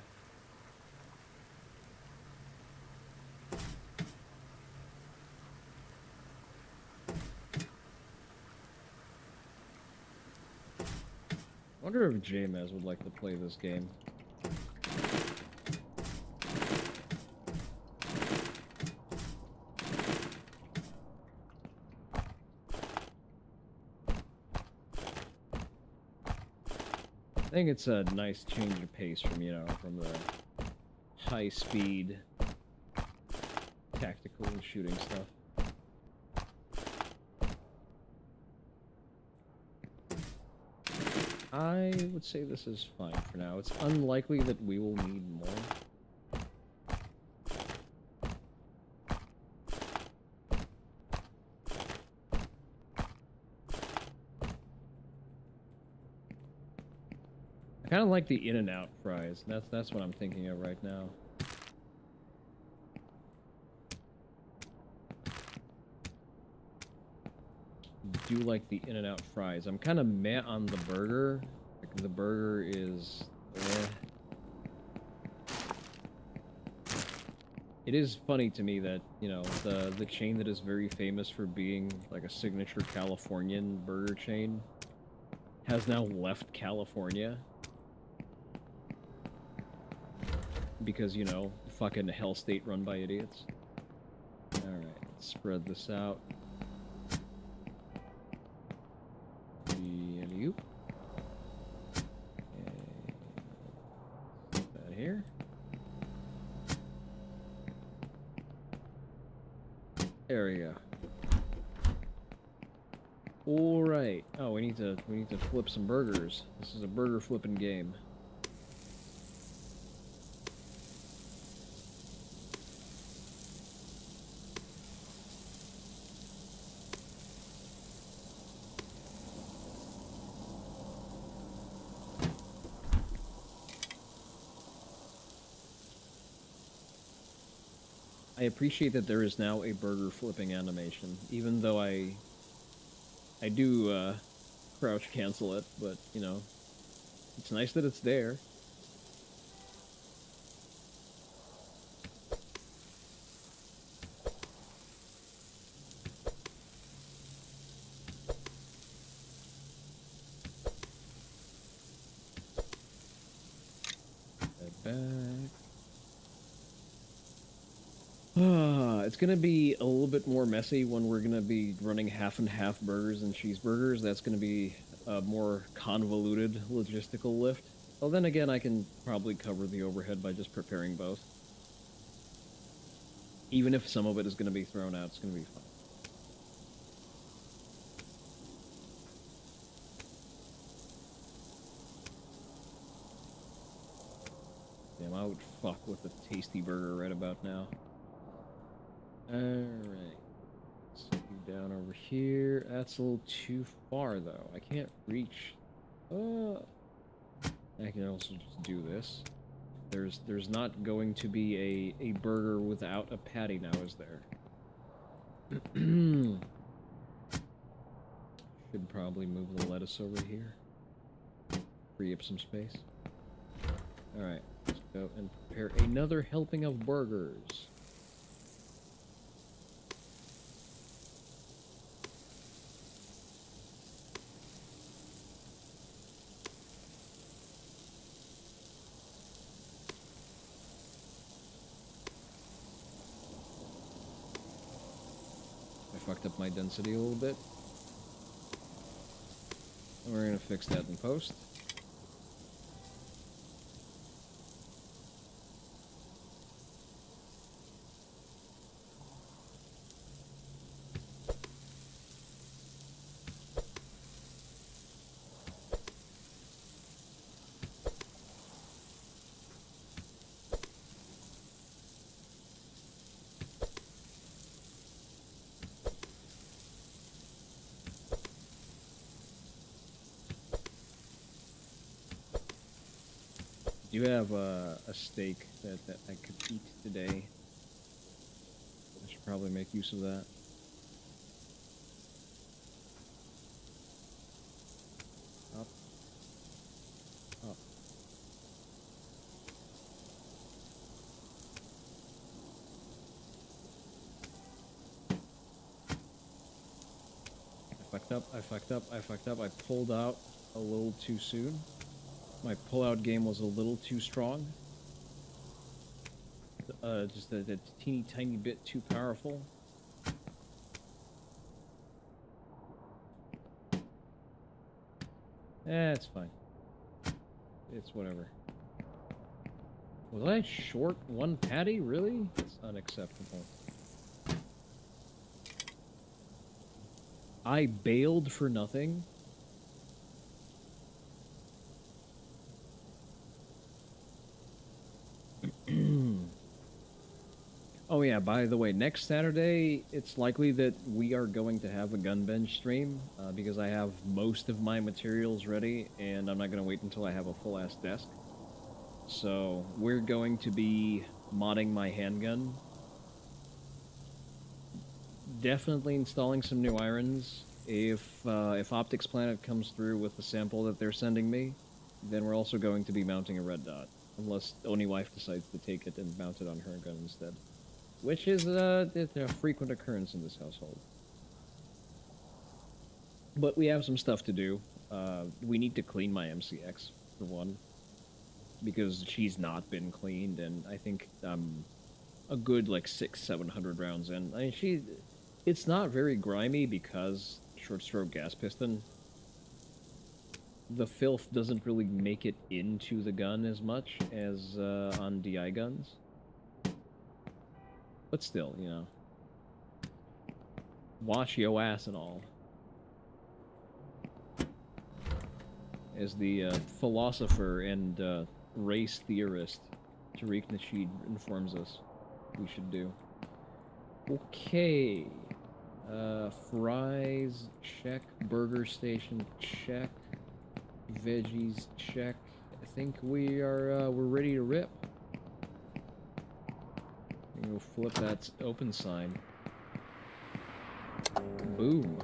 Speaker 2: I wonder if JMS would like to play this game. I think it's a nice change of pace from, you know, from the high-speed tactical shooting stuff. I would say this is fine for now. It's unlikely that we will need more. I kind of like the In-N-Out fries. That's what I'm thinking of right now. Do like the In-N-Out fries. I'm kind of meh on the burger. Like, the burger is It is funny to me that, you know, the chain that is very famous for being like a signature Californian burger chain has now left California. Because, you know, fucking hell state run by idiots. Alright, let's spread this out. Alley-oop. Put that here. There we go. All right. Oh, we need to flip some burgers. This is a burger flipping game. I appreciate that there is now a burger flipping animation, even though I do crouch cancel it, but you know, it's nice that it's there. Back. It's gonna be a little bit more messy when we're gonna be running half and half burgers and cheeseburgers. That's gonna be a more convoluted logistical lift. Well, then again, I can probably cover the overhead by just preparing both. Even if some of it is gonna be thrown out, it's gonna be fine. Damn, I would fuck with a tasty burger right about now. Alright. Let's go down over here. That's a little too far, though. I can't reach. I can also just do this. There's not going to be a burger without a patty now, is there? Should probably move the lettuce over here. Free up some space. Alright, let's go and prepare another helping of burgers. Fucked up my density a little bit. And we're gonna fix that in post. Do you have a steak that I could eat today? I should probably make use of that. Up. Up. I fucked up, I fucked up, I fucked up. I pulled out a little too soon. My pull-out game was a little too strong. Just a teeny tiny bit too powerful. It's fine. It's whatever. Was I short one patty? Really? It's unacceptable. I bailed for nothing. Oh yeah, by the way, next Saturday, it's likely that we are going to have a gun bench stream, because I have most of my materials ready, and I'm not going to wait until I have a full-ass desk. So, we're going to be modding my handgun. Definitely installing some new irons. If Optics Planet comes through with the sample that they're sending me, then we're also going to be mounting a red dot. Unless Oni wife decides to take it and mount it on her gun instead. Which is a frequent occurrence in this household. But we have some stuff to do. We need to clean my MCX, for one. Because she's not been cleaned, and I think a good, like, 600-700 rounds in. I mean, it's not very grimy because short-stroke gas piston. The filth doesn't really make it into the gun as much as on DI guns. But still, you know. Wash yo ass and all. As the philosopher and race theorist Tariq Nasheed informs us we should do. Okay. Fries, check. Burger station, check. Veggies, check. I think we're ready to rip. We'll flip that open sign. Boom.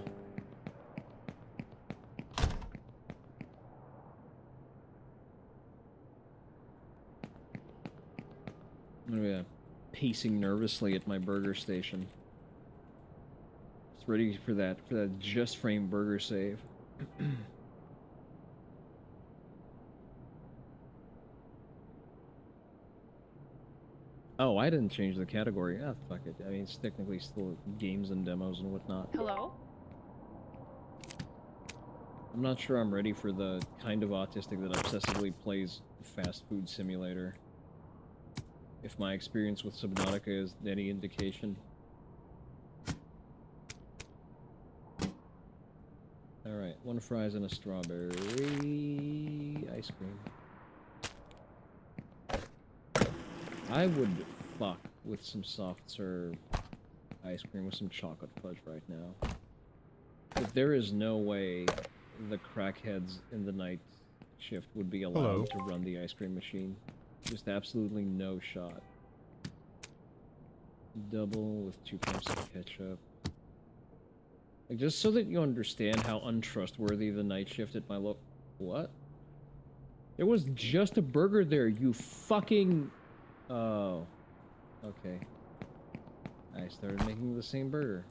Speaker 2: I'm pacing nervously at my burger station. Just ready for that just frame burger save. Oh, I didn't change the category. Ah, fuck it. I mean, it's technically still games and demos and whatnot.
Speaker 13: Hello?
Speaker 2: I'm not sure I'm ready for the kind of autistic that obsessively plays fast food simulator. If my experience with Subnautica is any indication. Alright, 1 fries and a strawberry ice cream. I would fuck with some soft serve ice cream with some chocolate fudge right now. But there is no way the crackheads in the night shift would be allowed to run the ice cream machine. Just absolutely no shot. Double with 2 pumps of ketchup. Like, just so that you understand how untrustworthy the night shift at my What? There was just a burger there, you fucking... Oh. Okay. I started making the same burger.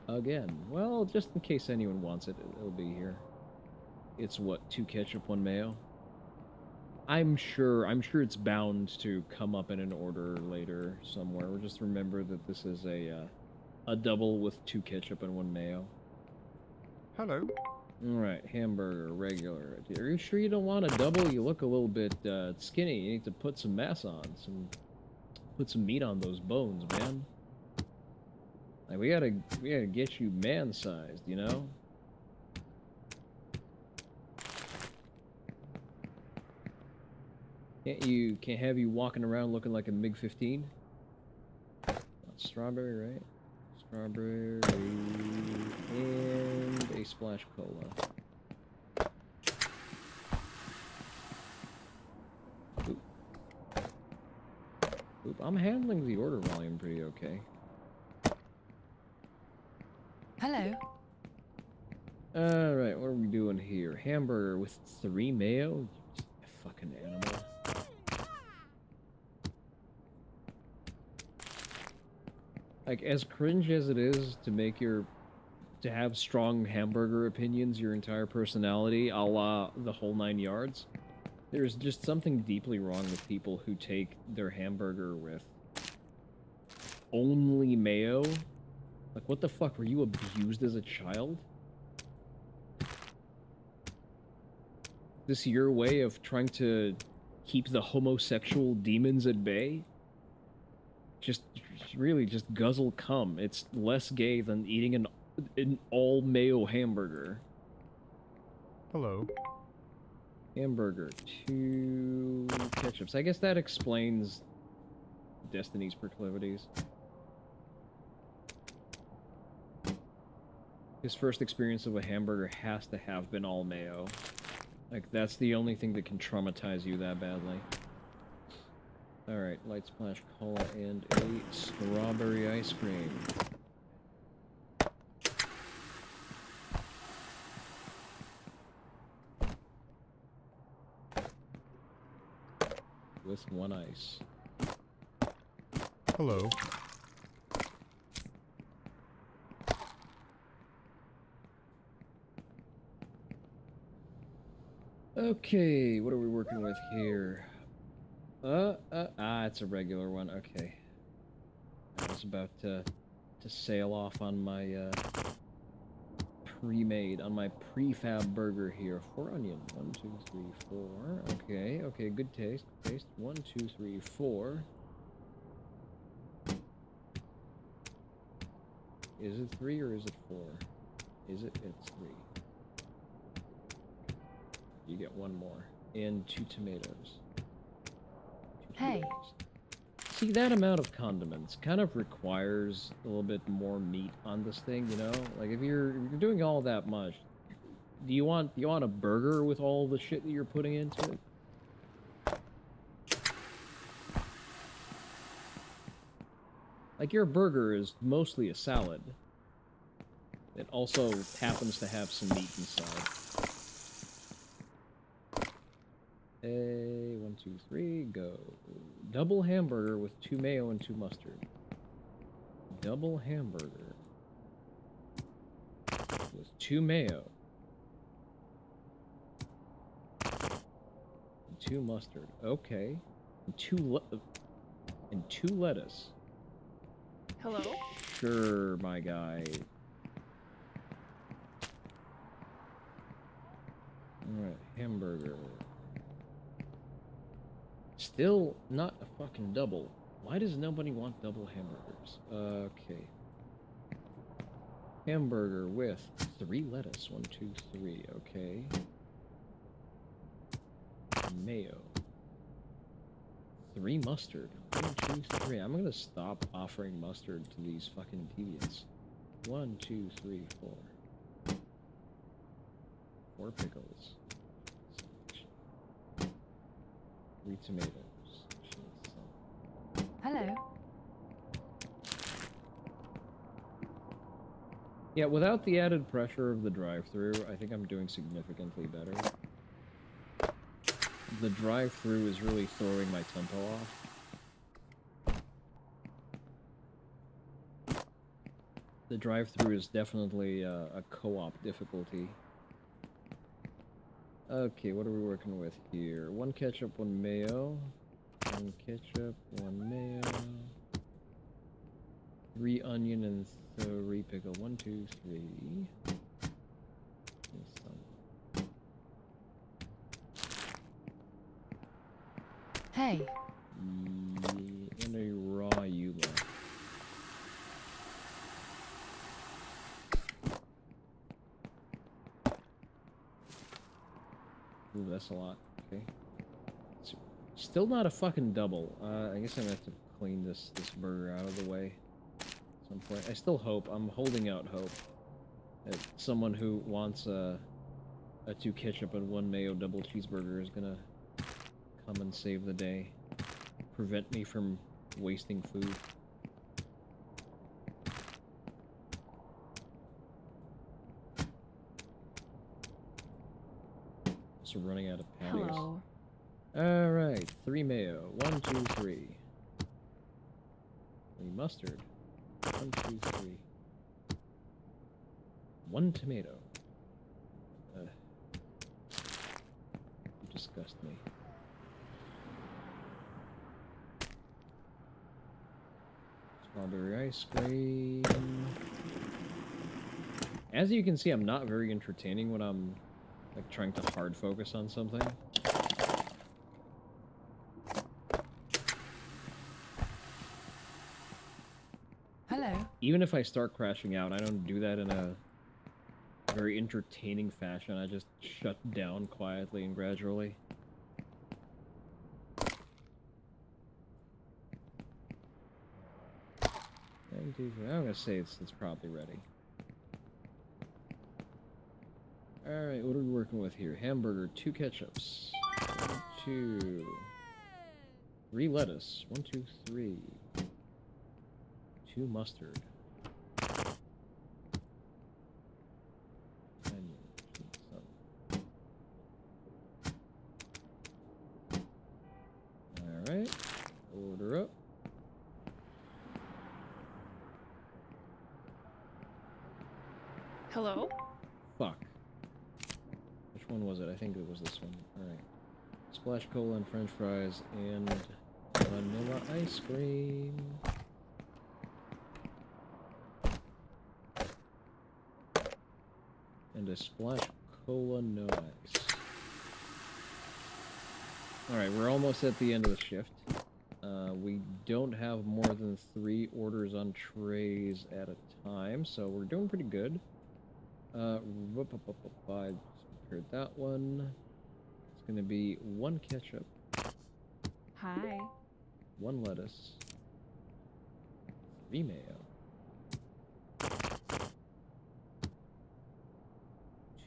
Speaker 2: Again. Well, just in case anyone wants it, it'll be here. It's what, 2 ketchup, 1 mayo? I'm sure it's bound to come up in an order later somewhere. We'll just remember that this is a double with 2 ketchup and 1 mayo.
Speaker 3: Hello.
Speaker 2: Alright, hamburger, regular. Are you sure you don't want a double? You look a little bit skinny. You need to put some mass on. Put some meat on those bones, man. Like, we gotta get you man-sized, you know? Can't have you walking around looking like a MiG-15? Strawberry, right? Strawberry and a splash cola. Oop. Oop, I'm handling the order volume pretty okay.
Speaker 6: Hello.
Speaker 2: Alright, what are we doing here? Hamburger with 3 mayo? You fucking animal. Like, as cringe as it is to have strong hamburger opinions your entire personality, a la the whole 9 yards, there's just something deeply wrong with people who take their hamburger with only mayo. Like, what the fuck, were you abused as a child? This your way of trying to keep the homosexual demons at bay? Just really just guzzle cum. It's less gay than eating an all mayo hamburger.
Speaker 3: Hello.
Speaker 2: Hamburger, 2 ketchups. I guess that explains Destiny's proclivities. His first experience of a hamburger has to have been all mayo. Like, that's the only thing that can traumatize you that badly. Alright, light splash cola and a strawberry ice cream. With one ice.
Speaker 3: Hello.
Speaker 2: Okay, what are we working with here? It's a regular one. Okay. I was about to sail off on my pre-made, on my prefab burger here. 4 onion. 1, 2, 3, 4. Okay, okay, good taste. Good taste. 1, 2, 3, 4. Is it 3 or is it 4? Is it? It's 3. You get 1 more. And 2 tomatoes. 2 tomatoes. See, that amount of condiments kind of requires a little bit more meat on this thing, you know? Like, if you're doing all that much, do you want a burger with all the shit that you're putting into it? Like, your burger is mostly a salad. It also happens to have some meat inside. 1, 2, 3, go. Double hamburger with 2 mayo and 2 mustard. Double hamburger with 2 mayo and 2 mustard. Okay, and 2 lettuce.
Speaker 13: Hello?
Speaker 2: Sure, my guy. Alright, hamburger. Still not a fucking double. Why does nobody want double hamburgers? Okay. Hamburger with 3 lettuce. 1, 2, 3. Okay. Mayo. 3 mustard. 1, 2, 3. I'm gonna stop offering mustard to these fucking deviants. 1, 2, 3, 4. 4 pickles. 3 tomatoes.
Speaker 13: Hello.
Speaker 2: Yeah, without the added pressure of the drive-thru, I think I'm doing significantly better. The drive-thru is really throwing my tempo off. The drive-thru is definitely a co-op difficulty. Okay, what are we working with here? 1 ketchup, 1 mayo. 1 ketchup, 1 mayo. 3 onion and 3 pickle. 1, 2, 3. And some.
Speaker 13: Hey.
Speaker 2: And a raw Eula. Ooh, that's a lot. Okay. So, still not a fucking double. I guess I'm gonna have to clean this burger out of the way at some point. I still hope. I'm holding out hope that someone who wants a 2 ketchup and 1 mayo double cheeseburger is gonna come and save the day. Prevent me from wasting food. Running out of patties.
Speaker 13: Hello.
Speaker 2: Alright, 3 mayo. 1, 2, 3. 3 mustard. 1, 2, 3. 1 tomato. You disgust me. Strawberry ice cream. As you can see, I'm not very entertaining when I'm like trying to hard focus on something.
Speaker 13: Hello.
Speaker 2: Even if I start crashing out, I don't do that in a very entertaining fashion. I just shut down quietly and gradually. 1, 2, 3. I'm gonna say it's probably ready. Alright, what are we working with here? Hamburger, 2 ketchups. 1, 2. 3 lettuce. 1, 2, 3. 2 mustard. Alright, order up.
Speaker 13: Hello?
Speaker 2: Fuck. Which one was it? I think it was this one. Alright. Splash cola and french fries and vanilla ice cream. And a splash cola, no ice. Alright, we're almost at the end of the shift. We don't have more than 3 orders on trays at a time, so we're doing pretty good. I prepared that one. It's gonna be 1 ketchup.
Speaker 22: Hi.
Speaker 2: 1 lettuce. 3 mayo.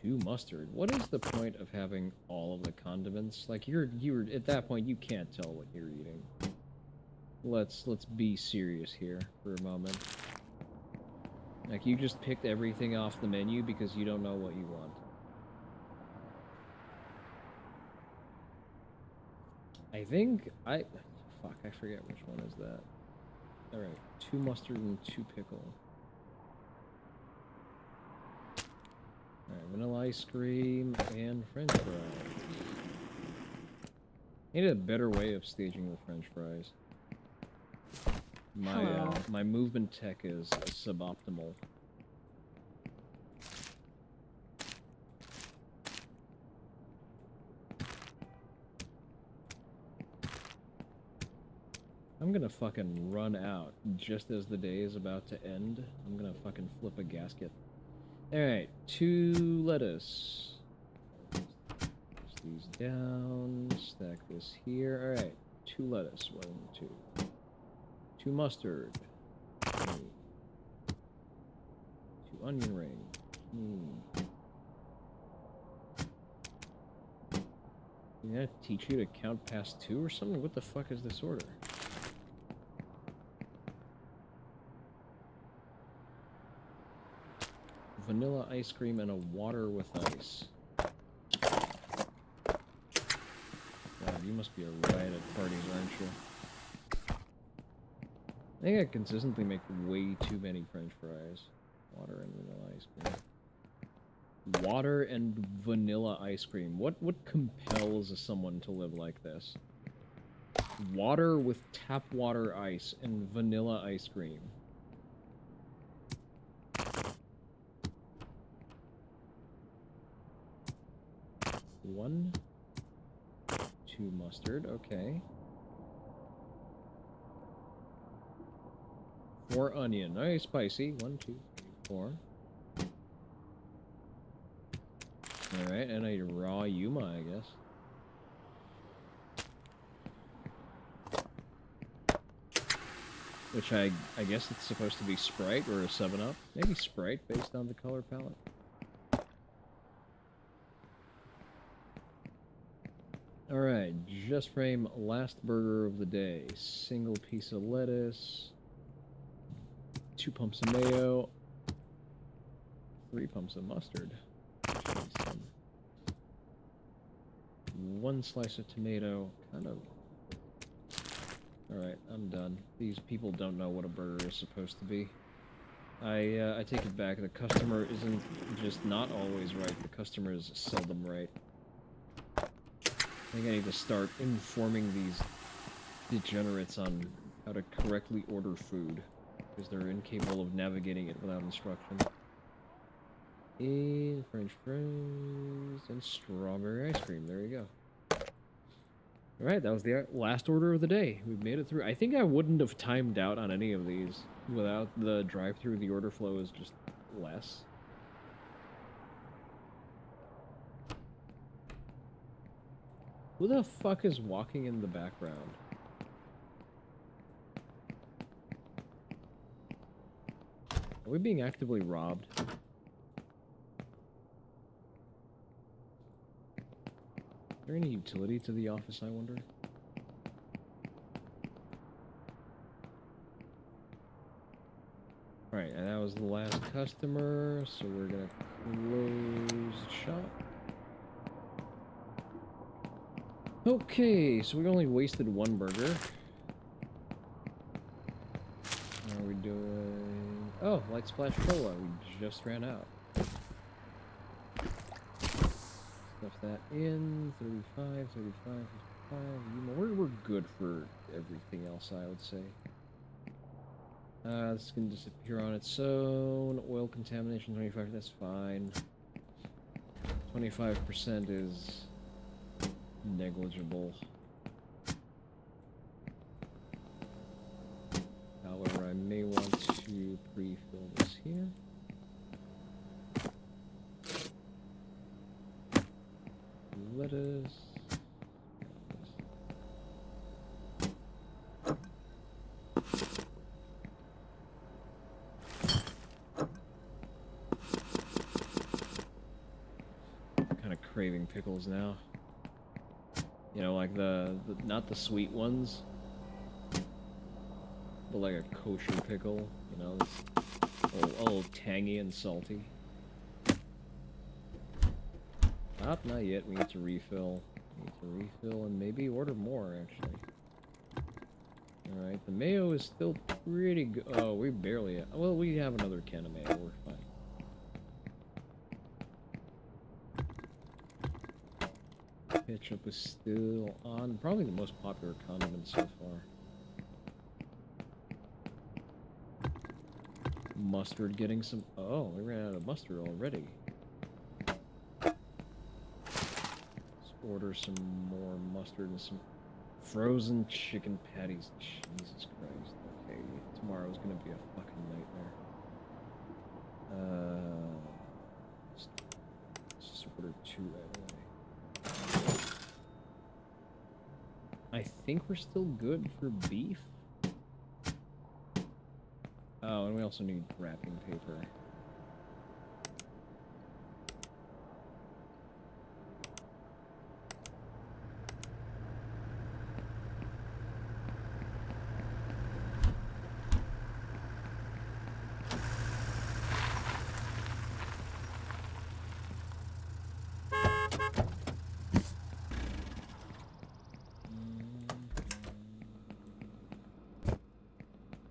Speaker 2: 2 mustard. What is the point of having all of the condiments? Like you're at that point you can't tell what you're eating. Let's be serious here for a moment. Like you just picked everything off the menu because you don't know what you want. I think fuck, I forget which one is that. Alright, 2 mustard and 2 pickle. Alright, vanilla ice cream and french fries. I need a better way of staging the french fries. My movement tech is suboptimal. I'm gonna fucking run out just as the day is about to end. I'm gonna fucking flip a gasket. Alright, 2 lettuce. Place these down, stack this here. Alright, 2 lettuce. 1, 2. 2 mustard. 2 onion ring. Did I teach you to count past 2 or something? What the fuck is this order? Vanilla ice cream and a water with ice. God, you must be a riot at parties, aren't you? I think I consistently make way too many french fries. Water and vanilla ice cream. Water and vanilla ice cream. What compels someone to live like this? Water with tap water ice and vanilla ice cream. One, 2 mustard, okay. 4 onion, nice spicy. 1, 2, 3, 4. Alright, and a raw Yuma, I guess. Which I guess it's supposed to be Sprite or a 7-Up. Maybe Sprite based on the color palette. Alright, just frame last burger of the day. Single piece of lettuce. 2 pumps of mayo. 3 pumps of mustard. 1 slice of tomato. Kind of... Alright, I'm done. These people don't know what a burger is supposed to be. I take it back. The customer isn't just not always right. The customer is seldom right. I think I need to start informing these degenerates on how to correctly order food, because they're incapable of navigating it without instruction. And french fries and strawberry ice cream. There you go. Alright, that was the last order of the day. We've made it through. I think I wouldn't have timed out on any of these. Without the drive-thru, the order flow is just less. Who the fuck is walking in the background? Are we being actively robbed? Is there any utility to the office, I wonder? Alright, and that was the last customer, so we're gonna close shop. Okay, so we only wasted one burger. How are we doing? Oh, Light Splash Cola, we just ran out. Stuff that in, 35, 35, 55, we're good for everything else, I would say. This can disappear on its own. Oil contamination 25, that's fine. 25% is negligible. However, I may want to pre-fill this here. Lettuce. Kind of craving pickles now. You know, like the not the sweet ones, but like a kosher pickle. You know, it's a little tangy and salty. Not yet. We need to refill. And maybe order more, actually. Alright, the mayo is still pretty good. Oh, we barely... Well, we have another can of mayo. We're fine. Ketchup is still on. Probably the most popular condiment so far. Mustard getting some... Oh, we ran out of mustard already. Order some more mustard and some frozen chicken patties. Jesus Christ. Okay, tomorrow's gonna be a fucking nightmare. Let's just order 2 anyway. I think we're still good for beef. Oh, and we also need wrapping paper.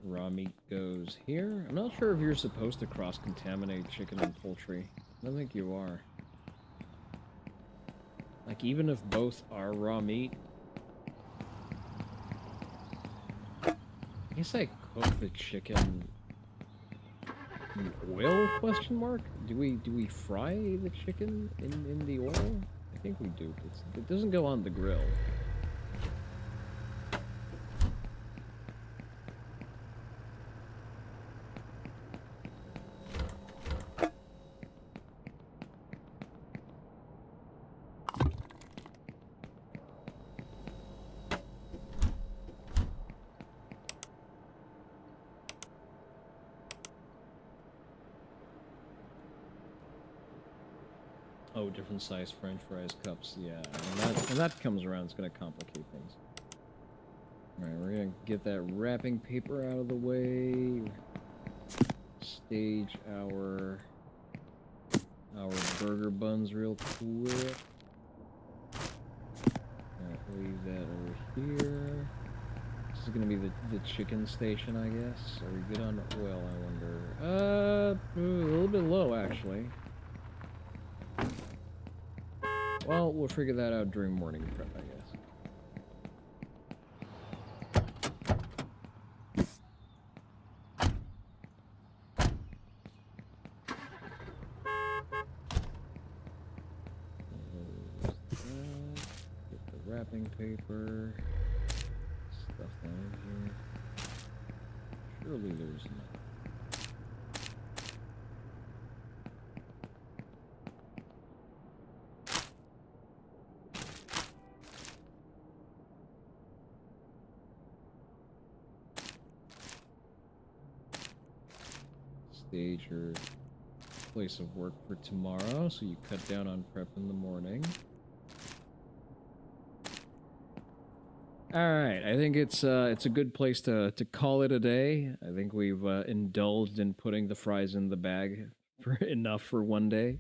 Speaker 2: Raw meat goes here. I'm not sure if you're supposed to cross-contaminate chicken and poultry. I don't think you are. Like, even if both are raw meat... I guess I cook the chicken in oil, question mark? Do we fry the chicken in the oil? I think we do. It doesn't go on the grill. Oh, different size French fries cups. Yeah, when that comes around, it's gonna complicate things. All right, we're gonna get that wrapping paper out of the way. Stage our burger buns real quick. All right, leave that over here. This is gonna be the chicken station, I guess. Are we good on oil? I wonder. A little bit low actually. Well, we'll figure that out during morning prep, I guess. Get the wrapping paper. Stuff down here. Surely there's not. update your place of work for tomorrow, so you cut down on prep in the morning. All right, I think it's a good place to call it a day. I think we've indulged in putting the fries in the bag for enough for one day.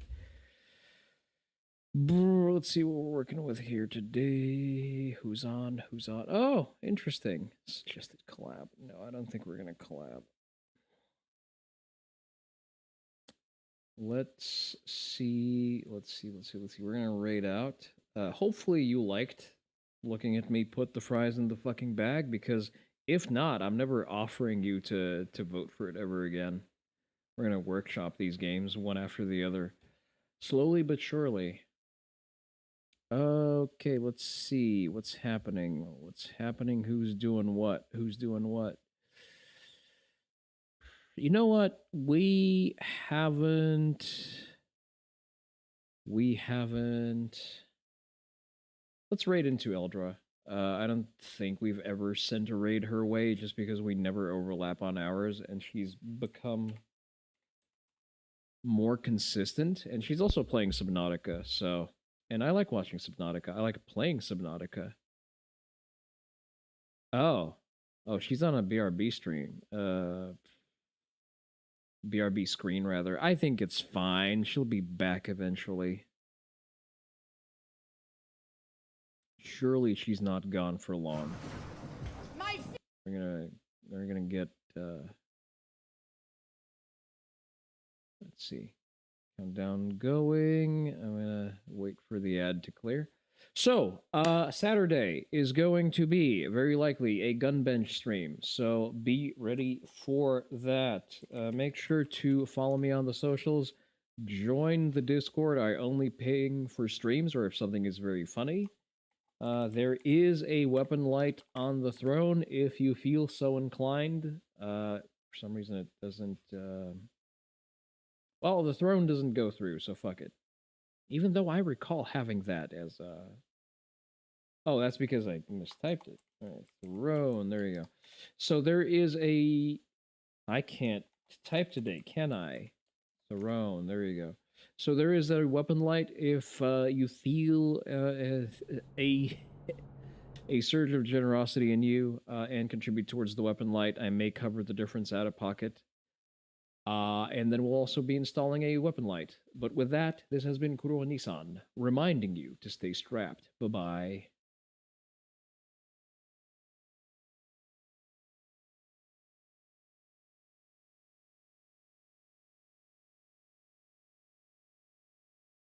Speaker 2: Let's see what we're working with here today. Who's on? Who's on? Oh, interesting. Suggested collab. No, I don't think we're gonna collab. Let's see. We're gonna raid out. Hopefully you liked looking at me put the fries in the fucking bag, because if not, I'm never offering you to vote for it ever again. We're gonna workshop these games one after the other, slowly but surely. Okay, let's see what's happening. Who's doing what? You know what? We haven't. Let's raid into Eldra. I don't think we've ever sent a raid her way, just because we never overlap on ours, and she's become more consistent, and she's also playing Subnautica, so... And I like watching Subnautica. I like playing Subnautica. Oh, she's on a BRB stream. BRB screen, rather. I think it's fine. She'll be back eventually. Surely she's not gone for long. We're gonna get, let's see. Countdown going. I'm gonna wait for the ad to clear. So, Saturday is going to be, very likely, a gun bench stream. So, be ready for that. Make sure to follow me on the socials. Join the Discord. I only ping for streams or if something is very funny. There is a weapon light on the throne if you feel so inclined. For some reason it doesn't... Well, the throne doesn't go through, so fuck it. Even though I recall having that as Oh, that's because I mistyped it. Alright, throne, there you go. So there is a... I can't type today, can I? Throne, there you go. So there is a weapon light if you feel a surge of generosity in you and contribute towards the weapon light. I may cover the difference out of pocket. And then we'll also be installing a weapon light. But with that, this has been Onii-san, reminding you to stay strapped. Bye-bye.